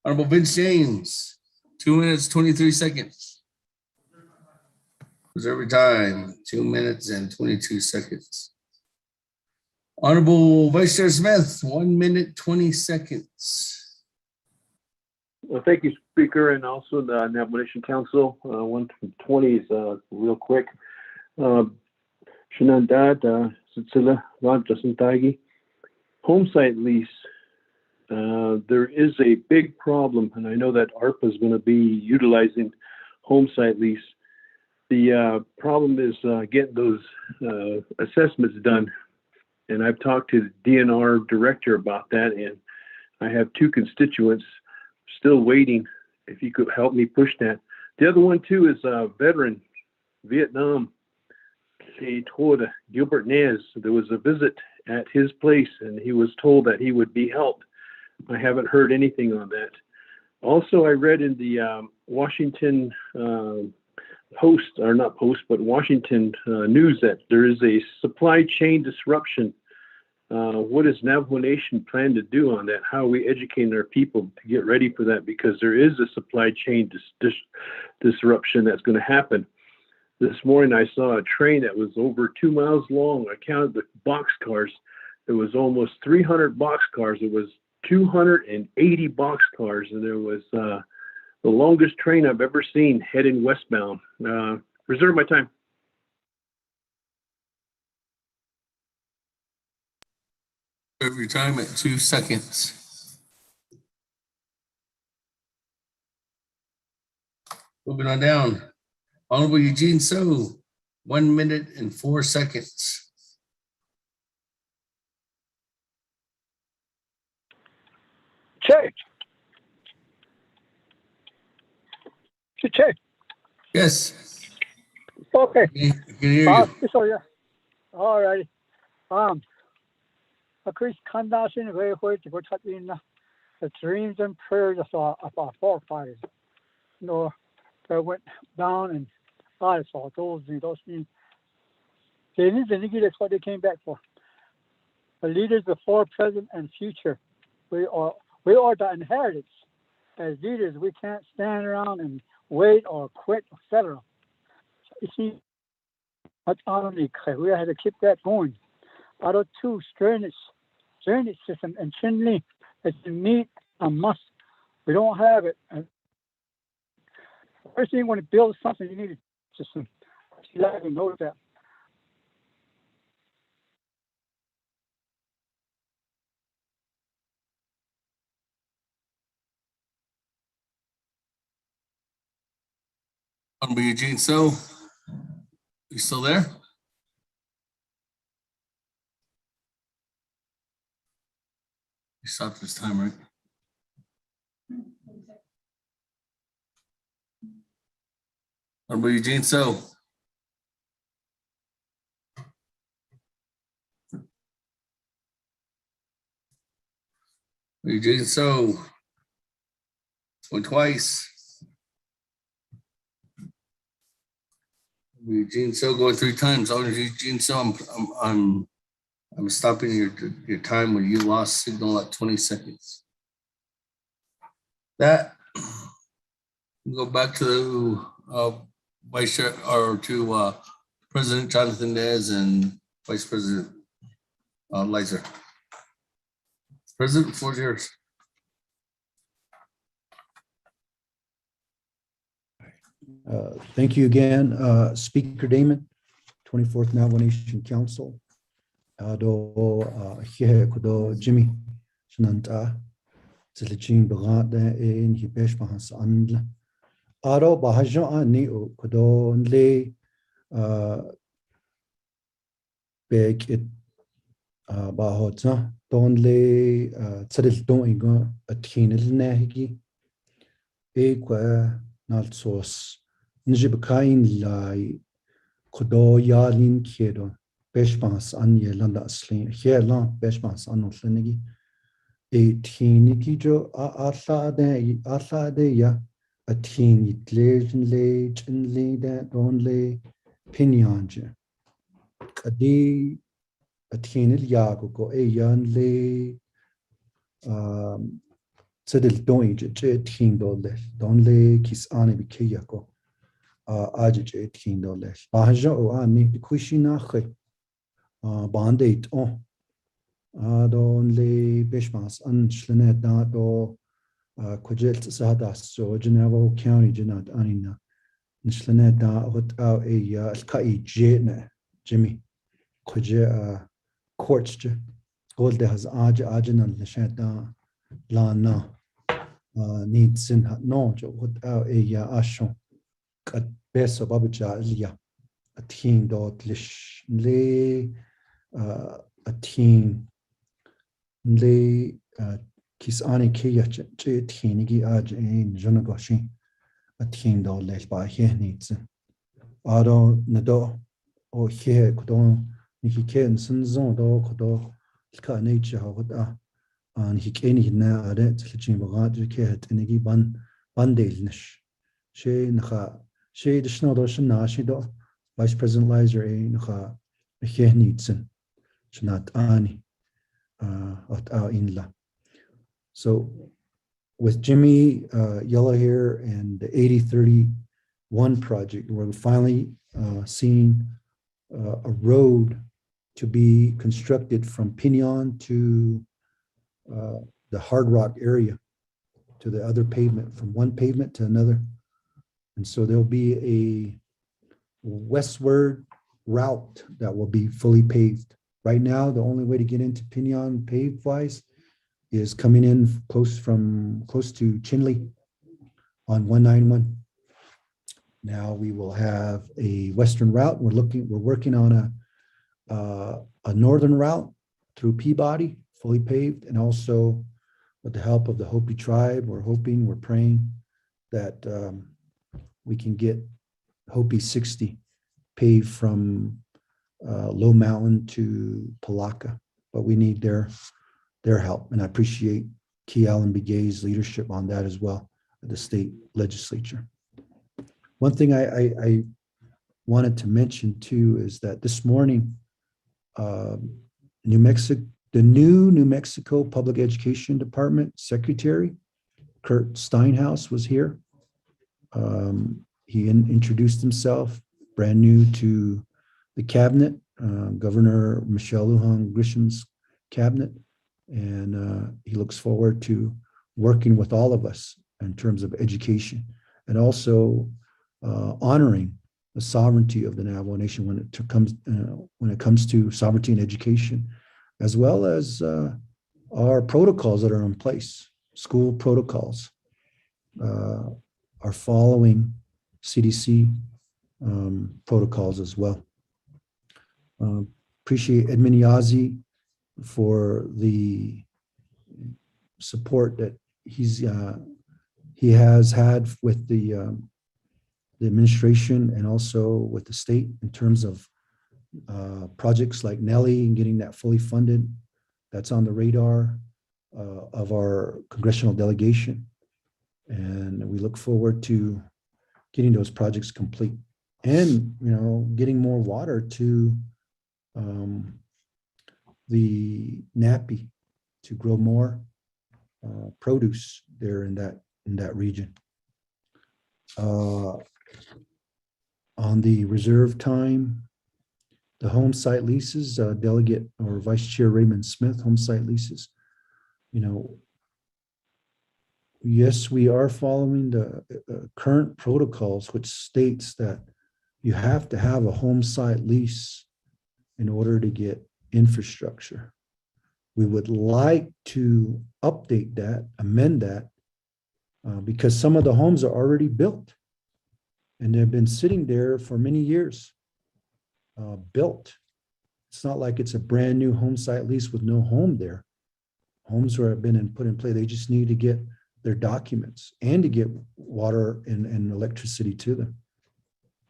Honorable Vince James, 2 minutes, 23 seconds. Reserve time, 2 minutes and 22 seconds. Honorable Vice Chair Smith, 1 minute, 20 seconds. Well, thank you, Speaker, and also the Navajo Nation Council. 120 is real quick. Shinandad, Sitsila, Rod, Justin Taigi. Home site lease, there is a big problem, and I know that ARPA is going to be utilizing home site lease. The problem is getting those assessments done, and I've talked to the DNR director about that, and I have 2 constituents still waiting. If you could help me push that. The other one too is a veteran, Vietnam. Gilbert Nez. There was a visit at his place, and he was told that he would be helped. I haven't heard anything on that. Also, I read in the Washington Post, or not Post, but Washington News that there is a supply chain disruption. What does Navajo Nation plan to do on that? How are we educating our people to get ready for that? Because there is a supply chain disruption that's going to happen. This morning I saw a train that was over 2 miles long. I counted the boxcars. There was almost 300 boxcars. It was 280 boxcars, and there was the longest train I've ever seen heading westbound. Reserve my time. Reserve your time at 2 seconds. Moving on down. Honorable Eugene So, 1 minute and 4 seconds. Check. Check. Yes. Okay. I can hear you. So yeah. All right. Chris Kandashin way to go in the dreams and prayers of our forefathers. No, they went down and I saw those things. They need the nigga, that's what they came back for. The leaders before, present, and future. We are the inheritance. As leaders, we can't stand around and wait or quit, etc. You see, we had to keep that going. Out of two, drainage system and chinley, it's a need, a must. We don't have it. And first thing, when you build something, you need a system. You have to know that. Honorable Eugene So, you still there? You stopped this time, right? Honorable Eugene So. Eugene So. Went twice. Eugene So going 3 times. Eugene So, I'm stopping your time when you lost signal at 20 seconds. That we'll go back to Vice Chair or to President Jonathan Nez and Vice President Lizer. President, the floor is yours. Thank you again, Speaker Damon, 24th Navajo Nation Council. Kudo Jimmy Shananta Zilijin Bagada in Hibesh Bahas Andla. Aro Bahajo Ani Kudo Nle Beg it Bahotza Donle Tzadil Don Igo a Tinil Nahigi Equa Nalsos Njibakain Lai Kudo Yalin Kedo. Beshbans an Yelanda Sling, here long Beshbans an Flenigi. 18 Gijo Atla de ya, a teen it lage and lay that only Pinyanja. Kadi a teen Yago go a yan lay Sedil doing $18, don't lay kiss Annie Bikayako. Ajij $18. Baja or Annie Kushina. Bandate on only Bishmas unslenet not or Quajet Sadas or Navajo County Janat Anina Nslenet without a Kai Jane Jimmy Quajet Courts Gold has Ajan and Lasheta Lana needs in hat no without a Ashon at best of Babaja Lia a teen dot lish lay. A teen lay Kisani Kiyach Tinigi Aj in Jonagoshi, a teen do less by here needs. Ado Nado or here could on Niki Kenson zone do Kodo Ska nature how and he can na adet Lijim Bagaj Ket Nigi Bandalish. She Naha she the Snowdoshan Nashido, Vice President Lizer a Naha here needs. Not Ani at our inla. So with Jimmy Yellow Hair and the 8031 project, we're finally seeing a road to be constructed from Pinion to the Hard Rock area to the other pavement, from one pavement to another. And so there'll be a westward route that will be fully paved. Right now, the only way to get into Pinion paved-wise is coming in close to Chinley on 191. Now we will have a western route. We're working on a northern route through Peabody, fully paved, and also with the help of the Hopi tribe, we're praying that we can get Hopi 60 paved from Low Mountain to Palaka. but we need their help. And I appreciate Key Allen Begay's leadership on that as well at the state legislature. One thing I wanted to mention too is that this morning, New Mexico, the new New Mexico Public Education Department Secretary, Kurt Steinhaus, was here. He introduced himself, brand new to the cabinet, Governor Michelle Lujan Grisham's cabinet, and he looks forward to working with all of us in terms of education and also honoring the sovereignty of the Navajo Nation when it comes to sovereignty and education, as well as our protocols that are in place. School protocols are following CDC protocols as well. Appreciate Edmund Yazzie for the support that he has had with the administration and also with the state in terms of projects like Nellie and getting that fully funded. That's on the radar of our congressional delegation. And we look forward to getting those projects complete and, getting more water to the Nappy to grow more produce there in that region. On the reserve time, the home site leases, Delegate or Vice Chair Raymond Smith, home site leases, yes, we are following the current protocols, which states that you have to have a home site lease in order to get infrastructure. We would like to update that, amend that, because some of the homes are already built and they've been sitting there for many years, built. It's not like it's a brand new home site lease with no home there. Homes have been put in play. They just need to get their documents and to get water and electricity to them.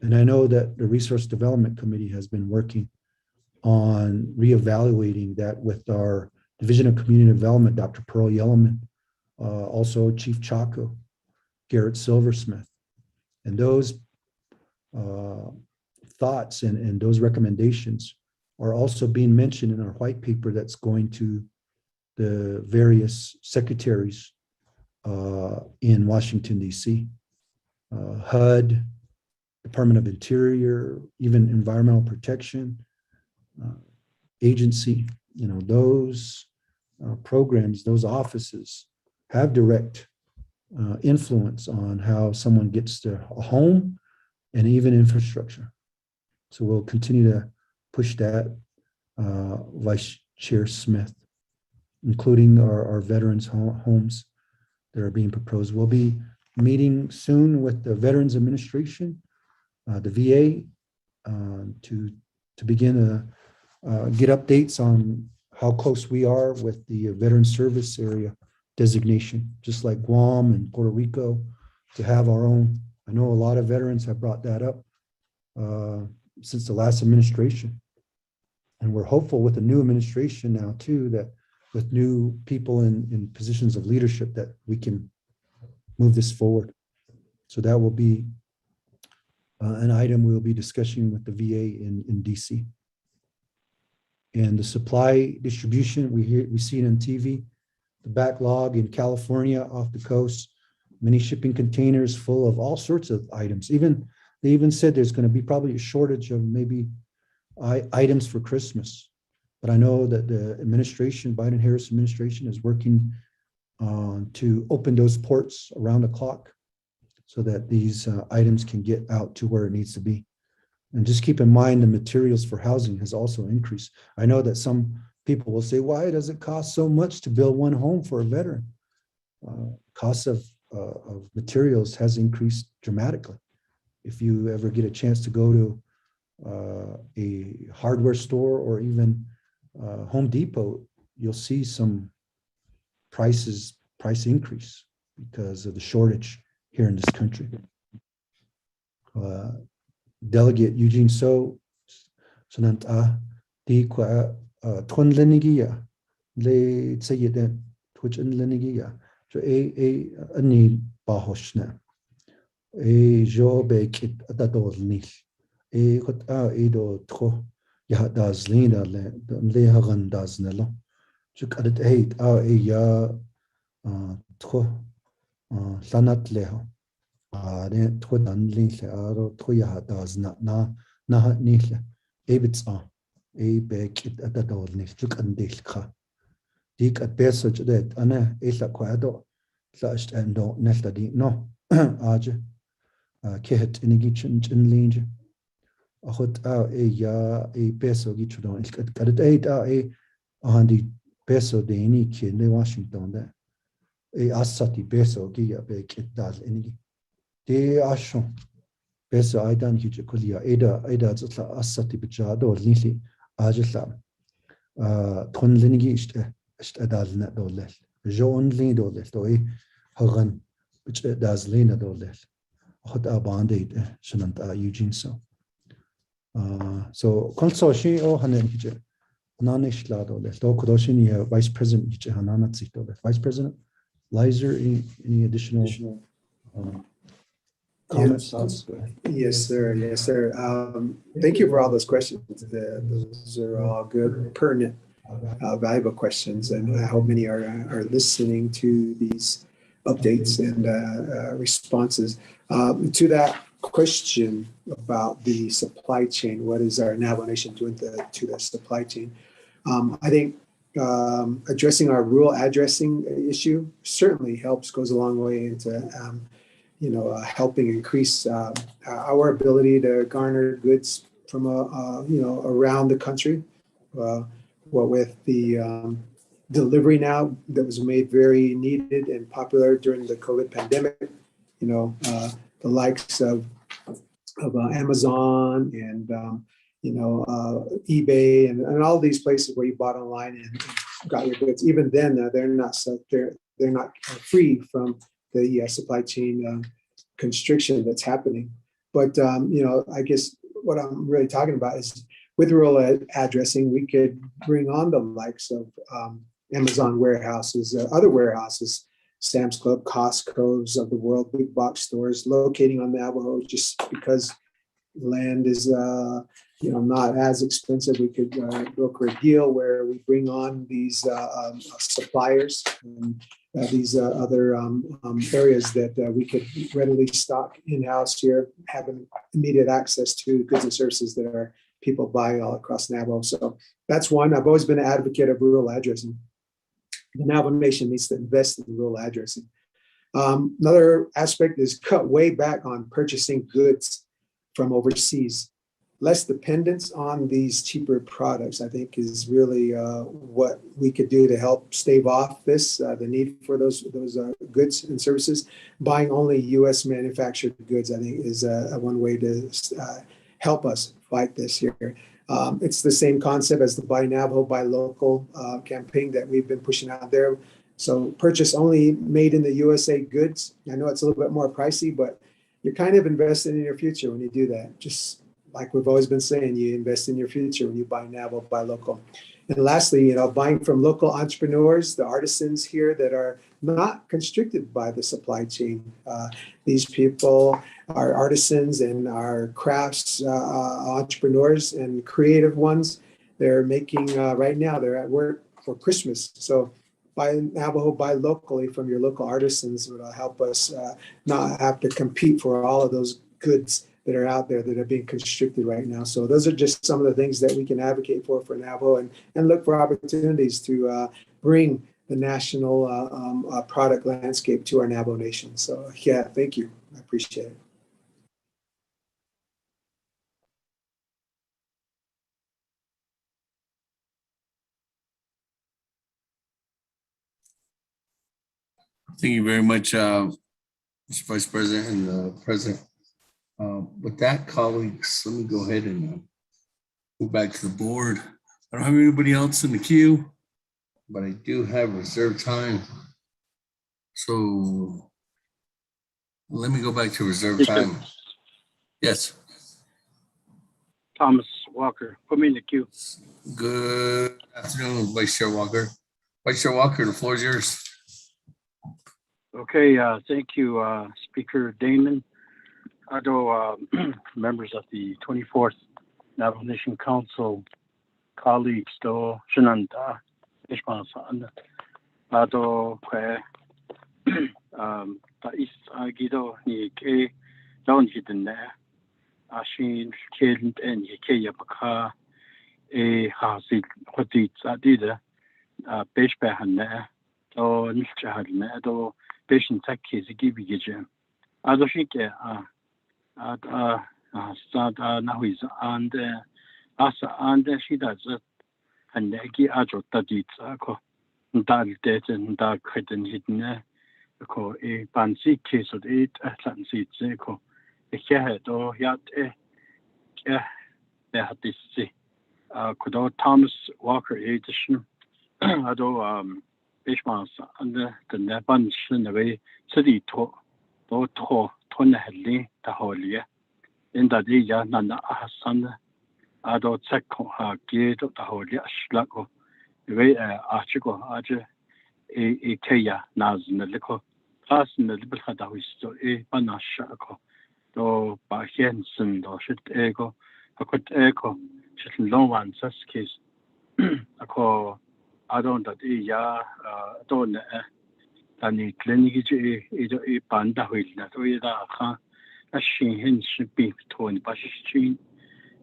And I know that the Resource Development Committee has been working on reevaluating that with our Division of Community Development, Dr. Pearl Yellowman, also Chief Chaco, Garrett Silversmith. And those thoughts and those recommendations are also being mentioned in our white paper that's going to the various secretaries in Washington, D.C. HUD, Department of Interior, even Environmental Protection Agency, those programs, those offices have direct influence on how someone gets to a home and even infrastructure. So we'll continue to push that, Vice Chair Smith, including our veterans' homes that are being proposed. We'll be meeting soon with the Veterans Administration, the VA, to begin to get updates on how close we are with the Veteran Service Area designation, just like Guam and Puerto Rico, to have our own. I know a lot of veterans have brought that up since the last administration. And we're hopeful with the new administration now too, that with new people in positions of leadership, that we can move this forward. So that will be an item we'll be discussing with the VA in DC. And the supply distribution, we see it on TV, the backlog in California off the coast, many shipping containers full of all sorts of items. They even said there's going to be probably a shortage of maybe items for Christmas. But I know that the administration, Biden-Harris administration, is working to open those ports around the clock so that these items can get out to where it needs to be. And just keep in mind the materials for housing has also increased. I know that some people will say, why does it cost so much to build one home for a veteran? Cost of materials has increased dramatically. If you ever get a chance to go to a hardware store or even Home Depot, you'll see some price increase because of the shortage here in this country. Delegate Eugene So, Sonanta, Twin Lenigia, Le Sayed, Twitch and Lenigia, so a need Bahoshna, a job a kit at the door nil, a got edo tro, Yahadas Lina, Lehagan does Nello. Chuk at 8 a ya tro, Sanat Leho. Then tro dan link aro Toya does not na nil, Abits are. A back it at the door nil, Chuk and Dilka. Dick at passage that Anna Esa Quado, Flashed and don't Nesta di no, Arge, Kehet in a kitchen in Linge. A hot a ya a peso gichudon, got it 8 a handy peso de any kid in Washington there. A assati peso gia bake it does any. De ashon peso I done hijakulia, Ada assati bijado, Lily, Argeslam. Tron Linigi adalna dolel. John Lin dolel, doi Hagan, which does Lena dolel. Hot abandoned, Shanant Eugene so. So, Consortium or Hanan Hije, Nanish Ladolel, Dokodoshin, Vice President Hije Hananatsi dolel. Vice President, Lizer, any additional comments? Yes. Yes, sir. Yes, sir. Thank you for all those questions. Those are all good, pertinent, valuable questions, and I hope many are listening to these updates and responses. To that question about the supply chain, what is our Navajo Nation doing to the supply chain? I think addressing our rural addressing issue certainly helps, goes a long way into helping increase our ability to garner goods from around the country. What with the delivery now that was made very needed and popular during the COVID pandemic, the likes of Amazon and eBay and all these places where you bought online and got your goods. Even then, they're not free from the supply chain constriction that's happening. But I guess what I'm really talking about is with rural addressing, we could bring on the likes of Amazon warehouses, other warehouses, Sam's Club, Costco's of the world, big box stores locating on Navajo, just because land is not as expensive. We could broker a deal where we bring on these suppliers and these other areas that we could readily stock in-house here, having immediate access to goods and services that are people buy all across Navajo. So that's one. I've always been an advocate of rural addressing. The Navajo Nation needs to invest in rural addressing. Another aspect is cut way back on purchasing goods from overseas. Less dependence on these cheaper products, I think, is really what we could do to help stave off this, the need for those goods and services. Buying only U.S. manufactured goods, I think, is one way to help us fight this here. It's the same concept as the Buy Navajo, Buy Local campaign that we've been pushing out there. So purchase only made in the USA goods. I know it's a little bit more pricey, but you're kind of investing in your future when you do that. Just like we've always been saying, you invest in your future when you buy Navajo, Buy Local. And lastly, buying from local entrepreneurs, the artisans here that are not constricted by the supply chain. These people are artisans and are crafts entrepreneurs and creative ones. They're making, right now, they're at work for Christmas. So buy Navajo, buy locally from your local artisans would help us not have to compete for all of those goods that are out there that are being constricted right now. So those are just some of the things that we can advocate for Navajo and look for opportunities to bring the national product landscape to our Navajo Nation. So yeah, thank you. I appreciate it. Thank you very much, Mr. Vice President and the President. With that, colleagues, let me go ahead and go back to the board. I don't have anybody else in the queue, but I do have reserved time. So let me go back to reserved time. Yes. Thomas Walker. Put me in the queue. Good afternoon, Vice Chair Walker. Vice Chair Walker, the floor is yours. Okay, thank you, Speaker Damon. Although members of the 24th Navajo Nation Council, colleagues, do Shananta, Ishmael, Ado Kwe, Tais Agido, Nike, Don Hidden, Ashin, Kent, and Yake Yapaka, a Hasid, Hotit Adida, Beshbahane, or Nishahadne, do patient tech case, give you Gijam. Ado Shike, start now is and Asa and she does it, and Negi Ajo Tadits, Dal dead and dark hidden hidden, a fancy case of 8 Atlantic Zeko, a head or yet there had this could all Thomas Walker edition, although Ishmael and the Neban away city to Tonaheli, the holy, in the day Nana Hassan, although Seko gate of the holy Ashlako, the way Archigo Aja a Kaya Naz in the Lico, plus in the Liberal Hadawi, so a Banashako, though by Henson or should ego, I could echo, should no one such case. I call I don't that don't any clinic either a panda will not either a she hinge should be torn by she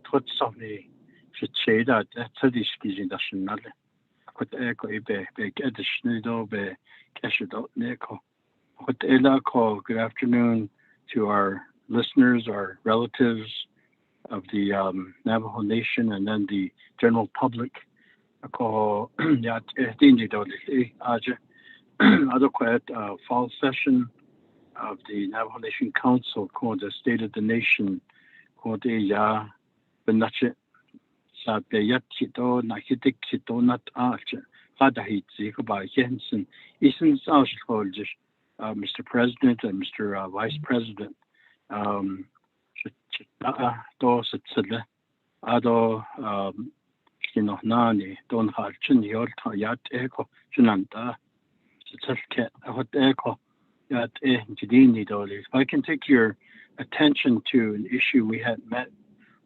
thought somebody should say that that's a discussion national. Could echo a big additional be cash it out neco. What Ella call good afternoon to our listeners, our relatives of the Navajo Nation, and then the general public. I call other quiet fall session of the Navajo Nation Council called the State of the Nation called the Benache Sabeyatito Nahitikito Nat Arch Hadahitzi by Jensen Eastern South Mr. President and Mr. Vice President Nani don't have Chinny Yat Echo Junanta certificate what echo Yat Jidini Dolly. If I can take your attention to an issue we had met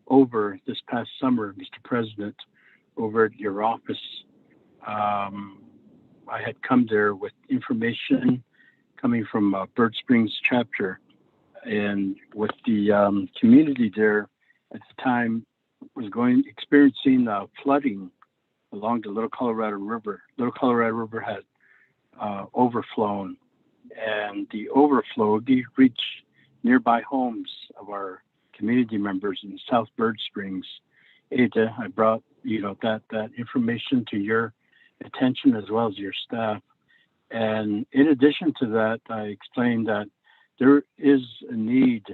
over this past summer, Mr. President, over at your office. I had come there with information coming from Bird Springs chapter, and with the community there at the time was experiencing flooding along the Little Colorado River. Little Colorado River had overflown, and the overflow reached nearby homes of our community members in South Bird Springs. Ada, I brought that information to your attention as well as your staff. And in addition to that, I explained that there is a need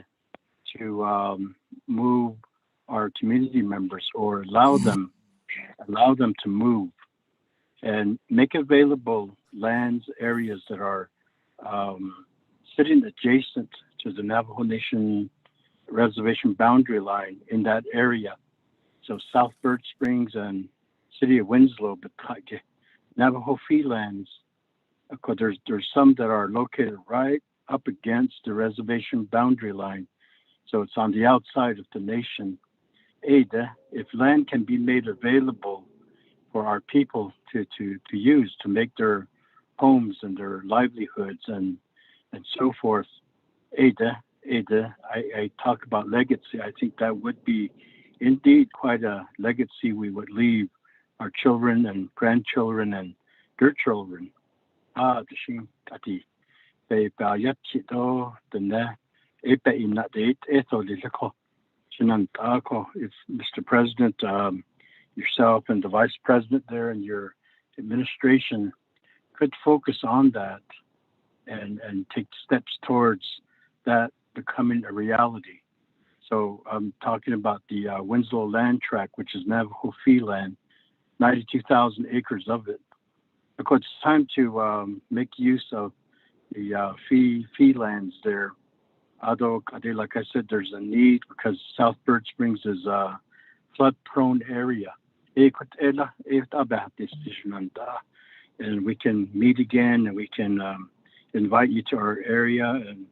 to move our community members or allow them to move and make available lands, areas that are sitting adjacent to the Navajo Nation reservation boundary line in that area. So South Bird Springs and City of Winslow, but Navajo fee lands. Of course, there's some that are located right up against the reservation boundary line. So it's on the outside of the nation. Ada, if land can be made available for our people to use to make their homes and their livelihoods and so forth. Ada, I talk about legacy. I think that would be indeed quite a legacy we would leave our children and grandchildren and their children. The shing kati be bayat chito the ne epe in that date eto lilako shinantako. If Mr. President, yourself and the Vice President there and your administration could focus on that and take steps towards that becoming a reality. So I'm talking about the Winslow land tract, which is Navajo fee land, 92,000 acres of it. Of course, it's time to make use of the fee lands there. Although, like I said, there's a need because South Bird Springs is flood-prone area. And we can meet again, and we can invite you to our area, and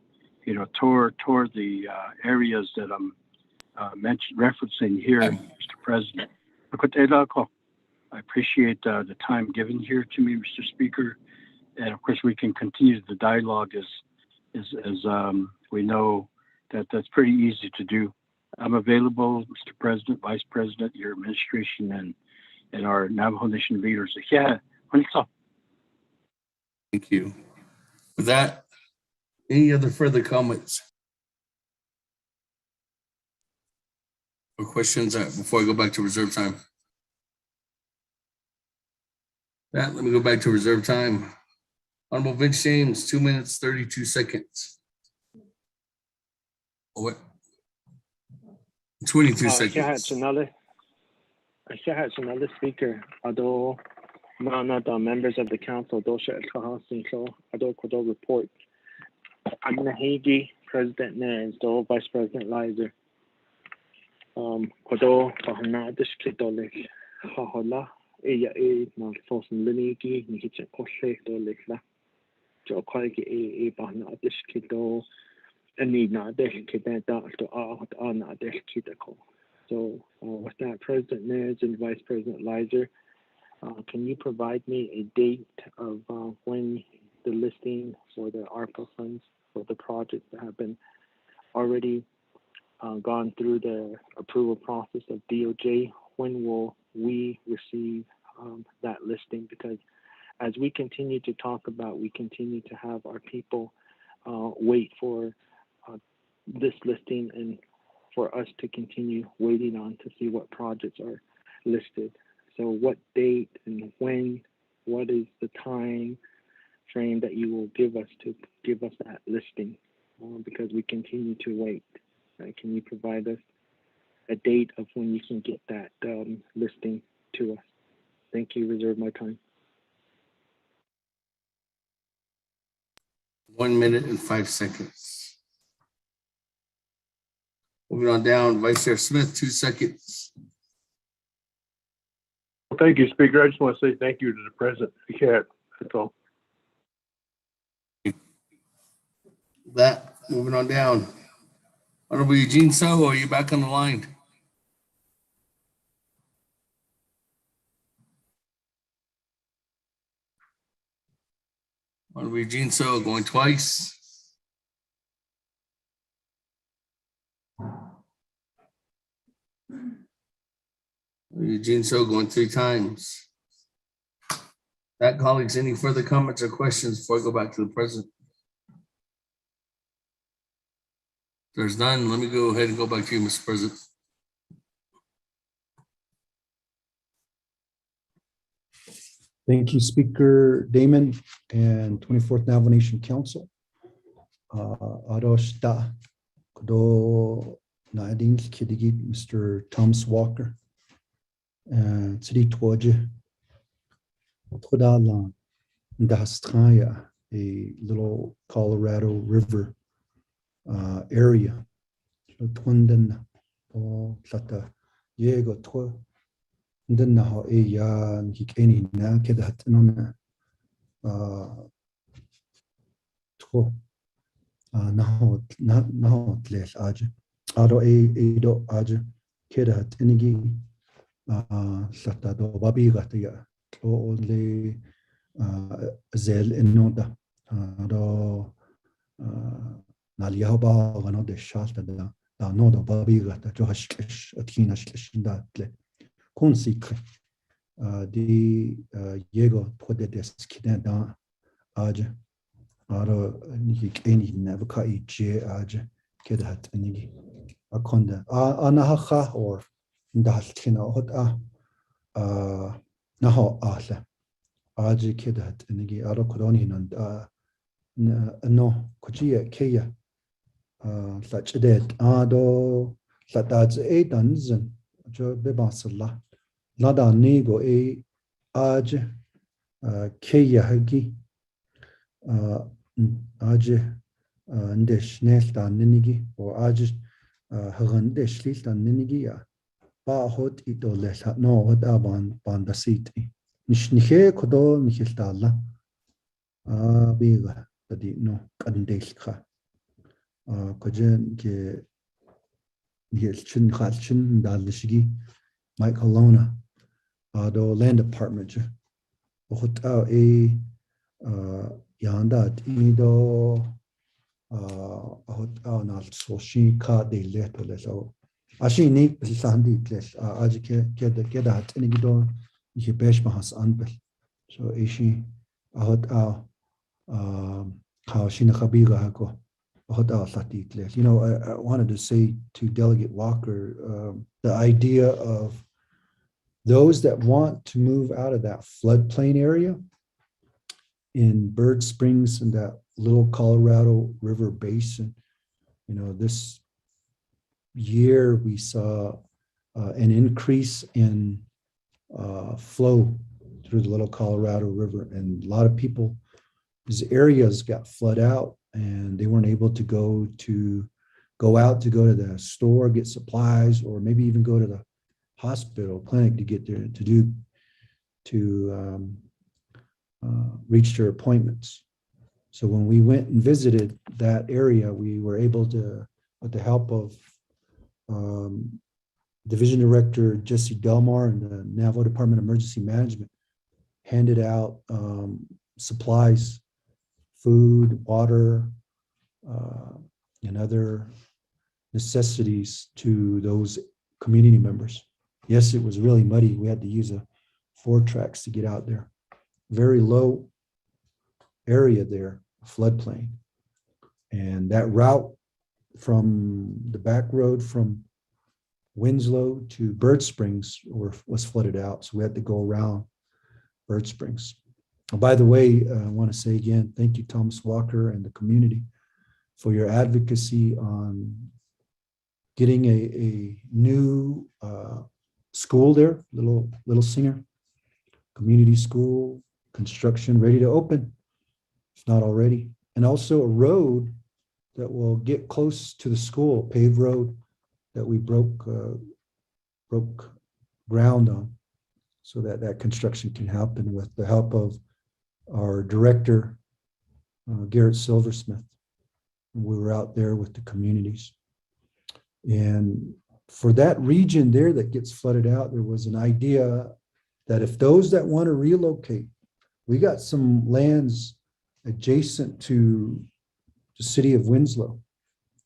tour the areas that I'm referencing here, Mr. President. I appreciate the time given here to me, Mr. Speaker, and of course we can continue the dialogue as we know that's pretty easy to do. I'm available, Mr. President, Vice President, your administration, and our Navajo Nation leaders. Yeah, thank you. With that, any other further comments or questions before I go back to reserve time? Let me go back to reserve time. Honorable Vince James, 2 minutes, 32 seconds. What? 22 seconds. I should have another speaker. Although none of the members of the council, those should report. I'm Nahigi, President Nez, though Vice President Lizer. Kodo kahana dishkitolik hahola eya mal fosun liniki nihiche koshe dolikla. Jo kwaiki bahna dishkito ani na deshkita da to na deshkitako. So with that, President Nez and Vice President Lizer, can you provide me a date of when the listing for the ARPA funds for the projects that have been already gone through the approval process of DOJ? When will we receive that listing? Because as we continue to talk about, we continue to have our people wait for this listing and for us to continue waiting on to see what projects are listed. So what date and when, what is the time frame that you will give us to give us that listing? Because we continue to wait. Can you provide us a date of when you can get that listing to us? Thank you. Reserve my time. 1 minute and 5 seconds. Moving on down, Vice Chair Smith, 2 seconds. Well, thank you, Speaker. I just want to say thank you to the President. Yeah, that's all. Moving on down. Honorable Eugene So, are you back on the line? Honorable Eugene So, going twice. Eugene So, going 3 times. Colleagues, any further comments or questions before I go back to the President? If there's none, let me go ahead and go back to you, Mr. President. Thank you, Speaker Damon and 24th Navajo Nation Council. Aroshta Kodo Nading Kidigi, Mr. Thomas Walker, and City Twaje Todala Ndastraya, a little Colorado River area. Twanden or Plata Diego Twa. Then now a yan he any na kedat nona to now less aj aro a do aj kedat enigi sata do babi gatia only zel enoda aro naliaba gano de shasta da no do babi gata johash atkinash datle Consique di Diego Podedes Kidenda Aj Aro Nik any Navaka J Aj Kedat Nigi Akonda Anahaha or Daltina Hot Naho Atla Aj Kedat Nigi Aro Kodoni and no Kojia Kaya such a dead Ado Latad's 8 and Jo Bebasala Lada Nego a Aj Kaya Hagi Aj Ndesh Nelta Ninigi or Aj Hagandesh Lilta Ninigia ba hot ito lesa no hot aban banda city nishnihe kodo nihiltala biga tadi no kadindelka kajen ke nihilchin khalchin dalishigi Mike Alona do land department hot yanda ido hot nal so shi ka de leto leso ashi ni sandi kles ajike keda hat inigido ich besh mahas anbel so ishi hot how shina khabiga hako hot sati kles. You know, I wanted to say to Delegate Walker the idea of those that want to move out of that floodplain area in Bird Springs and that little Colorado River basin. You know, this year we saw an increase in flow through the little Colorado River, and a lot of people, these areas got flooded out and they weren't able to go to the store, get supplies, or maybe even go to the hospital clinic to get there to reach their appointments. So when we went and visited that area, we were able to, with the help of Division Director Jesse Delmar and the Navajo Department of Emergency Management, handed out supplies, food, water, and other necessities to those community members. Yes, it was really muddy. We had to use a 4-tracks to get out there. Very low area there, floodplain. And that route from the back road from Winslow to Bird Springs was flooded out. So we had to go around Bird Springs. By the way, I want to say again, thank you, Thomas Walker and the community for your advocacy on getting a new school there, Little Singer community school, construction ready to open, if not already. And also a road that will get close to the school, paved road that we broke ground on, so that construction can happen with the help of our director, Garrett Silversmith. And we were out there with the communities. And for that region there that gets flooded out, there was an idea that if those that want to relocate, we got some lands adjacent to the city of Winslow,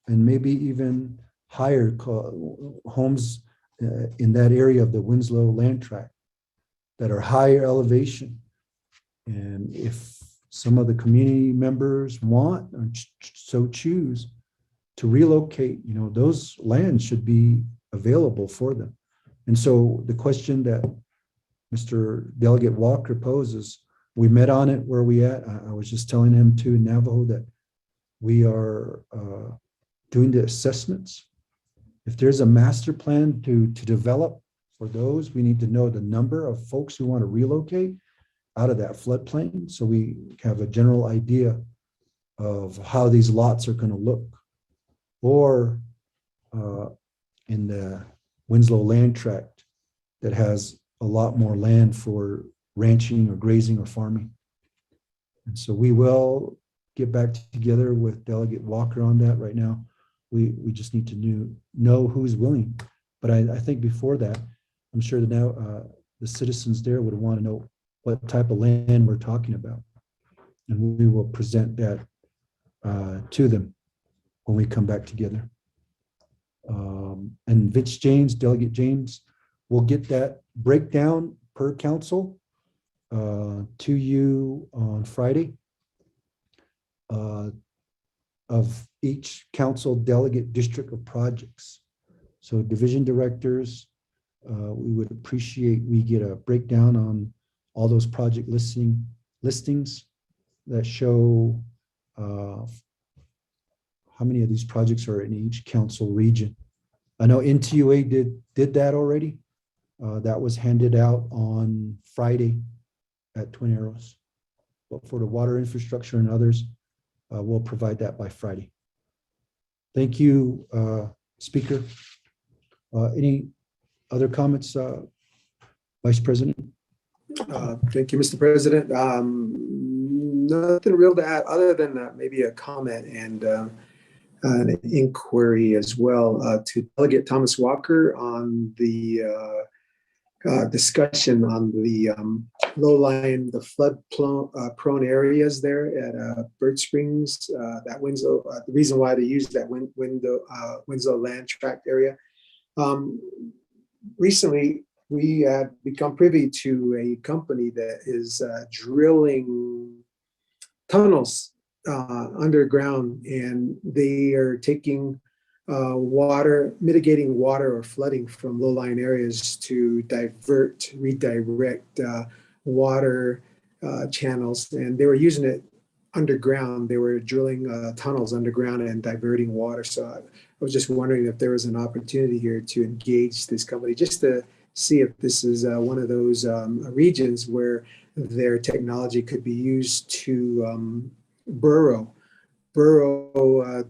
and maybe even higher homes in that area of the Winslow land tract that are higher elevation. And if some of the community members want or so choose to relocate, you know, those lands should be available for them. And so the question that Mr. Delegate Walker poses, we met on it where we at. I was just telling him too in Navajo that we are doing the assessments. If there's a master plan to develop for those, we need to know the number of folks who want to relocate out of that floodplain, so we have a general idea of how these lots are going to look. Or in the Winslow land tract that has a lot more land for ranching or grazing or farming. And so we will get back together with Delegate Walker on that. Right now, we just need to know who's willing. But I think before that, I'm sure that now the citizens there would want to know what type of land we're talking about. And we will present that to them when we come back together. And Vince James, Delegate James, will get that breakdown per council to you on Friday of each council delegate district of projects. So division directors, we would appreciate we get a breakdown on all those project listings that show how many of these projects are in each council region. I know NTUA did that already. That was handed out on Friday at Twin Arrows. But for the water infrastructure and others, we'll provide that by Friday. Thank you, Speaker. Any Other comments, Vice President? Thank you, Mr. President. Nothing real to add other than maybe a comment and an inquiry as well to Delegate Thomas Walker on the discussion on the low-lying, the flood-prone areas there at Bird Springs, that Winslow, the reason why they use that Winslow land tract area. Recently, we had become privy to a company that is drilling tunnels underground, and they are taking mitigating water or flooding from low-lying areas to redirect water channels. And they were using it underground. They were drilling tunnels underground and diverting water. So I was just wondering if there was an opportunity here to engage this company, just to see if this is one of those regions where their technology could be used to burrow the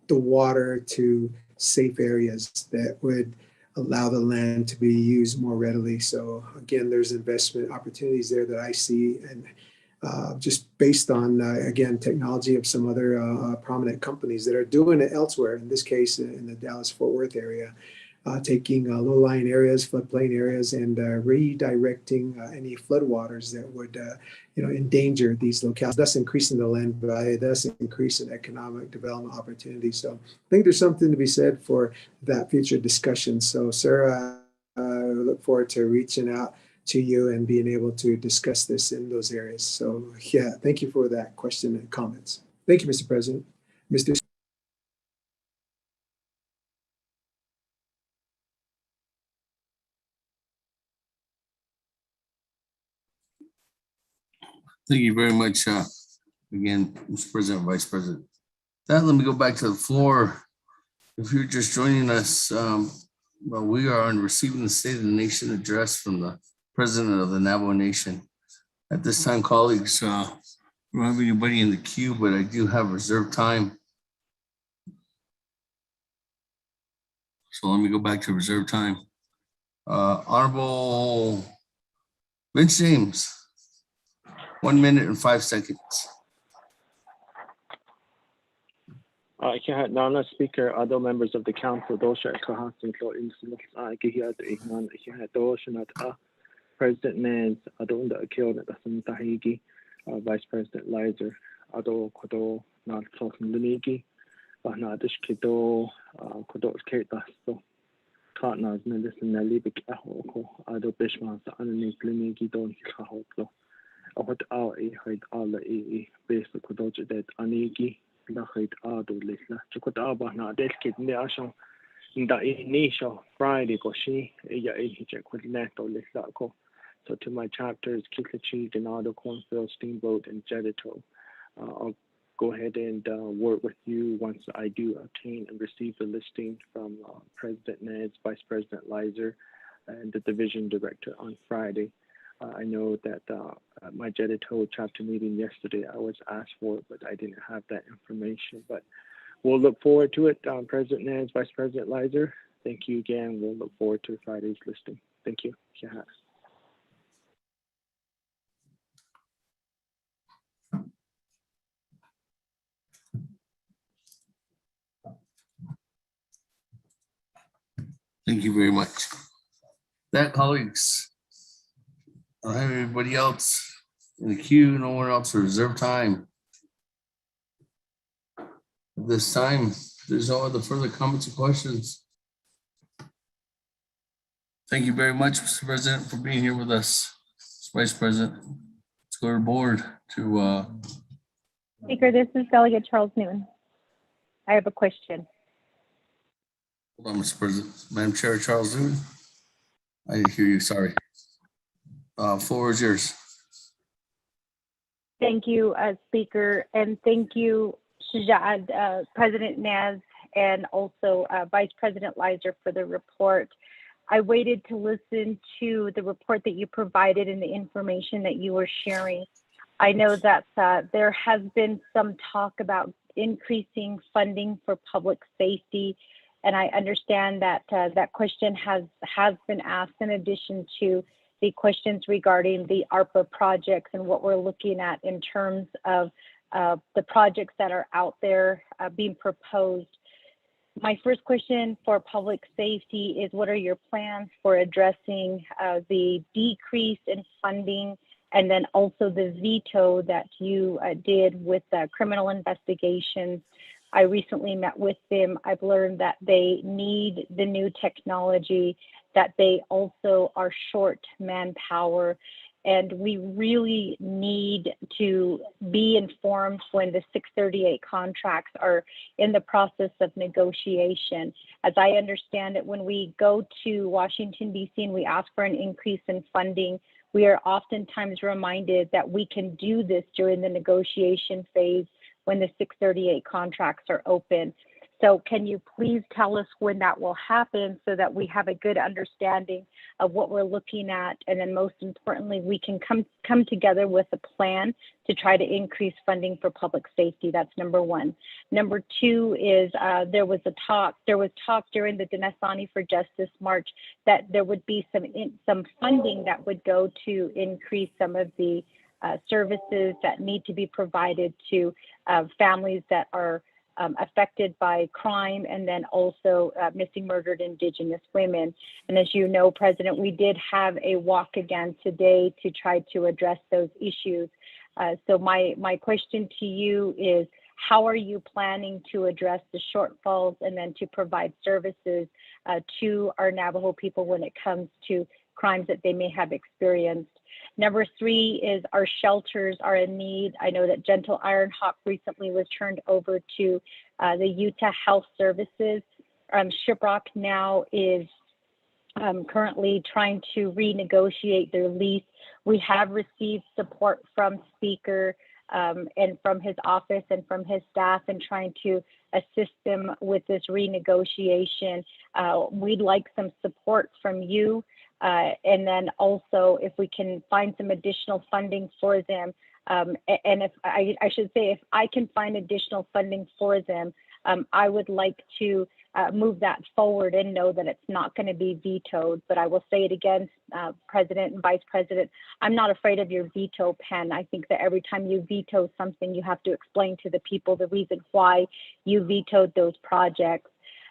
water to safe areas that would allow the land to be used more readily. So again, there's investment opportunities there that I see, and just based on, again, technology of some other prominent companies that are doing it elsewhere, in this case in the Dallas-Fort Worth area, taking low-lying areas, floodplain areas, and redirecting any floodwaters that would endanger these locales, thus increasing the land value, thus increasing economic development opportunities. So I think there's something to be said for that future discussion. So Sarah, I look forward to reaching out to you and being able to discuss this in those areas. So yeah, thank you for that question and comments. Thank you, Mr. President. Mr. Thank you very much, again, Mr. President, Vice President. Let me go back to the floor. If you're just joining us, well, we are on receiving the State of the Nation address from the President of the Navajo Nation. At this time, colleagues, we don't have anybody in the queue, but I do have reserved time. So let me go back to reserved time. Honorable Vince James. 1 minute and 5 seconds. Donna Speaker, other members of the council, President Nance, Vice President Lizer, Ahot ao e haid ala e besa kodoje det anigi la haid ado lisla chukot aba na det kit ne asho nda e nisho Friday ko shi ya e hiche kwit neto lisla ko. So to my chapters Kitlachi, Ganado, Cornfield, Steamboat, and Judicial, I'll go ahead and work with you once I do obtain and receive the listing from President Neds, Vice President Lizer, and the Division Director on Friday. I know that at my Judicial chapter meeting yesterday, I was asked for it, but I didn't have that information. But we'll look forward to it. President Neds, Vice President Lizer, thank you again. We'll look forward to Friday's listing. Thank you. Thank you very much. That, colleagues, I don't have anybody else in the queue, no one else for reserve time. At this time, there's no other further comments or questions. Thank you very much, Mr. President, for being here with us. Vice President, let's go to the board to Speaker, this is Delegate Charles Newton. I have a question. hold on, Mr. President. Madam Chair, Charles Newton. I didn't hear you, sorry. Floor is yours. Thank you, Speaker, and thank you, President Naz, and also Vice President Lizer for the report. I waited to listen to the report that you provided and the information that you were sharing. I know that there has been some talk about increasing funding for public safety And I understand that that question has been asked in addition to the questions regarding the ARPA projects and what we're looking at in terms of the projects that are out there being proposed. My first question for public safety is, what are your plans for addressing the decrease in funding and then also the veto that you did with criminal investigations? I recently met with them. I've learned that they need the new technology, that they also are short manpower, and we really need to be informed when the 638 contracts are in the process of negotiation. As I understand it, when we go to Washington, D.C. and we ask for an increase in funding, we are oftentimes reminded that we can do this during the negotiation phase when the 638 contracts are open. So can you please tell us when that will happen so that we have a good understanding of what we're looking at, and then most importantly, we can come together with a plan to try to increase funding for public safety. That's number one. Number two is there was talk during the Dinesani for Justice March that there would be some funding that would go to increase some of the services that need to be provided to families that are affected by crime, and then also missing, murdered Indigenous women. And as you know, President, we did have a walk again today to try to address those issues. So my question to you is, how are you planning to address the shortfalls and then to provide services to our Navajo people when it comes to crimes that they may have experienced? Number three is our shelters are in need. I know that Gentle Iron Hawk recently was turned over to the Utah Health Services. Shiprock now is currently trying to renegotiate their lease. We have received support from Speaker and from his office and from his staff in trying to assist them with this renegotiation. We'd like some support from you. And then also if we can find some additional funding for them, and if I should say, if I can find additional funding for them, I would like to move that forward and know that it's not going to be vetoed. But I will say it again, President and Vice President, I'm not afraid of your veto pen. I think that every time you veto something, you have to explain to the people the reason why you vetoed those projects.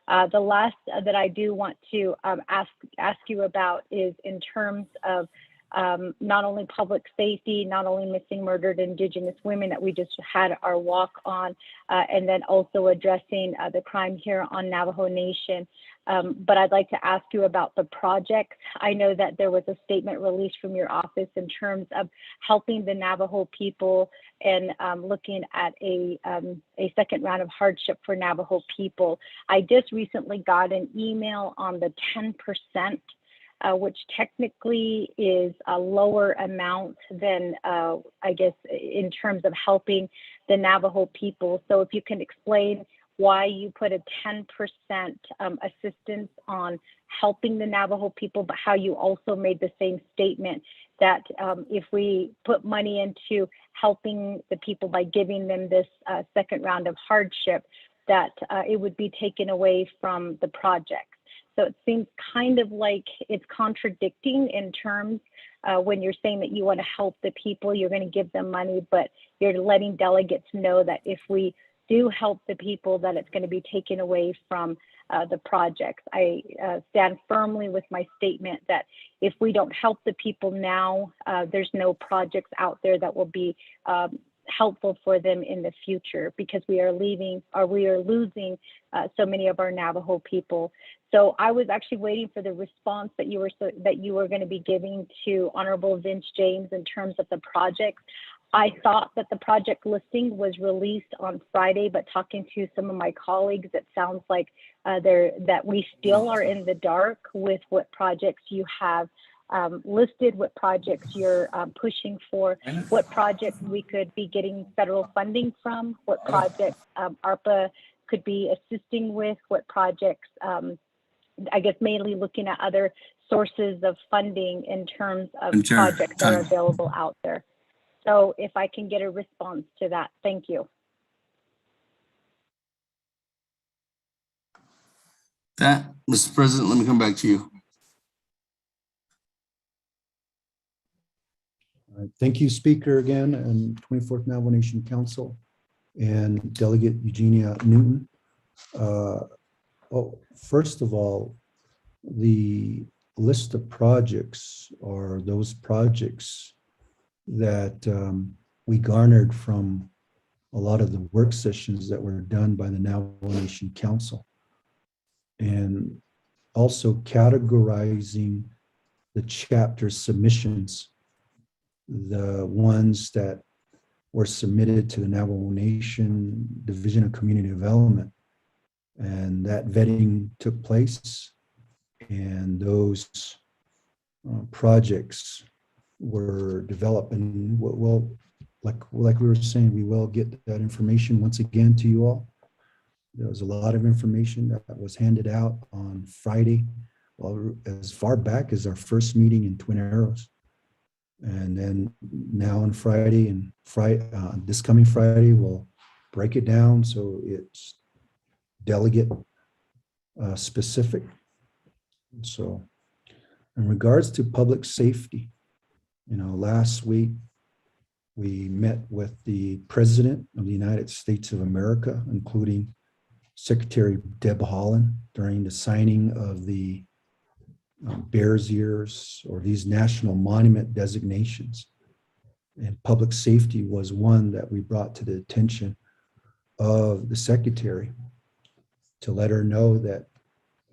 The last that I do want to ask you about is in terms of not only public safety, not only missing, murdered Indigenous women that we just had our walk on, and then also addressing the crime here on Navajo Nation. But I'd like to ask you about the project. I know that there was a statement released from your office in terms of helping the Navajo people and looking at a second round of hardship for Navajo people. I just recently got an email on the 10%, which technically is a lower amount than, I guess, in terms of helping the Navajo people. So if you can explain why you put a 10% assistance on helping the Navajo people, but how you also made the same statement that if we put money into helping the people by giving them this second round of hardship, that it would be taken away from the project. So it seems kind of like it's contradicting in terms when you're saying that you want to help the people, you're going to give them money, but you're letting delegates know that if we do help the people, that it's going to be taken away from the projects. I stand firmly with my statement that if we don't help the people now, there's no projects out there that will be helpful for them in the future, because we are losing so many of our Navajo people. So I was actually waiting for the response that you were going to be giving to Honorable Vince James in terms of the project. I thought that the project listing was released on Friday, but talking to some of my colleagues, it sounds like that we still are in the dark with what projects you have listed, what projects you're pushing for, what projects we could be getting federal funding from, what projects ARPA could be assisting with, what projects, I guess mainly looking at other sources of funding in terms of projects that are available out there. So if I can get a response to that, thank you. That, Mr. President, let me come back to you. All right. Thank you, Speaker, again, and 24th Navajo Nation Council and Delegate Eugenia Newton. First of all, the list of projects are those projects that we garnered from a lot of the work sessions that were done by the Navajo Nation Council, and also categorizing the chapter submissions, the ones that were submitted to the Navajo Nation Division of Community Development. And that vetting took place, and those projects were developed. And well, like we were saying, we will get that information once again to you all. There was a lot of information that was handed out on Friday, well, as far back as our first meeting in Twin Arrows. And then now on Friday and this coming Friday, we'll break it down so it's delegate specific. So in regards to public safety, last week we met with the President of the United States of America, including Secretary Deb Haaland, during the signing of the Bears Ears, or these national monument designations. And public safety was one that we brought to the attention of the Secretary to let her know that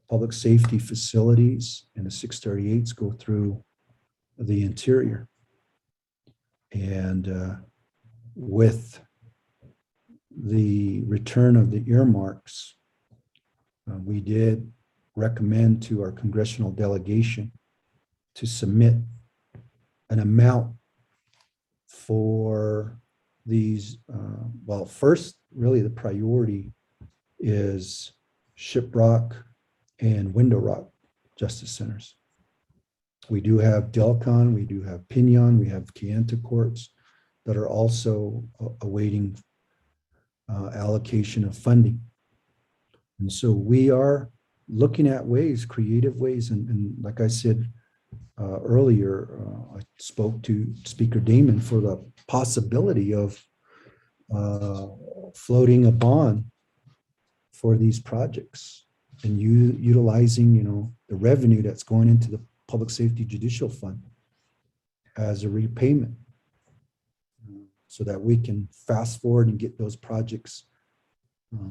public safety facilities and the 638s go through the interior. And with the return of the earmarks, we did recommend to our congressional delegation to submit an amount for these. Well, first, really the priority is Shiprock and Window Rock Justice Centers. We do have Delcon, we do have Pinon, we have Kayenta courts that are also awaiting allocation of funding. And so we are looking at ways, creative ways, and like I said earlier, I spoke to Speaker Damon for the possibility of floating a bond for these projects and utilizing, the revenue that's going into the Public Safety Judicial Fund as a repayment, so that we can fast forward and get those projects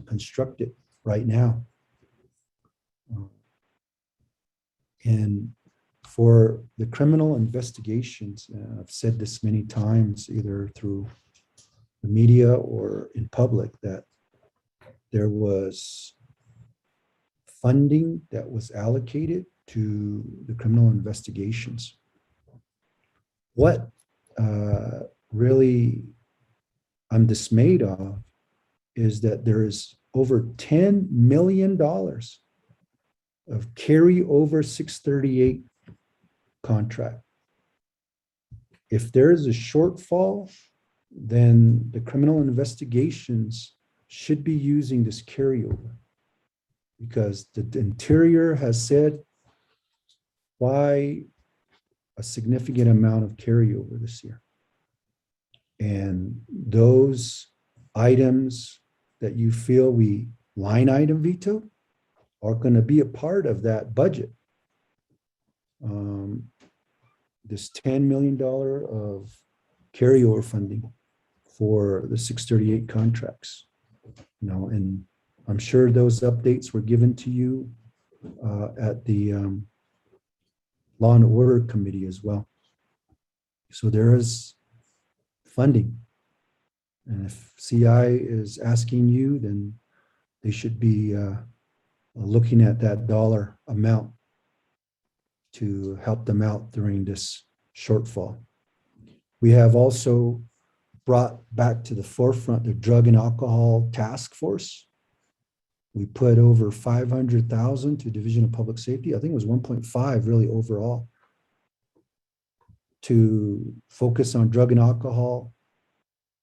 constructed right now. And for the criminal investigations, I've said this many times, either through the media or in public, that there was funding that was allocated to the criminal investigations. What really I'm dismayed of is that there is over $10 million of carryover 638 contract. If there is a shortfall, then the criminal investigations should be using this carryover, because the Interior has said why a significant amount of carryover this year. And those items that you feel we line item veto are going to be a part of that budget. This $10 million of carryover funding for the 638 contracts, and I'm sure those updates were given to you at the Law and Order Committee as well. So there is funding. And if CI is asking you, then they should be looking at that dollar amount to help them out during this shortfall. We have also brought back to the forefront the Drug and Alcohol Task Force. We put over $500,000 to Division of Public Safety. I think it was 1.5 really overall, to focus on drug and alcohol,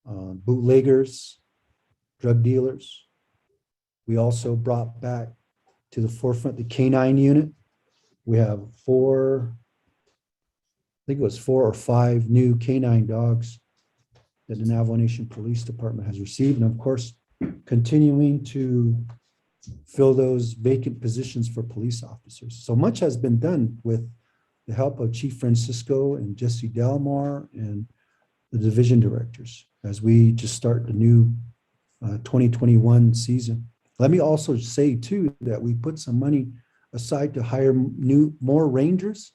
bootleggers, drug dealers. We also brought back to the forefront, the K9 unit. We have I think it was 4 or 5 new K9 dogs that the Navajo Nation Police Department has received. And of course, continuing to fill those vacant positions for police officers. So much has been done with the help of Chief Francisco and Jesse Delmar and the division directors as we just start the new 2021 season. Let me also say too that we put some money aside to hire more rangers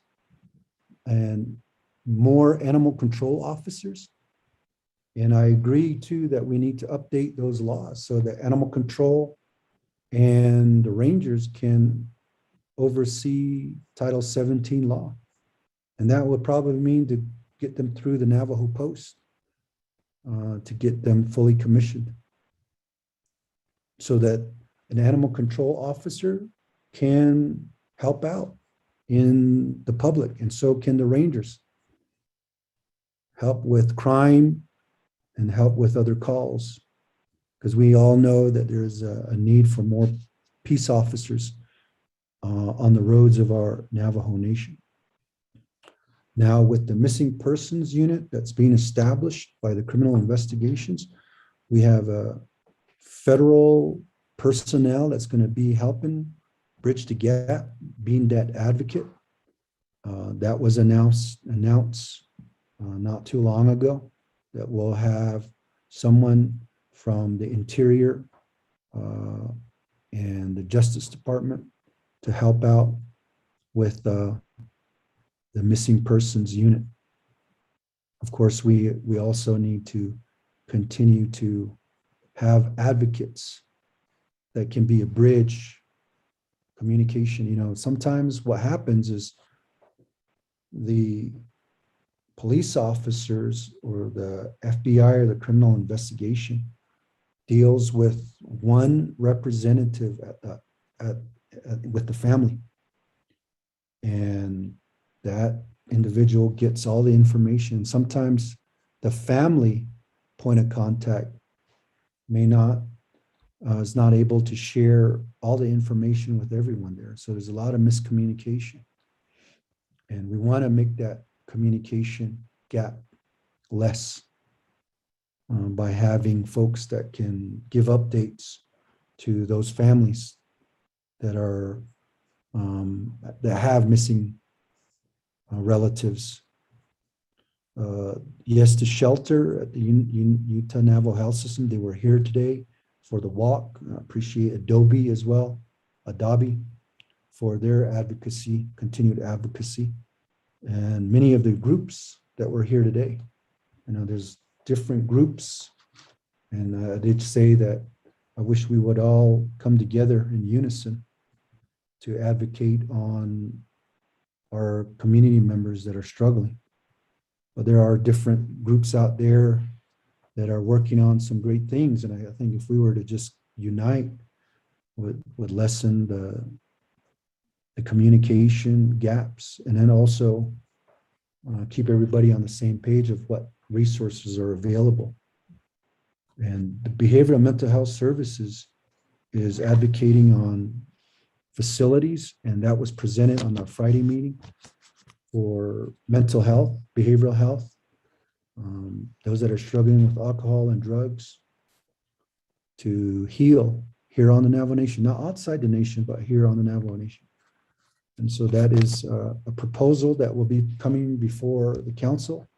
and more animal control officers. And I agree too that we need to update those laws so that animal control and the rangers can oversee Title 17 law. And that would probably mean to get them through the Navajo Post to get them fully commissioned so that an animal control officer can help out in the public, and so can the rangers help with crime and help with other calls, because we all know that there's a need for more peace officers on the roads of our Navajo Nation. Now, with the missing persons unit that's being established by the criminal investigations, we have a federal personnel that's going to be helping bridge the gap, being that advocate. That was announced not too long ago, that we'll have someone from the Interior and the Justice Department to help out with the missing persons unit. Of course, we also need to continue to have advocates that can be a bridge communication. You know, sometimes what happens is the police officers or the FBI or the criminal investigation deals with one representative with the family, and that individual gets all the information. Sometimes the family point of contact is not able to share all the information with everyone there. So there's a lot of miscommunication. And we want to make that communication gap less by having folks that can give updates to those families that are that have missing relatives. Yes, the shelter at the Utah Navajo Health System, they were here today for the walk. I appreciate Adobe as well, Adobe, for their advocacy, continued advocacy, and many of the groups that were here today. You know, there's different groups, and I did say that I wish we would all come together in unison to advocate on our community members that are struggling. But there are different groups out there that are working on some great things. And I think if we were to just unite, would lessen the communication gaps, and then also keep everybody on the same page of what resources are available. And the Behavioral Mental Health Services is advocating on facilities, and that was presented on our Friday meeting for mental health, behavioral health, those that are struggling with alcohol and drugs, to heal here on the Navajo Nation, not outside the nation, but here on the Navajo Nation. And so that is a proposal that will be coming before the council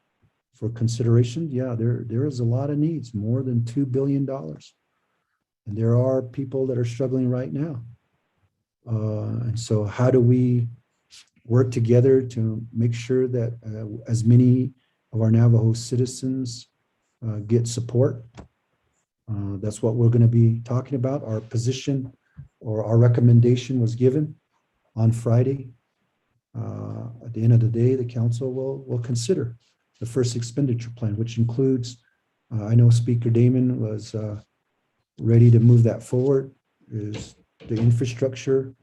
for consideration. Yeah, there is a lot of needs, more than $2 billion. And there are people that are struggling right now. And so how do we work together to make sure that as many of our Navajo citizens get support? That's what we're going to be talking about. Our position or our recommendation was given on Friday. At the end of the day, the council will consider the first expenditure plan, which includes, I know Speaker Damon was ready to move that forward, is the infrastructure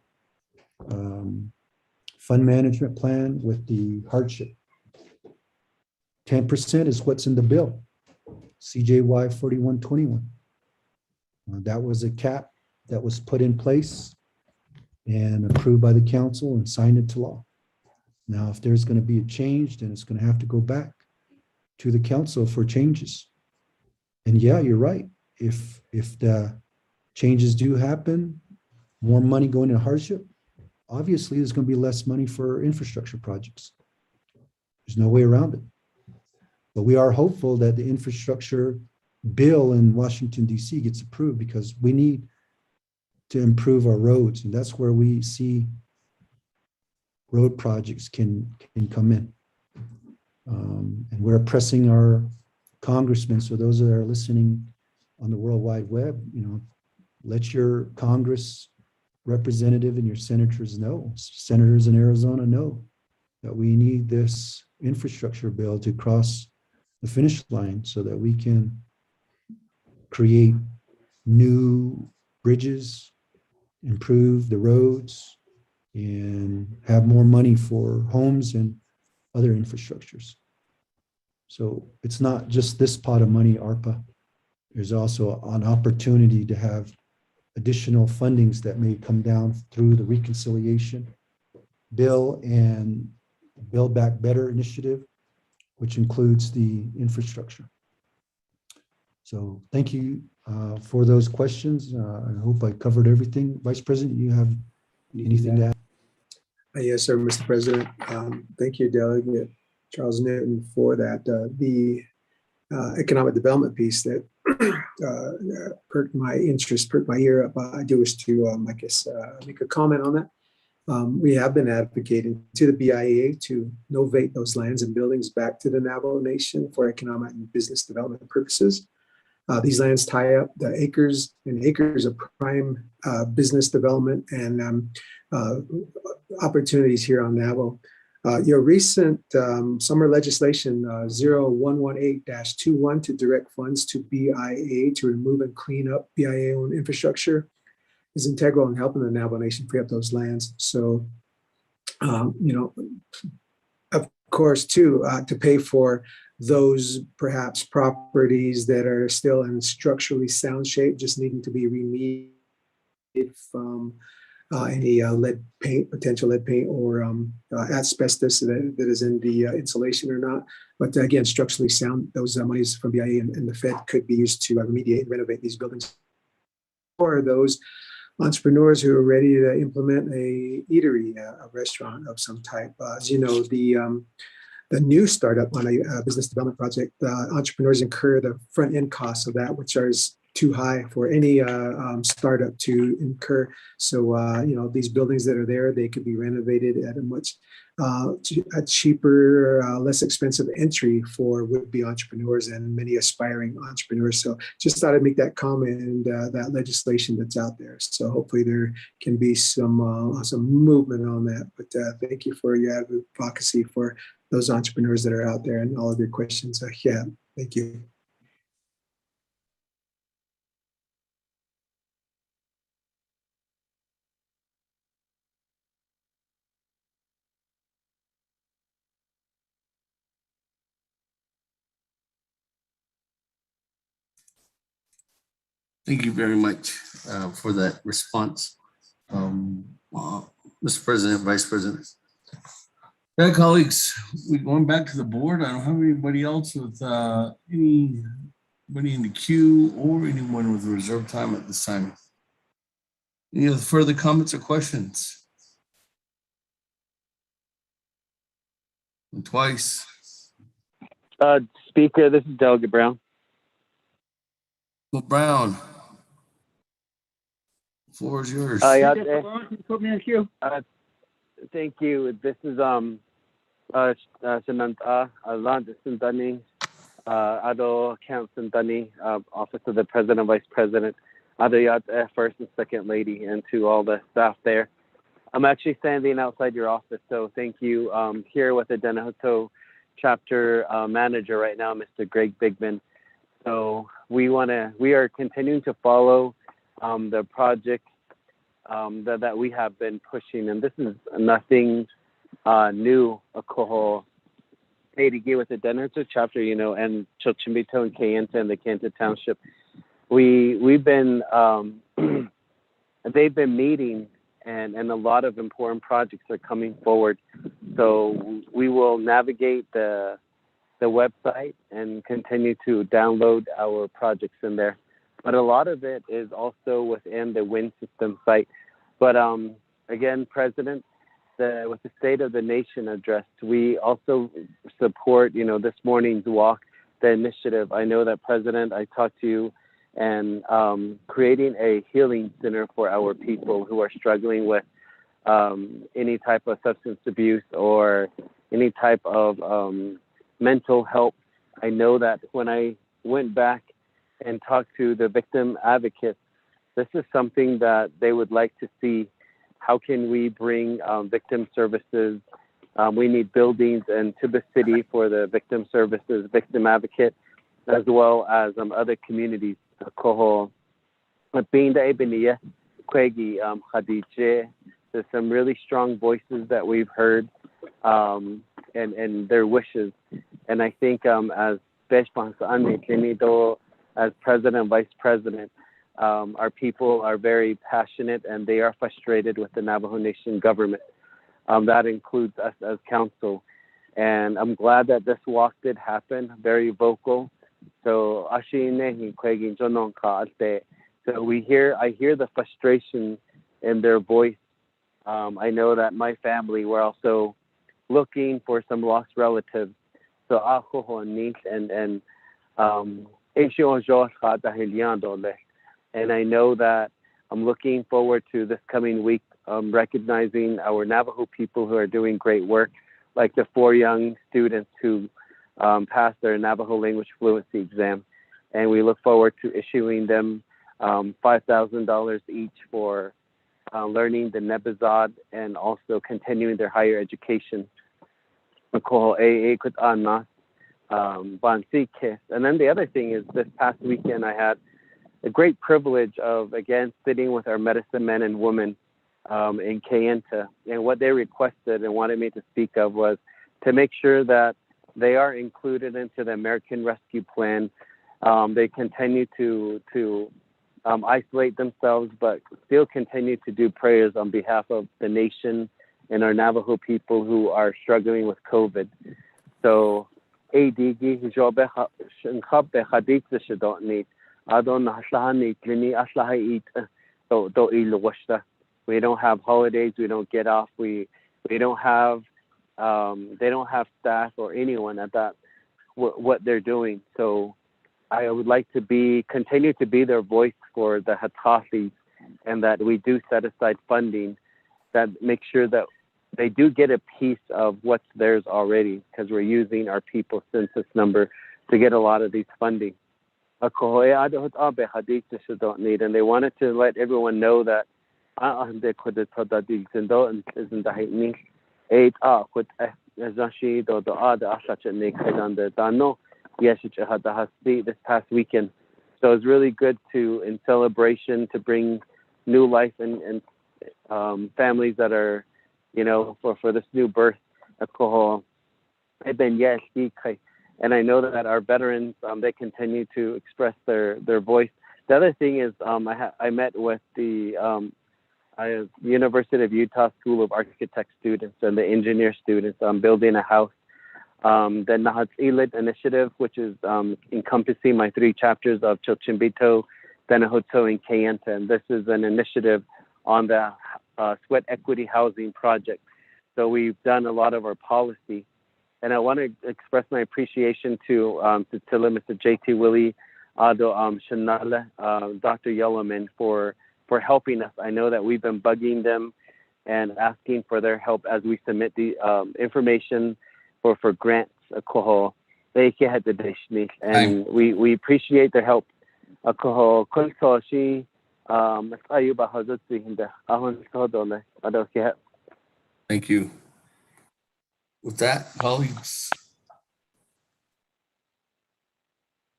fund management plan with the hardship. 10% is what's in the bill, CJY 4121. That was a cap that was put in place and approved by the council and signed into law. Now, if there's going to be a change, then it's going to have to go back to the council for changes. And yeah, you're right. If the changes do happen, more money going into hardship, obviously there's going to be less money for infrastructure projects. There's no way around it. But we are hopeful that the infrastructure bill in Washington, D.C. gets approved, because we need to improve our roads. And that's where we see road projects can come in. And we're pressing our congressmen. So those that are listening on the World Wide Web, let your Congress representative and your senators know, senators in Arizona know that we need this infrastructure bill to cross the finish line so that we can create new bridges, improve the roads, and have more money for homes and other infrastructures. So it's not just this pot of money, ARPA. There's also an opportunity to have additional fundings that may come down through the reconciliation bill and Build Back Better initiative, which includes the infrastructure. So thank you for those questions. I hope I covered everything. Vice President, you have anything to add? Yes, sir, Mr. President. Thank you, Delegate Charles Newton, for that. The economic development piece that perked my interest, perked my ear up. I do wish to, make a comment on that. We have been advocating to the BIA to novate those lands and buildings back to the Navajo Nation for economic and business development purposes. These lands tie up the acres and acres of prime business development and opportunities here on Navajo. Your recent summer legislation 0118-21 to direct funds to BIA to remove and clean up BIA-owned infrastructure is integral in helping the Navajo Nation free up those lands. So, of course, too, to pay for those perhaps properties that are still in structurally sound shape, just needing to be remediated from any lead paint, potential lead paint, or asbestos that is in the insulation or not. But again, structurally sound, those monies from BIA and the Fed could be used to remediate and renovate these buildings. Or those entrepreneurs who are ready to implement a eatery, a restaurant of some type. As you know, the new startup on a business development project, entrepreneurs incur the front end costs of that, which is too high for any startup to incur. So, these buildings that are there, they could be renovated at a much cheaper, less expensive entry for would-be entrepreneurs and many aspiring entrepreneurs. So just thought I'd make that comment and that legislation that's out there. So hopefully there can be some movement on that. But thank you for your advocacy for those entrepreneurs that are out there and all of your questions. Yeah, thank you. Thank you very much for that response, Mr. President, Vice President. Yeah, colleagues, we're going back to the board. I don't have anybody else with anybody in the queue or anyone with reserved time at this time. Any other further comments or questions? And twice. Speaker, this is Delegate Brown. Well, Brown, the floor is yours. Put me in queue. Thank you. This is Shananta Aland Sintani, Ado Camp Sintani, Office of the President, Vice President, Adayat, First and Second Lady, and to all the staff there. I'm actually standing outside your office, so thank you. Here with the Denahoto chapter manager right now, Mr. Greg Bigman. So we are continuing to follow the project that we have been pushing, and this is nothing new. Akoho Haiti with the Denahoto chapter, and Chochimbito and Kayenta and the Kanta Township. We've been they've been meeting and a lot of important projects are coming forward. So we will navigate the website and continue to download our projects in there. But a lot of it is also within the wind system site. But again, President, with the State of the Nation address, we also support, this morning's walk, the initiative. I know that, President, I talked to you, and creating a healing center for our people who are struggling with any type of substance abuse or any type of mental health. I know that when I went back and talked to the victim advocates, this is something that they would like to see. How can we bring victim services? We need buildings into the city for the victim services, victim advocate, as well as other communities. There's some really strong voices that we've heard and their wishes. And I think as President and Vice President, our people are very passionate and they are frustrated with the Navajo Nation government. That includes us as council. And I'm glad that this walk did happen, very vocal. So I hear the frustration in their voice. I know that my family were also looking for some lost relatives. So and I know that I'm looking forward to this coming week, recognizing our Navajo people who are doing great work, like the 4 young students who passed their Navajo language fluency exam. And we look forward to issuing them $5,000 each for learning the Nebazad and also continuing their higher education. And then the other thing is, this past weekend I had a great privilege of, again, sitting with our medicine men and women in Kayenta. And what they requested and wanted me to speak of was to make sure that they are included into the American Rescue Plan. They continue to isolate themselves, but still continue to do prayers on behalf of the nation and our Navajo people who are struggling with COVID. So, we don't have holidays. We don't get off. We don't have. They don't have staff or anyone at that what they're doing. So I would like to continue to be their voice for the Hatafis, and that we do set aside funding that makes sure that they do get a piece of what's theirs already, because we're using our people's census number to get a lot of these funding. And they wanted to let everyone know that this past weekend. So it's really good in celebration to bring new life and families that are, for this new birth. And I know that our veterans, they continue to express their voice. The other thing is, I met with the University of Utah School of Architect students and the engineer students building a house. The Nahat Ilit initiative, which is encompassing my 3 chapters of Chilchimbito, Tenahoto, and Kayenta. And this is an initiative on the sweat equity housing project. So we've done a lot of our policy. And I want to express my appreciation to Mr. J.T. Willie, Shanala, Dr. Yellowman for helping us. I know that we've been bugging them and asking for their help as we submit the information for grants. And we appreciate their help. Thank you. With that, colleagues,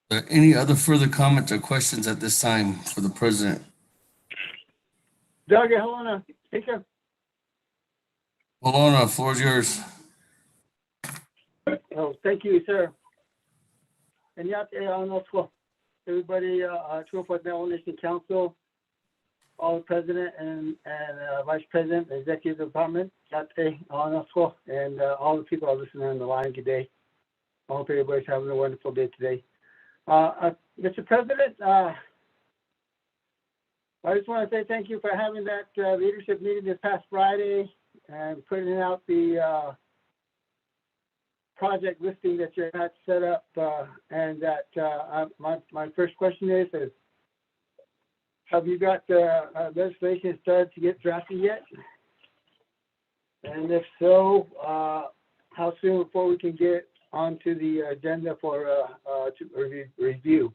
are there any other further comments or questions at this time for the president? Doug, Helena, Speaker. Helena, floor is yours. Oh, thank you, sir. And everybody, Navajo Nation Council, all the president and vice president, the executive department, and all the people are listening on the line today. I hope everybody's having a wonderful day today. Mr. President, I just want to say thank you for having that leadership meeting this past Friday and putting out the project listing that you had set up. And that my first question is have you got the legislation started to get drafted yet? And if so, how soon before we can get onto the agenda for to review?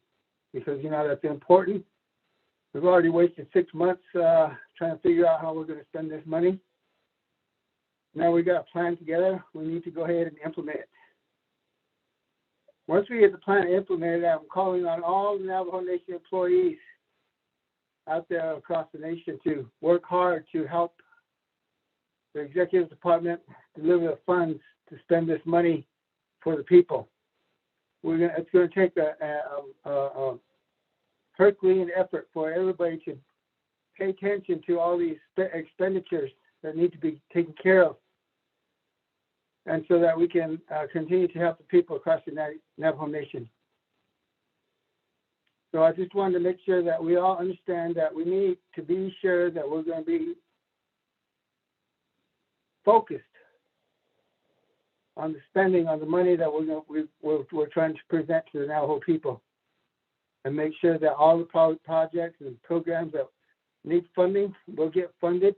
Because that's important. We've already wasted 6 months trying to figure out how we're going to spend this money. Now we got a plan together. We need to go ahead and implement it. Once we get the plan implemented, I'm calling on all the Navajo Nation employees out there across the nation to work hard to help the executive department deliver the funds to spend this money for the people. It's going to take a Herculean effort for everybody to pay attention to all these expenditures that need to be taken care of, and so that we can continue to help the people across the Navajo Nation. So I just wanted to make sure that we all understand that we need to be sure that we're going to be focused on the spending on the money that we're trying to present to the Navajo people, and make sure that all the projects and programs that need funding will get funded,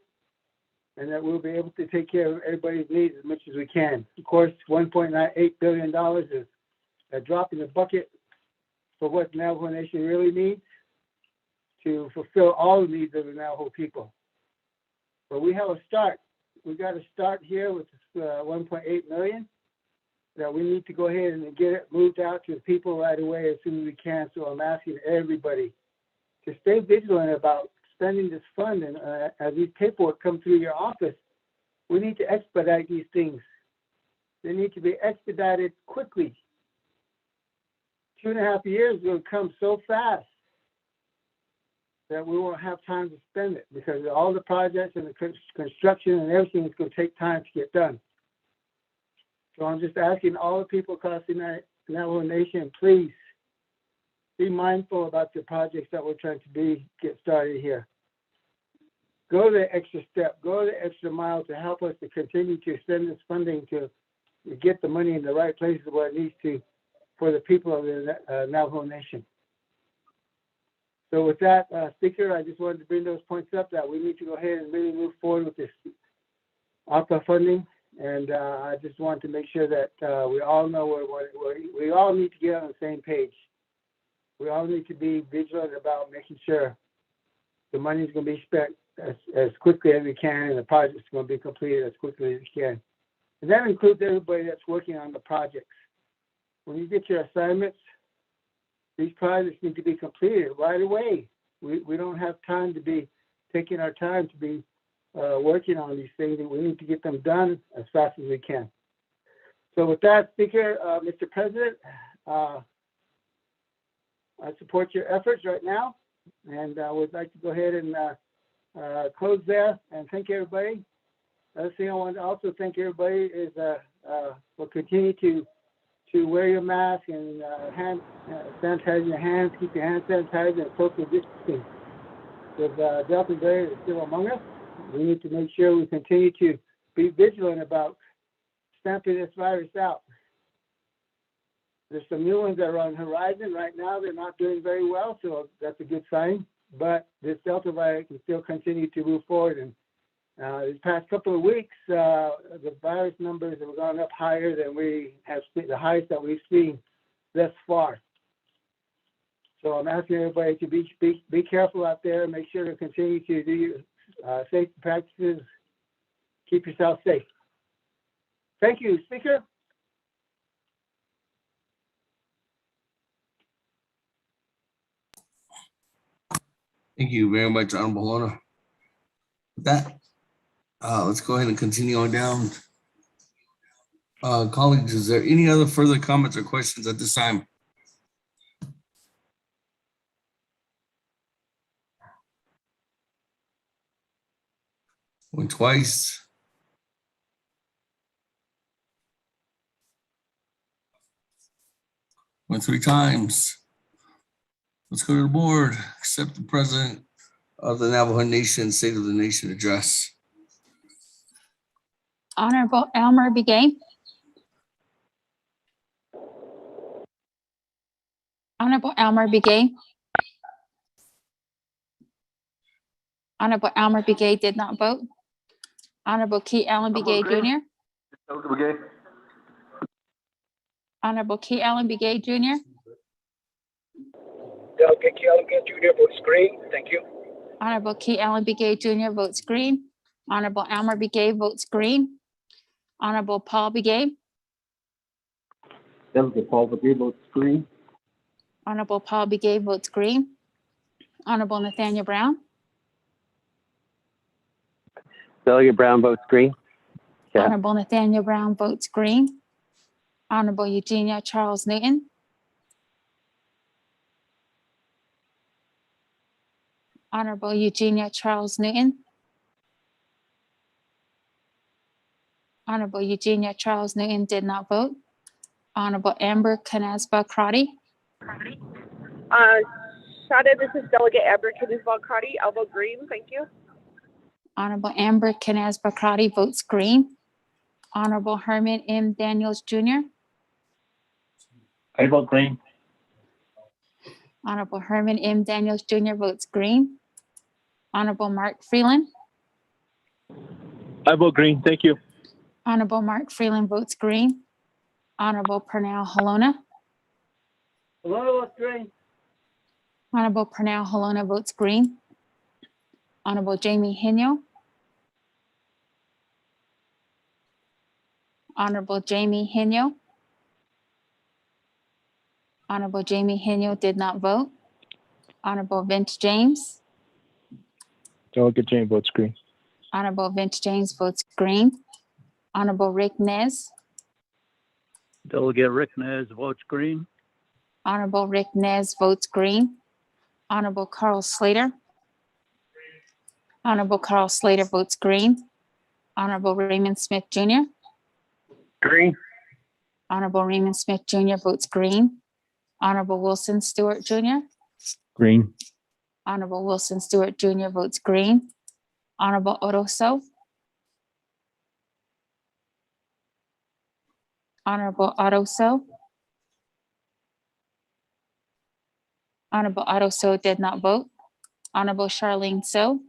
and that we'll be able to take care of everybody's needs as much as we can. Of course, $1.98 billion is a drop in the bucket for what the Navajo Nation really needs to fulfill all the needs of the Navajo people. But we have a start. We got to start here with this 1.8 million. That we need to go ahead and get it moved out to the people right away as soon as we can. So I'm asking everybody to stay vigilant about spending this fund. And as these paperwork come through your office, we need to expedite these things. They need to be expedited quickly. 2.5 years will come so fast that we won't have time to spend it, because all the projects and the construction and everything is going to take time to get done. So I'm just asking all the people across the Navajo Nation, please be mindful about the projects that we're trying to get started here. Go the extra step, go the extra mile to help us to continue to send this funding to get the money in the right places where it needs to for the people of the Navajo Nation. So with that, Speaker, I just wanted to bring those points up that we need to go ahead and really move forward with this ARPA funding. And I just want to make sure that we all know we all need to get on the same page. We all need to be vigilant about making sure the money is going to be spent as quickly as we can, and the project is going to be completed as quickly as we can. And that includes everybody that's working on the projects. When you get your assignments, these projects need to be completed right away. We don't have time to be taking our time to be working on these things, and we need to get them done as fast as we can. So with that, Speaker, Mr. President, I support your efforts right now, and I would like to go ahead and close there and thank everybody. Other thing I want to also thank everybody is we'll continue to wear your mask and sanitize your hands, keep your hands sanitized, and social distancing. With Delta variant is still among us, we need to make sure we continue to be vigilant about stamping this virus out. There's some new ones that are on the horizon right now. They're not doing very well, so that's a good sign. But this Delta virus can still continue to move forward. And these past couple of weeks, the virus numbers have gone up higher than we have seen, the highest that we've seen thus far. So I'm asking everybody to be careful out there. Make sure to continue to do your safety practices. Keep yourself safe. Thank you, Speaker. Thank you very much, Honorable Lona. With that, let's go ahead and continue on down. Colleagues, is there any other further comments or questions at this time? Went twice. Went 3 times. Let's go to the board. Accept the President of the Navajo Nation State of the Nation address. Honorable Elmer Begay. Honorable Elmer Begay. Honorable Elmer Begay did not vote. Honorable Key Allen Begay Jr. Honorable Key Allen Begay Jr. Delegate Key Allen Begay Jr. votes green. Thank you. Honorable Key Allen Begay Jr. votes green. Honorable Elmer Begay votes green. Honorable Paul Begay. Delegate Paul Begay votes green. Honorable Paul Begay votes green. Honorable Nathaniel Brown. Delegate Brown votes green. Yeah. Honorable Nathaniel Brown votes green. Honorable Eugenia Charles Newton. Honorable Eugenia Charles Newton. Honorable Eugenia Charles Newton did not vote. Honorable Amber Canasba Crotty. Shada, this is Delegate Amber Canasba Crotty. I'll vote green. Thank you. Honorable Amber Canasba Crotty votes green. Honorable Herman M. Daniels Jr. I vote green. Honorable Herman M. Daniels Jr. votes green. Honorable Mark Freeland. I vote green. Thank you. Honorable Mark Freeland votes green. Honorable Pernell Halona. Hello, votes green. Honorable Pernell Halona votes green. Honorable Jamie Henyo. Honorable Jamie Henyo. Honorable Jamie Henyo did not vote. Honorable Vince James. Delegate James votes green. Honorable Vince James votes green. Honorable Rick Nez. Delegate Rick Nez votes green. Honorable Rick Nez votes green. Honorable Carl Slater. Honorable Carl Slater votes green. Honorable Raymond Smith Jr. Green. Honorable Raymond Smith Jr. votes green. Honorable Wilson Stewart Jr. Green. Honorable Wilson Stewart Jr. votes green. Honorable Oroso. Honorable Oroso. Honorable Oroso did not vote. Honorable Charlene So.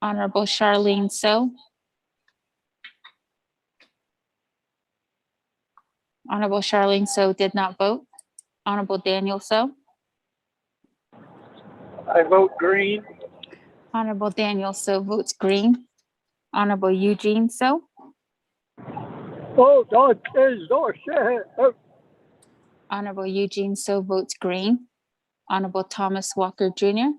Honorable Charlene So. Honorable Charlene So did not vote. Honorable Daniel So. I vote green. Honorable Daniel So votes green. Honorable Eugene So. Oh, God, oh, shit. Oh. Honorable Eugene So votes green. Honorable Thomas Walker Jr.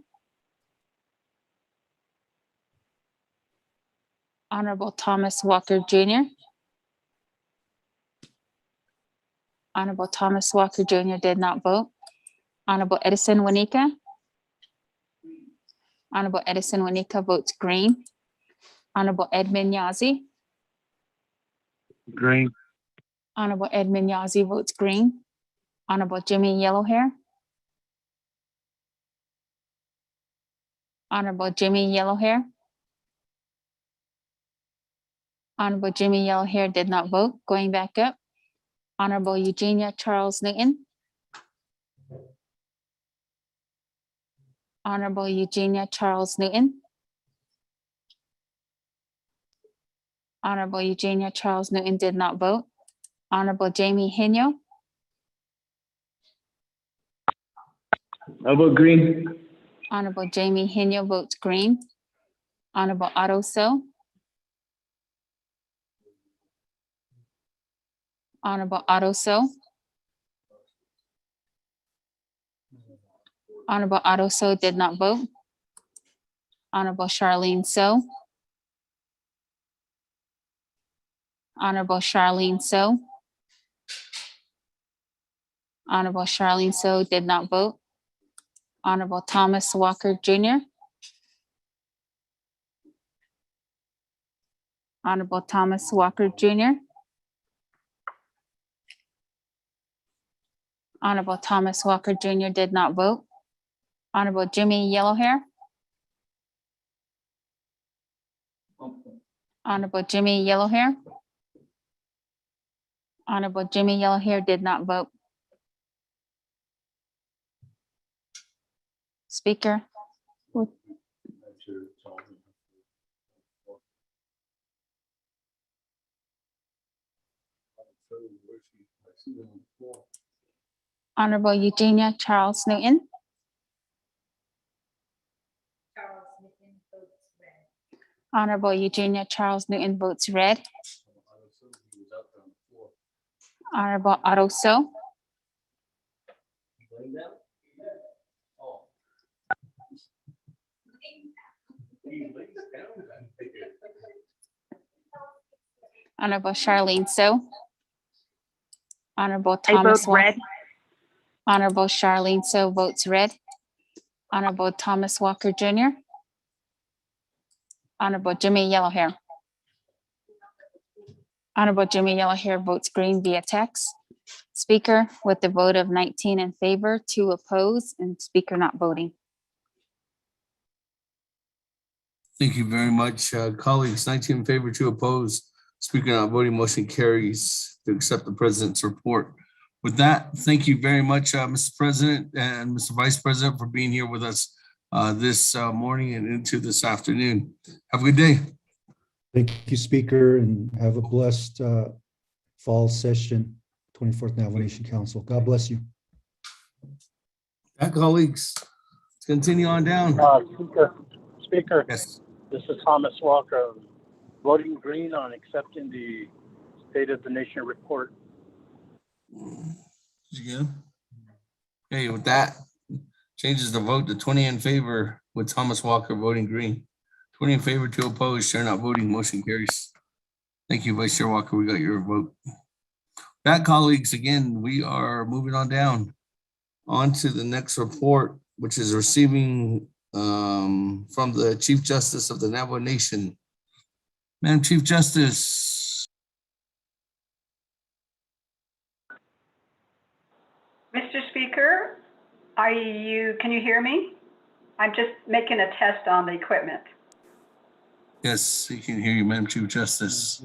Honorable Thomas Walker Jr. Honorable Thomas Walker Jr. did not vote. Honorable Edison Wanika. Honorable Edison Wanika votes green. Honorable Edmund Yazi. Green. Honorable Edmund Yazi votes green. Honorable Jimmy Yellowhair. Honorable Jimmy Yellowhair. Honorable Jimmy Yellowhair did not vote. Going back up. Honorable Eugenia Charles Newton. Honorable Eugenia Charles Newton. Honorable Eugenia Charles Newton did not vote. Honorable Jamie Henyo. I vote green. Honorable Jamie Henyo votes green. Honorable Otto So. Honorable Otto So. Honorable Otto So did not vote. Honorable Charlene So. Honorable Charlene So. Honorable Charlene So did not vote. Honorable Thomas Walker Jr. Honorable Thomas Walker Jr. Honorable Thomas Walker Jr. did not vote. Honorable Jimmy Yellowhair. Honorable Jimmy Yellowhair. Honorable Jimmy Yellowhair did not vote. Speaker. Honorable Eugenia Charles Newton. Honorable Eugenia Charles Newton votes red. Honorable Otto So. Honorable Charlene So. Honorable Thomas red. Honorable Charlene So votes red. Honorable Thomas Walker Jr. Honorable Jimmy Yellowhair. Honorable Jimmy Yellowhair votes green via text. Speaker, with the vote of 19 in favor, 2 opposed, and speaker not voting. Thank you very much, colleagues. 19 in favor, 2 opposed. Speaker not voting, motion carries to accept the president's report. With that, thank you very much, Mr. President and Mr. Vice President, for being here with us this morning and into this afternoon. Have a good day. Thank you, Speaker, and have a blessed fall session, 24th Navajo Nation Council. God bless you. Colleagues, let's continue on down. Speaker, yes. This is Thomas Walker, voting green on accepting the State of the Nation report. Did you get him? Okay, with that, changes the vote to 20 in favor with Thomas Walker voting green. 20 in favor, 2 opposed, chair not voting, motion carries. Thank you, Vice Chair Walker, we got your vote. That, colleagues, again, we are moving on down to the next report, which is receiving from the Chief Justice of the Navajo Nation. Madam Chief Justice. Mr. Speaker, can you hear me? I'm just making a test on the equipment. Yes, he can hear you, Madam Chief Justice.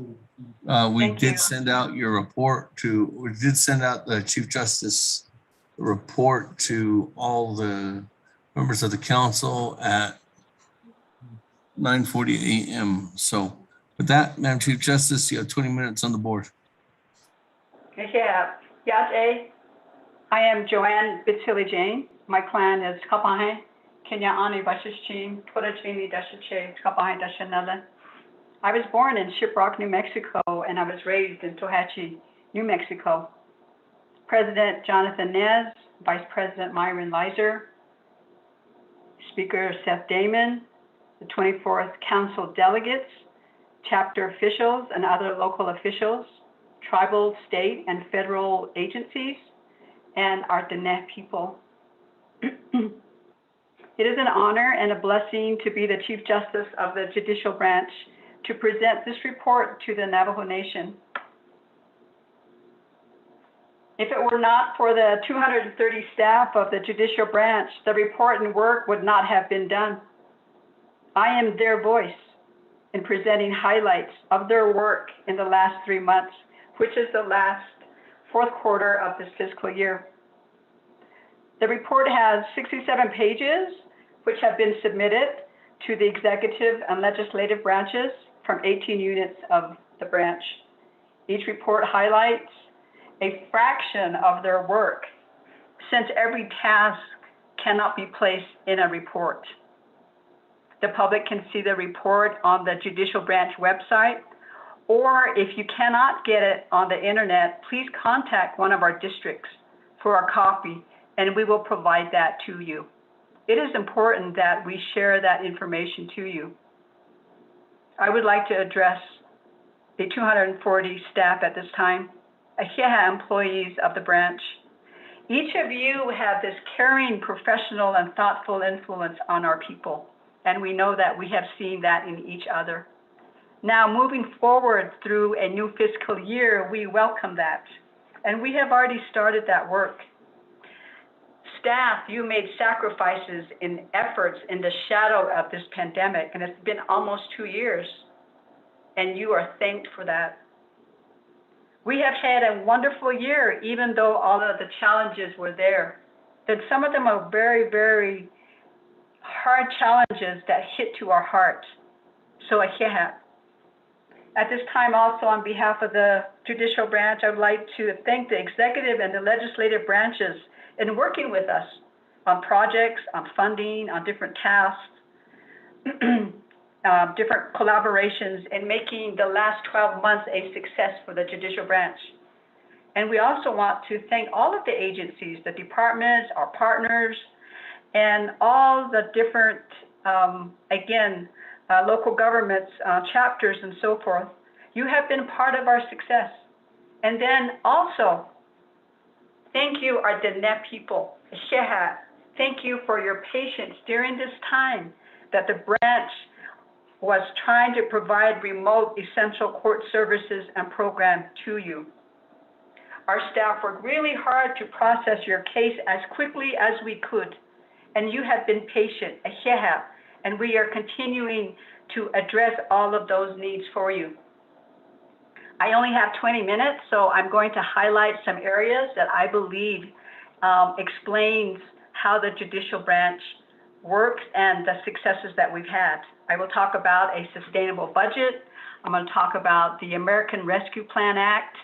We did send out your report we did send out the Chief Justice report to all the members of the council at 9:40 a.m. So with that, Madam Chief Justice, you have 20 minutes on the board. Yeah, Jay. I am Joanne Bitsili Jane. My clan is Kapahe, Kenya Ani Bashishchin, Kodachini Dashache, Kapahe Dashanala. I was born in Shiprock, New Mexico, and I was raised in Tohatchee, New Mexico. President Jonathan Nez, Vice President Myron Leiser, Speaker Seth Damon, the 24th Council delegates, chapter officials and other local officials, tribal, state, and federal agencies, and our Diné people. It is an honor and a blessing to be the Chief Justice of the Judicial Branch to present this report to the Navajo Nation. If it were not for the 230 staff of the Judicial Branch, the report and work would not have been done. I am their voice in presenting highlights of their work in the last 3 months, which is the last fourth quarter of this fiscal year. The report has 67 pages, which have been submitted to the executive and legislative branches from 18 units of the branch. Each report highlights a fraction of their work, since every task cannot be placed in a report. The public can see the report on the Judicial Branch website, or if you cannot get it on the internet, please contact one of our districts for a copy, and we will provide that to you. It is important that we share that information to you. I would like to address the 240 staff at this time, AHEHA employees of the branch. Each of you have this caring, professional, and thoughtful influence on our people, and we know that we have seen that in each other. Now, moving forward through a new fiscal year, we welcome that, and we have already started that work. Staff, you made sacrifices in efforts in the shadow of this pandemic, and it's been almost 2 years, and you are thanked for that. We have had a wonderful year, even though all of the challenges were there. That some of them are very, very hard challenges that hit to our heart. So at this time also, on behalf of the judicial branch, I would like to thank the executive and the legislative branches in working with us on projects, on funding, on different tasks, different collaborations, and making the last 12 months a success for the judicial branch. And we also want to thank all of the agencies, the departments, our partners, and all the different, local governments, chapters, and so forth. You have been part of our success. And then also, thank you, our Dene people. Thank you for your patience during this time that the branch was trying to provide remote essential court services and programs to you. Our staff worked really hard to process your case as quickly as we could, and you have been patient, and we are continuing to address all of those needs for you. I only have 20 minutes, so I'm going to highlight some areas that I believe explains how the judicial branch works and the successes that we've had. I will talk about a sustainable budget. I'm going to talk about the American Rescue Plan Act,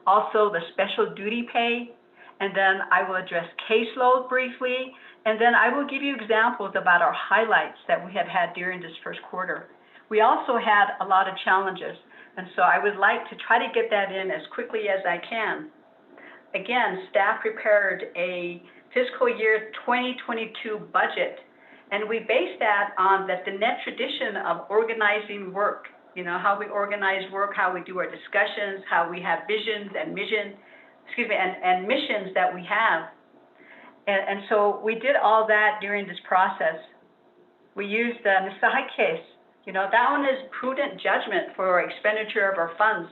also the special duty pay, and then I will address caseload briefly, and then I will give you examples about our highlights that we have had during this first quarter. We also had a lot of challenges, and so I would like to try to get that in as quickly as I can. Again, staff prepared a fiscal year 2022 budget, and we based that on the Dene tradition of organizing work. You know, how we organize work, how we do our discussions, how we have visions and missions that we have. And so we did all that during this process. We used the Nisaha case. You know, that one is prudent judgment for expenditure of our funds.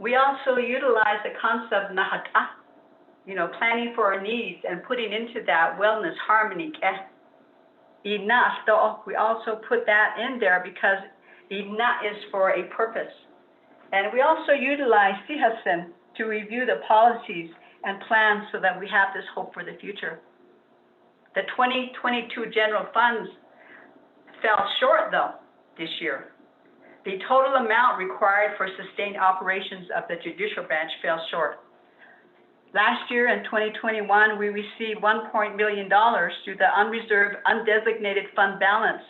We also utilize the concept of nahata, you know, planning for our needs and putting into that wellness, harmony. Enough, we also put that in there because enough is for a purpose. And we also utilize sihasen to review the policies and plans so that we have this hope for the future. The 2022 general funds fell short though this year. The total amount required for sustained operations of the judicial branch fell short. Last year in 2021, we received $1 million through the unreserved, undesignated fund balance,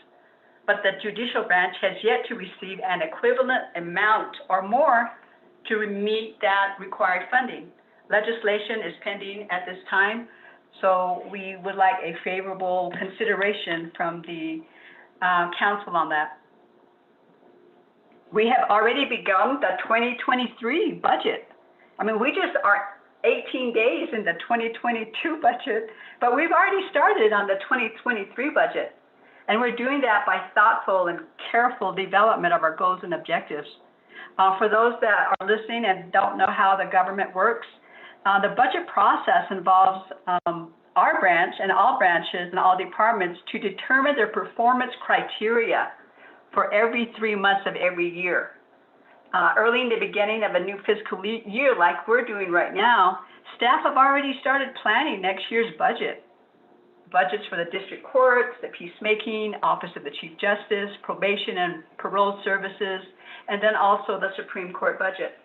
but the judicial branch has yet to receive an equivalent amount or more to meet that required funding. Legislation is pending at this time, so we would like a favorable consideration from the council on that. We have already begun the 2023 budget. I mean, we just are 18 days in the 2022 budget, but we've already started on the 2023 budget. And we're doing that by thoughtful and careful development of our goals and objectives. For those that are listening and don't know how the government works, the budget process involves our branch and all branches and all departments to determine their performance criteria for every 3 months of every year. Early in the beginning of a new fiscal year, like we're doing right now, staff have already started planning next year's budget. Budgets for the district courts, the peacemaking, Office of the Chief Justice, probation and parole services, and then also the Supreme Court budget.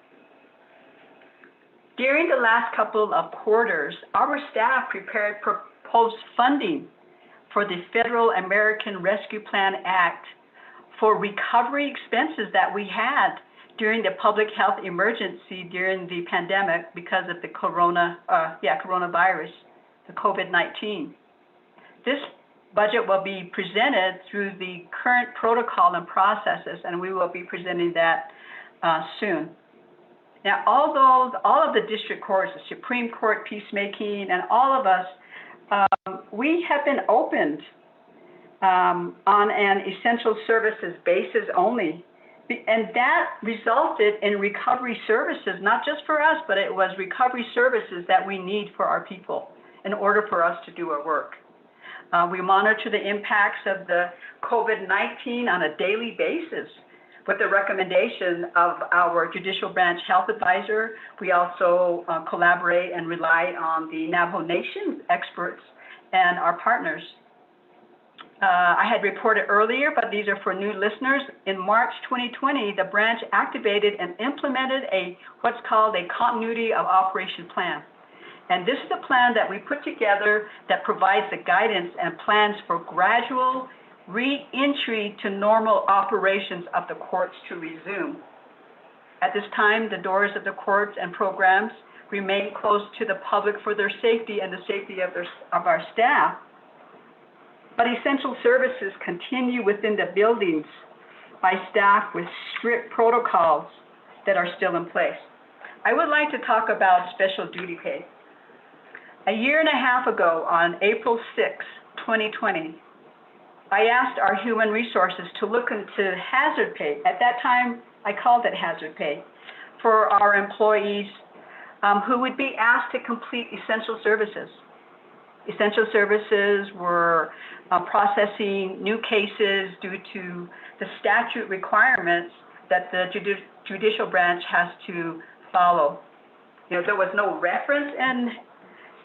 During the last couple of quarters, our staff prepared proposed funding for the Federal American Rescue Plan Act for recovery expenses that we had during the public health emergency during the pandemic because of the coronavirus, the COVID-19. This budget will be presented through the current protocol and processes, and we will be presenting that soon. Now, all of the district courts, the Supreme Court, peacemaking, and all of us, we have been opened on an essential services basis only. And that resulted in recovery services, not just for us, but it was recovery services that we need for our people in order for us to do our work. We monitor the impacts of the COVID-19 on a daily basis with the recommendation of our Judicial Branch Health Advisor. We also collaborate and rely on the Navajo Nation experts and our partners. I had reported earlier, but these are for new listeners. In March 2020, the branch activated and implemented what's called a continuity of operation plan. And this is the plan that we put together that provides the guidance and plans for gradual re-entry to normal operations of the courts to resume. At this time, the doors of the courts and programs remain closed to the public for their safety and the safety of our staff. But essential services continue within the buildings by staff with strict protocols that are still in place. I would like to talk about special duty pay. A year and a half ago, on April 6, 2020, I asked our human resources to look into hazard pay. At that time, I called it hazard pay for our employees who would be asked to complete essential services. Essential services were processing new cases due to the statute requirements that the judicial branch has to follow. You know, there was no reference in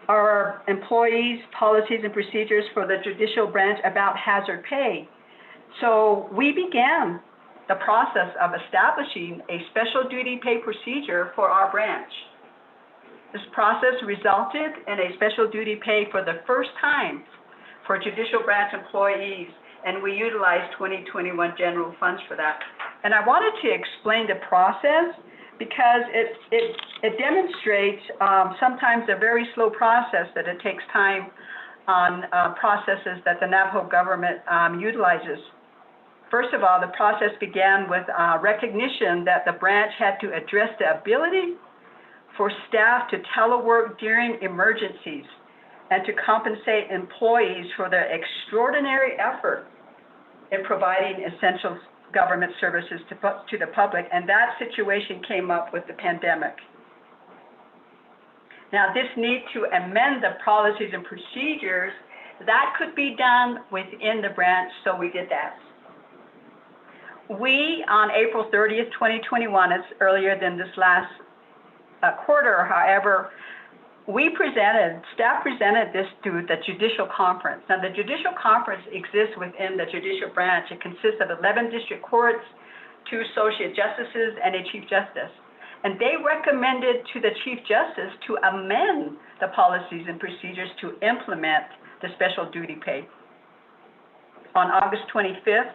our employees' policies and procedures for the judicial branch about hazard pay. So we began the process of establishing a special duty pay procedure for our branch. This process resulted in a special duty pay for the first time for judicial branch employees, and we utilized 2021 general funds for that. And I wanted to explain the process because it demonstrates sometimes a very slow process that it takes time on processes that the Navajo government utilizes. First of all, the process began with recognition that the branch had to address the ability for staff to telework during emergencies and to compensate employees for their extraordinary effort in providing essential government services to the public, and that situation came up with the pandemic. Now, this need to amend the policies and procedures, that could be done within the branch, so we did that. We, on April 30th, 2021, it's earlier than this last quarter, however, staff presented this to the Judicial Conference. Now, the Judicial Conference exists within the Judicial Branch. It consists of 11 district courts, 2 associate justices, and a chief justice. And they recommended to the chief justice to amend the policies and procedures to implement the special duty pay. On August 25th,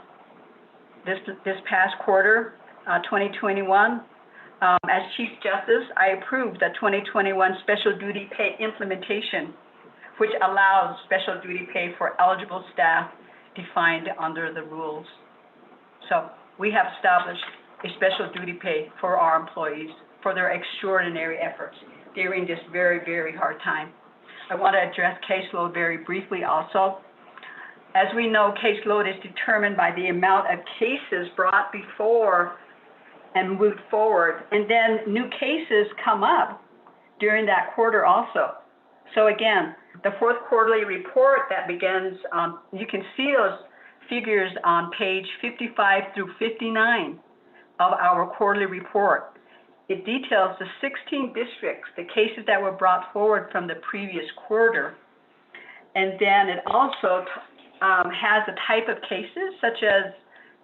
this past quarter, 2021, as Chief Justice, I approved the 2021 Special Duty Pay implementation, which allows special duty pay for eligible staff defined under the rules. So we have established a special duty pay for our employees for their extraordinary efforts during this very, very hard time. I want to address caseload very briefly also. As we know, caseload is determined by the amount of cases brought before and moved forward, and then new cases come up during that quarter also. So again, the fourth quarterly report that begins, you can see those figures on page 55 through 59 of our quarterly report. It details the 16 districts, the cases that were brought forward from the previous quarter. And then it also has a type of cases such as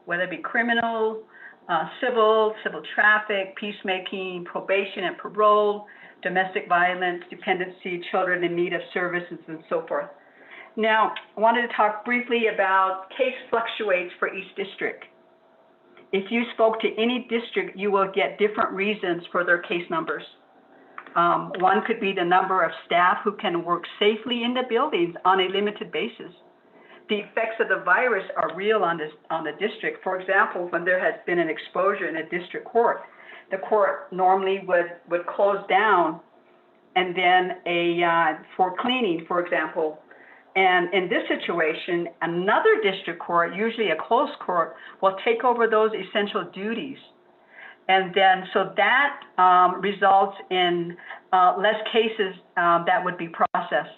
whether it be criminal, civil traffic, peacemaking, probation and parole, domestic violence, dependency, children in need of services, and so forth. Now, I wanted to talk briefly about case fluctuates for each district. If you spoke to any district, you will get different reasons for their case numbers. One could be the number of staff who can work safely in the buildings on a limited basis. the effects of the virus are real on the district. For example, when there has been an exposure in a district court, the court normally would close down and then for cleaning, for example. And in this situation, another district court, usually a closed court, will take over those essential duties. And then, so that results in less cases that would be processed.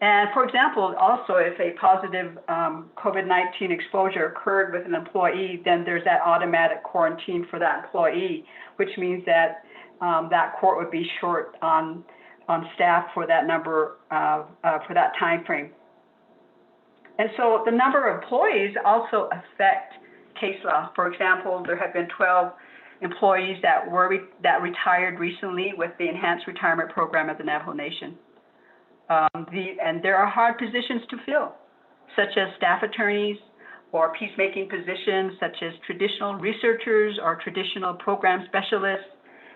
And for example, also if a positive COVID-19 exposure occurred with an employee, then there's that automatic quarantine for that employee, which means that that court would be short on staff for that number for that time frame. And so the number of employees also affect case law. For example, there have been 12 employees that retired recently with the Enhanced Retirement Program of the Navajo Nation. And there are hard positions to fill, such as staff attorneys or peacemaking positions, such as traditional researchers or traditional program specialists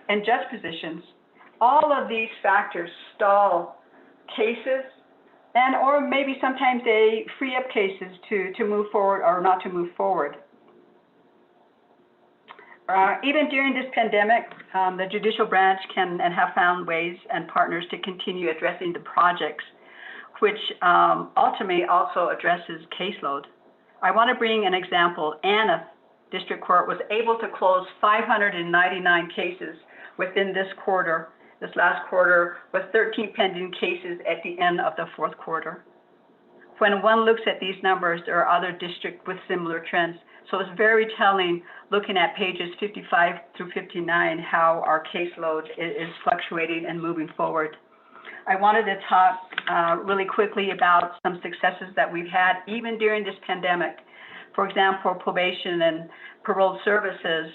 and judge positions. All of these factors stall cases or maybe sometimes they free up cases to move forward or not to move forward. Even during this pandemic, the judicial branch can and have found ways and partners to continue addressing the projects, which ultimately also addresses caseload. I want to bring an example. Anna District Court was able to close 599 cases within this last quarter, with 13 pending cases at the end of the fourth quarter. When one looks at these numbers, there are other districts with similar trends. So it's very telling, looking at pages 55 through 59, how our caseload is fluctuating and moving forward. I wanted to talk really quickly about some successes that we've had even during this pandemic. For example, probation and parole services,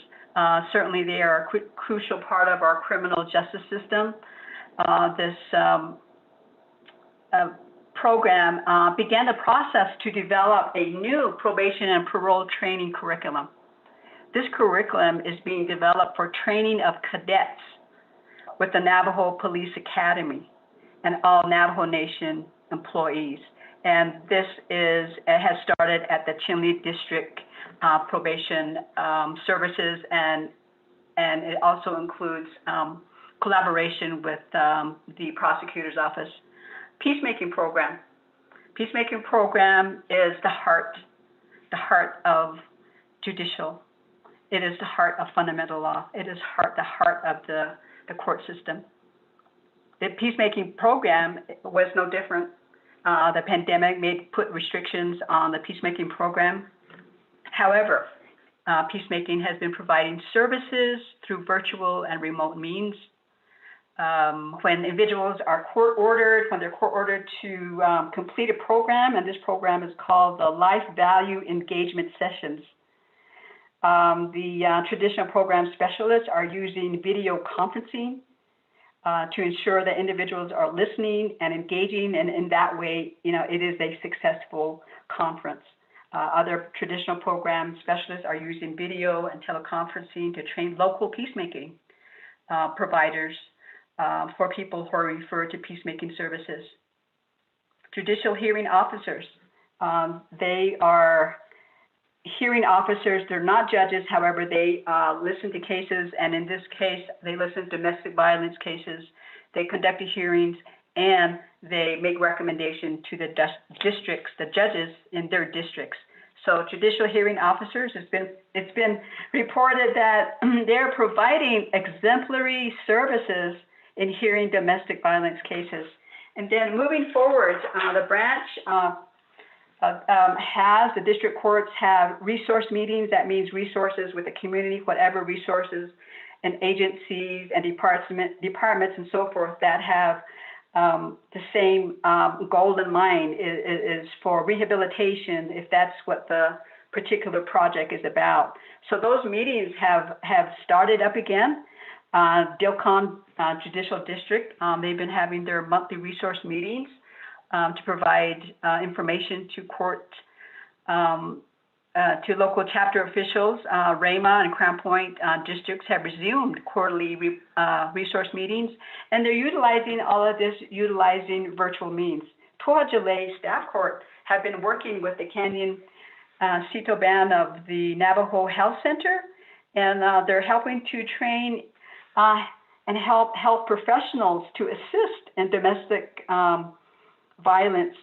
certainly they are a crucial part of our criminal justice system. This program began the process to develop a new probation and parole training curriculum. This curriculum is being developed for training of cadets with the Navajo Police Academy and all Navajo Nation employees. And this has started at the Chinle District Probation Services, and it also includes collaboration with the prosecutor's office. Peacemaking program. Peacemaking program is the heart of judicial. It is the heart of fundamental law. It is the heart of the court system. The peacemaking program was no different. The pandemic put restrictions on the peacemaking program. However, peacemaking has been providing services through virtual and remote means. When individuals are when they're court ordered to complete a program, and this program is called the Life Value Engagement Sessions. The traditional program specialists are using video conferencing to ensure that individuals are listening and engaging, and in that way, it is a successful conference. Other traditional program specialists are using video and teleconferencing to train local peacemaking providers for people who are referred to peacemaking services. Judicial hearing officers, they are hearing officers. They're not judges, however, they listen to cases, and in this case, they listen to domestic violence cases. They conduct the hearings, and they make recommendations to the districts, the judges in their districts. So judicial hearing officers, it's been reported that they're providing exemplary services in hearing domestic violence cases. And then moving forward, the branch the district courts have resource meetings. That means resources with the community, whatever resources and agencies and departments and so forth that have the same goal in mind is for rehabilitation, if that's what the particular project is about. So those meetings have started up again. Dilcon Judicial District, they've been having their monthly resource meetings to provide information to court, to local chapter officials. Rama and Crown Point districts have resumed quarterly resource meetings, and they're utilizing all of this, utilizing virtual means. Toa Jalei Staff Court have been working with the Canyon Cito Band of the Navajo Health Center, and they're helping to train and help health professionals to assist in domestic violence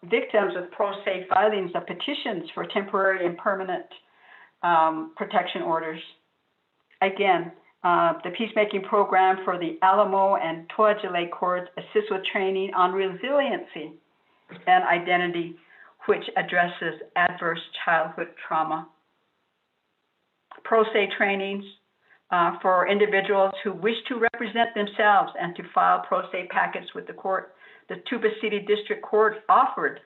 victims of pro se filings of petitions for temporary and permanent protection orders. Again, the peacemaking program for the Alamo and Toajale courts assists with training on resiliency and identity, which addresses adverse childhood trauma. Pro se trainings for individuals who wish to represent themselves and to file pro se packets with the court. The Tuba City District Court offered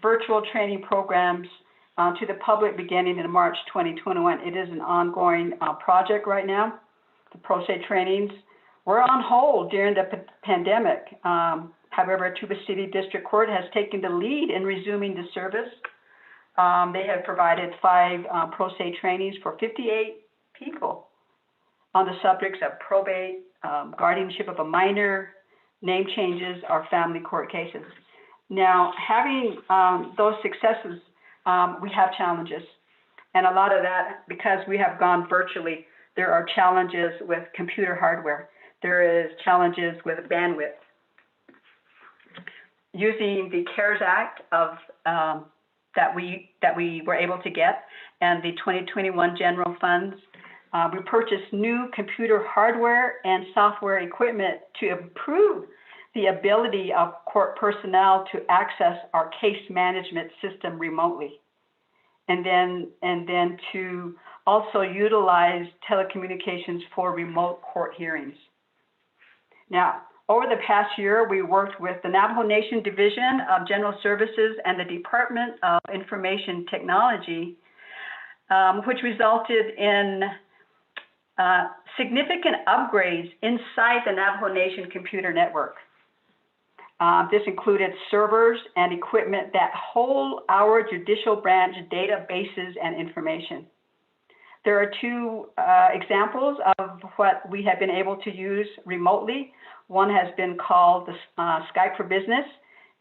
virtual training programs to the public beginning in March 2021. It is an ongoing project right now. The pro se trainings were on hold during the pandemic. However, Tuba City District Court has taken the lead in resuming the service. They have provided 5 pro se trainings for 58 people on the subjects of probate, guardianship of a minor, name changes, or family court cases. Now, having those successes, we have challenges. And a lot of that, because we have gone virtually, there are challenges with computer hardware. There is challenges with bandwidth. Using the CARES Act of that we were able to get and the 2021 general funds, we purchased new computer hardware and software equipment to improve the ability of court personnel to access our case management system remotely, and then to also utilize telecommunications for remote court hearings. Now, over the past year, we worked with the Navajo Nation Division of General Services and the Department of Information Technology, which resulted in significant upgrades inside the Navajo Nation computer network. This included servers and equipment that hold our judicial branch databases and information. There are 2 examples of what we have been able to use remotely. One has been called the Skype for Business.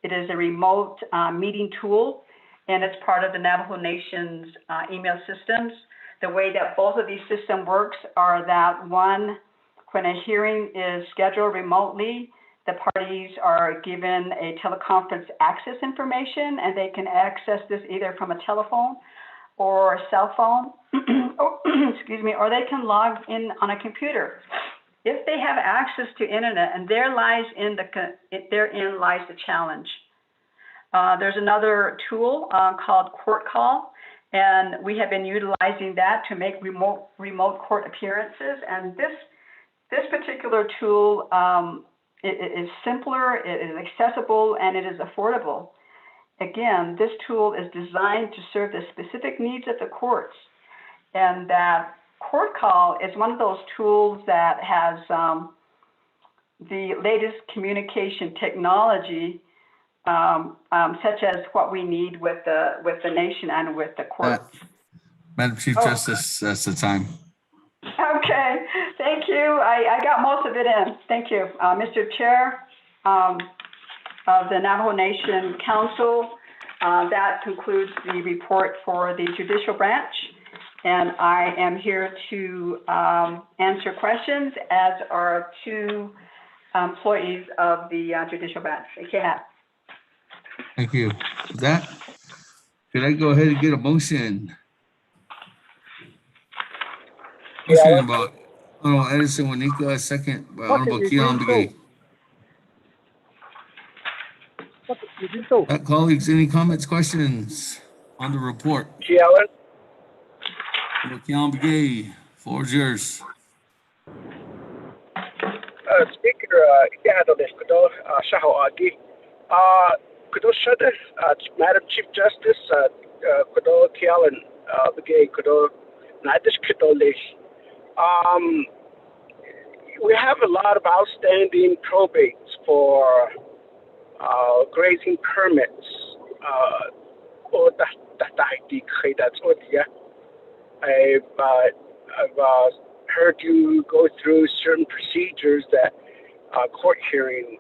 It is a remote meeting tool, and it's part of the Navajo Nation's email systems. The way that both of these systems works are that one, when a hearing is scheduled remotely, the parties are given a teleconference access information, and they can access this either from a telephone or a cell phone, excuse me, or they can log in on a computer. If they have access to internet, and therein lies the challenge. There's another tool called Court Call, and we have been utilizing that to make remote court appearances. And this particular tool it is simpler, it is accessible, and it is affordable. Again, this tool is designed to serve the specific needs of the courts, and that Court Call is one of those tools that has the latest communication technology, such as what we need with the nation and with the courts. Madam Chief Justice, that's the time. Okay, thank you. I got most of it in. Thank you, Mr. Chair of the Navajo Nation Council. That concludes the report for the judicial branch. And I am here to answer questions, as are 2 employees of the judicial branch. Thank you. With that, could I go ahead and get a motion? Motion about Honorable Edison Wanika, second by Honorable Keon Begay. Colleagues, any comments, questions on the report? Keon Begay, floor is yours. Speaker, Kudo Shadif, Madam Chief Justice, Kudo Kealan Begay, Kudo Nadish Kidolish. We have a lot of outstanding probates for grazing permits. I've heard you go through certain procedures that court hearing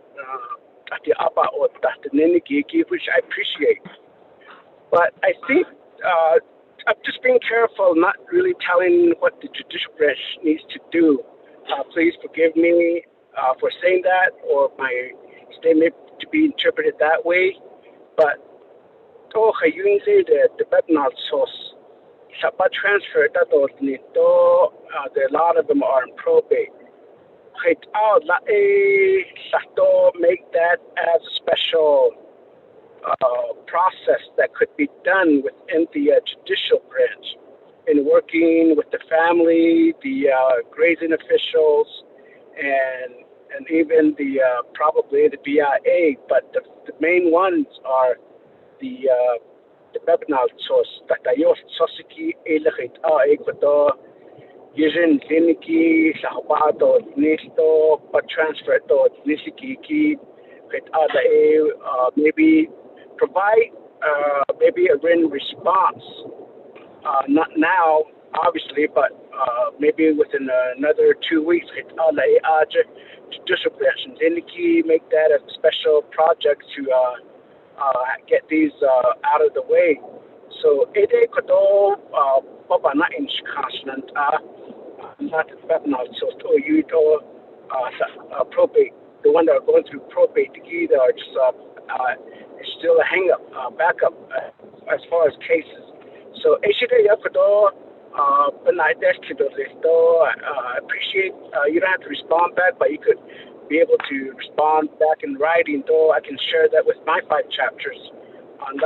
at the Abba or the Nenegiki, which I appreciate. But I think I'm just being careful, not really telling what the judicial branch needs to do. Please forgive me for saying that, or my statement to be interpreted that way. But you say that the Betnal source, Shabbat transfer that a lot of them are in probate. Make that as a special process that could be done within the judicial branch, in working with the family, the grazing officials, and even the probably the BIA. But the main ones are the Bebnal source that Sosiki Ecuador. Yijin Liniki, Sahbado, Nisto, but transfer to Nisiki, maybe provide maybe a written response. Not now, obviously, but maybe within another 2 weeks. Judicial branch, Liniki, make that a special project to get these out of the way. So, Ede Kodo, Baba not in constant. Not so you to probate, the one that are going through probate, the are just still a hang up, backup as far as cases. So but I appreciate you don't have to respond back, but you could be able to respond back in writing. Though I can share that with my 5 chapters on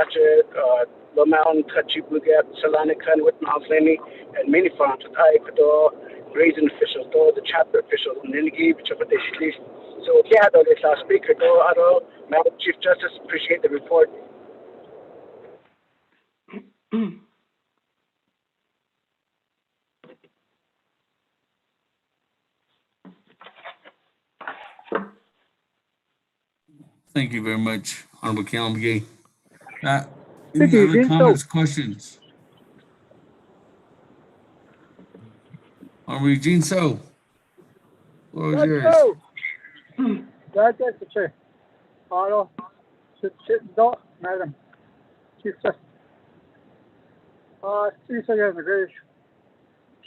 Lomound, Kachibugat, Salanikan with Malzani, and many farms with Ecuador, grazing officials, the chapter officials, and then give each other this list. So, yeah, this speaker, Madam Chief Justice, appreciate the report. Thank you very much, Honorable Calumgay. Any other comments, questions? Honorable Eugene So. Floor is yours. That's it, Chair. Hello. Madam Chief Justice. Please again, Grace.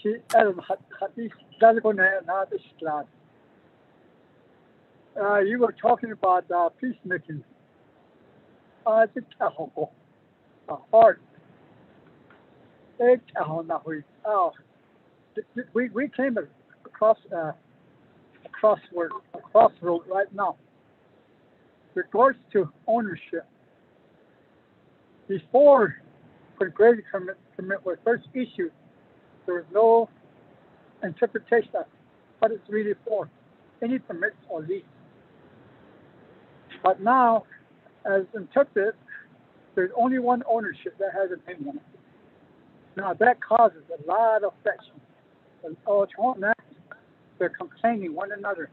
She you were talking about peacemaking. Hard. We came across a crossroad right now. Regards to ownership. Before the grazing permit was first issued, there was no interpretation of what it's really for, any permits or lease. But now, as interpreted, there's only one ownership that has a name on it. Now that causes a lot of friction. They're complaining one another.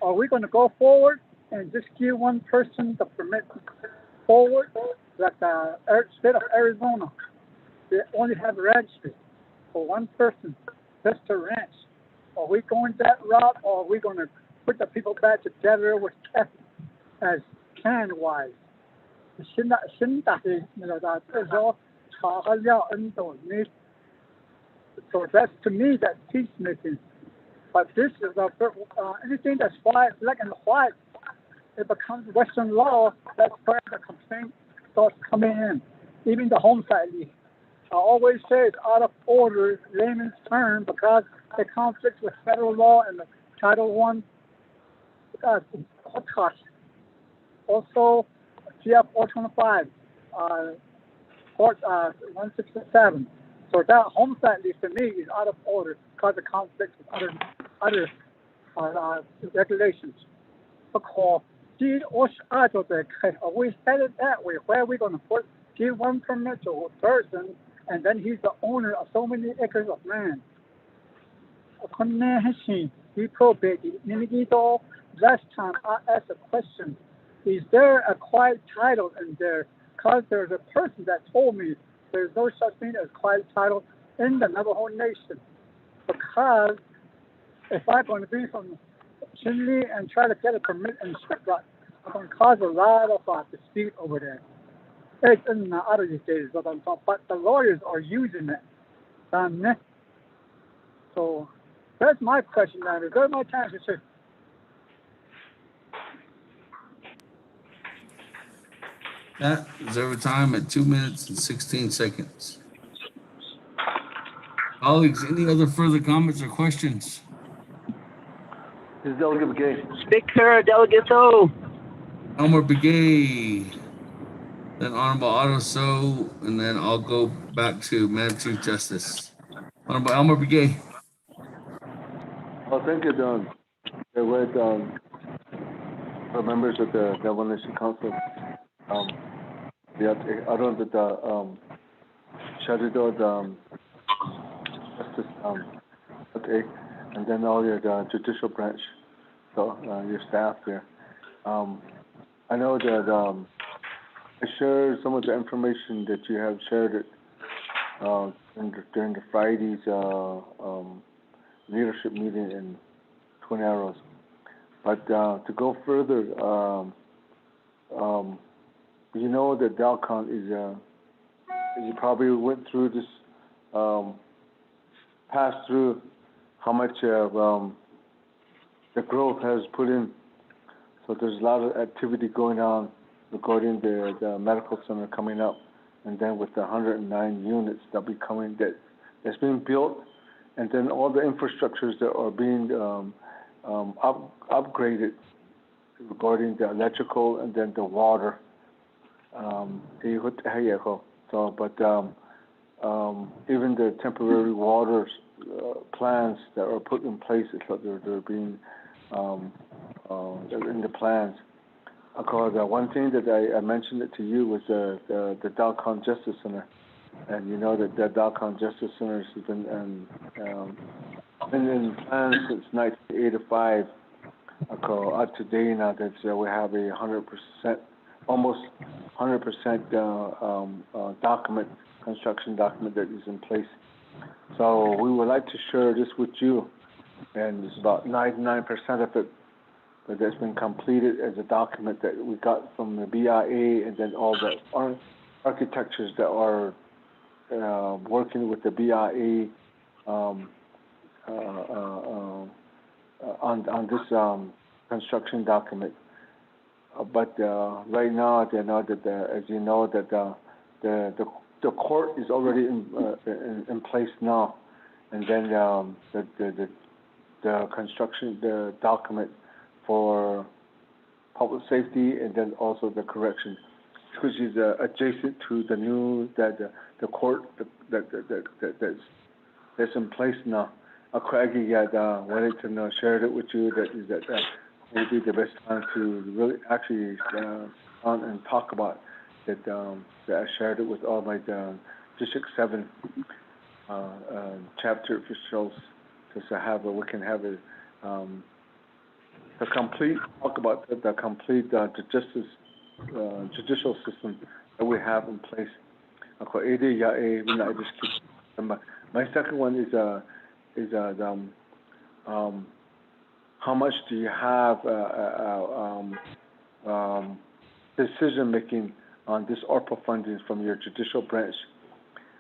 Are we going to go forward and just give one person the permit forward, like the state of Arizona? They only have a registry for one person, just to ranch. Are we going that route, or are we going to put the people back together with as clan-wise? So that's, to me, that's peacemaking. But this is anything that's white, black and white, it becomes Western law. That's where the complaint starts coming in. Even the homicide lease. I always say it's out of order, layman's term, because it conflicts with federal law and the Title I also GF 425, Court 167. So that homicide lease to me is out of order because it conflicts with other regulations. Because are we headed that way? Where are we going to give one permit to a person and then he's the owner of so many acres of land? He probated. Last time I asked a question, is there a quiet title in there? Because there's a person that told me there's no such thing as quiet title in the Navajo Nation. Because if I'm going to be from Chinle and try to get a permit in Stuttgart, I'm going to cause a lot of dispute over there. It's in the other states, but the lawyers are using it. So that's my question now. Reserve my time to say. That reserve time at 2 minutes and 16 seconds. Colleagues, any other further comments or questions? This is Delegate McGay. Speaker, Delegate So. Elmer Begay, then Honorable Otto So, and then I'll go back to Madam Chief Justice. Honorable Elmer Begay. Well, thank you, Don. With the members of the Navajo Nation Council, around the Shadidod Justice, okay, and then all your judicial branch, so your staff there. I know that I shared some of the information that you have shared it during the Friday's leadership meeting in Twin Arrows. But to go further, you know that Dalcon is, you probably went through this, passed through how much the growth has put in. So there's a lot of activity going on regarding the medical center coming up, and then with the 109 units that be coming, that's being built, and then all the infrastructures that are being upgraded regarding the electrical and then the water. So, but even the temporary water plans that are put in place, they're being in the plans. Because one thing that I mentioned it to you was the Dalcon Justice Center, and you know that Dalcon Justice Center has been in plans since 1985. Up to date now that we have a 100%, almost 100% construction document that is in place. So we would like to share this with you, and it's about 99% of it that's been completed as a document that we got from the BIA, and then all the architectures that are working with the BIA on this construction document. But right now, they know that as you know that the court is already in place now, and then the construction, the document for public safety, and then also the correction, which is adjacent to the new the court that's in place now. Craigie wanted to share it with you that would be the best time to really actually on and talk about that. That I shared it with all my District 7 chapter officials, just to have we can have a complete talk about the complete judicial system that we have in place. My second one is how much do you have decision making on this ARPA funding from your judicial branch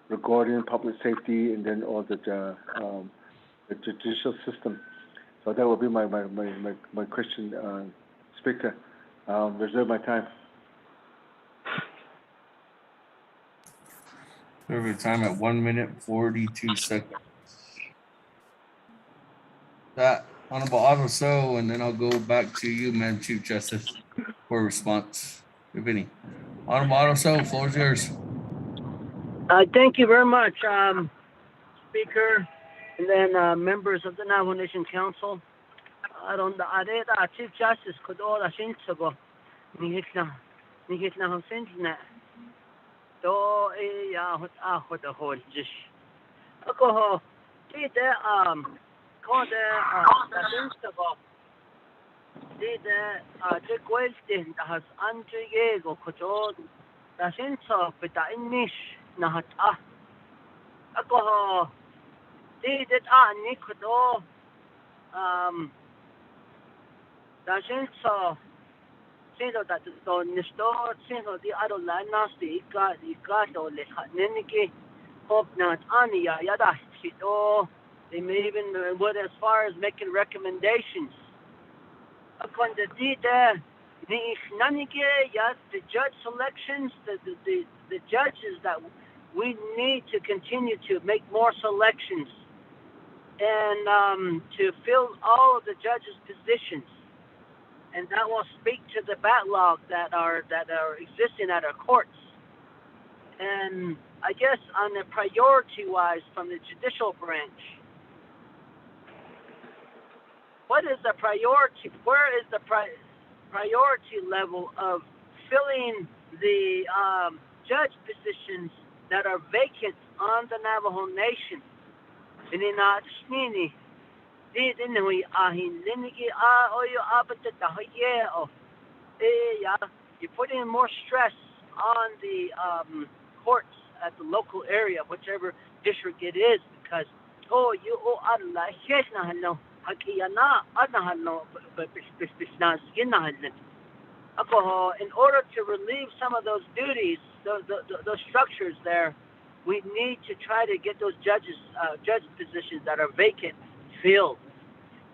regarding public safety, and then all the judicial system? So that will be my question, Speaker. Reserve my time. Reserve your time at 1 minute 42 seconds. That Honorable Otto So, and then I'll go back to you, Madam Chief Justice, for a response, if any. Honorable Otto So, floor is yours. Thank you very much, Speaker, and then members of the Navajo Nation Council. Chief Justice Kodola Shinsago, Nihitna Hosindna, Do Yahut Ahut the whole dish. Alcohol, did called Shinsago, did the question has Andriego Kodo, the Shinsa, but the Inish Nahat Alcohol, did it Nikodo, the Shinsa, Sino that to Nisto, Sino the Adolanasti, Ikato, Niniki, Hope not Ania, Yada, Chito. They may even went as far as making recommendations. Upon the data, the judge selections, the judges that we need to continue to make more selections and to fill all of the judges' positions. And that will speak to the backlog that are existing at our courts. And I guess on the priority-wise from the judicial branch, what is the priority? Where is the priority level of filling the judge positions that are vacant on the Navajo Nation? You're putting more stress on the courts at the local area, whichever district it is, because in order to relieve some of those duties, those structures there, we need to try to get those judge positions that are vacant filled.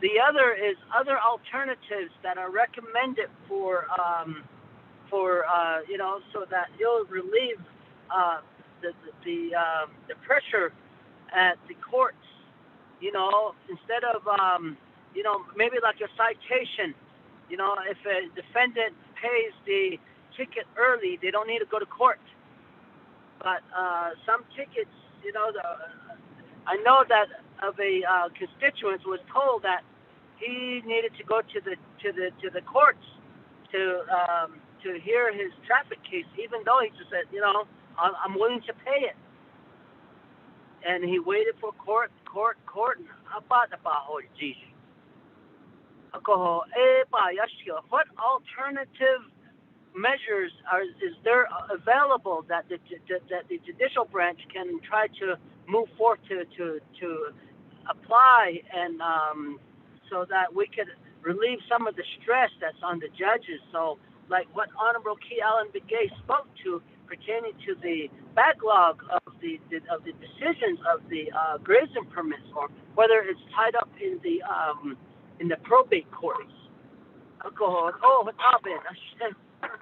The other is other alternatives that are recommended for so that you'll relieve the pressure at the courts. Instead of maybe like a citation. If a defendant pays the ticket early, they don't need to go to court. But some tickets, I know that of a constituent was told that he needed to go to the courts to hear his traffic case, even though he just said, I'm willing to pay it. And he waited for court. What alternative measures is there available that the judicial branch can try to move forth to apply and so that we could relieve some of the stress that's on the judges? So, like what Honorable Key Allen Begay spoke to, pertaining to the backlog of the decisions of the grazing permits, or whether it's tied up in the probate courts.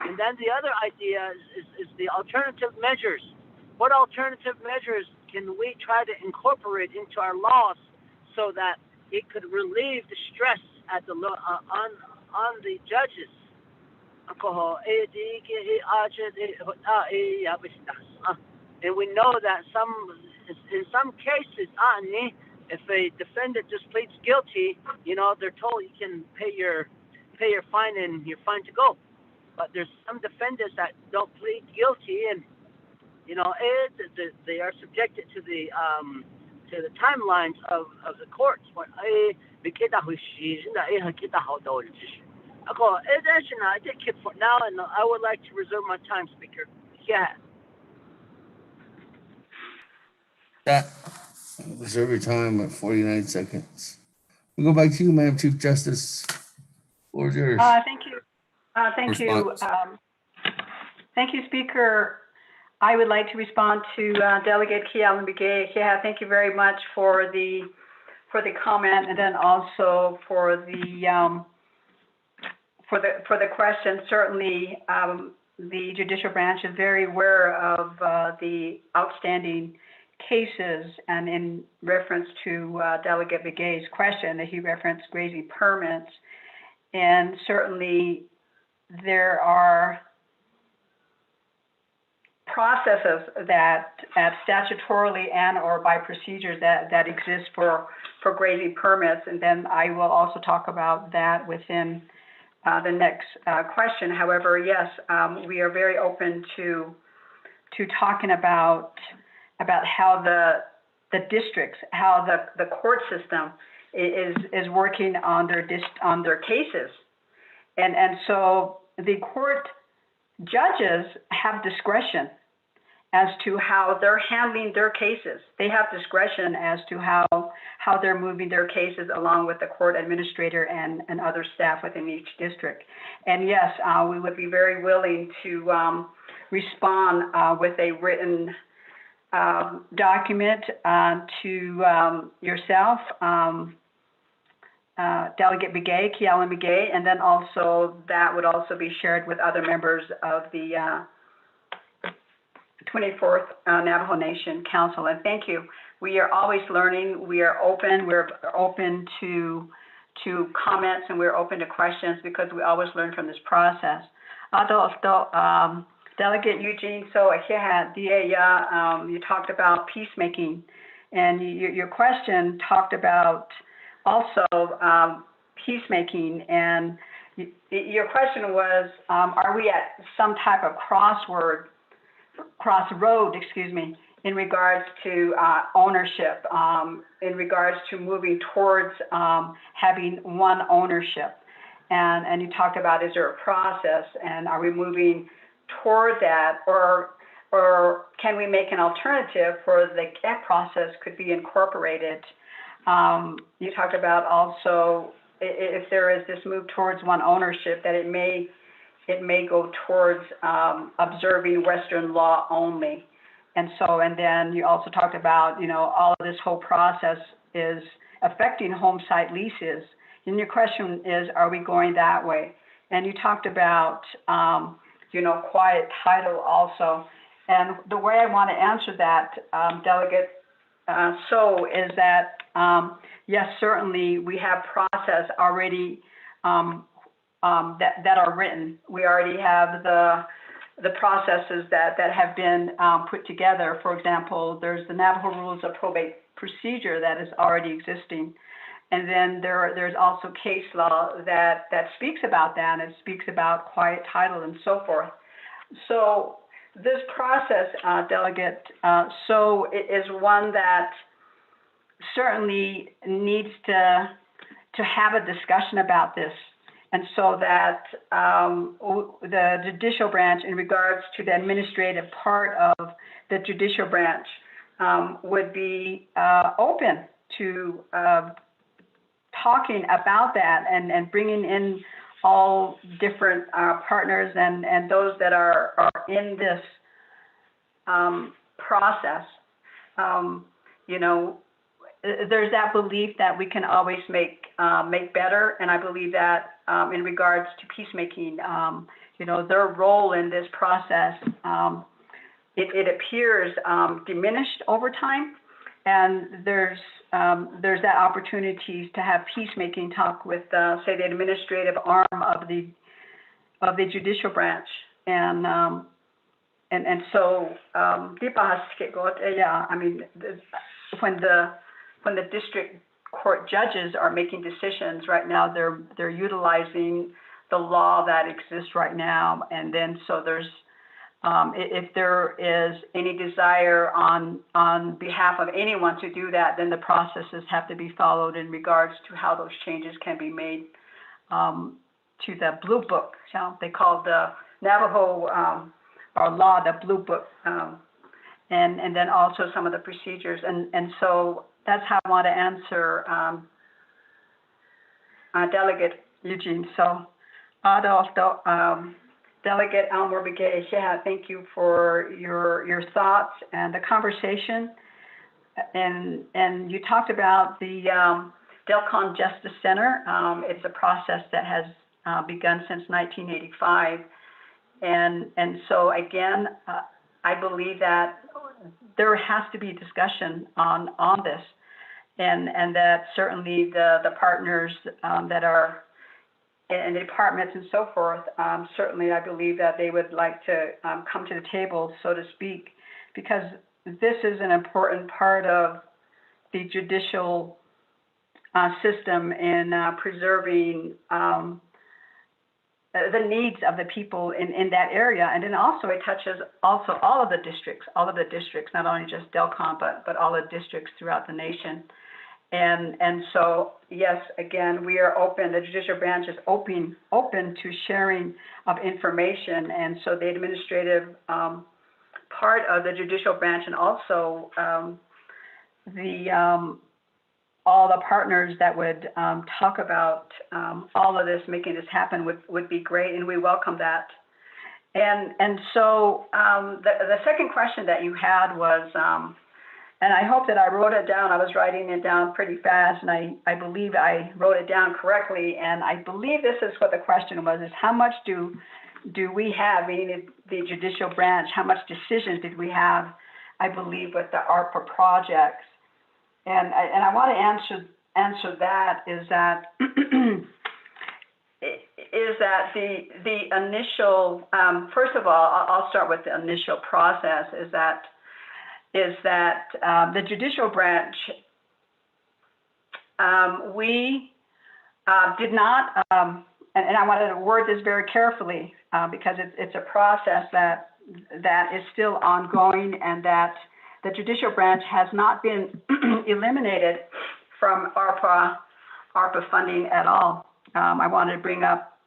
And then the other idea is the alternative measures. What alternative measures can we try to incorporate into our laws so that it could relieve the stress at the on the judges? And we know that in some cases, if a defendant just pleads guilty, they're told you can pay your fine and you're fine to go. But there's some defendants that don't plead guilty, and they are subjected to the timelines of the courts. I take it for now, and I would like to reserve my time, Speaker. Yeah. That reserve your time at 49 seconds. We'll go back to you, Madam Chief Justice. Floor is yours. Thank you. Thank you, Speaker. I would like to respond to Delegate Key Allen Begay. Yeah, thank you very much for the comment, and then also for the question. Certainly, the judicial branch is very aware of the outstanding cases, and in reference to Delegate Begay's question, that he referenced grazing permits, and certainly there are processes that statutorily and or by procedures that exist for grazing permits, and then I will also talk about that within the next question. However, yes, we are very open to talking about how the districts, how the court system is working on their cases, and so the court judges have discretion, as to how they're handling their cases. They have discretion as to how they're moving their cases along with the court administrator and other staff within each district. And yes, we would be very willing to respond with a written document to yourself, Delegate Begay, Kiala Begay, and then also that would also be shared with other members of the 24th Navajo Nation Council. And thank you. We are always learning. We are open. We're open to comments, and we're open to questions because we always learn from this process. Delegate Eugene, so you talked about peacemaking, and your question talked about also peacemaking, and your question was, are we at some type of crossroad, in regards to ownership, in regards to moving towards having one ownership, and you talked about, is there a process, and are we moving toward that, or can we make an alternative for the GET process could be incorporated? You talked about also if there is this move towards one ownership, that it may go towards observing Western law only. And then you also talked about, all of this whole process is affecting home site leases. And your question is, are we going that way? And you talked about, quiet title also. And the way I want to answer that, Delegate, is that, yes, certainly we have process already that are written. We already have the processes that have been put together. For example, there's the Navajo Rules of Probate Procedure that is already existing. And then there's also case law that speaks about that, and it speaks about quiet title and so forth. So this process, Delegate, is one that certainly needs to have a discussion about this, and so that the judicial branch, in regards to the administrative part of the judicial branch, would be open to talking about that and bringing in all different partners and those that are in this process. There's that belief that we can always make better, and I believe that in regards to peacemaking, their role in this process, it appears diminished over time, and there's that opportunities to have peacemaking talk with, say, the administrative arm of the judicial branch, and so when the district court judges are making decisions right now, they're utilizing the law that exists right now, and then so there's if there is any desire on behalf of anyone to do that, then the processes have to be followed in regards to how those changes can be made to the Blue Book. So they call the Navajo or law the Blue Book, and then also some of the procedures, and so that's how I want to answer Delegate Eugene. So Delegate Elmer Begay, thank you for your thoughts and the conversation. And you talked about the Delcon Justice Center. It's a process that has begun since 1985. And so again, I believe that there has to be discussion on this, and that certainly the partners that are and the departments and so forth, certainly I believe that they would like to come to the table, so to speak, because this is an important part of the judicial system in preserving the needs of the people in that area. And then also it touches also all of the districts, not only just Delcon, but all the districts throughout the nation. And so, yes, again, we are open, the judicial branch is open to sharing of information. And so the administrative part of the judicial branch, and also all the partners that would talk about all of this, making this happen would be great, and we welcome that. And so the second question that you had was, and I hope that I wrote it down. I was writing it down pretty fast, and I believe I wrote it down correctly. And I believe this is what the question was: is how much do we have, meaning the judicial branch? How much decision did we have? I believe with the ARPA projects, and I want to answer that is that. Is that the initial, first of all, I'll start with the initial process, is that the judicial branch, we did not, and I wanted to word this very carefully because it's a process that is still ongoing, and that the judicial branch has not been eliminated from ARPA funding at all. I wanted to bring up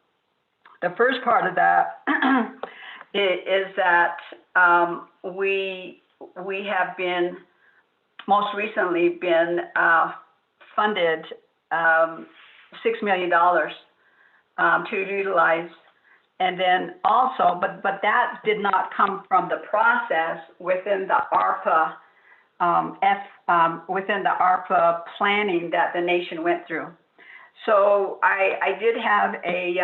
the first part of that is that we have been most recently been funded $6 million to utilize, and then also, but that did not come from the process within the ARPA within the ARPA planning that the nation went through. So I did have a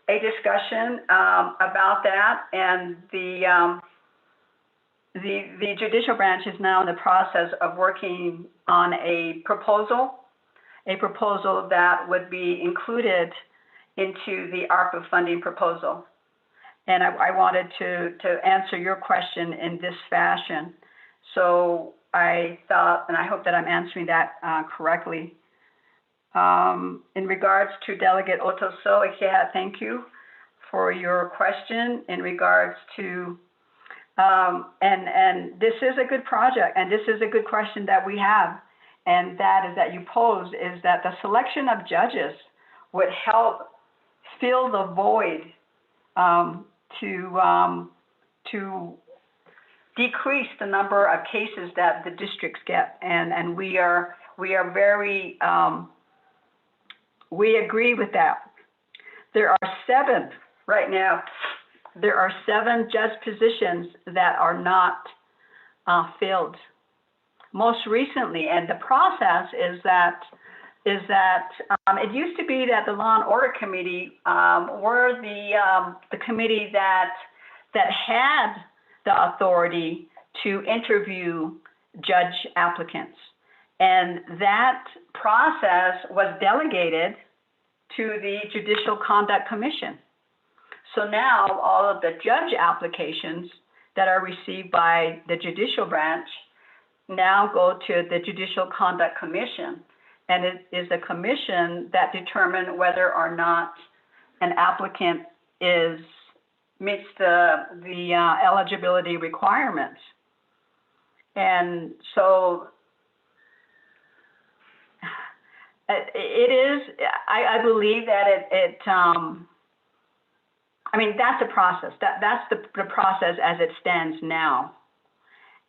discussion about that, and the judicial branch is now in the process of working on a proposal that would be included into the ARPA funding proposal. And I wanted to answer your question in this fashion. So I thought, and I hope that I'm answering that correctly. In regards to Delegate Otoso, yeah, thank you for your question in regards to, and this is a good project, and this is a good question that we have, and that is that you posed, is that the selection of judges would help fill the void to decrease the number of cases that the districts get, and we are very we agree with that. There are 7 right now. There are 7 judge positions that are not filled. Most recently, and the process is that it used to be that the Law and Order Committee were the committee that had the authority to interview judge applicants. And that process was delegated to the Judicial Conduct Commission. So now all of the judge applications that are received by the judicial branch now go to the Judicial Conduct Commission. And it is the commission that determines whether or not an applicant meets the eligibility requirements. And so it is, I believe that I mean, that's the process. That's the process as it stands now.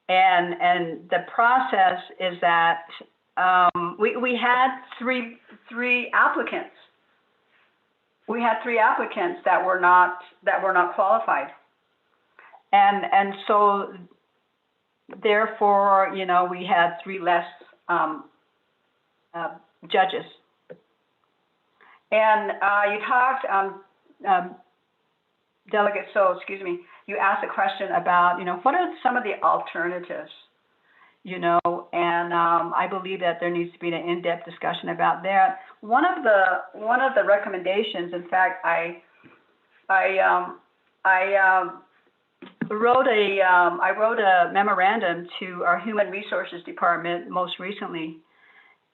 And the process is that we had three applicants. We had 3 applicants that were not qualified. And so therefore, you know, we had 3 less judges. And you talked, Delegate So, excuse me, you asked a question about, you know, what are some of the alternatives, you know, and I believe that there needs to be an in-depth discussion about that. One of the recommendations, in fact, I wrote a memorandum to our Human Resources Department most recently.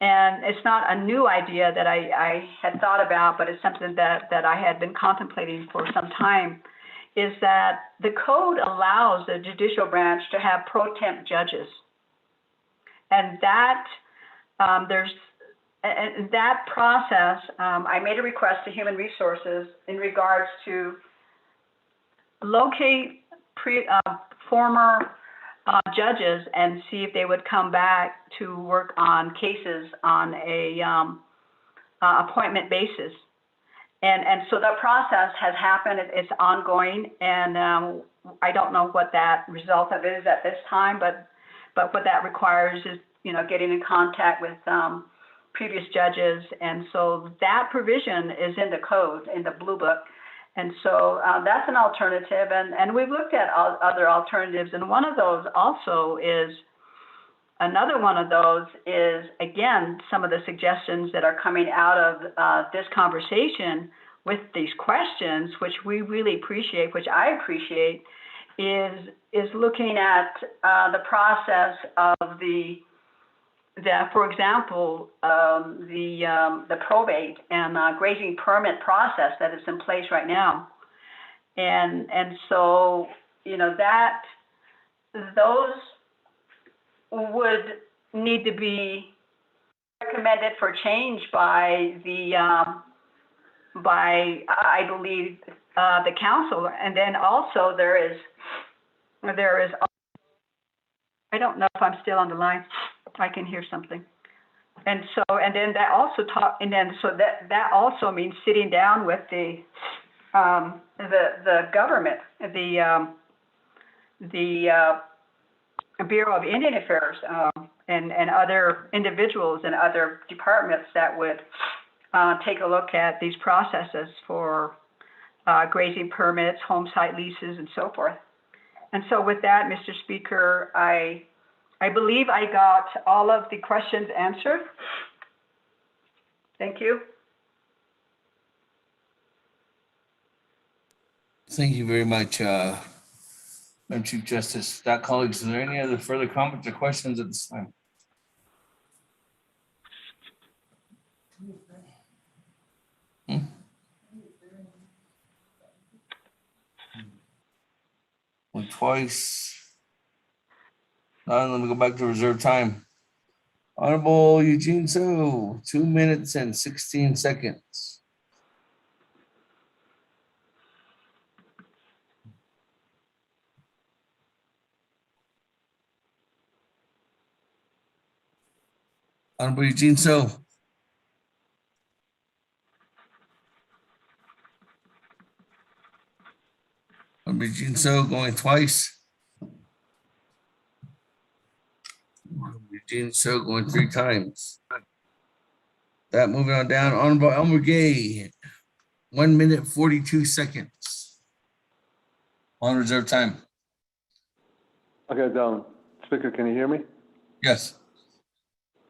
And it's not a new idea that I had thought about, but it's something that I had been contemplating for some time, is that the code allows the judicial branch to have pro temp judges. And that that process, I made a request to Human Resources in regards to locate former judges and see if they would come back to work on cases on a appointment basis. And so that process has happened. It's ongoing, and I don't know what that result of it is at this time, but what that requires is, you know, getting in contact with previous judges. And so that provision is in the code, in the Blue Book. And so that's an alternative. And we've looked at other alternatives. And one of those also is, another one of those is, again, some of the suggestions that are coming out of this conversation with these questions, which we really appreciate, which I appreciate, is looking at the process of for example, the probate and grazing permit process that is in place right now. And so, you know, those would need to be recommended for change by I believe the council. And then also there is I don't know if I'm still on the line. I can hear something. And so, and then that also that also means sitting down with the government, the Bureau of Indian Affairs, and other individuals and other departments that would take a look at these processes for grazing permits, home site leases, and so forth. And so with that, Mr. Speaker, I believe I got all of the questions answered. Thank you. Thank you very much, Madam Chief Justice. Colleagues, is there any other further comments or questions at this time? Well, twice. Now let me go back to reserve time. Honorable Eugene So, 2 minutes and 16 seconds. Honorable Eugene So. Honorable Eugene So going twice. Eugene So going 3 times. That moving on down. Honorable Elmer Gay, 1 minute 42 seconds. On reserve time. Okay, Speaker, can you hear me? Yes.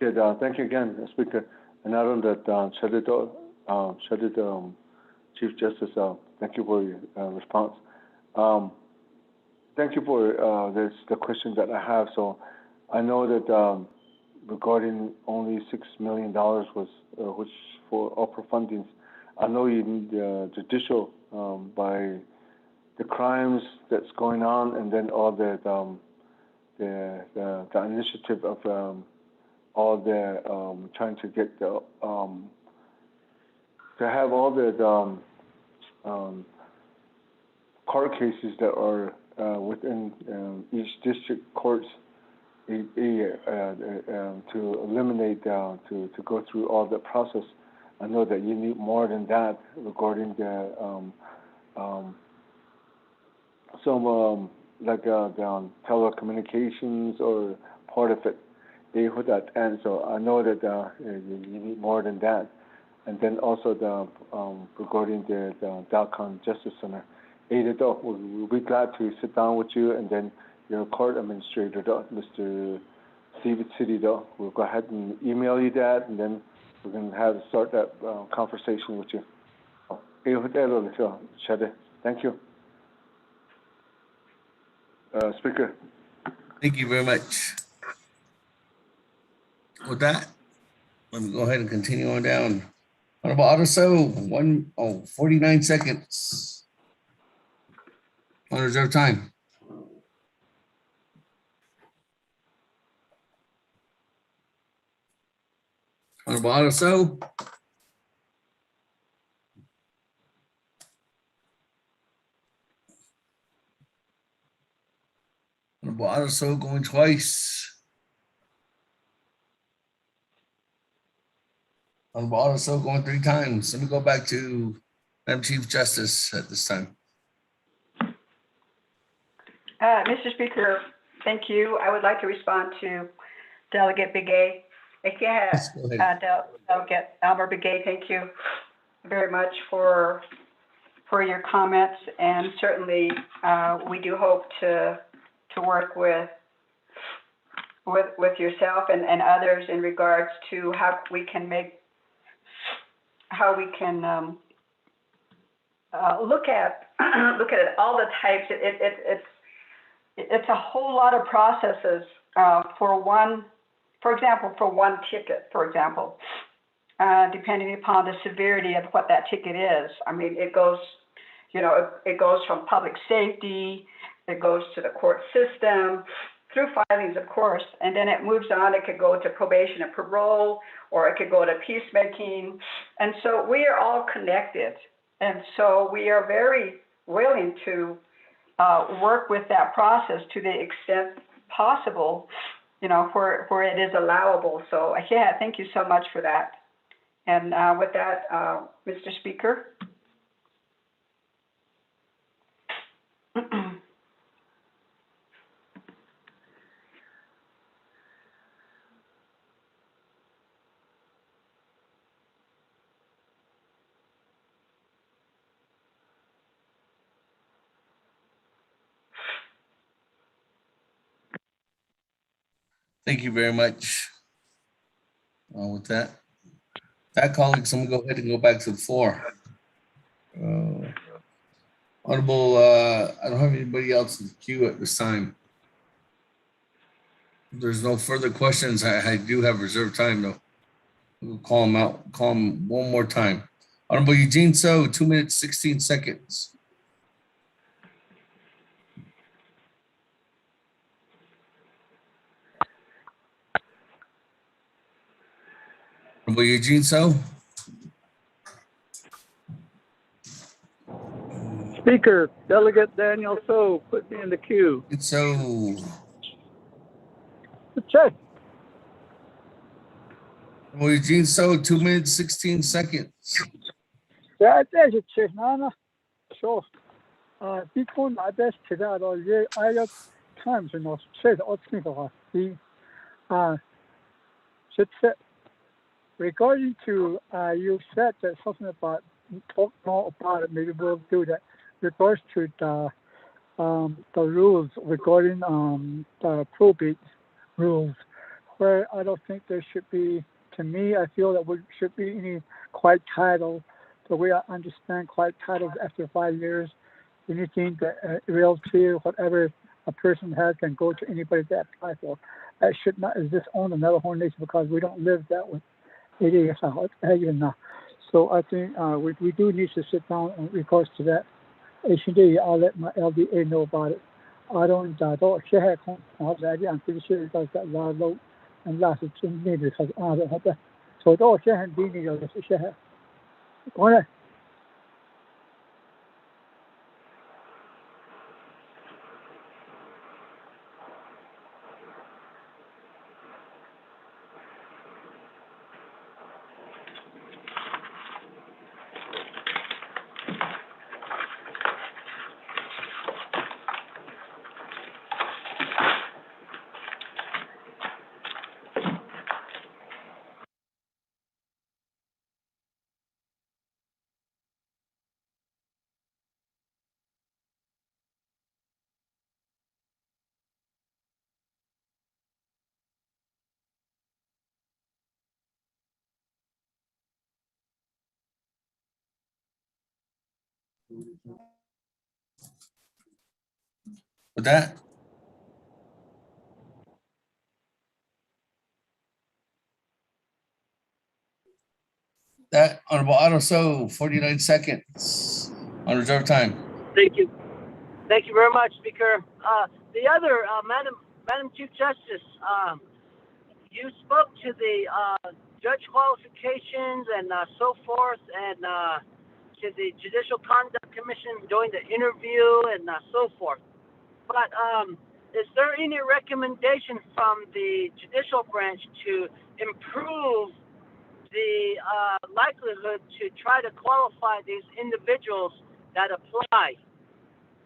Good. Thank you again, Speaker. And I don't that Chief Justice. Thank you for your response. Thank you for the question that I have. So I know that regarding only $6 million was which for opera fundings. I know you need judicial by the crimes that's going on, and then all the initiative of all the trying to get the to have all the court cases that are within each district courts to eliminate to go through all the process. I know that you need more than that regarding the some like the telecommunications or part of it. And so I know that you need more than that. And then also the regarding the Dalcon Justice Center. We'll be glad to sit down with you, and then your court administrator, Mr. Steve City, we'll go ahead and email you that, and then we're going to start that conversation with you. Thank you. Speaker. Thank you very much. With that, let me go ahead and continue on down. Honorable Otto 49 seconds. On reserve time. Honorable Otto. Honorable Addison going twice. Honorable Addison going 3 times. Let me go back to Madam Chief Justice at this time. Mr. Speaker, thank you. I would like to respond to Delegate Begay. Delegate Elmer Begay, thank you very much for your comments, and certainly we do hope to work with yourself and others in regards to how we can look at all the types. It's a whole lot of processes for one ticket, for example, depending upon the severity of what that ticket is. I mean, it goes from public safety, it goes to the court system, through filings, of course, and then it moves on. It could go to probation and parole, or it could go to peacemaking. And so we are all connected. And so we are very willing to work with that process to the extent possible, where it is allowable. So yeah, thank you so much for that. And with that, Mr. Speaker. Thank you very much. With that, colleagues, I'm gonna go ahead and go back to the floor. Honorable, I don't have anybody else in the queue at this time. If there's no further questions, I do have reserved time though. We'll call him one more time. Honorable Eugene So, 2 minutes, 16 seconds. Honorable Eugene So. Speaker, Delegate Daniel So, put me in the queue. So. Check. Well, Eugene So, 2 minutes, 16 seconds. Yeah, there's a check, Nana. So, because I best to that, or I got times, said, regarding to, you said that something about, talk more about it, maybe we'll do that. Regards to the rules regarding the probate rules, where I don't think there should be, to me, I feel that there should be any quiet title. The way I understand quiet titles after 5 years, anything that realty, whatever a person has can go to anybody that apply for. That should not exist on the Navajo Nation because we don't live that way. So I think we do need to sit down in regards to that. I'll let my LDA know about it. I don't share I'm pretty sure it does that low and last it's in me because I don't have that. So don't share and be share. Go ahead. With that, Honorable Otto So, 49 seconds on reserve time. Thank you. Thank you very much, Speaker. The other, Madam Chief Justice, you spoke to the judge qualifications and so forth, and to the Judicial Conduct Commission during the interview and so forth. But is there any recommendation from the judicial branch to improve the likelihood to try to qualify these individuals that apply?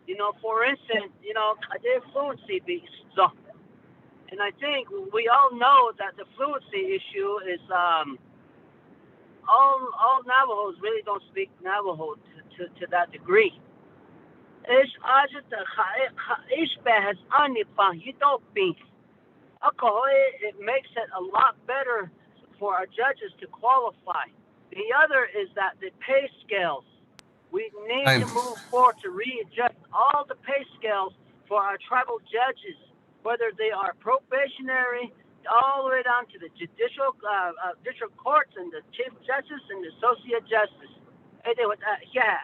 You know, for instance, you know, they're fluency beasts. So, and I think we all know that the fluency issue is all Navajos really don't speak Navajo to that degree. It makes it a lot better for our judges to qualify. The other is that the pay scales. We need to move forward to readjust all the pay scales for our tribal judges, whether they are probationary, all the way down to the judicial district courts and the chief justice and the associate justice. Yeah.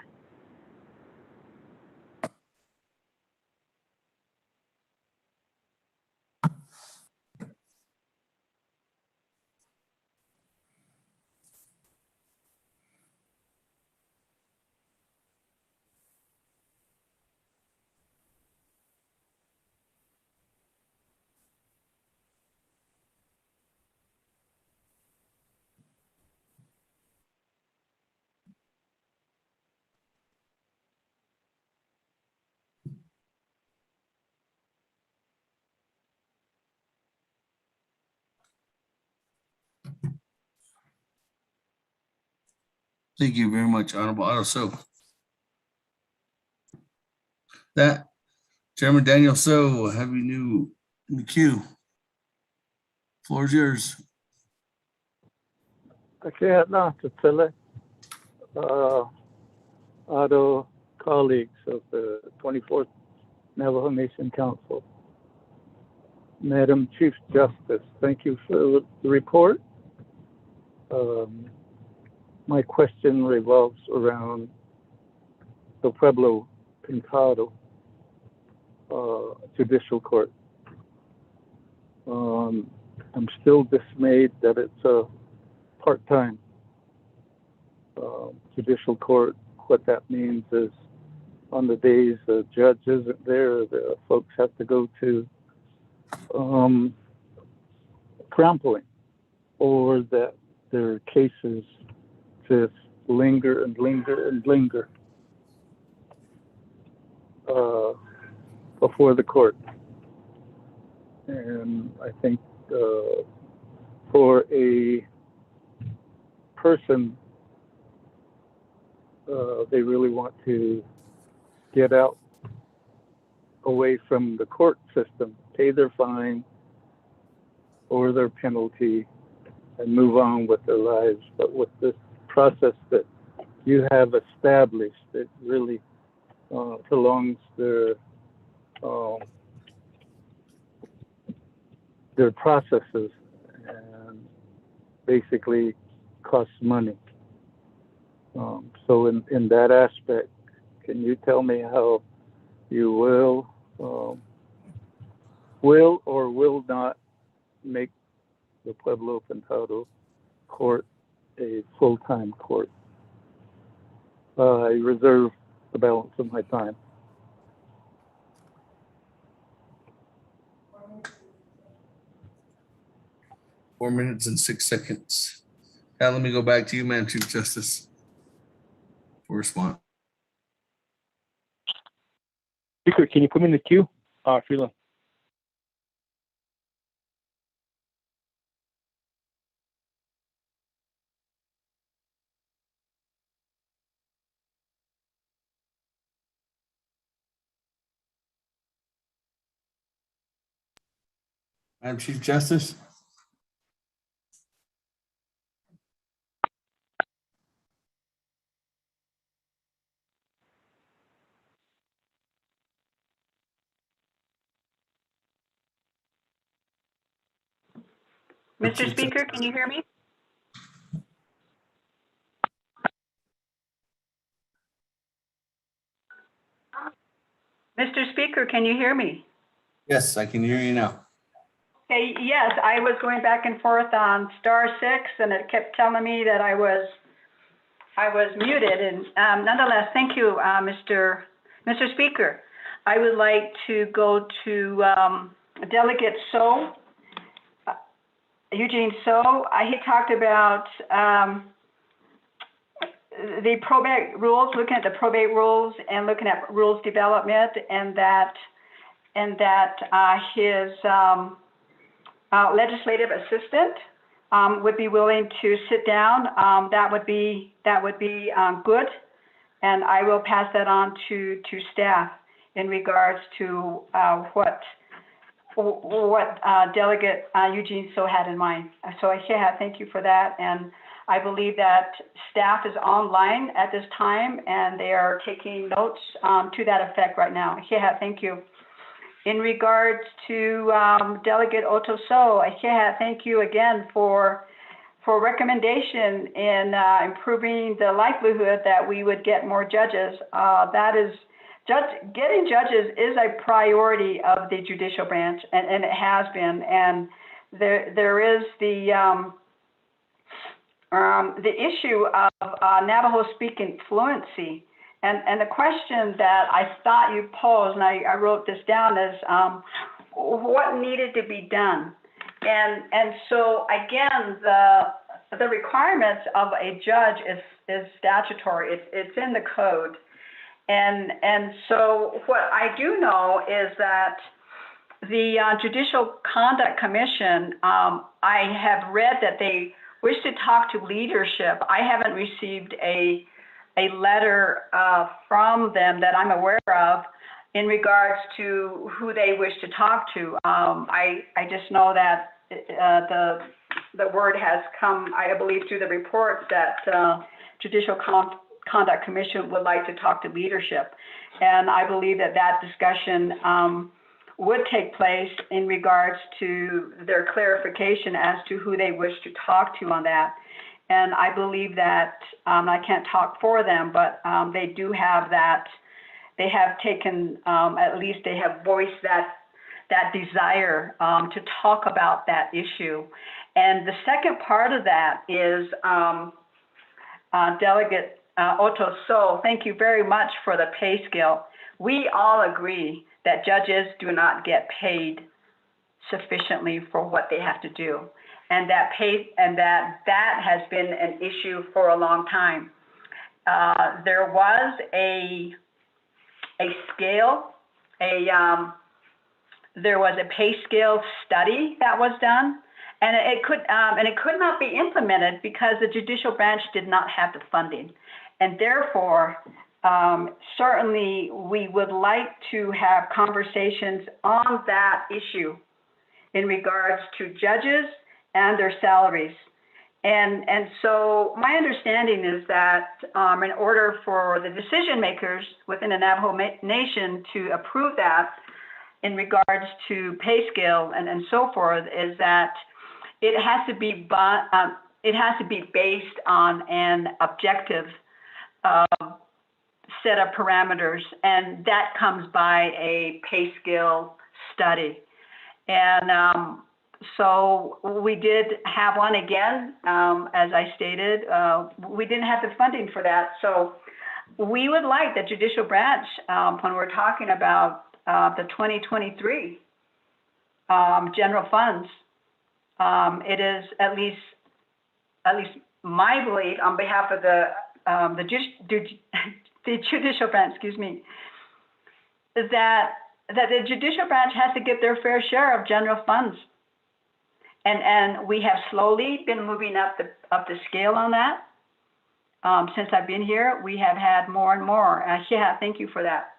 Thank you very much, Honorable Otto. So that Chairman Daniel So, have you new in the queue? Floor is yours. Okay, not to tell it. Otto colleagues of the 24th Navajo Nation Council. Madam Chief Justice, thank you for the report. My question revolves around the Pueblo Pintado Judicial Court. I'm still dismayed that it's a part-time judicial court. What that means is on the days the judge isn't there, the folks have to go to Crown Point, or that their cases just linger and linger and linger before the court. And I think for a person, they really want to get out away from the court system, pay their fine or their penalty, and move on with their lives. But with this process that you have established, it really prolongs their processes and basically costs money. So in that aspect, can you tell me how you will or will not make the Pueblo Pintado court a full-time court? I reserve the balance of my time. Four minutes and 6 seconds. Now let me go back to you, Madam Chief Justice, for response. Speaker, can you put me in the queue? Freeland. Madam Chief Justice. Mr. Speaker, can you hear me? Mr. Speaker, can you hear me? Yes, I can hear you now. Okay, yes, I was going back and forth on *6 and it kept telling me that I was muted. And nonetheless, thank you, Mr. Speaker. I would like to go to Delegate So, Eugene So. He talked about the probate rules, looking at the probate rules and looking at rules development, and that his legislative assistant would be willing to sit down. That would be good, and I will pass that on to staff in regards to what Delegate Eugene So had in mind. So Sheha, thank you for that, and I believe that staff is online at this time and they are taking notes to that effect right now. Sheha, thank you. In regards to Delegate Oto So, Sheha, thank you again for recommendation in improving the likelihood that we would get more judges. Getting judges is a priority of the judicial branch, and it has been. And there is the issue of Navajo speaking fluency. And the question that I thought you posed, and I wrote this down, is what needed to be done? And so again, the requirements of a judge is statutory. It's in the code. And so what I do know is that the Judicial Conduct Commission, I have read that they wish to talk to leadership. I haven't received a letter from them that I'm aware of in regards to who they wish to talk to. I just know that the word has come, I believe, through the report that Judicial Conduct Commission would like to talk to leadership. And I believe that discussion would take place in regards to their clarification as to who they wish to talk to on that. And I believe that, I can't talk for them, but they do have that, they have taken, at least they have voiced that desire to talk about that issue. And the second part of that is Delegate Oto So, thank you very much for the pay scale. We all agree that judges do not get paid sufficiently for what they have to do. And that has been an issue for a long time. There was a scale, there was a pay scale study that was done, and it could not be implemented because the judicial branch did not have the funding, and therefore, certainly we would like to have conversations on that issue in regards to judges and their salaries. And so my understanding is that in order for the decision makers within the Navajo Nation to approve that in regards to pay scale and so forth, is that it has to be based on an objective set of parameters, and that comes by a pay scale study. And so we did have one again, as I stated, we didn't have the funding for that. So we would like the judicial branch, when we're talking about the 2023 general funds, it is at least my belief on behalf of the judicial branch, is that the judicial branch has to get their fair share of general funds. And we have slowly been moving up the scale on that. Since I've been here, we have had more and more. Yeah, thank you for that.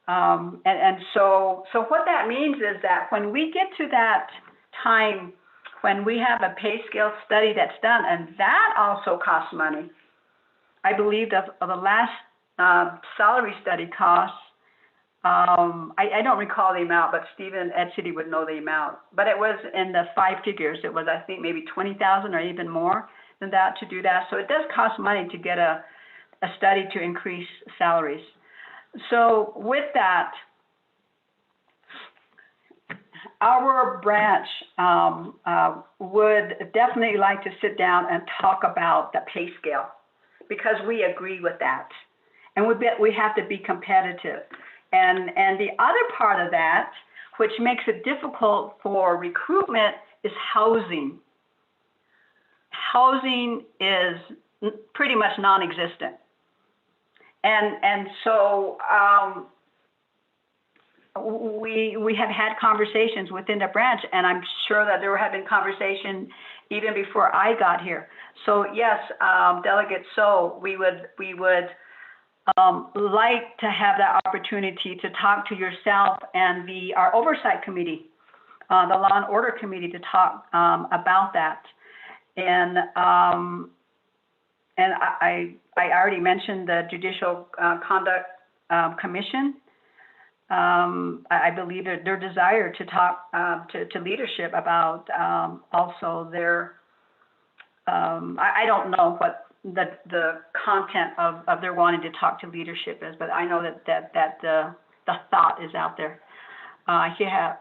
And so what that means is that when we get to that time when we have a pay scale study that's done, and that also costs money. I believe that the last salary study costs, I don't recall the amount, but Stephen Ed City would know the amount. But it was in the 5 figures. It was, I think, maybe 20,000 or even more than that to do that. So it does cost money to get a study to increase salaries. So with that, our branch would definitely like to sit down and talk about the pay scale, because we agree with that. And we have to be competitive. And the other part of that, which makes it difficult for recruitment, is housing. Housing is pretty much non-existent. And so we have had conversations within the branch, and I'm sure that there have been conversations even before I got here. So yes, Delegate So, we would like to have that opportunity to talk to yourself and our oversight committee, the Law and Order Committee, to talk about that. And I already mentioned the Judicial Conduct Commission. I believe their desire to talk to leadership about also their, I don't know what the content of their wanting to talk to leadership is, but I know that the thought is out there. Here,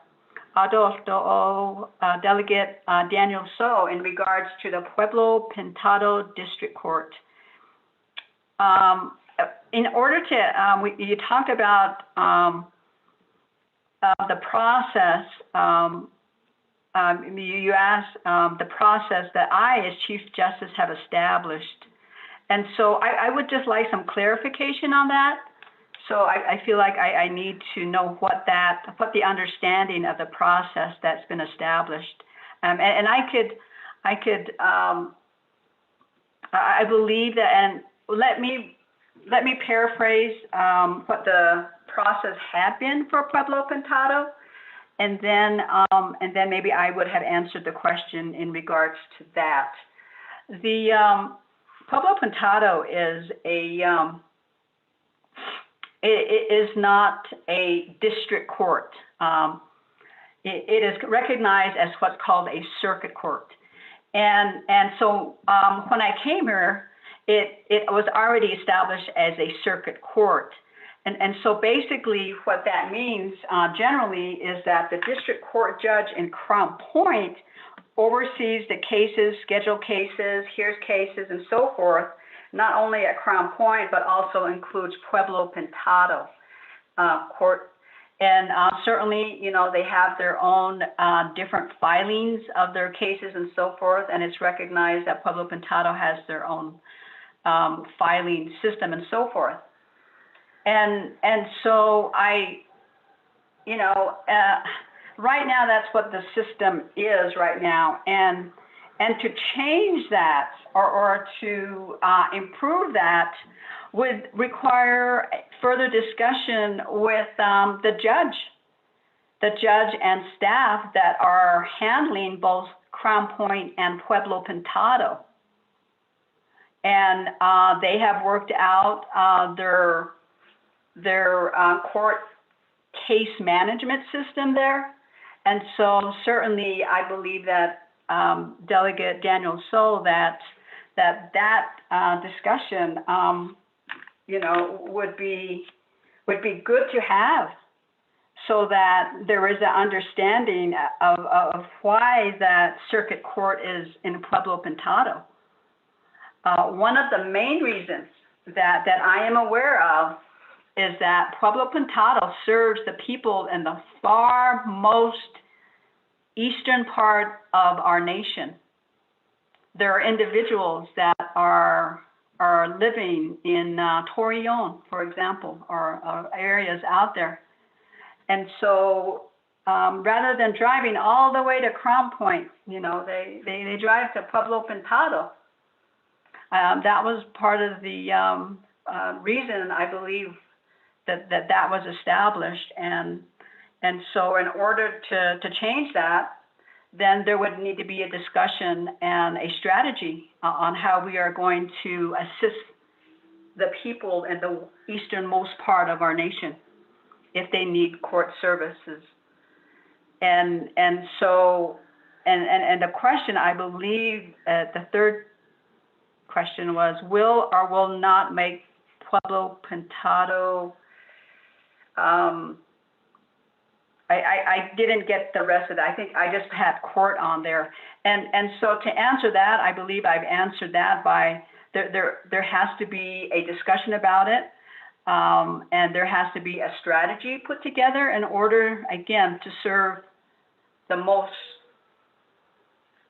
Delegate Daniel So, in regards to the Pueblo Pintado District Court. In order to, you talked about the process. You asked the process that I, as Chief Justice, have established. And so I would just like some clarification on that. So I feel like I need to know what the understanding of the process that's been established. And I believe that, and let me paraphrase what the process had been for Pueblo Pintado, and then maybe I would have answered the question in regards to that. The Pueblo Pintado is it is not a district court. It is recognized as what's called a circuit court. And so when I came here, it was already established as a circuit court. And so basically what that means generally is that the district court judge in Crown Point oversees the cases, scheduled cases, hears cases, and so forth, not only at Crown Point, but also includes Pueblo Pintado Court. And certainly, you know, they have their own different filings of their cases and so forth, and it's recognized that Pueblo Pintado has their own filing system and so forth. And so right now that's what the system is right now, and to change that or to improve that would require further discussion with the judge and staff that are handling both Crown Point and Pueblo Pintado. And they have worked out their court case management system there. And so certainly I believe that Delegate Daniel So, that discussion would be good to have, so that there is an understanding of why that circuit court is in Pueblo Pintado. One of the main reasons that I am aware of is that Pueblo Pintado serves the people in the far most eastern part of our nation. There are individuals that are living in Torreon, for example, or areas out there. And so rather than driving all the way to Crown Point, they drive to Pueblo Pintado. That was part of the reason, I believe, that was established. And so in order to change that, then there would need to be a discussion and a strategy on how we are going to assist the people in the easternmost part of our nation if they need court services. And so the question, I believe, the third question was, will or will not make Pueblo Pintado, I didn't get the rest of that. I think I just had court on there. And so to answer that, I believe I've answered that by there has to be a discussion about it. And there has to be a strategy put together in order, again, to serve the most,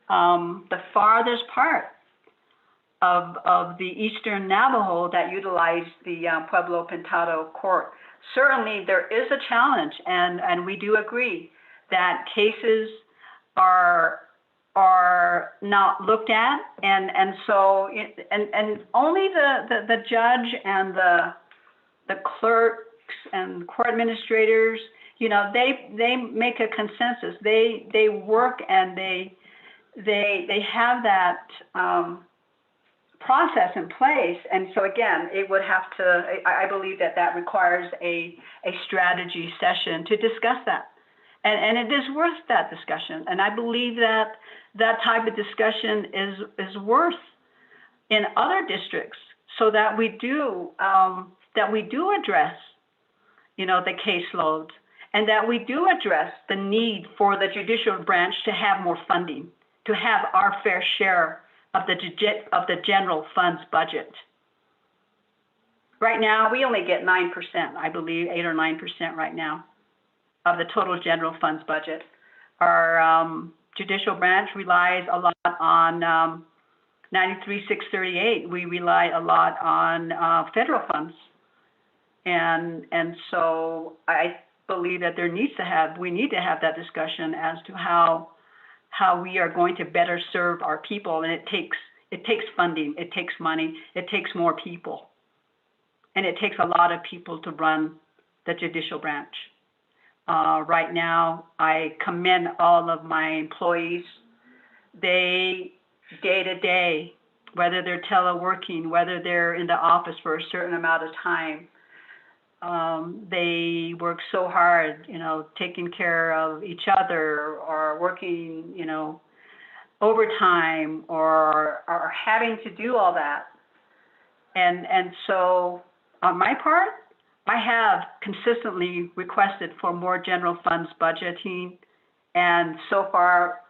the farthest part of the Eastern Navajo that utilize the Pueblo Pintado Court. Certainly, there is a challenge, and we do agree that cases are not looked at, and so only the judge and the clerks and court administrators, you know, they make a consensus. They work and they have that process in place. And so again, it would have to, I believe that requires a strategy session to discuss that. And it is worth that discussion. And I believe that type of discussion is worth in other districts, so that we do address, you know, the caseload, and that we do address the need for the judicial branch to have more funding, to have our fair share of the general funds budget. Right now, we only get 9%, I believe, 8 or 9% right now of the total general funds budget. Our judicial branch relies a lot on 93-638. We rely a lot on federal funds, and so I believe that we need to have that discussion as to how we are going to better serve our people. And it takes funding, it takes money, it takes more people, and it takes a lot of people to run the judicial branch. Right now, I commend all of my employees. They, day to day, whether they're teleworking, whether they're in the office for a certain amount of time, they work so hard, you know, taking care of each other, or working, you know, overtime, or having to do all that. And so on my part, I have consistently requested for more general funds budgeting, and so far,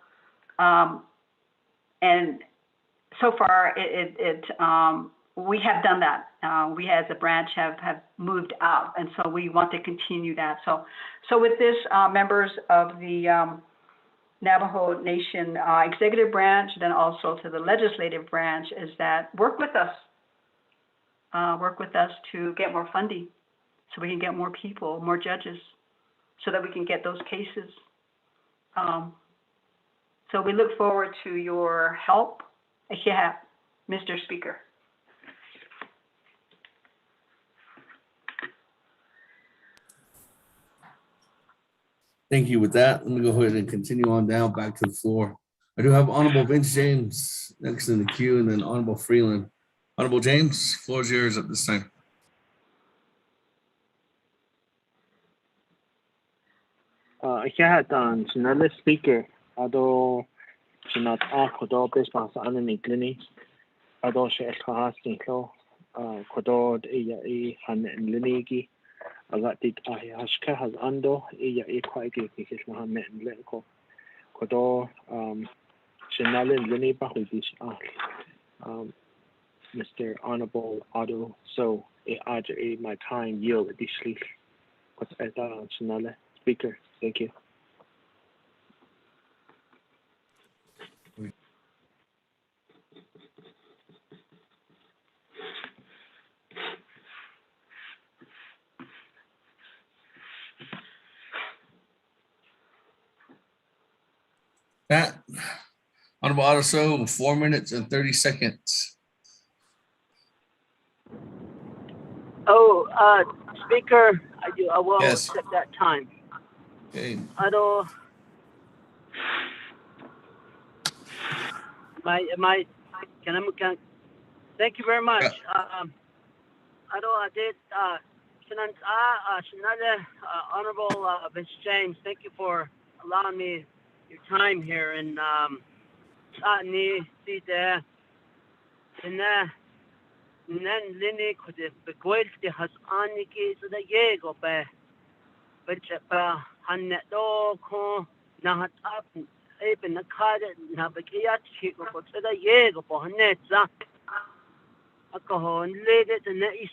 we have done that. We as a branch have moved out, and so we want to continue that. So with this, members of the Navajo Nation executive branch, then also to the legislative branch, is that work with us to get more funding, so we can get more people, more judges, so that we can get those cases. So we look forward to your help. Yeah, Mr. Speaker. Thank you. With that, let me go ahead and continue on down back to the floor. I do have Honorable Vince James next in the queue, and then Honorable Freeland. Honorable James, floor is yours at this time. Another speaker, although not all based on the clinic, although she has Kodod a Han and Linigi, a lot did Ashka has Ando, a quite because Mohammed and Lenko. Kodo, Shanalin Liniba, Mr. Honorable Otto, so a my time yield additionally. What's at Shanale speaker? Thank you. Pat, Honorable Otto, 4 minutes and 30 seconds. Oh, Speaker, I will Yes. accept that time. Okay. Otto, thank you very much. Otto, I did, Honorable Vince James, thank you for allowing me your time here. And Nan Lini could be quite the has Aniki to the Yego by Hanneto, Nahat up, even the card, Nabakiat, to the Yego for Hanetza. Alcohol and laid it, and that is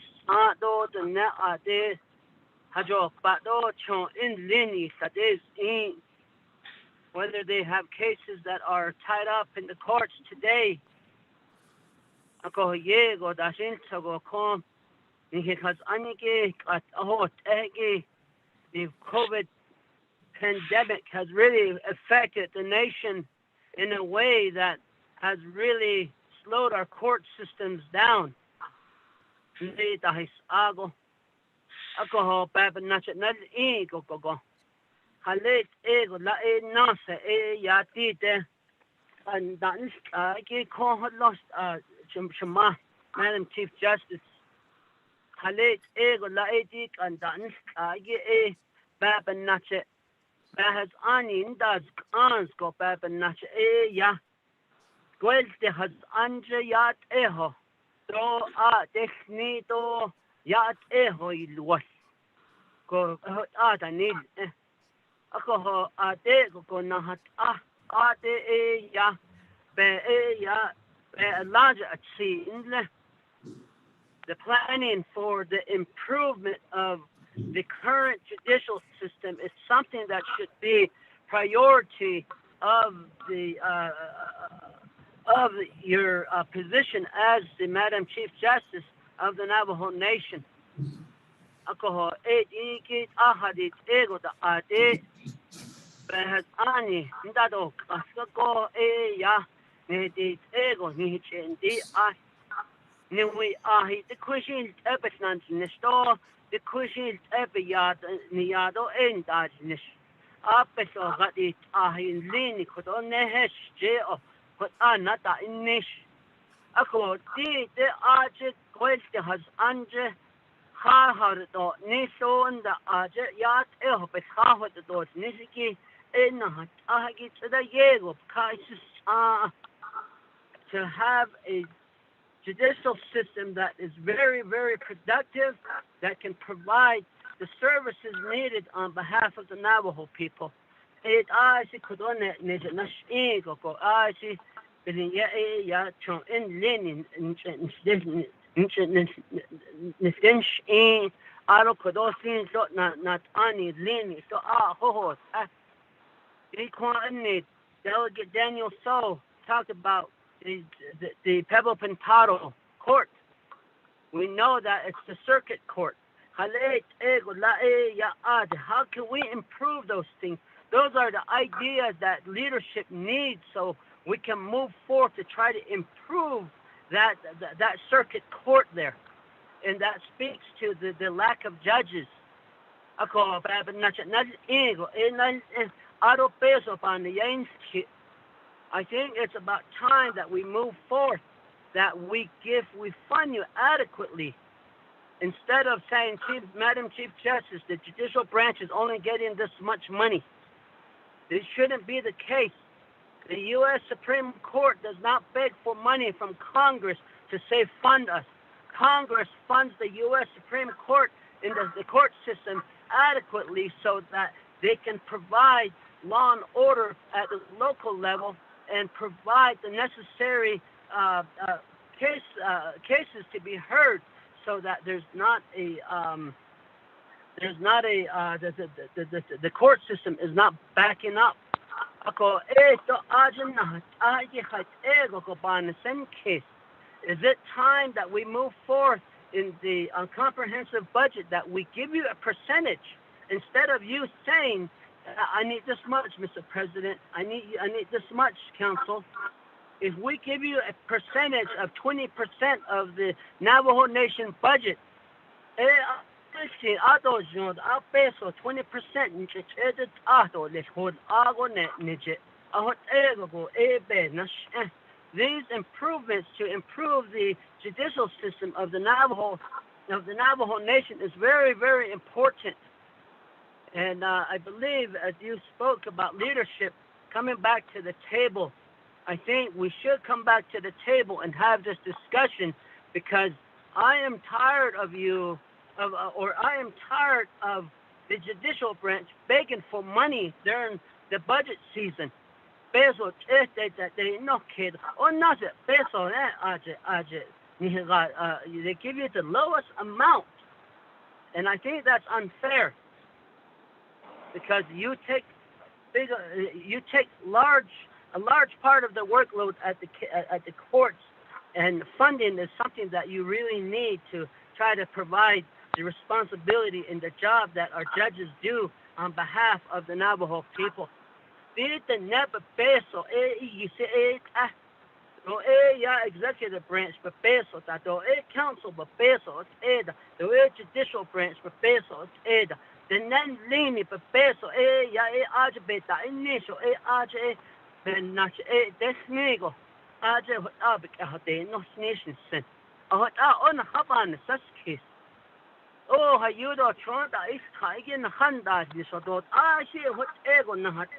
do the na de hajo do chon in lini sades in whether they have cases that are tied up in the courts today. Ako ye go dashin to go come because anike at the COVID pandemic has really affected the nation in a way that has really slowed our court systems down. Ako ho baba nacha nal e go halet ego la e nasa e yati de and dan ke ko lost shama Madam Chief Justice halet ego la e dik and dan e baba nacha has ani indas ans go baba nacha e ya Gwelte has anje yat eho do a techni do yat eho ilwas go danil ako ho ate go nahat ate e ya be large at sea inle the planning for the improvement of the current judicial system is something that should be priority of the of your position as the Madam Chief Justice of the Navajo Nation. Ako ikit ahadit ego da ade behas ani ndado asko ya ne dit ego ni chendi ah ni we ahi the question epesnan nesto the question epiyad ni yado endaj nish apeso gadit ahi lini kodo nehesh jeo but anata inish ako di de aje kweste has anje har do niso nda aje yat eho pes ha the do nisiki enhat ahagi tsada yego kaisis to have a judicial system that is very, very productive, that can provide the services needed on behalf of the Navajo people. It aasi kudone neje nash ego ko aasi bilin ya chon in lenin nistensh in aro kodosin so not ani leni so ho Delegate Daniel So talked about the Pebble Pintado court. We know that it's the circuit court. How can we improve those things? Those are the ideas that leadership needs so we can move forward to try to improve that circuit court there. And that speaks to the lack of judges. I think it's about time that we move forth, that we fund you adequately. Instead of saying, Madam Chief Justice, the judicial branch is only getting this much money. This shouldn't be the case. The U.S. Supreme Court does not beg for money from Congress to say fund us. Congress funds the U.S. Supreme Court in the court system adequately so that they can provide law and order at the local level and provide the necessary cases to be heard, so that the court system is not backing up. Is it time that we move forth in the comprehensive budget, that we give you a percentage instead of you saying, I need this much, Mr. President. I need this much, Council. If we give you a percentage of 20% of the Navajo Nation budget, 20%, these improvements to improve the judicial system of the Navajo Nation is very, very important. And I believe, as you spoke about leadership, coming back to the table, I think we should come back to the table and have this discussion, because I am tired of I am tired of the judicial branch begging for money during the budget season. Peso they no kid or not peso They give you the lowest amount, and I think that's unfair because you take a large part of the workload at the courts, and funding is something that you really need to try to provide the responsibility and the job that our judges do on behalf of the Navajo people. Executive branch for peso, council for peso, the judicial branch for peso, the non lini for peso, ajbeta, initial, ben nach, desnego, no nation sin. On a haban, such case. Oh, you don't try that is taking Handa, this or that. See what ego not,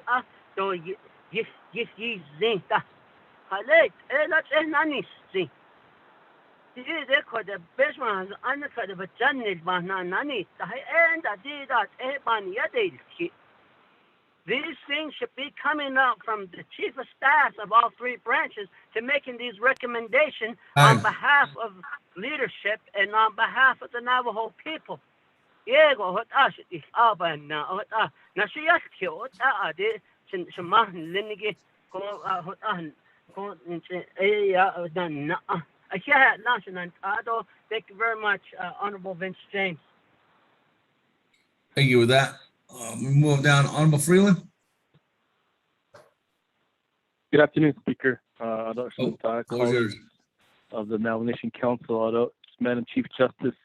though ye zinta. Halate, that's a nanny thing. They could the best ones undercut of a channel, but not nanny. And I did that, these things should be coming out from the chief of staff of all three branches to making these recommendations on behalf of leadership and on behalf of the Navajo people. Yeah, go what I should be Alban now. Now she asked you what I did. Shamahan Linigi go what on. Done. I can't launch an Ado. Thank you very much, Honorable Vince James. Thank you with that. We move down. Honorable Freeland. Good afternoon, Speaker. Of the Navajo Nation Council, Madam Chief Justice,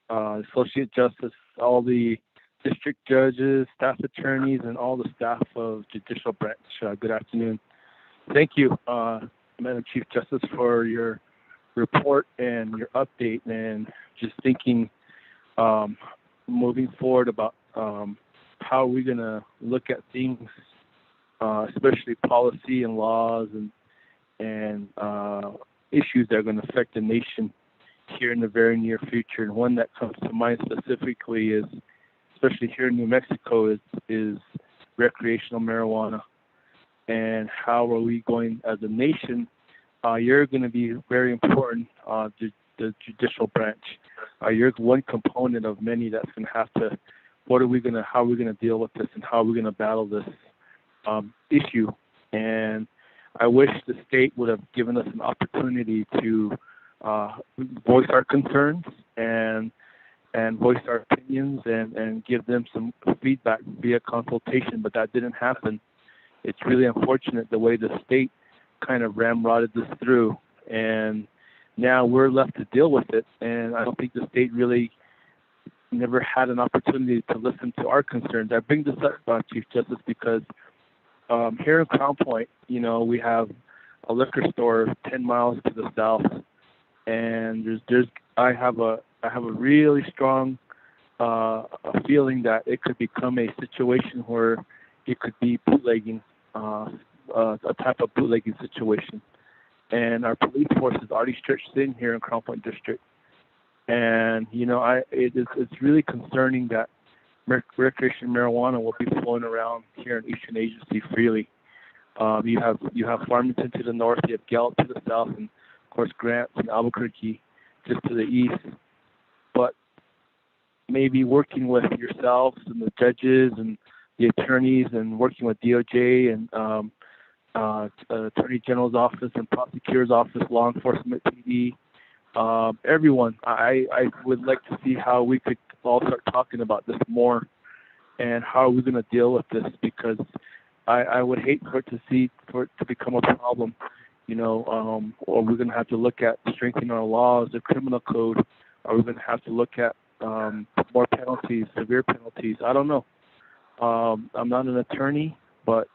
Associate Justice, all the district judges, staff attorneys, and all the staff of Judicial Branch. Good afternoon. Thank you, Madam Chief Justice, for your report and your update, and just thinking moving forward about how we're going to look at things, especially policy and laws and issues that are going to affect the nation here in the very near future. And one that comes to mind specifically is, especially here in New Mexico, is recreational marijuana. And how are we going as a nation? You're going to be very important, the judicial branch. You're one component of many that's going to have to, how are we going to deal with this, and how are we going to battle this issue? And I wish the state would have given us an opportunity to voice our concerns and voice our opinions and give them some feedback via consultation, but that didn't happen. It's really unfortunate the way the state kind of ramrodded this through, and now we're left to deal with it. And I don't think the state really never had an opportunity to listen to our concerns. I bring this up, Chief Justice, because here in Crown Point, we have a liquor store 10 miles to the south, and I have a really strong feeling that it could become a situation where it could be bootlegging, a type of bootlegging situation. And our police force is already stretched thin here in Crown Point District. And, it's really concerning that recreational marijuana will be flowing around here in Eastern Agency freely. You have Farmington to the north, you have Gallup to the south, and of course Grant and Albuquerque just to the east. But maybe working with yourselves and the judges and the attorneys, and working with DOJ and Attorney General's office and Prosecutor's office, law enforcement, PD, everyone. I would like to see how we could all start talking about this more, and how are we going to deal with this, because I would hate for it to become a problem, or we're going to have to look at strengthening our laws, the criminal code, or we're going to have to look at more penalties, severe penalties. I don't know. I'm not an attorney, but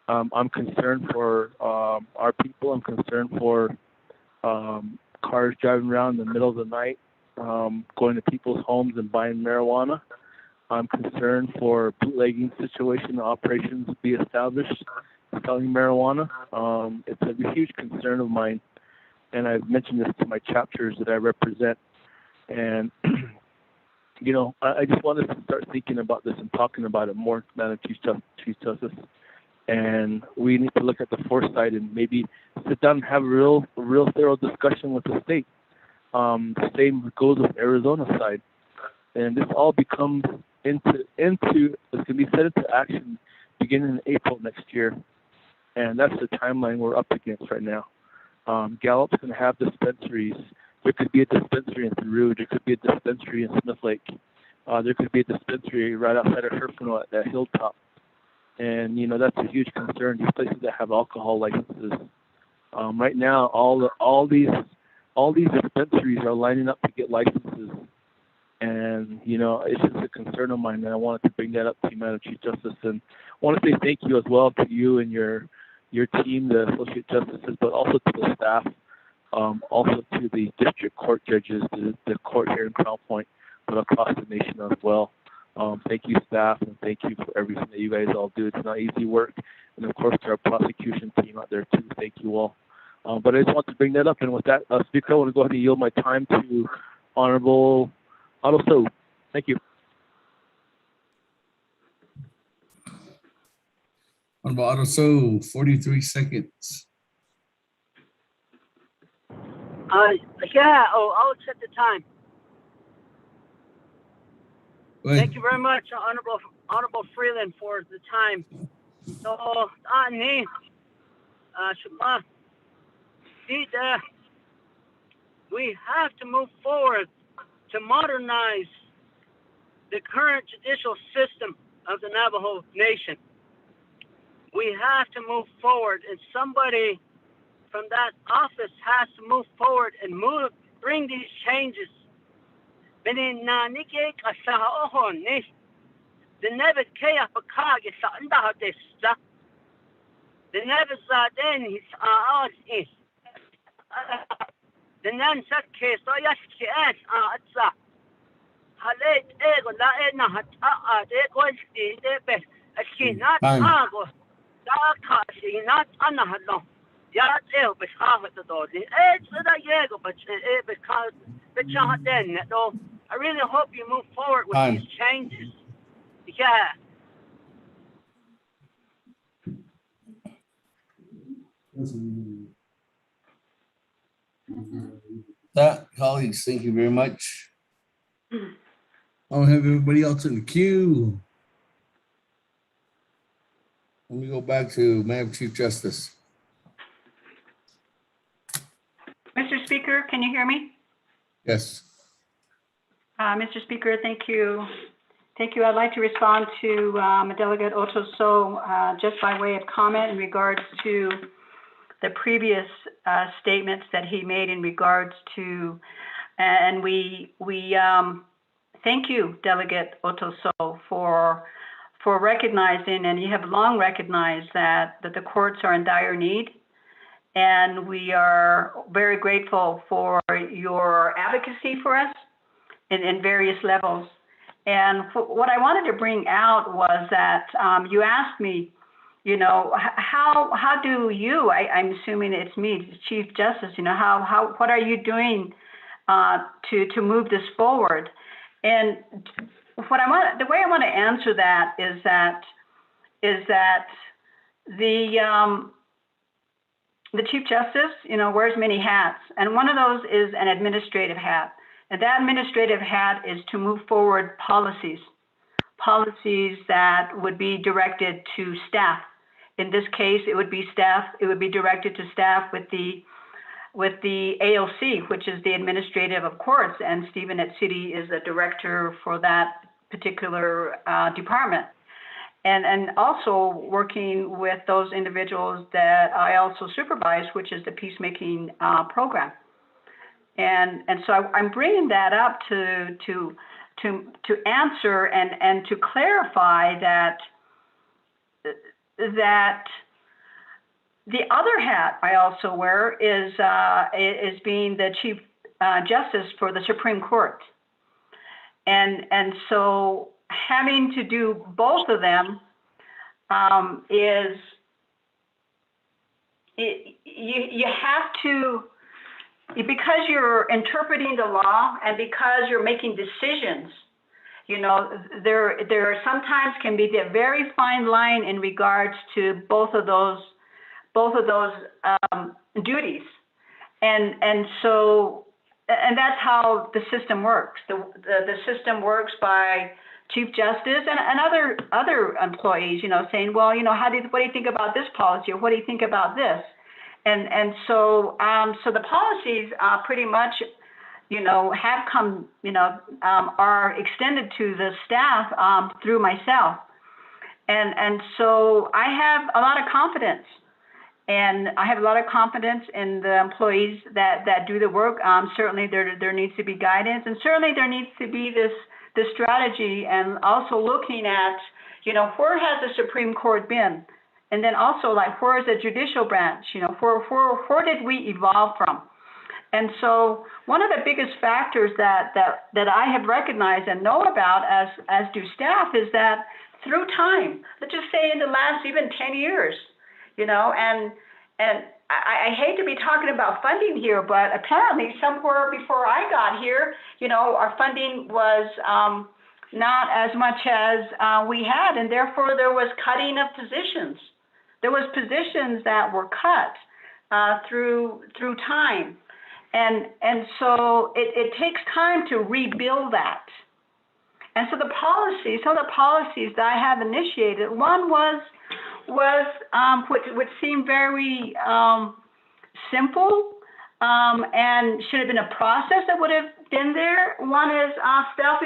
I'm concerned for our people. I'm concerned for cars driving around in the middle of the night, going to people's homes and buying marijuana. I'm concerned for bootlegging situation operations be established, selling marijuana. It's a huge concern of mine, and I've mentioned this to my chapters that I represent. And I just wanted to start thinking about this and talking about it more, Madam Chief Justice. And we need to look at the foresight and maybe sit down and have a real thorough discussion with the state. The same goes with Arizona side. And this all becomes it's going to be set into action beginning in April next year. And that's the timeline we're up against right now. Gallup's going to have dispensaries. There could be a dispensary in Peru. There could be a dispensary in Smith Lake. There could be a dispensary right outside of Herfinale at that hilltop. And, that's a huge concern, these places that have alcohol licenses. Right now, all these dispensaries are lining up to get licenses. And, it's just a concern of mine, and I wanted to bring that up to you, Madam Chief Justice. And I want to say thank you as well to you and your team, the Associate Justices, but also to the staff, also to the district court judges, the court here in Crown Point, but across the nation as well. Thank you, staff, and thank you for everything that you guys all do. It's not easy work. And, of course, to our prosecution team out there, too. Thank you all. But I just want to bring that up. And with that, Speaker, I want to go ahead and yield my time to Honorable Otto So. Thank you. Honorable Otto So, 43 seconds. I'll accept the time. Thank you very much, Honorable Freeland, for the time. So, we have to move forward to modernize the current judicial system of the Navajo Nation. We have to move forward, and somebody from that office has to move forward and bring these changes. The never kaya pakage sa anda desta. The never zaden his is. The nan sat case so yaski as atsa. Halet ego la ena hat de gosti de be. Aski not ago. Da kasi not anahalo. Yat eo be half the door. It's the yego but because the chahaden no. I really hope you move forward with these changes. Yeah. That, colleagues, thank you very much. I'll have everybody else in the queue. Let me go back to Madam Chief Justice. Mr. Speaker, can you hear me? Yes. Mr. Speaker, thank you. Thank you. I'd like to respond to Delegate Otto So just by way of comment in regards to the previous statements that he made in regards to, and we thank you, Delegate Otto So, for recognizing, and you have long recognized that the courts are in dire need. And we are very grateful for your advocacy for us in various levels. And what I wanted to bring out was that you asked me, how do you, I'm assuming it's me, Chief Justice, what are you doing to move this forward? And the way I want to answer that is that the Chief Justice, wears many hats, and one of those is an administrative hat. And that administrative hat is to move forward policies that would be directed to staff. In this case, it would be directed to staff with the AOC, which is the administrative of courts, and Stephen Etsidi is the director for that particular department. And also working with those individuals that I also supervise, which is the peacemaking program. And so I'm bringing that up to answer and to clarify that the other hat I also wear is being the Chief Justice for the Supreme Court. And so having to do both of them you have to, because you're interpreting the law and because you're making decisions, there sometimes can be a very fine line in regards to both of those duties. And so and that's how the system works. The system works by Chief Justice and other employees, saying, well, what do you think about this policy, or what do you think about this? And so the policies pretty much, have come, are extended to the staff through myself. And so I have a lot of confidence. And I have a lot of confidence in the employees that do the work. Certainly there needs to be guidance, and certainly there needs to be this strategy, and also looking at, where has the Supreme Court been? And then also, like, where is the judicial branch? Where did we evolve from? And so one of the biggest factors that I have recognized and know about as do staff is that through time, let's just say in the last even 10 years, and I hate to be talking about funding here, but apparently somewhere before I got here, our funding was not as much as we had, and therefore there was cutting of positions. There was positions that were cut through time. And so it takes time to rebuild that. And so some of the policies that I have initiated, one was would seem very simple and should have been a process that would have been there. One is staff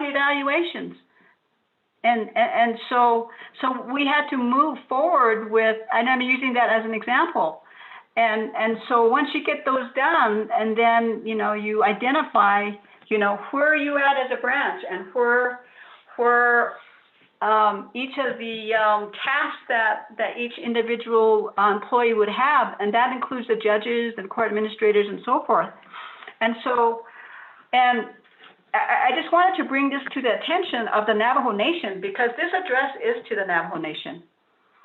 evaluations. And so we had to move forward with, and I'm using that as an example. And so once you get those done, and then, you identify, where are you at as a branch, and where each of the tasks that each individual employee would have, and that includes the judges and court administrators and so forth. And I just wanted to bring this to the attention of the Navajo Nation, because this address is to the Navajo Nation.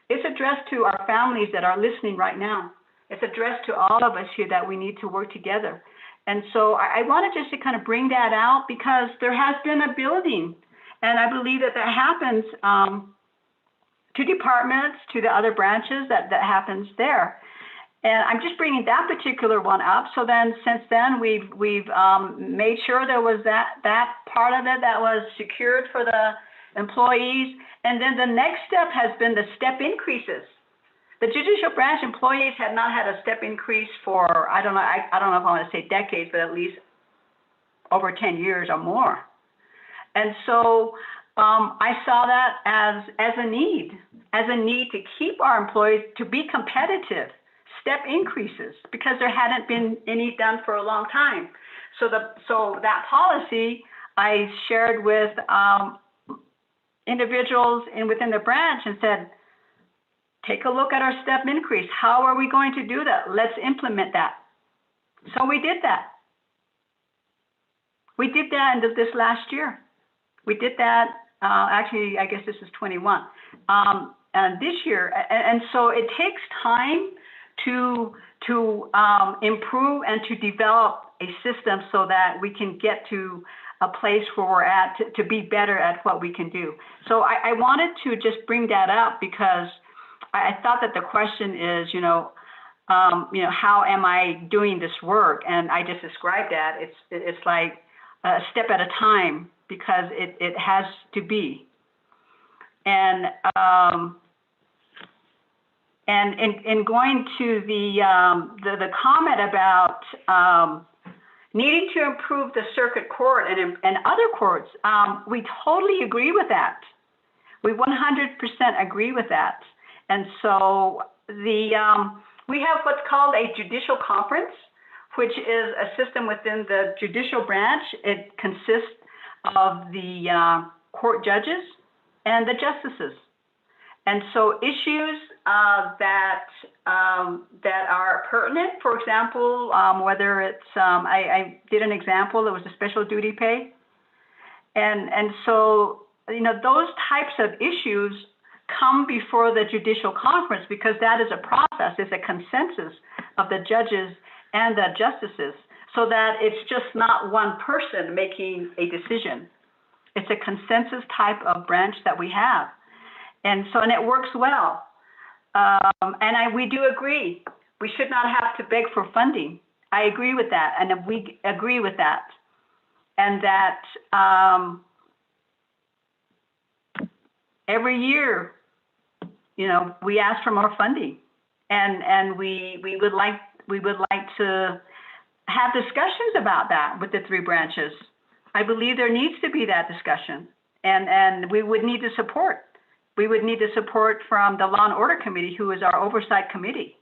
It's addressed to our families that are listening right now. It's addressed to all of us here that we need to work together. And so I wanted just to kind of bring that out, because there has been a building, and I believe that happens to departments, to the other branches, that happens there. And I'm just bringing that particular one up. So then, since then, we've made sure there was that part of it that was secured for the employees. And then the next step has been the step increases. The judicial branch employees had not had a step increase for, I don't know if I want to say decades, but at least over 10 years or more. And so I saw that as a need to keep our employees, to be competitive, step increases, because there hadn't been any done for a long time. So that policy I shared with individuals within the branch and said, take a look at our step increase. How are we going to do that? Let's implement that. So we did that. We did that in this last year. We did that, actually, I guess this is 21, this year. And so it takes time to improve and to develop a system so that we can get to a place where we're at to be better at what we can do. So I wanted to just bring that up, because I thought that the question is, how am I doing this work? And I just described that. It's like a step at a time, because it has to be. And in going to the comment about needing to improve the circuit court and other courts, we totally agree with that. We 100% agree with that. And so we have what's called a judicial conference, which is a system within the judicial branch. It consists of the court judges and the justices. And so issues that are pertinent, for example, whether it's, I did an example, it was a special duty pay. And so, those types of issues come before the judicial conference, because that is a process, it's a consensus of the judges and the justices, so that it's just not one person making a decision. It's a consensus type of branch that we have. And it works well. We do agree, we should not have to beg for funding. I agree with that, and we agree with that, and that every year, we ask for more funding, and we would like to have discussions about that with the three branches. I believe there needs to be that discussion, and we would need the support. We would need the support from the Law and Order Committee, who is our oversight committee.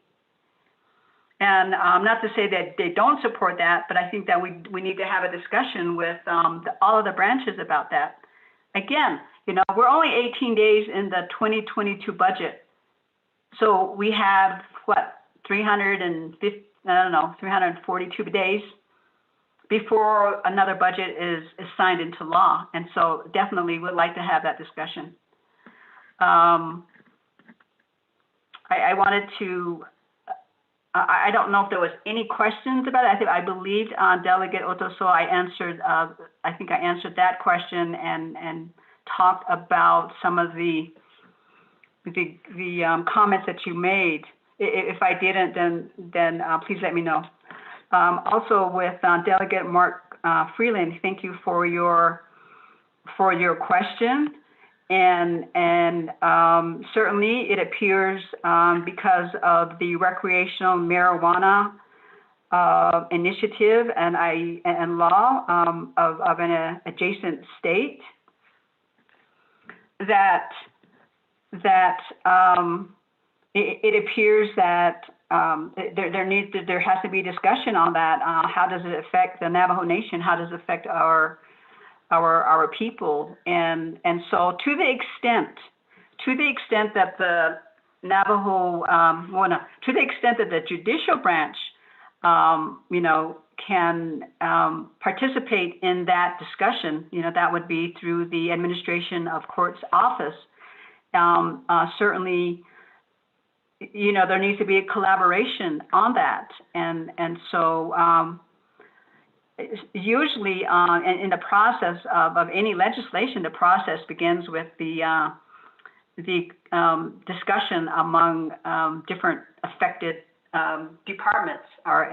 And not to say that they don't support that, but I think that we need to have a discussion with all of the branches about that. Again, we're only 18 days in the 2022 budget. So we have, 342 days before another budget is signed into law. And so definitely would like to have that discussion. I wanted to, I don't know if there was any questions about it. I believed Delegate Otoso, I think I answered that question and talked about some of the comments that you made. If I didn't, then please let me know. Also with Delegate Mark Freeland, thank you for your question. And certainly it appears because of the recreational marijuana initiative and law of an adjacent state that it appears that there has to be discussion on that. How does it affect the Navajo Nation? How does it affect our people? And so to the extent that the Navajo, to the extent that the judicial branch, can participate in that discussion, that would be through the Administration of Courts Office. Certainly, there needs to be a collaboration on that. And so usually in the process of any legislation, the process begins with the discussion among different affected departments or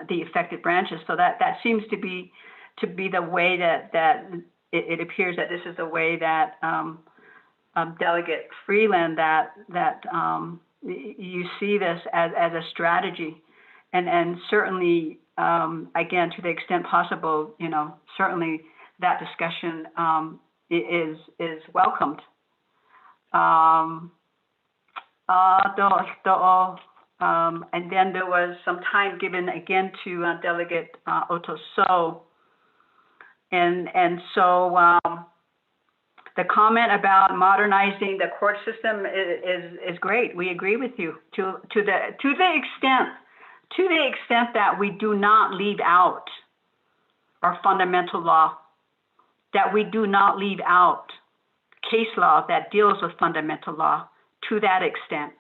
the affected branches. So that seems to be the way that it appears that this is the way that Delegate Freeland, that you see this as a strategy, and certainly again, to the extent possible, certainly that discussion is welcomed. And then there was some time given again to Delegate Otoso, and so the comment about modernizing the court system is great. We agree with you to the extent that we do not leave out our fundamental law, that we do not leave out case law that deals with fundamental law. To that extent,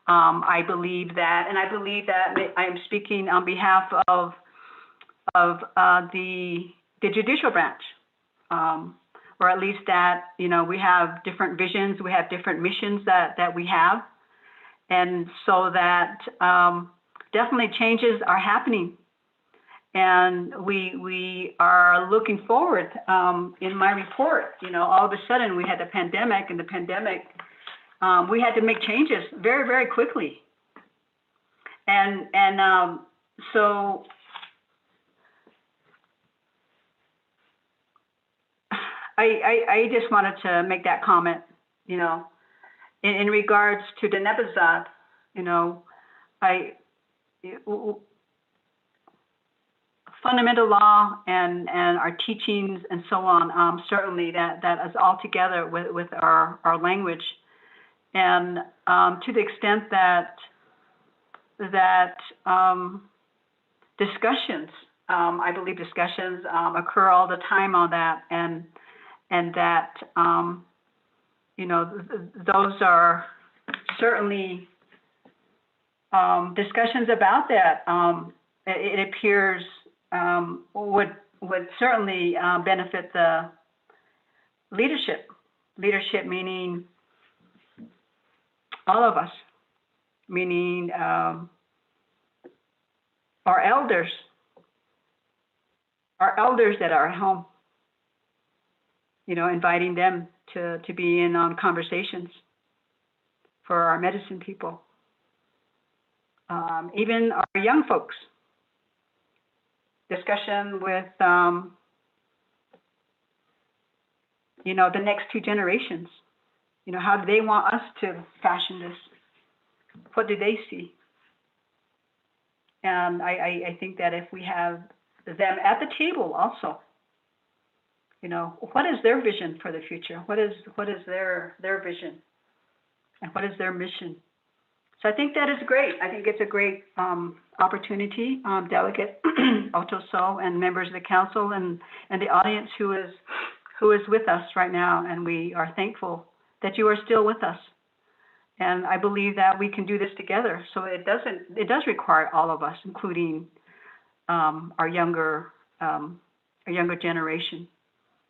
I believe that, and I believe that I am speaking on behalf of the judicial branch. Or at least that, we have different visions, we have different missions that we have. And so that definitely changes are happening. And we are looking forward. In my report, all of a sudden we had the pandemic, and the pandemic, we had to make changes very, very quickly. And so I just wanted to make that comment, in regards to the Nebazad, fundamental law and our teachings and so on, certainly that is all together with our language. And to the extent that discussions, I believe discussions occur all the time on that, and that, those are certainly discussions about that. It appears would certainly benefit the leadership. Leadership meaning all of us, meaning our elders that are at home, inviting them to be in on conversations for our medicine people. Even our young folks, discussion with, the next two generations. How do they want us to fashion this? What do they see? And I think that if we have them at the table also, what is their vision for the future? What is their vision? And what is their mission? So I think that is great. I think it's a great opportunity, Delegate Otoso and members of the council and the audience who is with us right now. And we are thankful that you are still with us. And I believe that we can do this together. So it does require all of us, including our younger generation,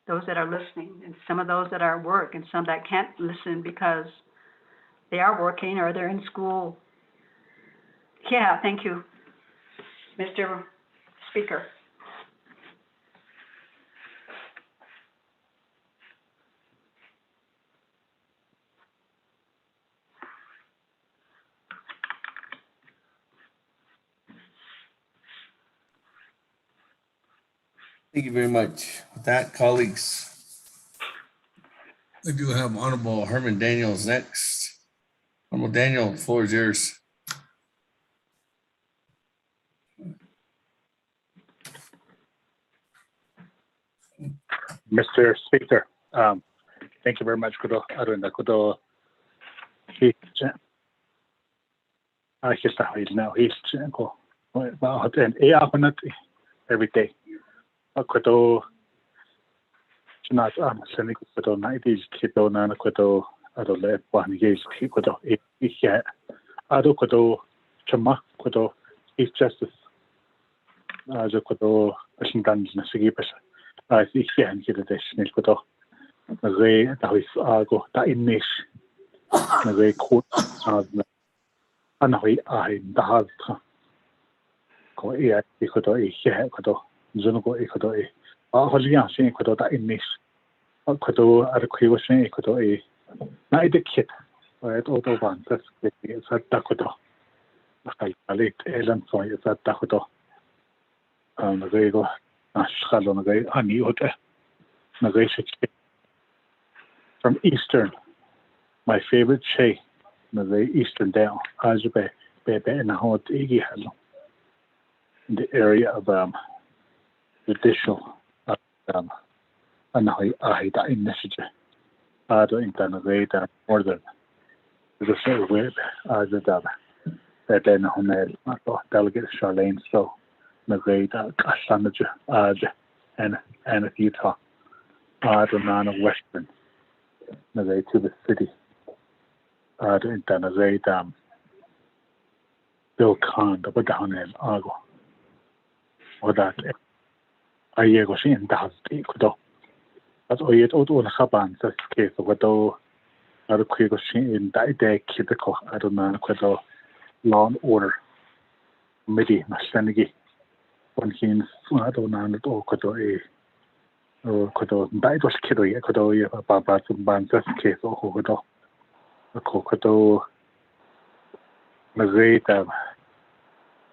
those that are listening, and some of those that are at work, and some that can't listen because they are working or they're in school. Yeah, thank you, Mr. Speaker. Thank you very much. With that, colleagues, I do have Honorable Herman Daniels next. Honorable Daniel, the floor is yours. Mr. Speaker, thank you very much. Kudo arunda kudo hitchen. Just how he's now hitchen ko. But and every day. Kudo not sending kudo 90s kudo na kudo adole one years kudo yeah. Ado kudo chama kudo Chief Justice. Ajo kudo Washington na sige pa. I think yeah, and get this kudo. Nagay dahil ago ta inish. Nagay court anahoy ay dahil ko iya kudo iya kudo. Zono ko kudo holiya sin kudo ta inish. Kudo arkuyo sin kudo na idikit. Right auto van that's it sa kudo. Nakay palit elan so sa kudo. Nagay go ashkalo nagay ani ote. Nagay from Eastern, my favorite shay, nagay Eastern down, Ajabe, Bebe, and Hot Iggy Hello, in the area of Judicial, Anahi Ahida in message, Ado in Tanagay, Northern, the same way as the Dab, Bebe, Nahomel, Delegate Charlene, so Nagay, Kasanaja, Aj, and Utah, Ado Nana Western. Nagay to the city. In Tanazay Bill Khan, the Badan Ago. Or that I go in the Kudo. But I yet out all the Haban, that's case of what though other Quigo in that day, Kidako, I don't know, Kudo, law and order, Midi, Masanigi, when he's I don't know, all Kudo. Kudo that was kiddo kudo baba banza case or kudo kudo magay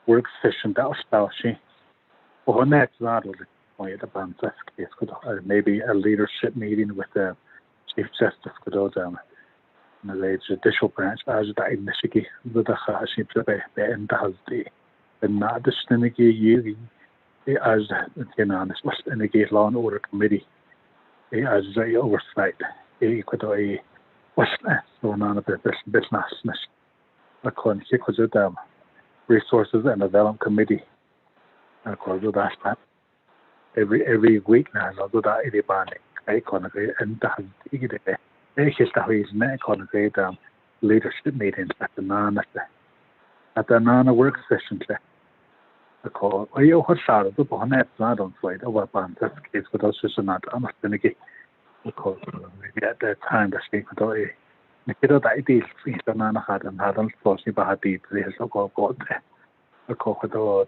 work session that was staushi or next not only the banza case kudo maybe a leadership meeting with the Chief Justice kudo the Judicial branch as the initiative with the hashi be and has the not the stingy as honest, was in the Law and Order Committee as a oversight. Could I was so none of the business. According to the Resources and Development Committee, according to that every week now, I'll do that in the band. I can and that is the reason I can leadership meetings at the Nana work session. Call you what side of the bonnet not on flight over band that case with us is not understanding because maybe at that time the speak with a Nikita ideas is the Nana had and hadn't forced me by deep there's a call a call with all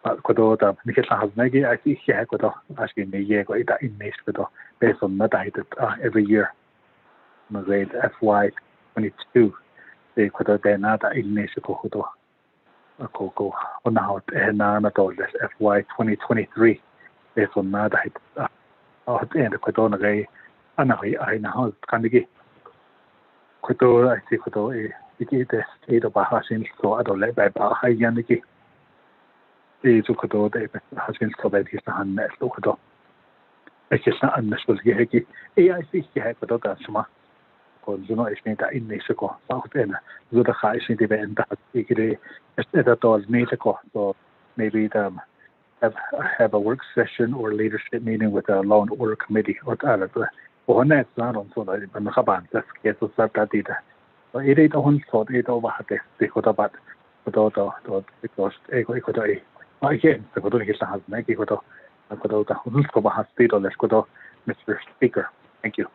Kodo Nikita has Nagi, I see here Kodo asking me Yego in Nice Kodo based on that every year. No grade FY22. They could have been at in Nice Kodo. A cocoa on out and another FY2023 based on that out in the Kodona Gay. And I know Kandigi Kodo, I see Kodo, the state of Bahasin, so I don't let by Bahayaniki. The Zukodo has been covered his hand net Lokodo. It's just not unnecessary. AIC had Kodo Suma. Because you know, it's made that in Mexico, South End, Zuda High City Bend, that Mexico. So maybe have a work session or leadership meeting with a law and order committee or other. Or that's not on so that I'm a that's get to start that data. So it ain't on so it over the Kodabat, because Equator. Again, the Kodo has Nike Kodo, Kodo, Hunskoba has Tito, let's go, Mr. Speaker. Thank you.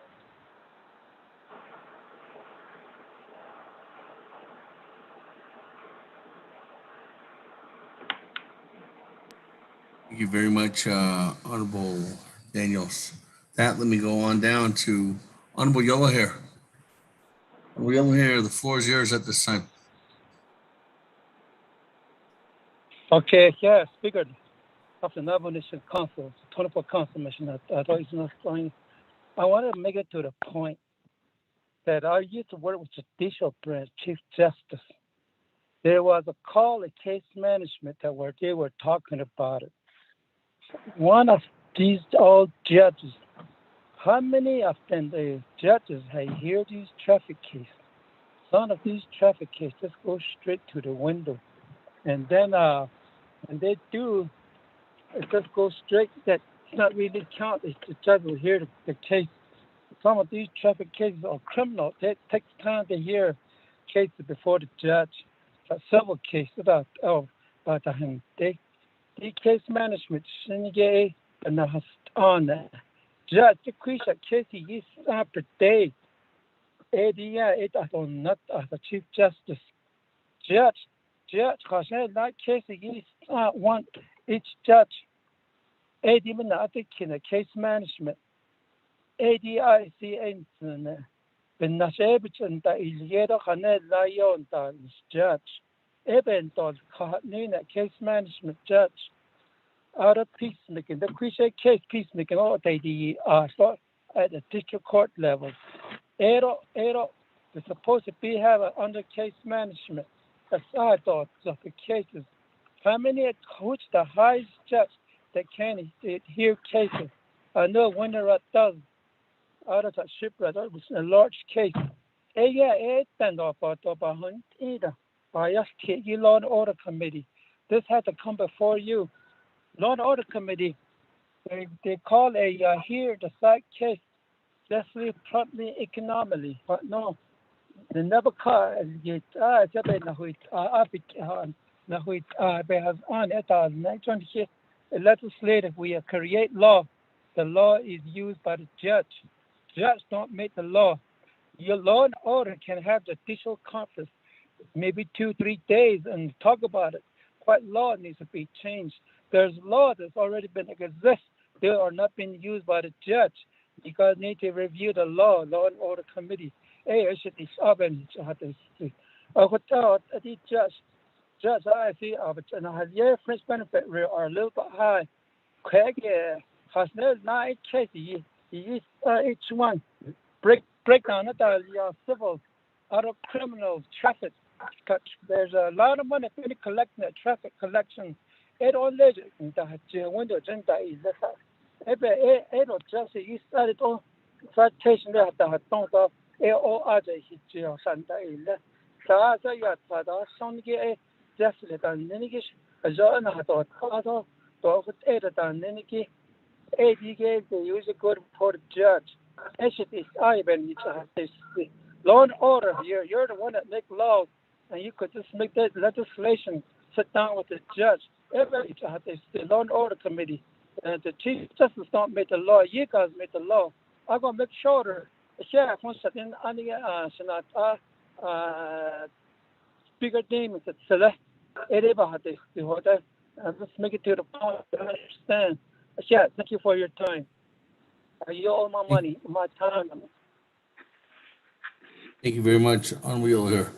Thank you very much, Honorable Daniels. Let me go on down to Honorable Yellow Hair. Honorable Yellow Hair, the floor is yours at this time. Okay, yeah, Speaker of the Navajo Nation Council, 24 Council Mission, I thought it's not fine. I want to make it to the point that I used to work with Judicial branch, Chief Justice. There was a call at case management where they were talking about it. One of these old judges, how many of them the judges have heard these traffic cases? Some of these traffic cases just go straight to the window. And then when they do, it just goes straight. That it's not really count. It's the judge will hear the case. Some of these traffic cases are criminal. It takes time to hear cases before the judge. Several cases about him. The case management, Shinigay, and on judge, the question case is per day. It on not the Chief Justice. Judge, because that case is one each judge. Even I think in the case management, ADIC and بالنسبة أنت إليرا خنا لا يون تا judge. Even those case management judge. Out of peacemaking, the case peacemaking all the at the district court level. They're supposed to be have under case management. Aside of the cases, how many who's the highest judge that can hear cases? I know when there are dozens out of the shipwreck, that was a large case. Stand up either by us Law and Order Committee. This had to come before you. Law and Order Committee, they call hear the side case just promptly economically, but no. They never call it. Legislative, we create law. The law is used by the judge. Judge don't make the law. Your law and order can have judicial conference, maybe 2-3 days, and talk about it. What law needs to be changed? There's law that's already been exist. They are not being used by the judge because need to review the law and order committee. I should be open. The judge, I see, and I have French benefit are a little bit high. Craig has no night case. Each one break down the civil out of criminal traffic. There's a lot of money being collected at traffic collection. It all legend the window agenda is it just you started on citation there that don't of other jail Santa Illa. So you had some just let on Ninigish, a John had thought to edit on Niniki. They use a good for the judge. Actually, Ivan, this law and order here. You're the one that make laws, and you could just make that legislation. Sit down with the judge. Everybody has the law and order committee. The chief justice don't make the law. You guys make the law. I'm gonna make sure the sheriff wants to in Senate Speaker name is Select. Everybody the Let's make it to the point. I understand. Yeah, thank you for your time. You owe my money, my time. Thank you very much. Unreal here.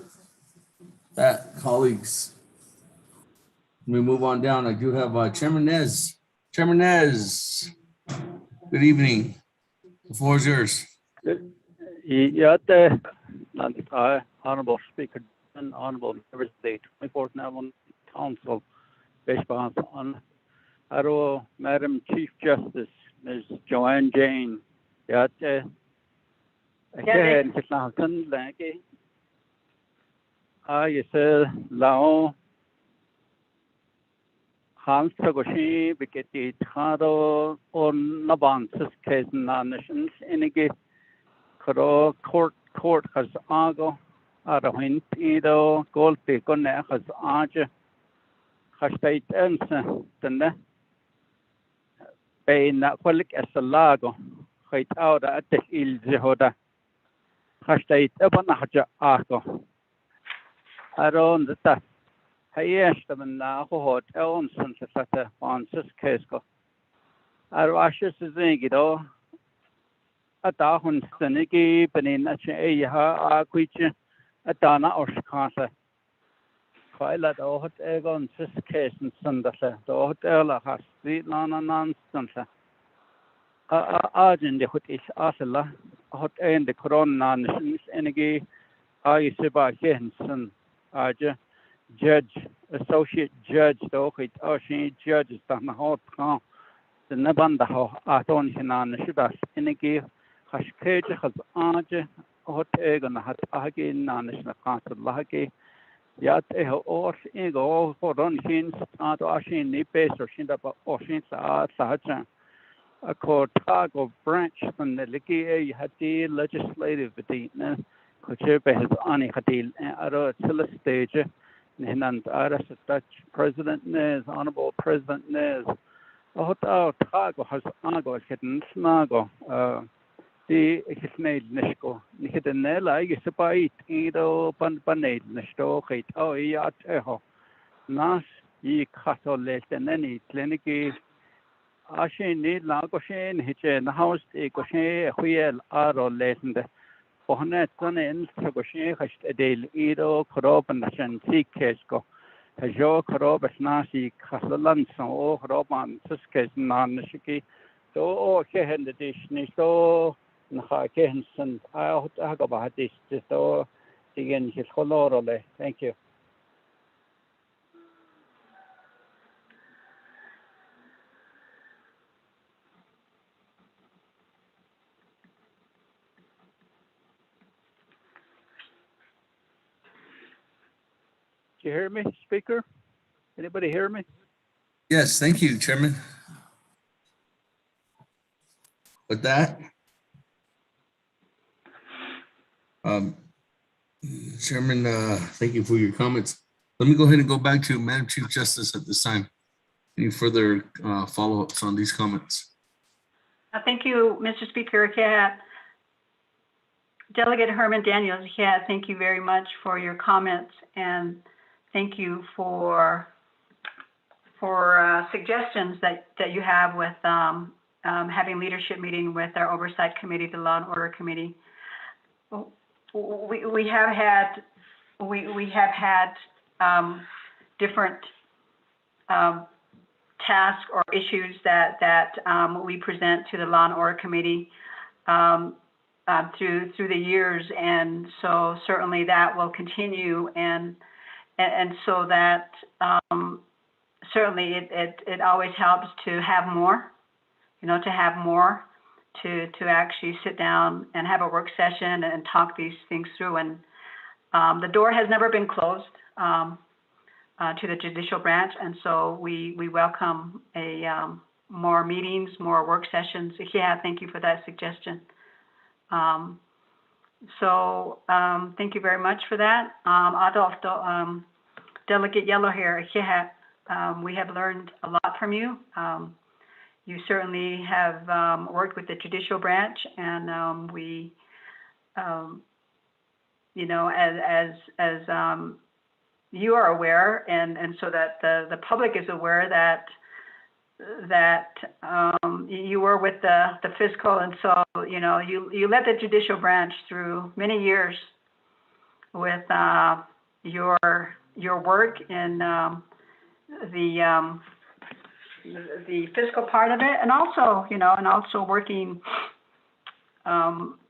That, colleagues, we move on down. I do have Chairman Nez. Chairman Nez, good evening. The floor is yours. Honorable Speaker and Honorable Members of the 24th Navajo Council, based on Madam Chief Justice, Ms. Joanne Jane. Hans Tagoshi, Biketi Tado, on Nabansis case nations, Inigi, Koro, court has Ago, Arahin Pido, Gold Picon has Aja, Hastate Ensa, the Bay Naqualic as a lago, Hait out at the Il Jehoda, Hastate Ebanaja Argo. Around the tap. Hayeshtam and Navajo Elms and Sata on Siskesco. Arashis is Zingido. Atahun Staniki, Peninacha, Aquich, Atana Oshkasa. Quila, the hot egg on Siskes and Sundasa, the hotel has street nonsense. Argent the hot is Asala, hot end the corona nations, Enigi, Ayusiba Henson, Arja. Judge, associate judge, though it judge is the hot count. The Nabandaho, Aton Hinan, Shibas, Inigi, Hashkage has Aja, hot egg and hat Agi, National Council Lagi, Yat or Ego, for on Shins, Ato Ashin, Nipes or Shindapa or Shins, Sahajan. A court tag of branch from the Liki, Hati legislative, Kuchepe has Ani Hatil, and Aro Tilla stage. Hinand Aras Dutch President Nez, Honorable President Nez, Hotel Tago has Ago, Hidden Snago, the Hisnade Nishko, Hidenella, Yisipai, Tido, Panpanade, Nishto, Hate, oh, Yateho, Nas, Ye Catholic, and any clinicy Ashin need Lagoshin, Hitchen, House, Ecoshe, Huel, Aro, Lesson. Pohnet in Sagoshi has a deal Edo, Korob and Nashan Sea Kesko. Hajo Korob as Nasi Casalan, so Roban Siskes Nanashiki, so Kehen the dish, so Nahakenson, I talk about this, so again his Holorole. Thank you. You hear me, Speaker? Anybody hear me? Yes, thank you, Chairman. With that, Chairman, thank you for your comments. Let me go ahead and go back to Madam Chief Justice at this time. Any further follow-ups on these comments? Thank you, Mr. Speaker. Delegate Herman Daniels, thank you very much for your comments, and thank you for suggestions that you have with having leadership meeting with our oversight committee, the Law and Order Committee. We have had different tasks or issues that we present to the Law and Order Committee through the years, and so certainly that will continue, and so that certainly it always helps to have more, to actually sit down and have a work session and talk these things through. And the door has never been closed to the judicial branch, and so we welcome more meetings, more work sessions. Thank you for that suggestion. Thank you very much for that. Adolfo, Delegate Yellowhair, we have learned a lot from you. You certainly have worked with the judicial branch, and you are aware, and so that the public is aware that you were with the fiscal, and so you led the judicial branch through many years with your work in the fiscal part of it, and also working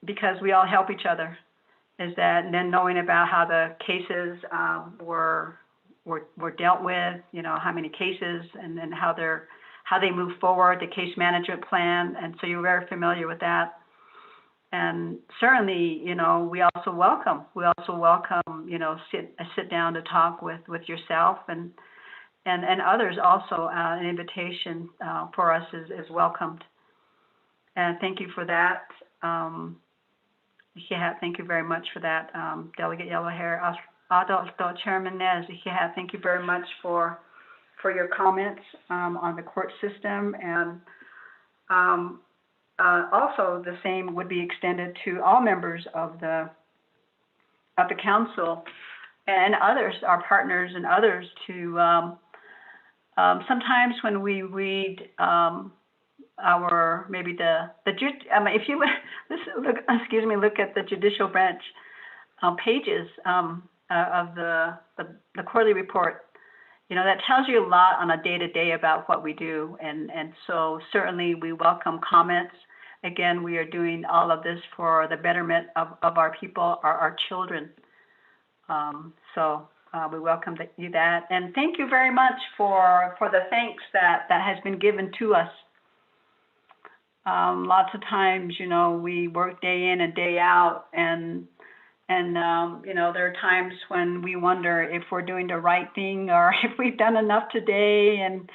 because we all help each other. Is that, and then knowing about how the cases were dealt with, how many cases, and then how they move forward, the case management plan, and so you're very familiar with that. And certainly, we also welcome, sit down to talk with yourself and others also. An invitation for us is welcomed. And thank you for that. Thank you very much for that, Delegate Yellowhair. Chairman Nez, thank you very much for your comments on the court system, and also the same would be extended to all members of the council and others, our partners and others, to sometimes when we read if you look at the judicial branch pages of the quarterly report, that tells you a lot on a day-to-day about what we do, and so certainly we welcome comments. Again, we are doing all of this for the betterment of our people, our children. So we welcome that, and thank you very much for the thanks that has been given to us. Lots of times, we work day in and day out, and there are times when we wonder if we're doing the right thing or if we've done enough today, and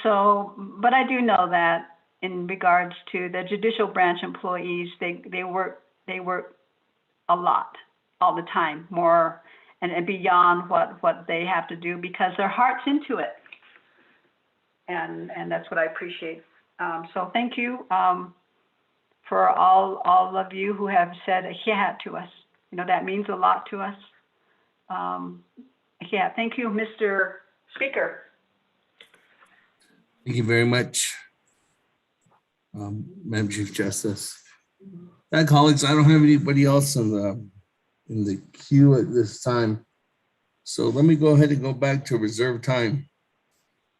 so. But I do know that in regards to the judicial branch employees, they work a lot, all the time, more and beyond what they have to do, because their heart's into it, and that's what I appreciate. So thank you for all of you who have said "Hihat" to us. That means a lot to us. Thank you, Mr. Speaker. Thank you very much, Madam Chief Justice. Colleagues, I don't have anybody else in the queue at this time. So let me go ahead and go back to reserve time.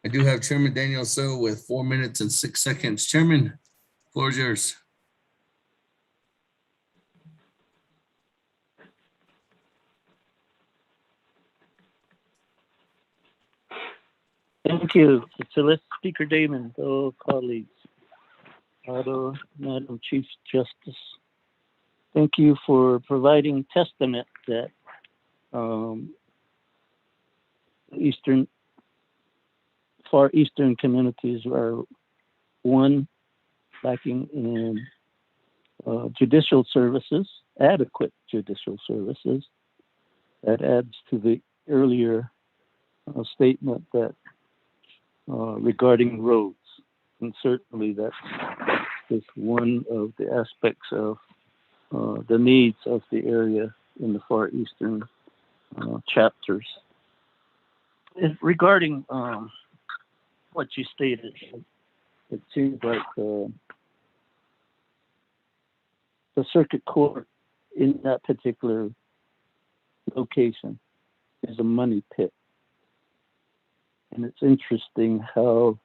I do have Chairman Daniel So with 4 minutes and 6 seconds. Chairman, floor is yours. Thank you, Speaker Damon, colleagues, Madam Chief Justice. Thank you for providing testament that far eastern communities are lacking in judicial services, adequate judicial services. That adds to the earlier statement that regarding roads, and certainly that is one of the aspects of the needs of the area in the far eastern chapters. Regarding what you stated, it seems like the circuit court in that particular location is a money pit. And it's interesting how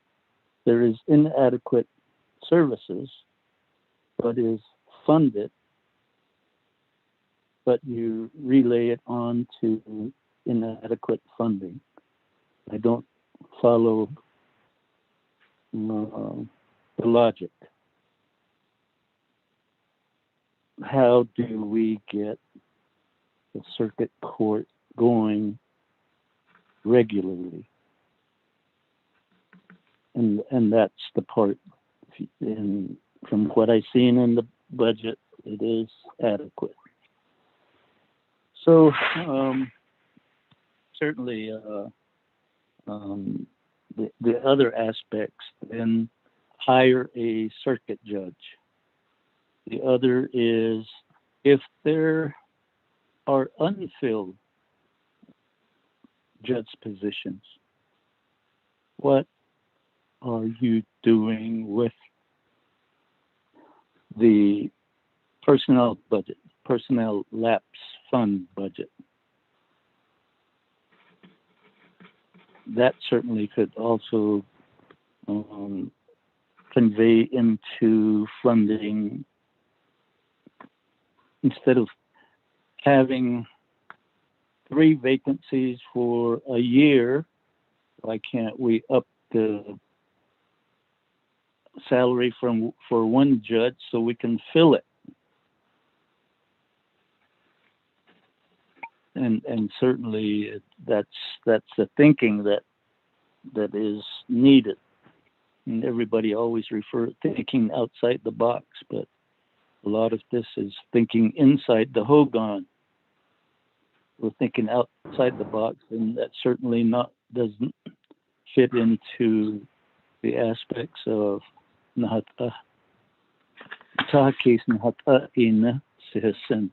there is inadequate services, but is funded, but you relay it on to inadequate funding. I don't follow the logic. How do we get the circuit court going regularly? And that's the part, from what I've seen in the budget, it is adequate. So certainly the other aspects, then hire a circuit judge. The other is if there are unfilled judge positions. What are you doing with the personnel budget, personnel lapse fund budget? That certainly could also convey into funding. Instead of having 3 vacancies for a year, why can't we up the salary for one judge so we can fill it? And certainly that's the thinking that is needed. And everybody always thinking outside the box, but a lot of this is thinking inside the Hogan. We're thinking outside the box, and that certainly doesn't fit into the aspects of Nahata Tahakis Nahata Ina Sihasin,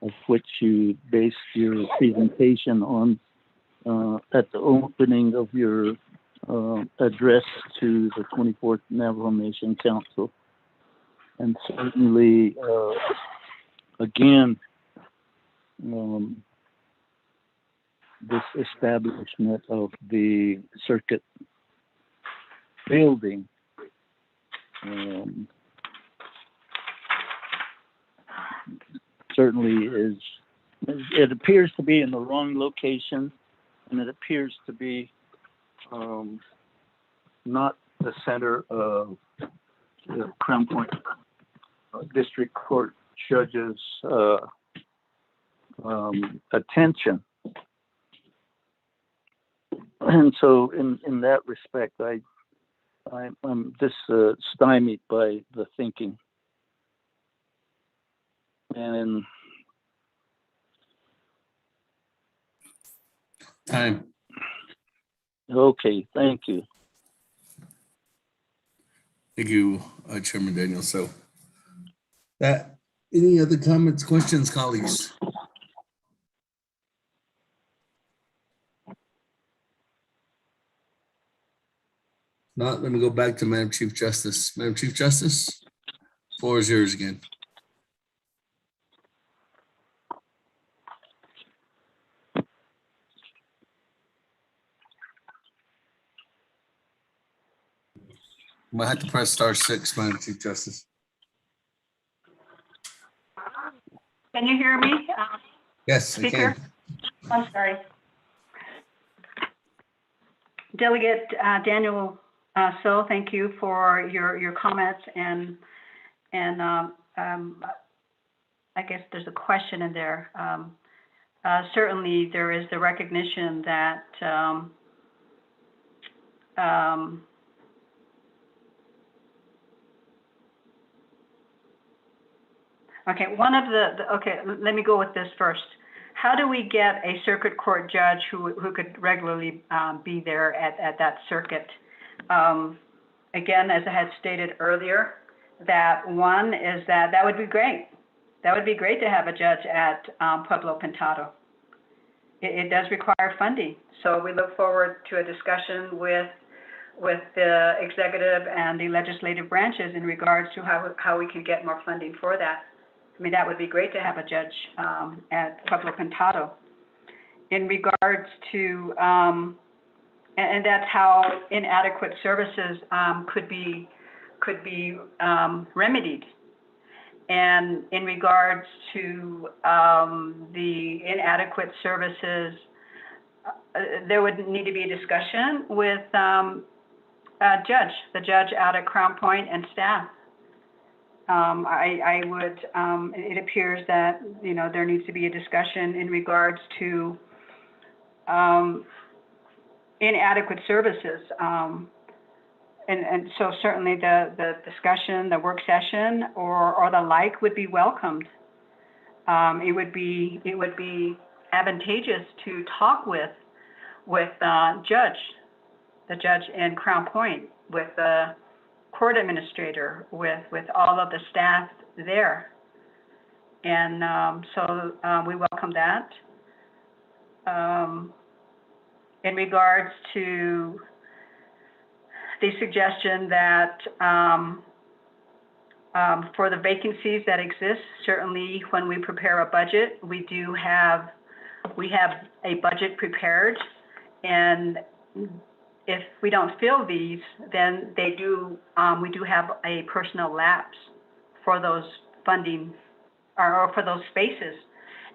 of which you based your presentation on at the opening of your address to the 24th Navajo Nation Council. And certainly, again, this establishment of the circuit building certainly it appears to be in the wrong location, and it appears to be not the center of the Crown Point District Court judge's attention. And so in that respect, I'm just stymied by the thinking. And time. Okay, thank you. Thank you, Chairman Daniel. So any other comments, questions, colleagues? Not, let me go back to Madam Chief Justice. Madam Chief Justice, floor is yours again. I might have to press *6, Madam Chief Justice. Can you hear me? Yes, Speaker? I can. I'm sorry. Delegate Daniel So, thank you for your comments, and I guess there's a question in there. Certainly, there is the recognition that okay, okay, let me go with this first. How do we get a circuit court judge who could regularly be there at that circuit? Again, as I had stated earlier, that one is that would be great. That would be great to have a judge at Pueblo Pintado. It does require funding, so we look forward to a discussion with the executive and the legislative branches in regards to how we can get more funding for that. I mean, that would be great to have a judge at Pueblo Pintado. In regards to, and that's how inadequate services could be remedied. And in regards to the inadequate services, there would need to be a discussion with the judge out at Crown Point and staff. I would, it appears that, there needs to be a discussion in regards to inadequate services. And so certainly the discussion, the work session or the like would be welcomed. It would be advantageous to talk with the judge in Crown Point, with the court administrator, with all of the staff there. And so we welcome that. in regards to the suggestion that for the vacancies that exist, certainly when we prepare a budget, we have a budget prepared, and if we don't fill these, then we do have a personnel lapse for those funding or for those spaces,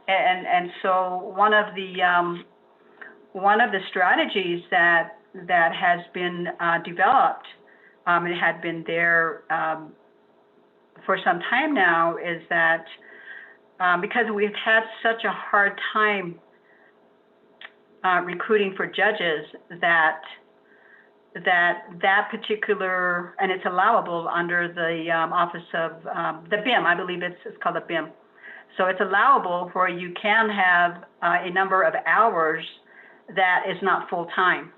and so one of the strategies that has been developed, it had been there for some time now, is that because we've had such a hard time recruiting for judges, that particular, and it's allowable under the office of the BIM, I believe it's called the BIM. So it's allowable where you can have a number of hours that is not full-time.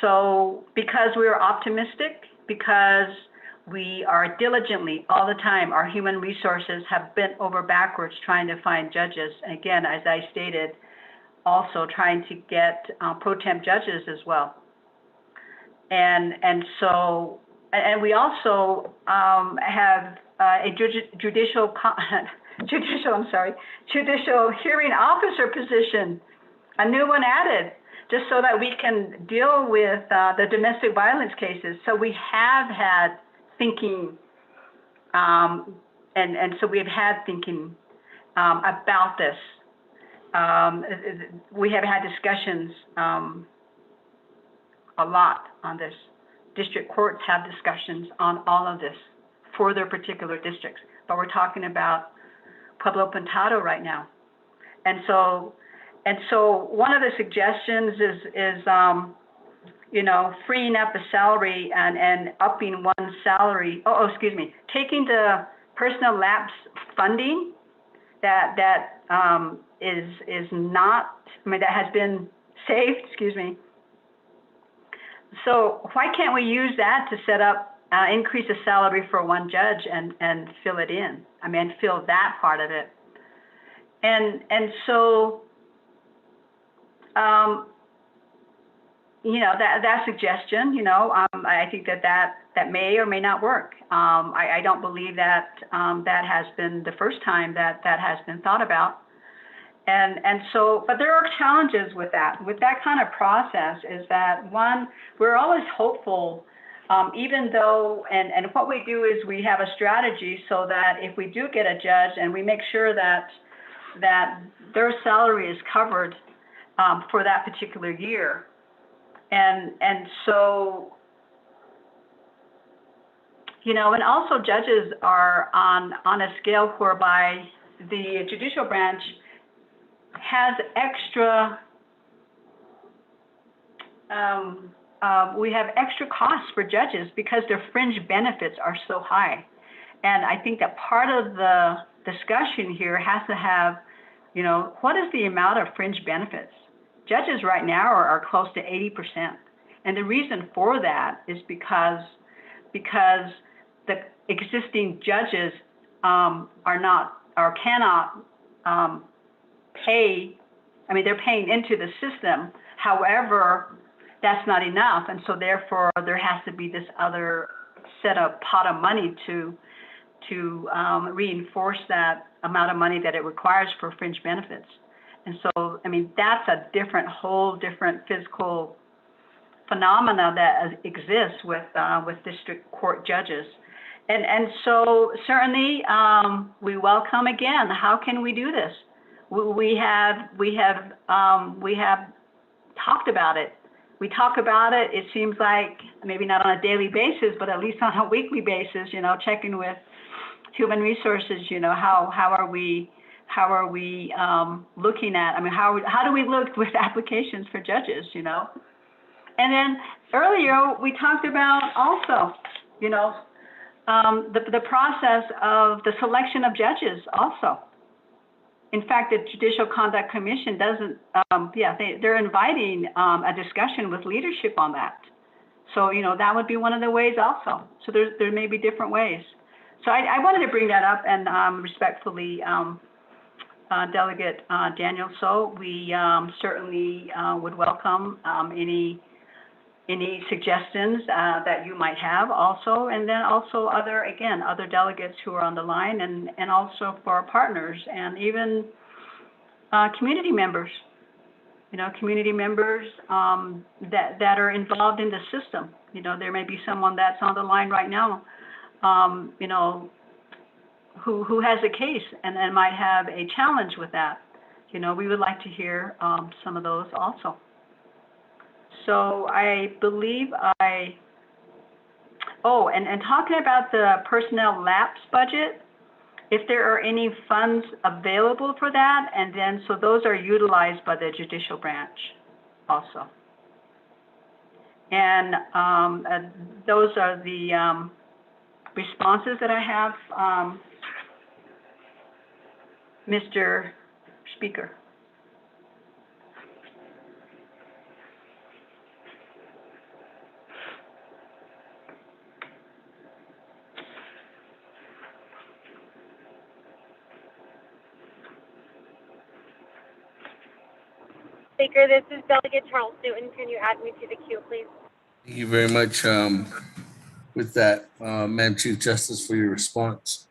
So because we are optimistic, because we are diligently all the time, our human resources have bent over backwards trying to find judges. And again, as I stated, also trying to get pro temp judges as well. And we also have a judicial hearing officer position, a new one added, just so that we can deal with the domestic violence cases. So we have had thinking, and so we've had thinking about this. We have had discussions a lot on this. District courts have discussions on all of this for their particular districts, but we're talking about Pueblo Pintado right now. And so one of the suggestions is freeing up the salary and upping one salary. Taking the personnel lapse funding that is not, that has been saved, So why can't we use that to set up, increase the salary for one judge and fill it in? Fill that part of it. And so, that suggestion, I think that may or may not work. I don't believe that that has been the first time that has been thought about. And so, but there are challenges with that kind of process, is that one, we're always hopeful, even though, and what we do is we have a strategy so that if we do get a judge and we make sure that their salary is covered for that particular year. And so, and also judges are on a scale whereby the judicial branch has extra, we have extra costs for judges because their fringe benefits are so high. And I think that part of the discussion here has to have, what is the amount of fringe benefits? Judges right now are close to 80%. And the reason for that is because the existing judges cannot pay, they're paying into the system. However, that's not enough. And so therefore there has to be this other set of pot of money to reinforce that amount of money that it requires for fringe benefits. And so, that's a whole different physical phenomena that exists with district court judges. And so certainly we welcome, again, how can we do this? We have talked about it. We talk about it, it seems like, maybe not on a daily basis, but at least on a weekly basis, checking with human resources, how are we looking at, how do we look with applications for judges, And then earlier we talked about also, the process of the selection of judges also. In fact, the Judicial Conduct Commission doesn't, they're inviting a discussion with leadership on that. So, that would be one of the ways also. So there may be different ways. So I wanted to bring that up and respectfully Delegate Daniel So, we certainly would welcome any suggestions that you might have also, and then also other delegates who are on the line, and also for our partners and even community members, community members that are involved in the system. There may be someone that's on the line right now, who has a case and might have a challenge with that. We would like to hear some of those also. So I believe and talking about the personnel lapse budget, if there are any funds available for that, and then so those are utilized by the judicial branch also. And those are the responses that I have, Mr. Speaker. Speaker, this is Delegate Charles Newton. Can you add me to the queue, please? Thank you very much with that, Madam Chief Justice, for your response.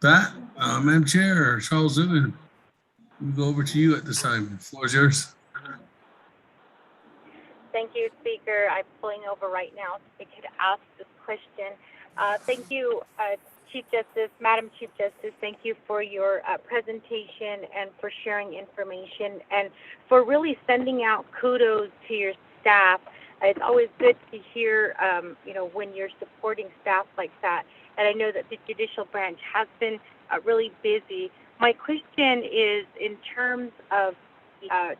That, Madam Chair, Charles Newman, we go over to you at this time. The floor is yours. Thank you, Speaker. I'm pulling over right now so I could ask this question. Thank you, Chief Justice, Madam Chief Justice, thank you for your presentation and for sharing information and for really sending out kudos to your staff. It's always good to hear, when you're supporting staff like that. And I know that the judicial branch has been really busy. My question is in terms of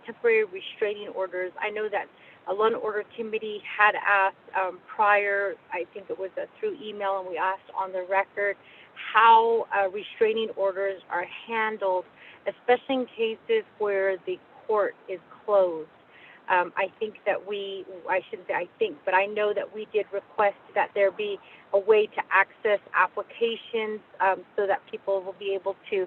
temporary restraining orders. I know that a Law and Order Committee had asked prior, I think it was through email, and we asked on the record how restraining orders are handled, especially in cases where the court is closed. I think that I shouldn't say I think, but I know that we did request that there be a way to access applications so that people will be able to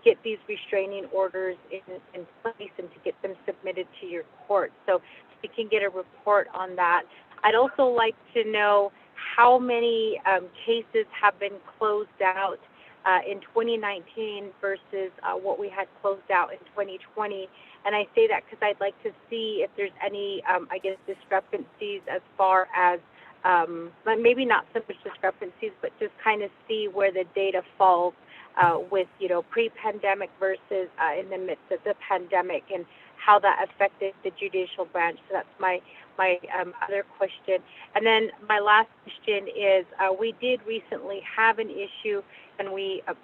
get these restraining orders in place and to get them submitted to your court. So we can get a report on that. I'd also like to know how many cases have been closed out in 2019 versus what we had closed out in 2020. And I say that because I'd like to see if there's any, discrepancies as far as, maybe not so much discrepancies, but just kind of see where the data falls with, pre-pandemic versus in the midst of the pandemic and how that affected the judicial branch. So that's my other question. And then my last question is, we did recently have an issue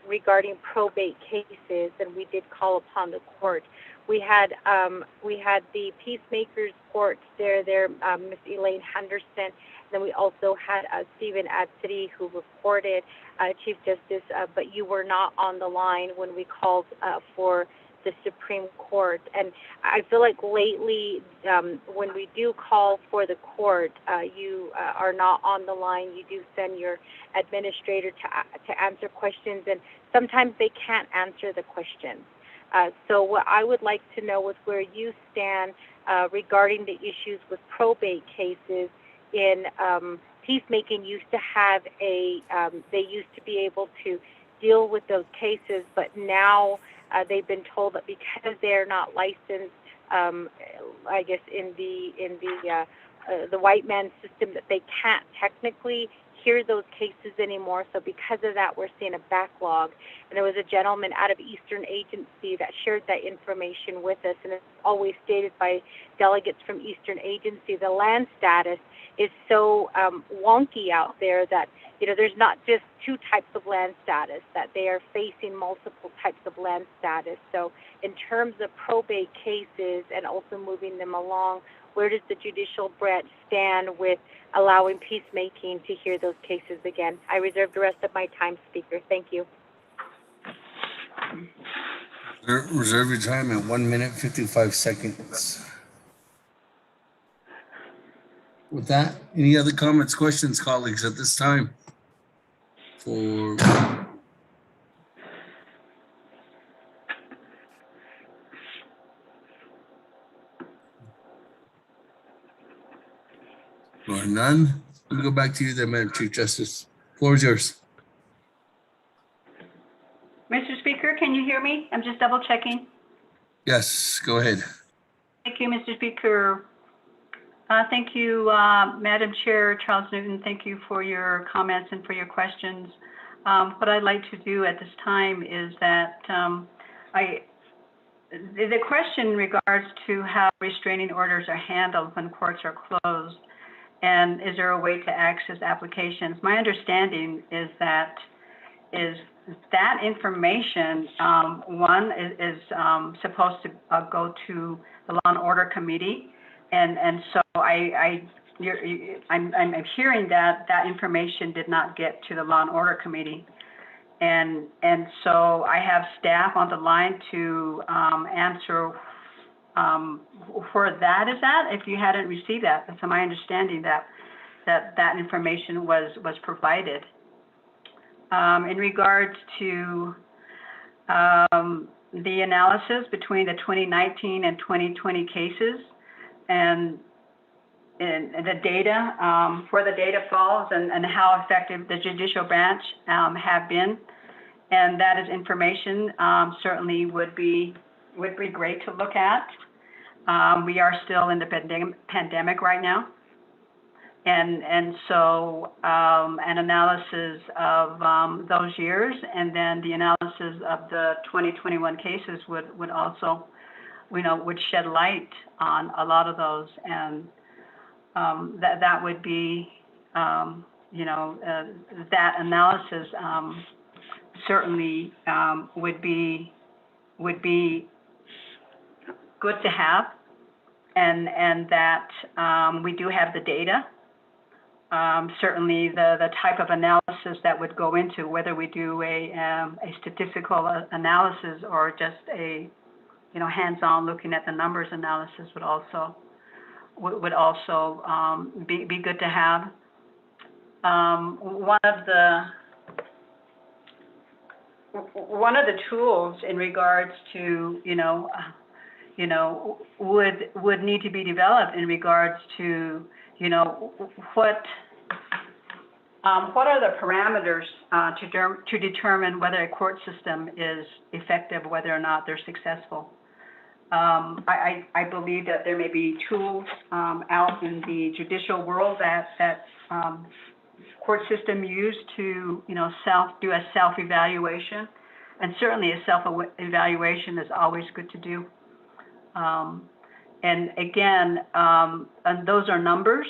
regarding probate cases, and we did call upon the court. We had the Peacemakers Court there, Miss Elaine Henderson. Then we also had Stephen Adsity, who reported, Chief Justice, but you were not on the line when we called for the Supreme Court. And I feel like lately, when we do call for the court, you are not on the line. You do send your administrator to answer questions, and sometimes they can't answer the questions. So what I would like to know is where you stand regarding the issues with probate cases. In peacemaking used to have they used to be able to deal with those cases, but now they've been told that because they're not licensed, I guess in the white man's system, that they can't technically hear those cases anymore. So because of that, we're seeing a backlog. And there was a gentleman out of Eastern Agency that shared that information with us, and it's always stated by delegates from Eastern Agency, the land status is so wonky out there that, there's not just two types of land status, that they are facing multiple types of land status. So in terms of probate cases and also moving them along, where does the judicial branch stand with allowing peacemaking to hear those cases again? I reserve the rest of my time, Speaker. Thank you. Reserve your time at 1 minute, 55 seconds. With that, any other comments, questions, colleagues, at this time? Or none? Let me go back to you then, Madam Chief Justice. Floor is yours. Mr. Speaker, can you hear me? I'm just double checking. Yes, go ahead. Thank you, Mr. Speaker. Thank you, Madam Chair Charles Newton. Thank you for your comments and for your questions. What I'd like to do at this time is that the question in regards to how restraining orders are handled when courts are closed, and is there a way to access applications? My understanding is that information, one is supposed to go to the Law and Order Committee, and so I'm hearing that information did not get to the Law and Order Committee, and so I have staff on the line to answer where that is at. If you hadn't received that, that's my understanding that information was provided. In regards to the analysis between the 2019 and 2020 cases and the data, where the data falls and how effective the judicial branch have been, and that is information certainly would be great to look at. We are still in the pandemic right now. And so an analysis of those years, and then the analysis of the 2021 cases would also, would shed light on a lot of those, and that would be, that analysis certainly would be good to have, and that we do have the data. Certainly the type of analysis that would go into whether we do a statistical analysis or just a hands-on looking at the numbers analysis would also be good to have. One of the tools in regards to would need to be developed in regards to what are the parameters to determine whether a court system is effective, whether or not they're successful. I believe that there may be tools out in the judicial world that court system use to do a self-evaluation, and certainly a self-evaluation is always good to do. And again, and those are numbers.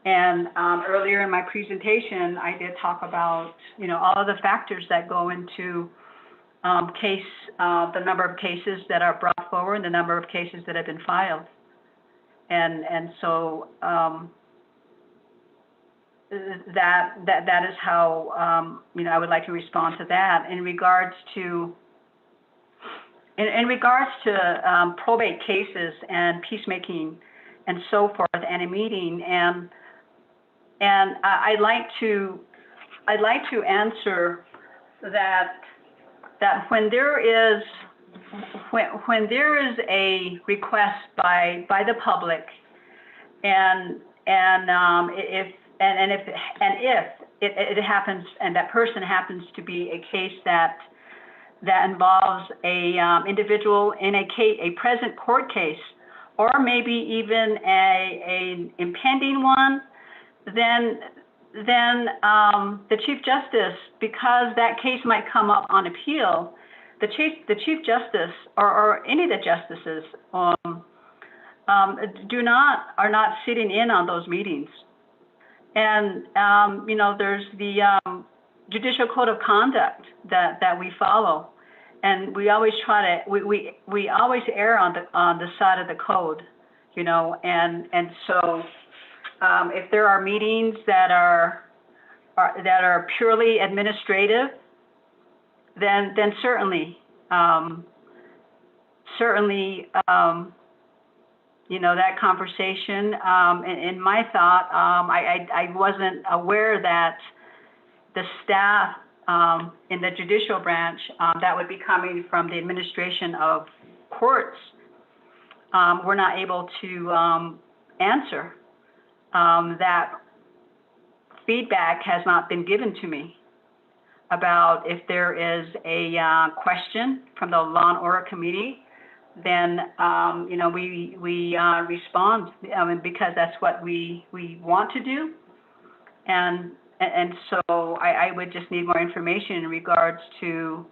And earlier in my presentation, I did talk about all of the factors that go into the number of cases that are brought forward, the number of cases that have been filed, and so that is how I would like to respond to that. In regards to probate cases and peacemaking and so forth, and a meeting, and I'd like to answer that when there is a request by the public, and if it happens and that person happens to be a case that involves a individual in a present court case, or maybe even a impending one, then the Chief Justice, because that case might come up on appeal, the Chief Justice or any of the justices are not sitting in on those meetings. And there's the Judicial Code of Conduct that we follow, and we always try to we always err on the side of the code, and so if there are meetings that are purely administrative, then certainly that conversation. In my thought, I wasn't aware that the staff in the judicial branch that would be coming from the administration of courts were not able to answer that feedback has not been given to me about if there is a question from the Law and Order Committee, then we respond because that's what we want to do, and so I would just need more information in regards to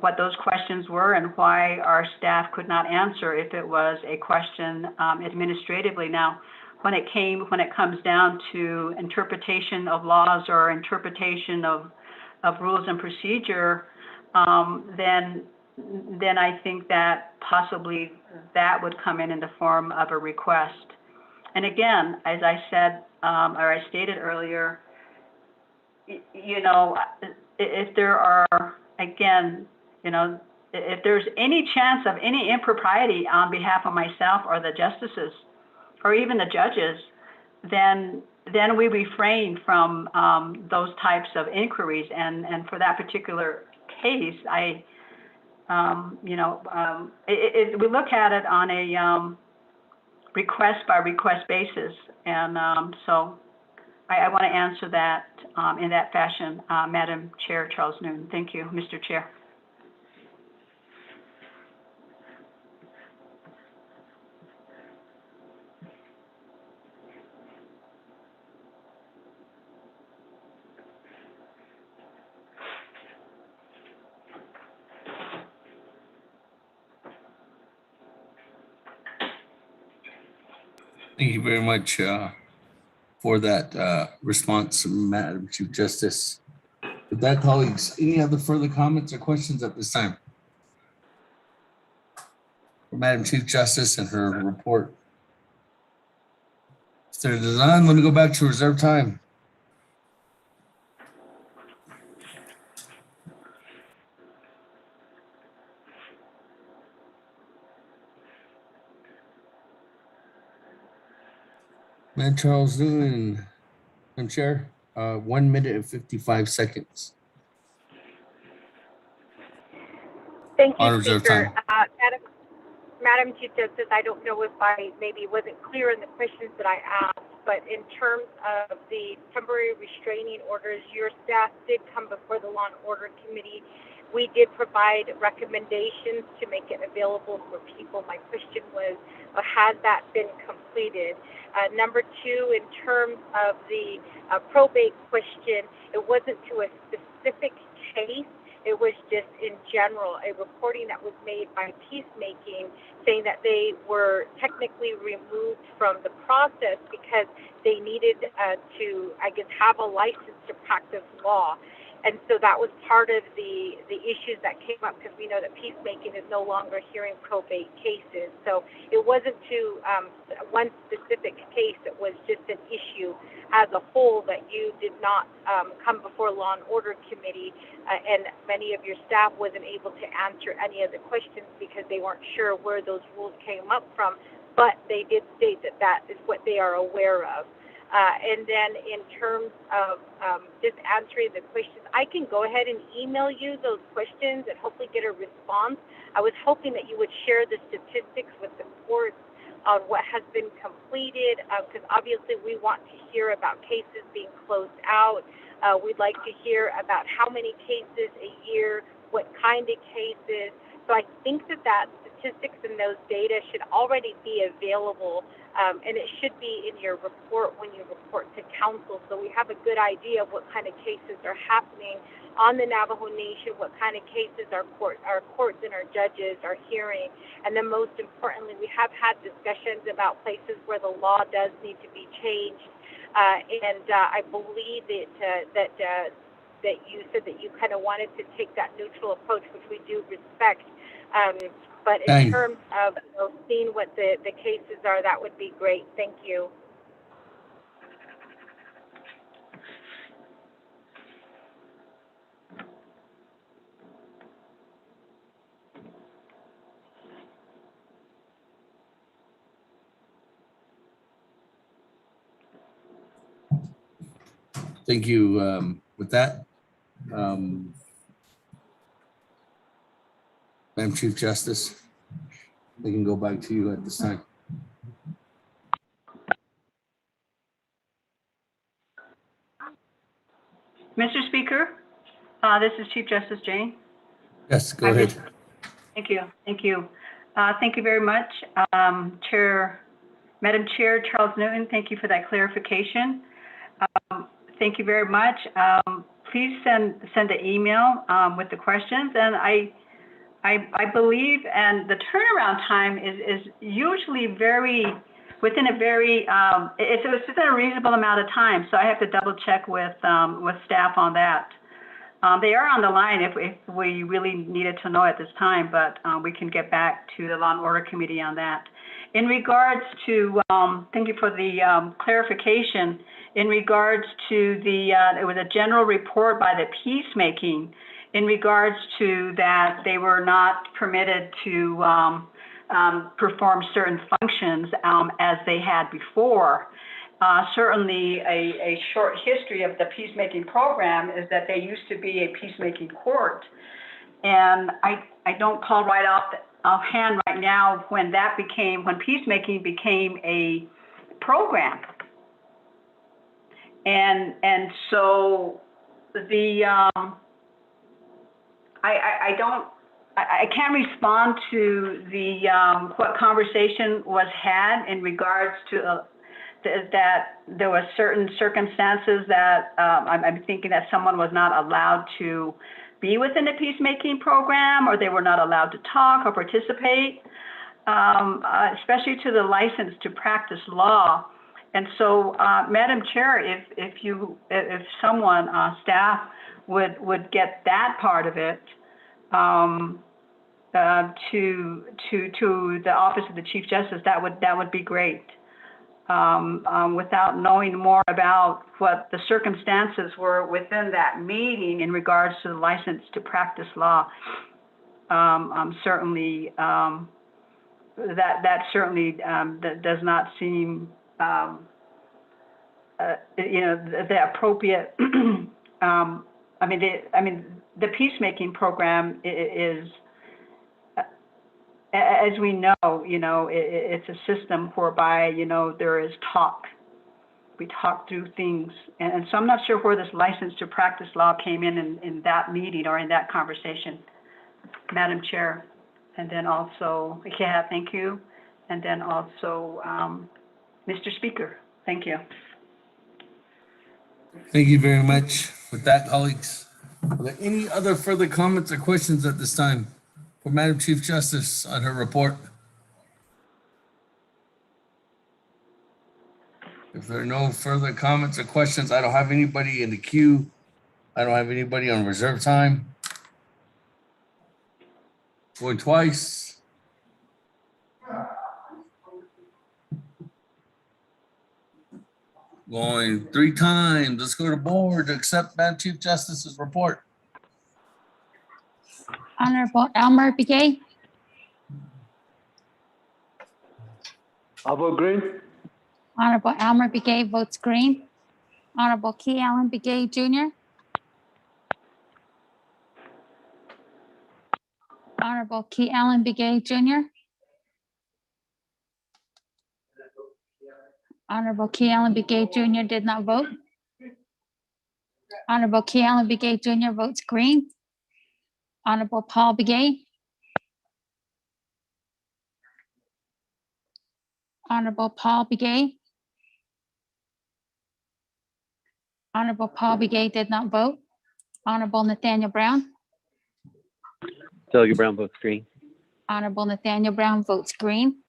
what those questions were and why our staff could not answer if it was a question administratively. Now, when it comes down to interpretation of laws or interpretation of rules and procedure, then I think that possibly that would come in the form of a request. And again, as I said, or I stated earlier, if there are, again, if there's any chance of any impropriety on behalf of myself or the justices or even the judges, then we refrain from those types of inquiries. And for that particular case, we look at it on a request by request basis. And so I want to answer that in that fashion, Madam Chair Charles Noon. Thank you, Mr. Chair. Thank you very much for that response, Madam Chief Justice. With that, colleagues, any other further comments or questions at this time? For Madam Chief Justice and her report. If there's none, let me go back to reserve time. Madam Charles Noon, Madam Chair, 1 minute and 55 seconds. Thank you, On reserve Speaker. time. Madam Chief Justice, I don't know if I maybe wasn't clear in the questions that I asked, but in terms of the temporary restraining orders, your staff did come before the Law and Order Committee. We did provide recommendations to make it available for people. My question was, has that been completed? Number two, in terms of the probate question, it wasn't to a specific case. It was just in general, a reporting that was made by Peacemaking saying that they were technically removed from the process because they needed to, I guess, have a license to practice law. And so that was part of the issues that came up because we know that Peacemaking is no longer hearing probate cases. So it wasn't to one specific case. It was just an issue as a whole that you did not come before Law and Order Committee, and many of your staff wasn't able to answer any of the questions because they weren't sure where those rules came up from. But they did state that that is what they are aware of. And then in terms of just answering the questions, I can go ahead and email you those questions and hopefully get a response. I was hoping that you would share the statistics with the courts on what has been completed, because obviously we want to hear about cases being closed out. We'd like to hear about how many cases a year, what kind of cases. So I think that statistics and those data should already be available, and it should be in your report when you report to council, so we have a good idea of what kind of cases are happening on the Navajo Nation, what kind of cases our courts and our judges are hearing. And then most importantly, we have had discussions about places where the law does need to be changed, and I believe that you said that you kind of wanted to take that neutral approach, which we do respect. But in terms of seeing what the cases are, that would be great. Thank you. Thank you. With that, Madam Chief Justice, we can go back to you at this time. Mr. Speaker, this is Chief Justice Jane. Yes, go ahead. Thank you. Thank you. Thank you very much, Madam Chair Charles Newton. Thank you for that clarification. Thank you very much. Please send an email with the questions, and I believe, and the turnaround time is usually within a reasonable amount of time. So I have to double check with staff on that. They are on the line if we really needed to know at this time, but we can get back to the Law and Order Committee on that. In regards to, thank you for the clarification. In regards to it was a general report by the peacemaking in regards to that they were not permitted to perform certain functions as they had before. Certainly a short history of the peacemaking program is that they used to be a peacemaking court. And I don't call right offhand right now when peacemaking became a program. And so I can't respond to what conversation was had in regards to that there were certain circumstances that I'm thinking that someone was not allowed to be within the peacemaking program, or they were not allowed to talk or participate, especially to the license to practice law. And so, Madam Chair, if someone, staff would get that part of it to the Office of the Chief Justice, that would be great. Without knowing more about what the circumstances were within that meeting in regards to the license to practice law, certainly that certainly does not seem the appropriate. The peacemaking program is, as we know, it's a system whereby, there is talk. We talk through things. And so I'm not sure where this license to practice law came in that meeting or in that conversation, Madam Chair. And then also, thank you. And then also, Mr. Speaker, thank you. Thank you very much. With that, colleagues, are there any other further comments or questions at this time for Madam Chief Justice on her report? If there are no further comments or questions, I don't have anybody in the queue. I don't have anybody on reserve time. Going twice. Going 3 times. Let's go to board to accept Madam Chief Justice's report. Honorable Elmer Begay. I vote green. Honorable Elmer Begay votes green. Honorable Key Allen Begay Jr. Honorable Key Allen Begay Jr. Honorable Key Allen Begay Jr. did not vote. Honorable Key Allen Begay Jr. votes green. Honorable Paul Begay. Honorable Paul Begay. Honorable Paul Begay did not vote. Honorable Nathaniel Brown. Delegate Brown votes green. Honorable Nathaniel Brown votes green.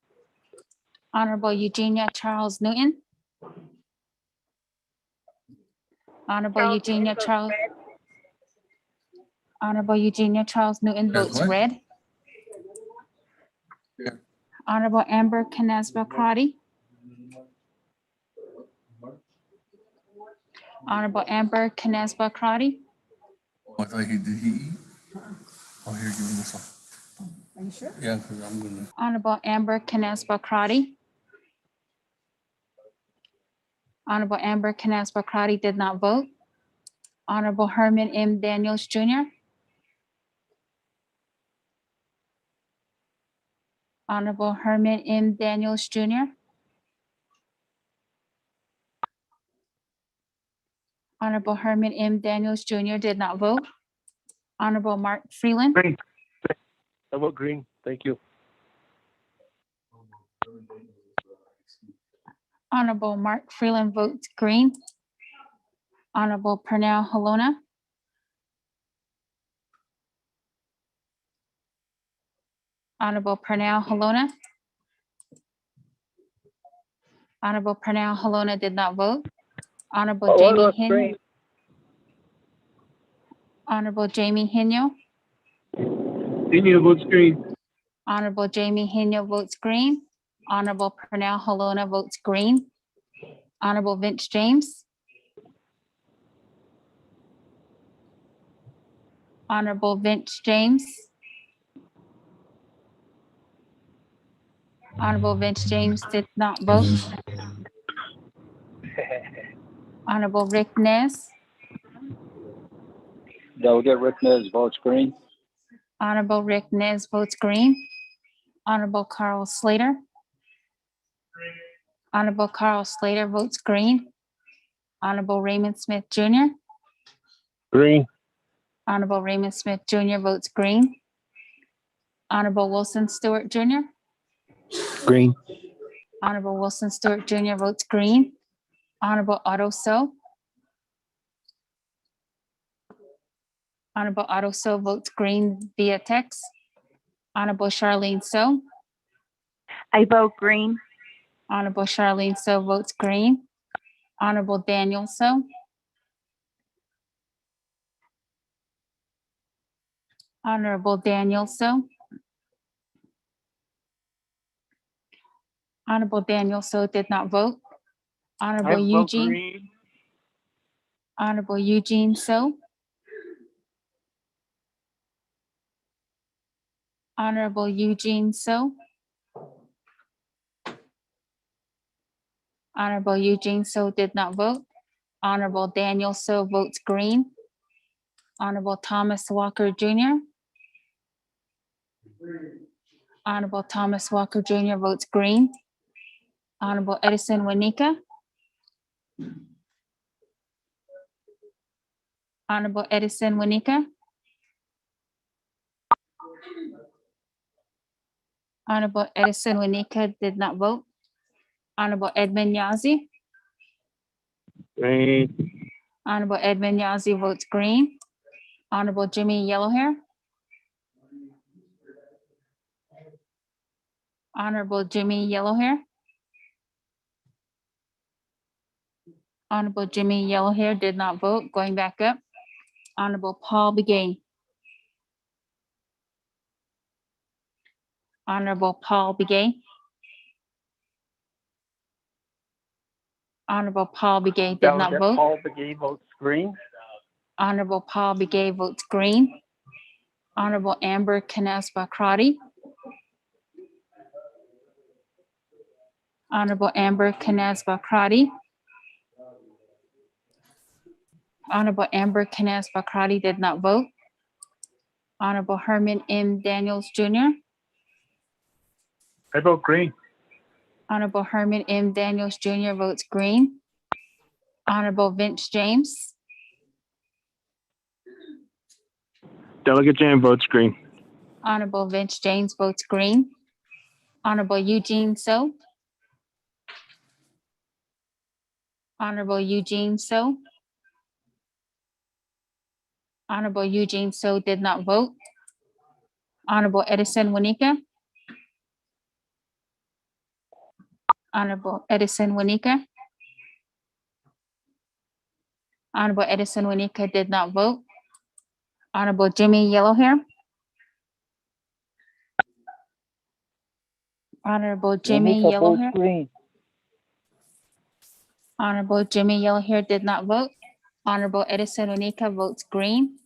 Honorable Eugenia Charles Newton. Honorable Eugenia Charles. Honorable Eugenia Charles Newton votes red. Honorable Amber Canesba Crotty. Honorable Amber Canesba Crotty. Oh, I thought did he eat? Oh, here, give me this one. Are you sure? Yeah, because I'm gonna. Honorable Amber Canesba Crotty. Honorable Amber Canesba Crotty did not vote. Honorable Herman M. Daniels Jr. Honorable Herman M. Daniels Jr. Honorable Herman M. Daniels Jr. did not vote. Honorable Mark Freeland. Green. I vote green. Thank you. Honorable Mark Freeland votes green. Honorable Pernell Halona. Honorable Pernell Halona. Honorable Pernell Halona did not vote. Honorable Jamie Henyo. Honorable Jamie Henyo. Henyo votes green. Honorable Jamie Henyo votes green. Honorable Pernell Halona votes green. Honorable Vince James. Honorable Vince James. Honorable Vince James did not vote. Honorable Rick Nez. Delegate Rick Nez votes green. Honorable Rick Nez votes green. Honorable Carl Slater. Honorable Carl Slater votes green. Honorable Raymond Smith Jr. Green. Honorable Raymond Smith Jr. votes green. Honorable Wilson Stewart Jr. Green. Honorable Wilson Stewart Jr. votes green. Honorable Otto So. Honorable Otto So votes green via text. Honorable Charlene So. I vote green. Honorable Charlene So votes green. Honorable Daniel So. Honorable Daniel So. Honorable Daniel So did not vote. Honorable Eugene. Green. Honorable Eugene So. Honorable Eugene So. Honorable Eugene So did not vote. Honorable Daniel So votes green. Honorable Thomas Walker Jr. Honorable Thomas Walker Jr. votes green. Honorable Edison Wanika. Honorable Edison Wanika. Honorable Edison Wanika did not vote. Honorable Edmund Yazi. Green. Honorable Edmund Yazi votes green. Honorable Jimmy Yellowhair. Honorable Jimmy Yellowhair. Honorable Jimmy Yellowhair did not vote. Going back up. Honorable Paul Begay. Honorable Paul Begay. Honorable Paul Begay did not vote. Paul Begay votes green. Honorable Paul Begay votes green. Honorable Amber Canespa Crotty. Honorable Amber Canespa Crotty. Honorable Amber Canespa Crotty did not vote. Honorable Herman M. Daniels Jr. I vote green. Honorable Herman M. Daniels Jr. votes green. Honorable Vince James. Delegate James votes green. Honorable Vince James votes green. Honorable Eugene So. Honorable Eugene So. Honorable Eugene So did not vote. Honorable Edison Wanika. Honorable Edison Wanika. Honorable Edison Wanika did not vote. Honorable Jimmy Yellowhair. Honorable Jimmy Wanika votes Yellowhair. green. Honorable Jimmy Yellowhair did not vote. Honorable Edison Wanika votes green.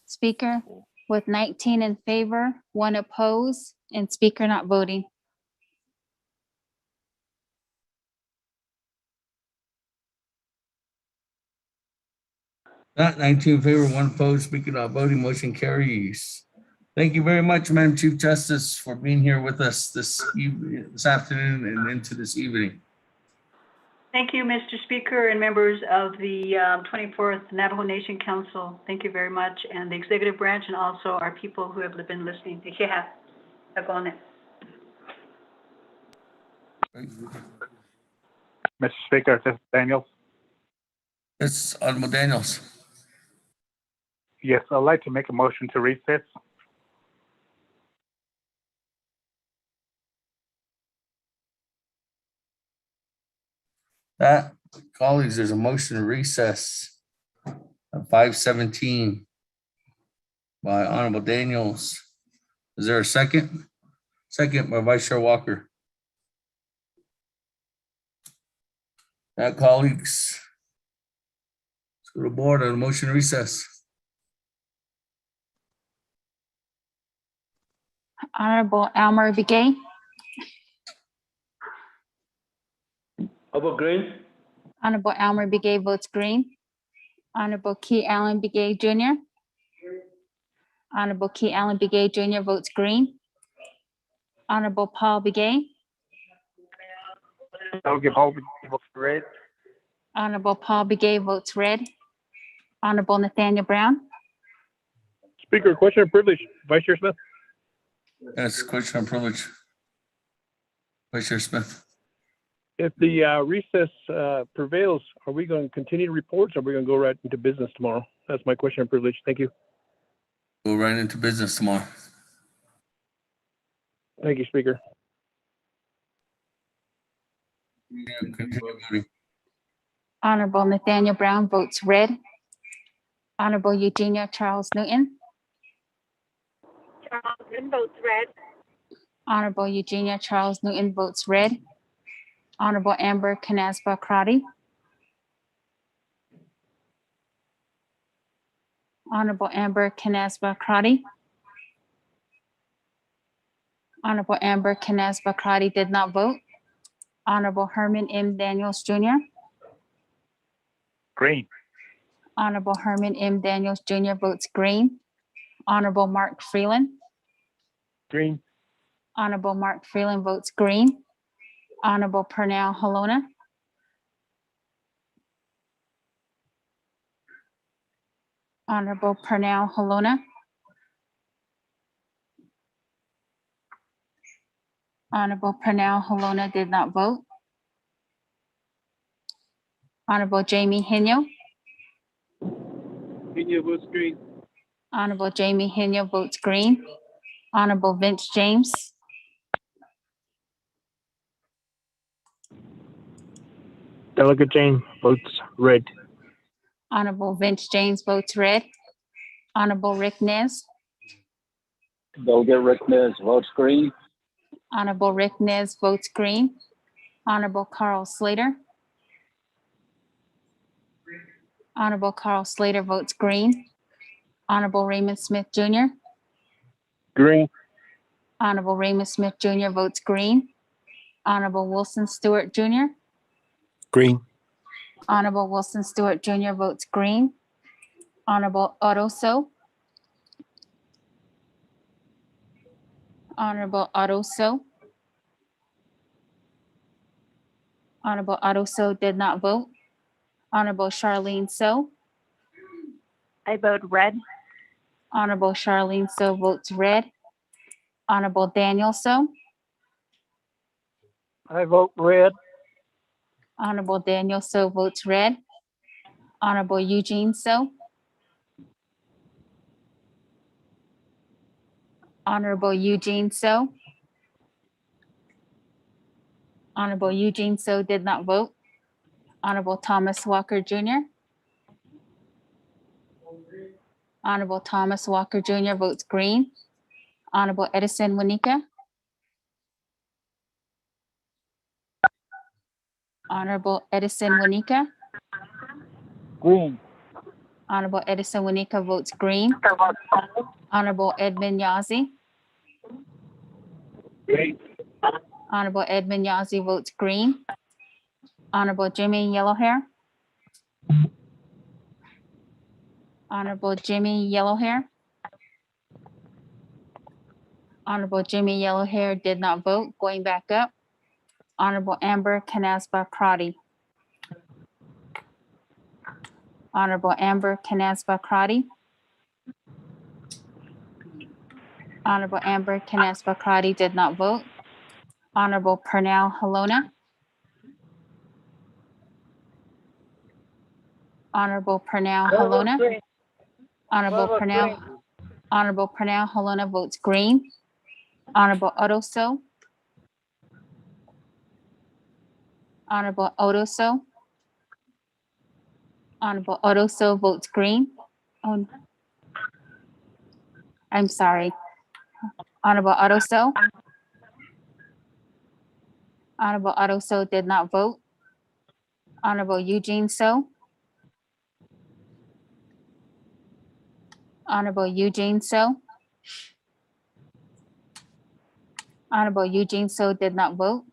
Speaker, with 19 in favor, 1 opposed, and speaker not voting. That 19 in favor, 1 opposed, speaker not voting, motion carries. Thank you very much, Madam Chief Justice, for being here with us this afternoon and into this evening. Thank you, Mr. Speaker and members of the 24th Navajo Nation Council. Thank you very much, and the executive branch, and also our people who have been listening. Mr. Speaker, this is Daniels. It's Honorable Daniels. Yes, I'd like to make a motion to recess. That, colleagues, there's a motion to recess at 5:17 by Honorable Daniels. Is there a second? Second by Vice Chair Walker. That, colleagues, let's go to board on a motion to recess. Honorable Almer Begay, About green? Honorable Almer Begay votes green. Honorable Key Allen Begay Jr. Honorable Key Allen Begay Jr. votes green. Honorable Paul Begay. Delegate Paul votes red. Honorable Paul Begay votes red. Honorable Nathaniel Brown. Speaker, question of privilege. Vice Chair Smith. Yes, question on privilege. Vice Chair Smith. If the recess prevails, are we going to continue reports or are we going to go right into business tomorrow? That's my question of privilege. Thank you. Go right into business tomorrow. Thank you, Speaker. Honorable Nathaniel Brown votes red. Honorable Eugenia Charles Newton. Charles Newton votes red. Honorable Eugenia Charles Newton votes red. Honorable Amber Canasba Crotty. Honorable Amber Canasba Crotty. Honorable Amber Canasba Crotty did not vote. Honorable Herman M. Daniels Jr. Green. Honorable Herman M. Daniels Jr. votes green. Honorable Mark Freeland. Green. Honorable Mark Freeland votes green. Honorable Pernell Halona. Honorable Pernell Halona. Honorable Pernell Halona did not vote. Honorable Jamie Henyo. Henyo votes green. Honorable Jamie Henyo votes green. Honorable Vince James. Delegate Jane votes red. Honorable Vince James votes red. Honorable Rick Nez. Delegate Rick Nez votes green. Honorable Rick Nez votes green. Honorable Carl Slater. Honorable Carl Slater votes green. Honorable Raymond Smith Jr. Green. Honorable Raymond Smith Jr. votes green. Honorable Wilson Stewart Jr. Green. Honorable Wilson Stewart Jr. votes green. Honorable Otto So. Honorable Otto So. Honorable Otto So did not vote. Honorable Charlene So. I vote red. Honorable Charlene So votes red. Honorable Daniel So. I vote red. Honorable Daniel So votes red. Honorable Eugene So. Honorable Eugene So. Honorable Eugene So did not vote. Honorable Thomas Walker Jr. Honorable Thomas Walker Jr. votes green. Honorable Edison Wanika. Honorable Edison Wanika. Green. Honorable Edison Wanika votes green. Honorable Edmund Yazi. Green. Honorable Edmund Yazi votes green. Honorable Jimmy Yellowhair. Honorable Jimmy Yellowhair. Honorable Jimmy Yellowhair did not vote. Going back up. Honorable Amber Canasba Crotty. Honorable Amber Canespa Crotty. Honorable Amber Canespa Crotty did not vote. Honorable Pernell Halona. Honorable Pernell Halona. Honorable Pernell Halona votes green. Honorable Otoso. Honorable Otoso. Honorable Otoso votes green. Oh, I'm sorry. Honorable Otoso. Honorable Otoso did not vote. Honorable Eugene So. Honorable Eugene So. Honorable Eugene So did not vote.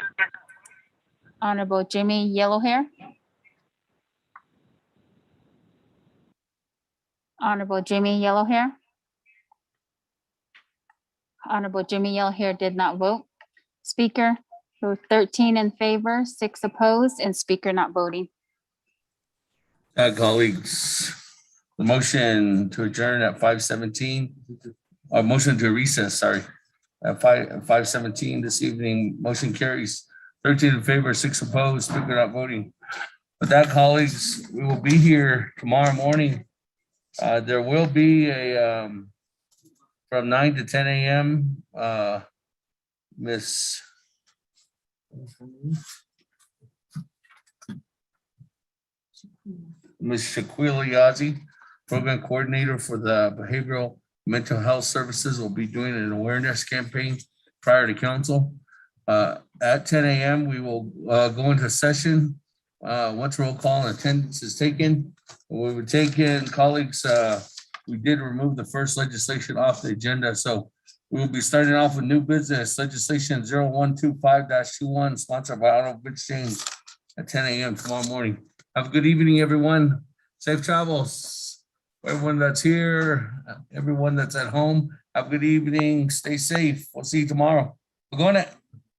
Honorable Jimmy Yellowhair. Honorable Jimmy Yellowhair. Honorable Jimmy Yellowhair did not vote. Speaker, there were 13 in favor, 6 opposed, and speaker not voting. Colleagues, the motion to adjourn at 5:17, or motion to recess, sorry, at 5:17 this evening, motion carries 13 in favor, 6 opposed, speaker not voting. With that, colleagues, we will be here tomorrow morning. There will be a from 9 to 10 a.m. Miss Shaquilla Yazzie, program coordinator for the Behavioral Mental Health Services, will be doing an awareness campaign prior to council. At 10 a.m., we will go into session. Once roll call and attendance is taken, we would take in colleagues. We did remove the first legislation off the agenda, so we will be starting off with new business legislation 0125-21, sponsored by Honorable Exchange at 10 a.m. tomorrow morning. Have a good evening, everyone. Safe travels. Everyone that's here, everyone that's at home, have a good evening. Stay safe. We'll see you tomorrow. We're going to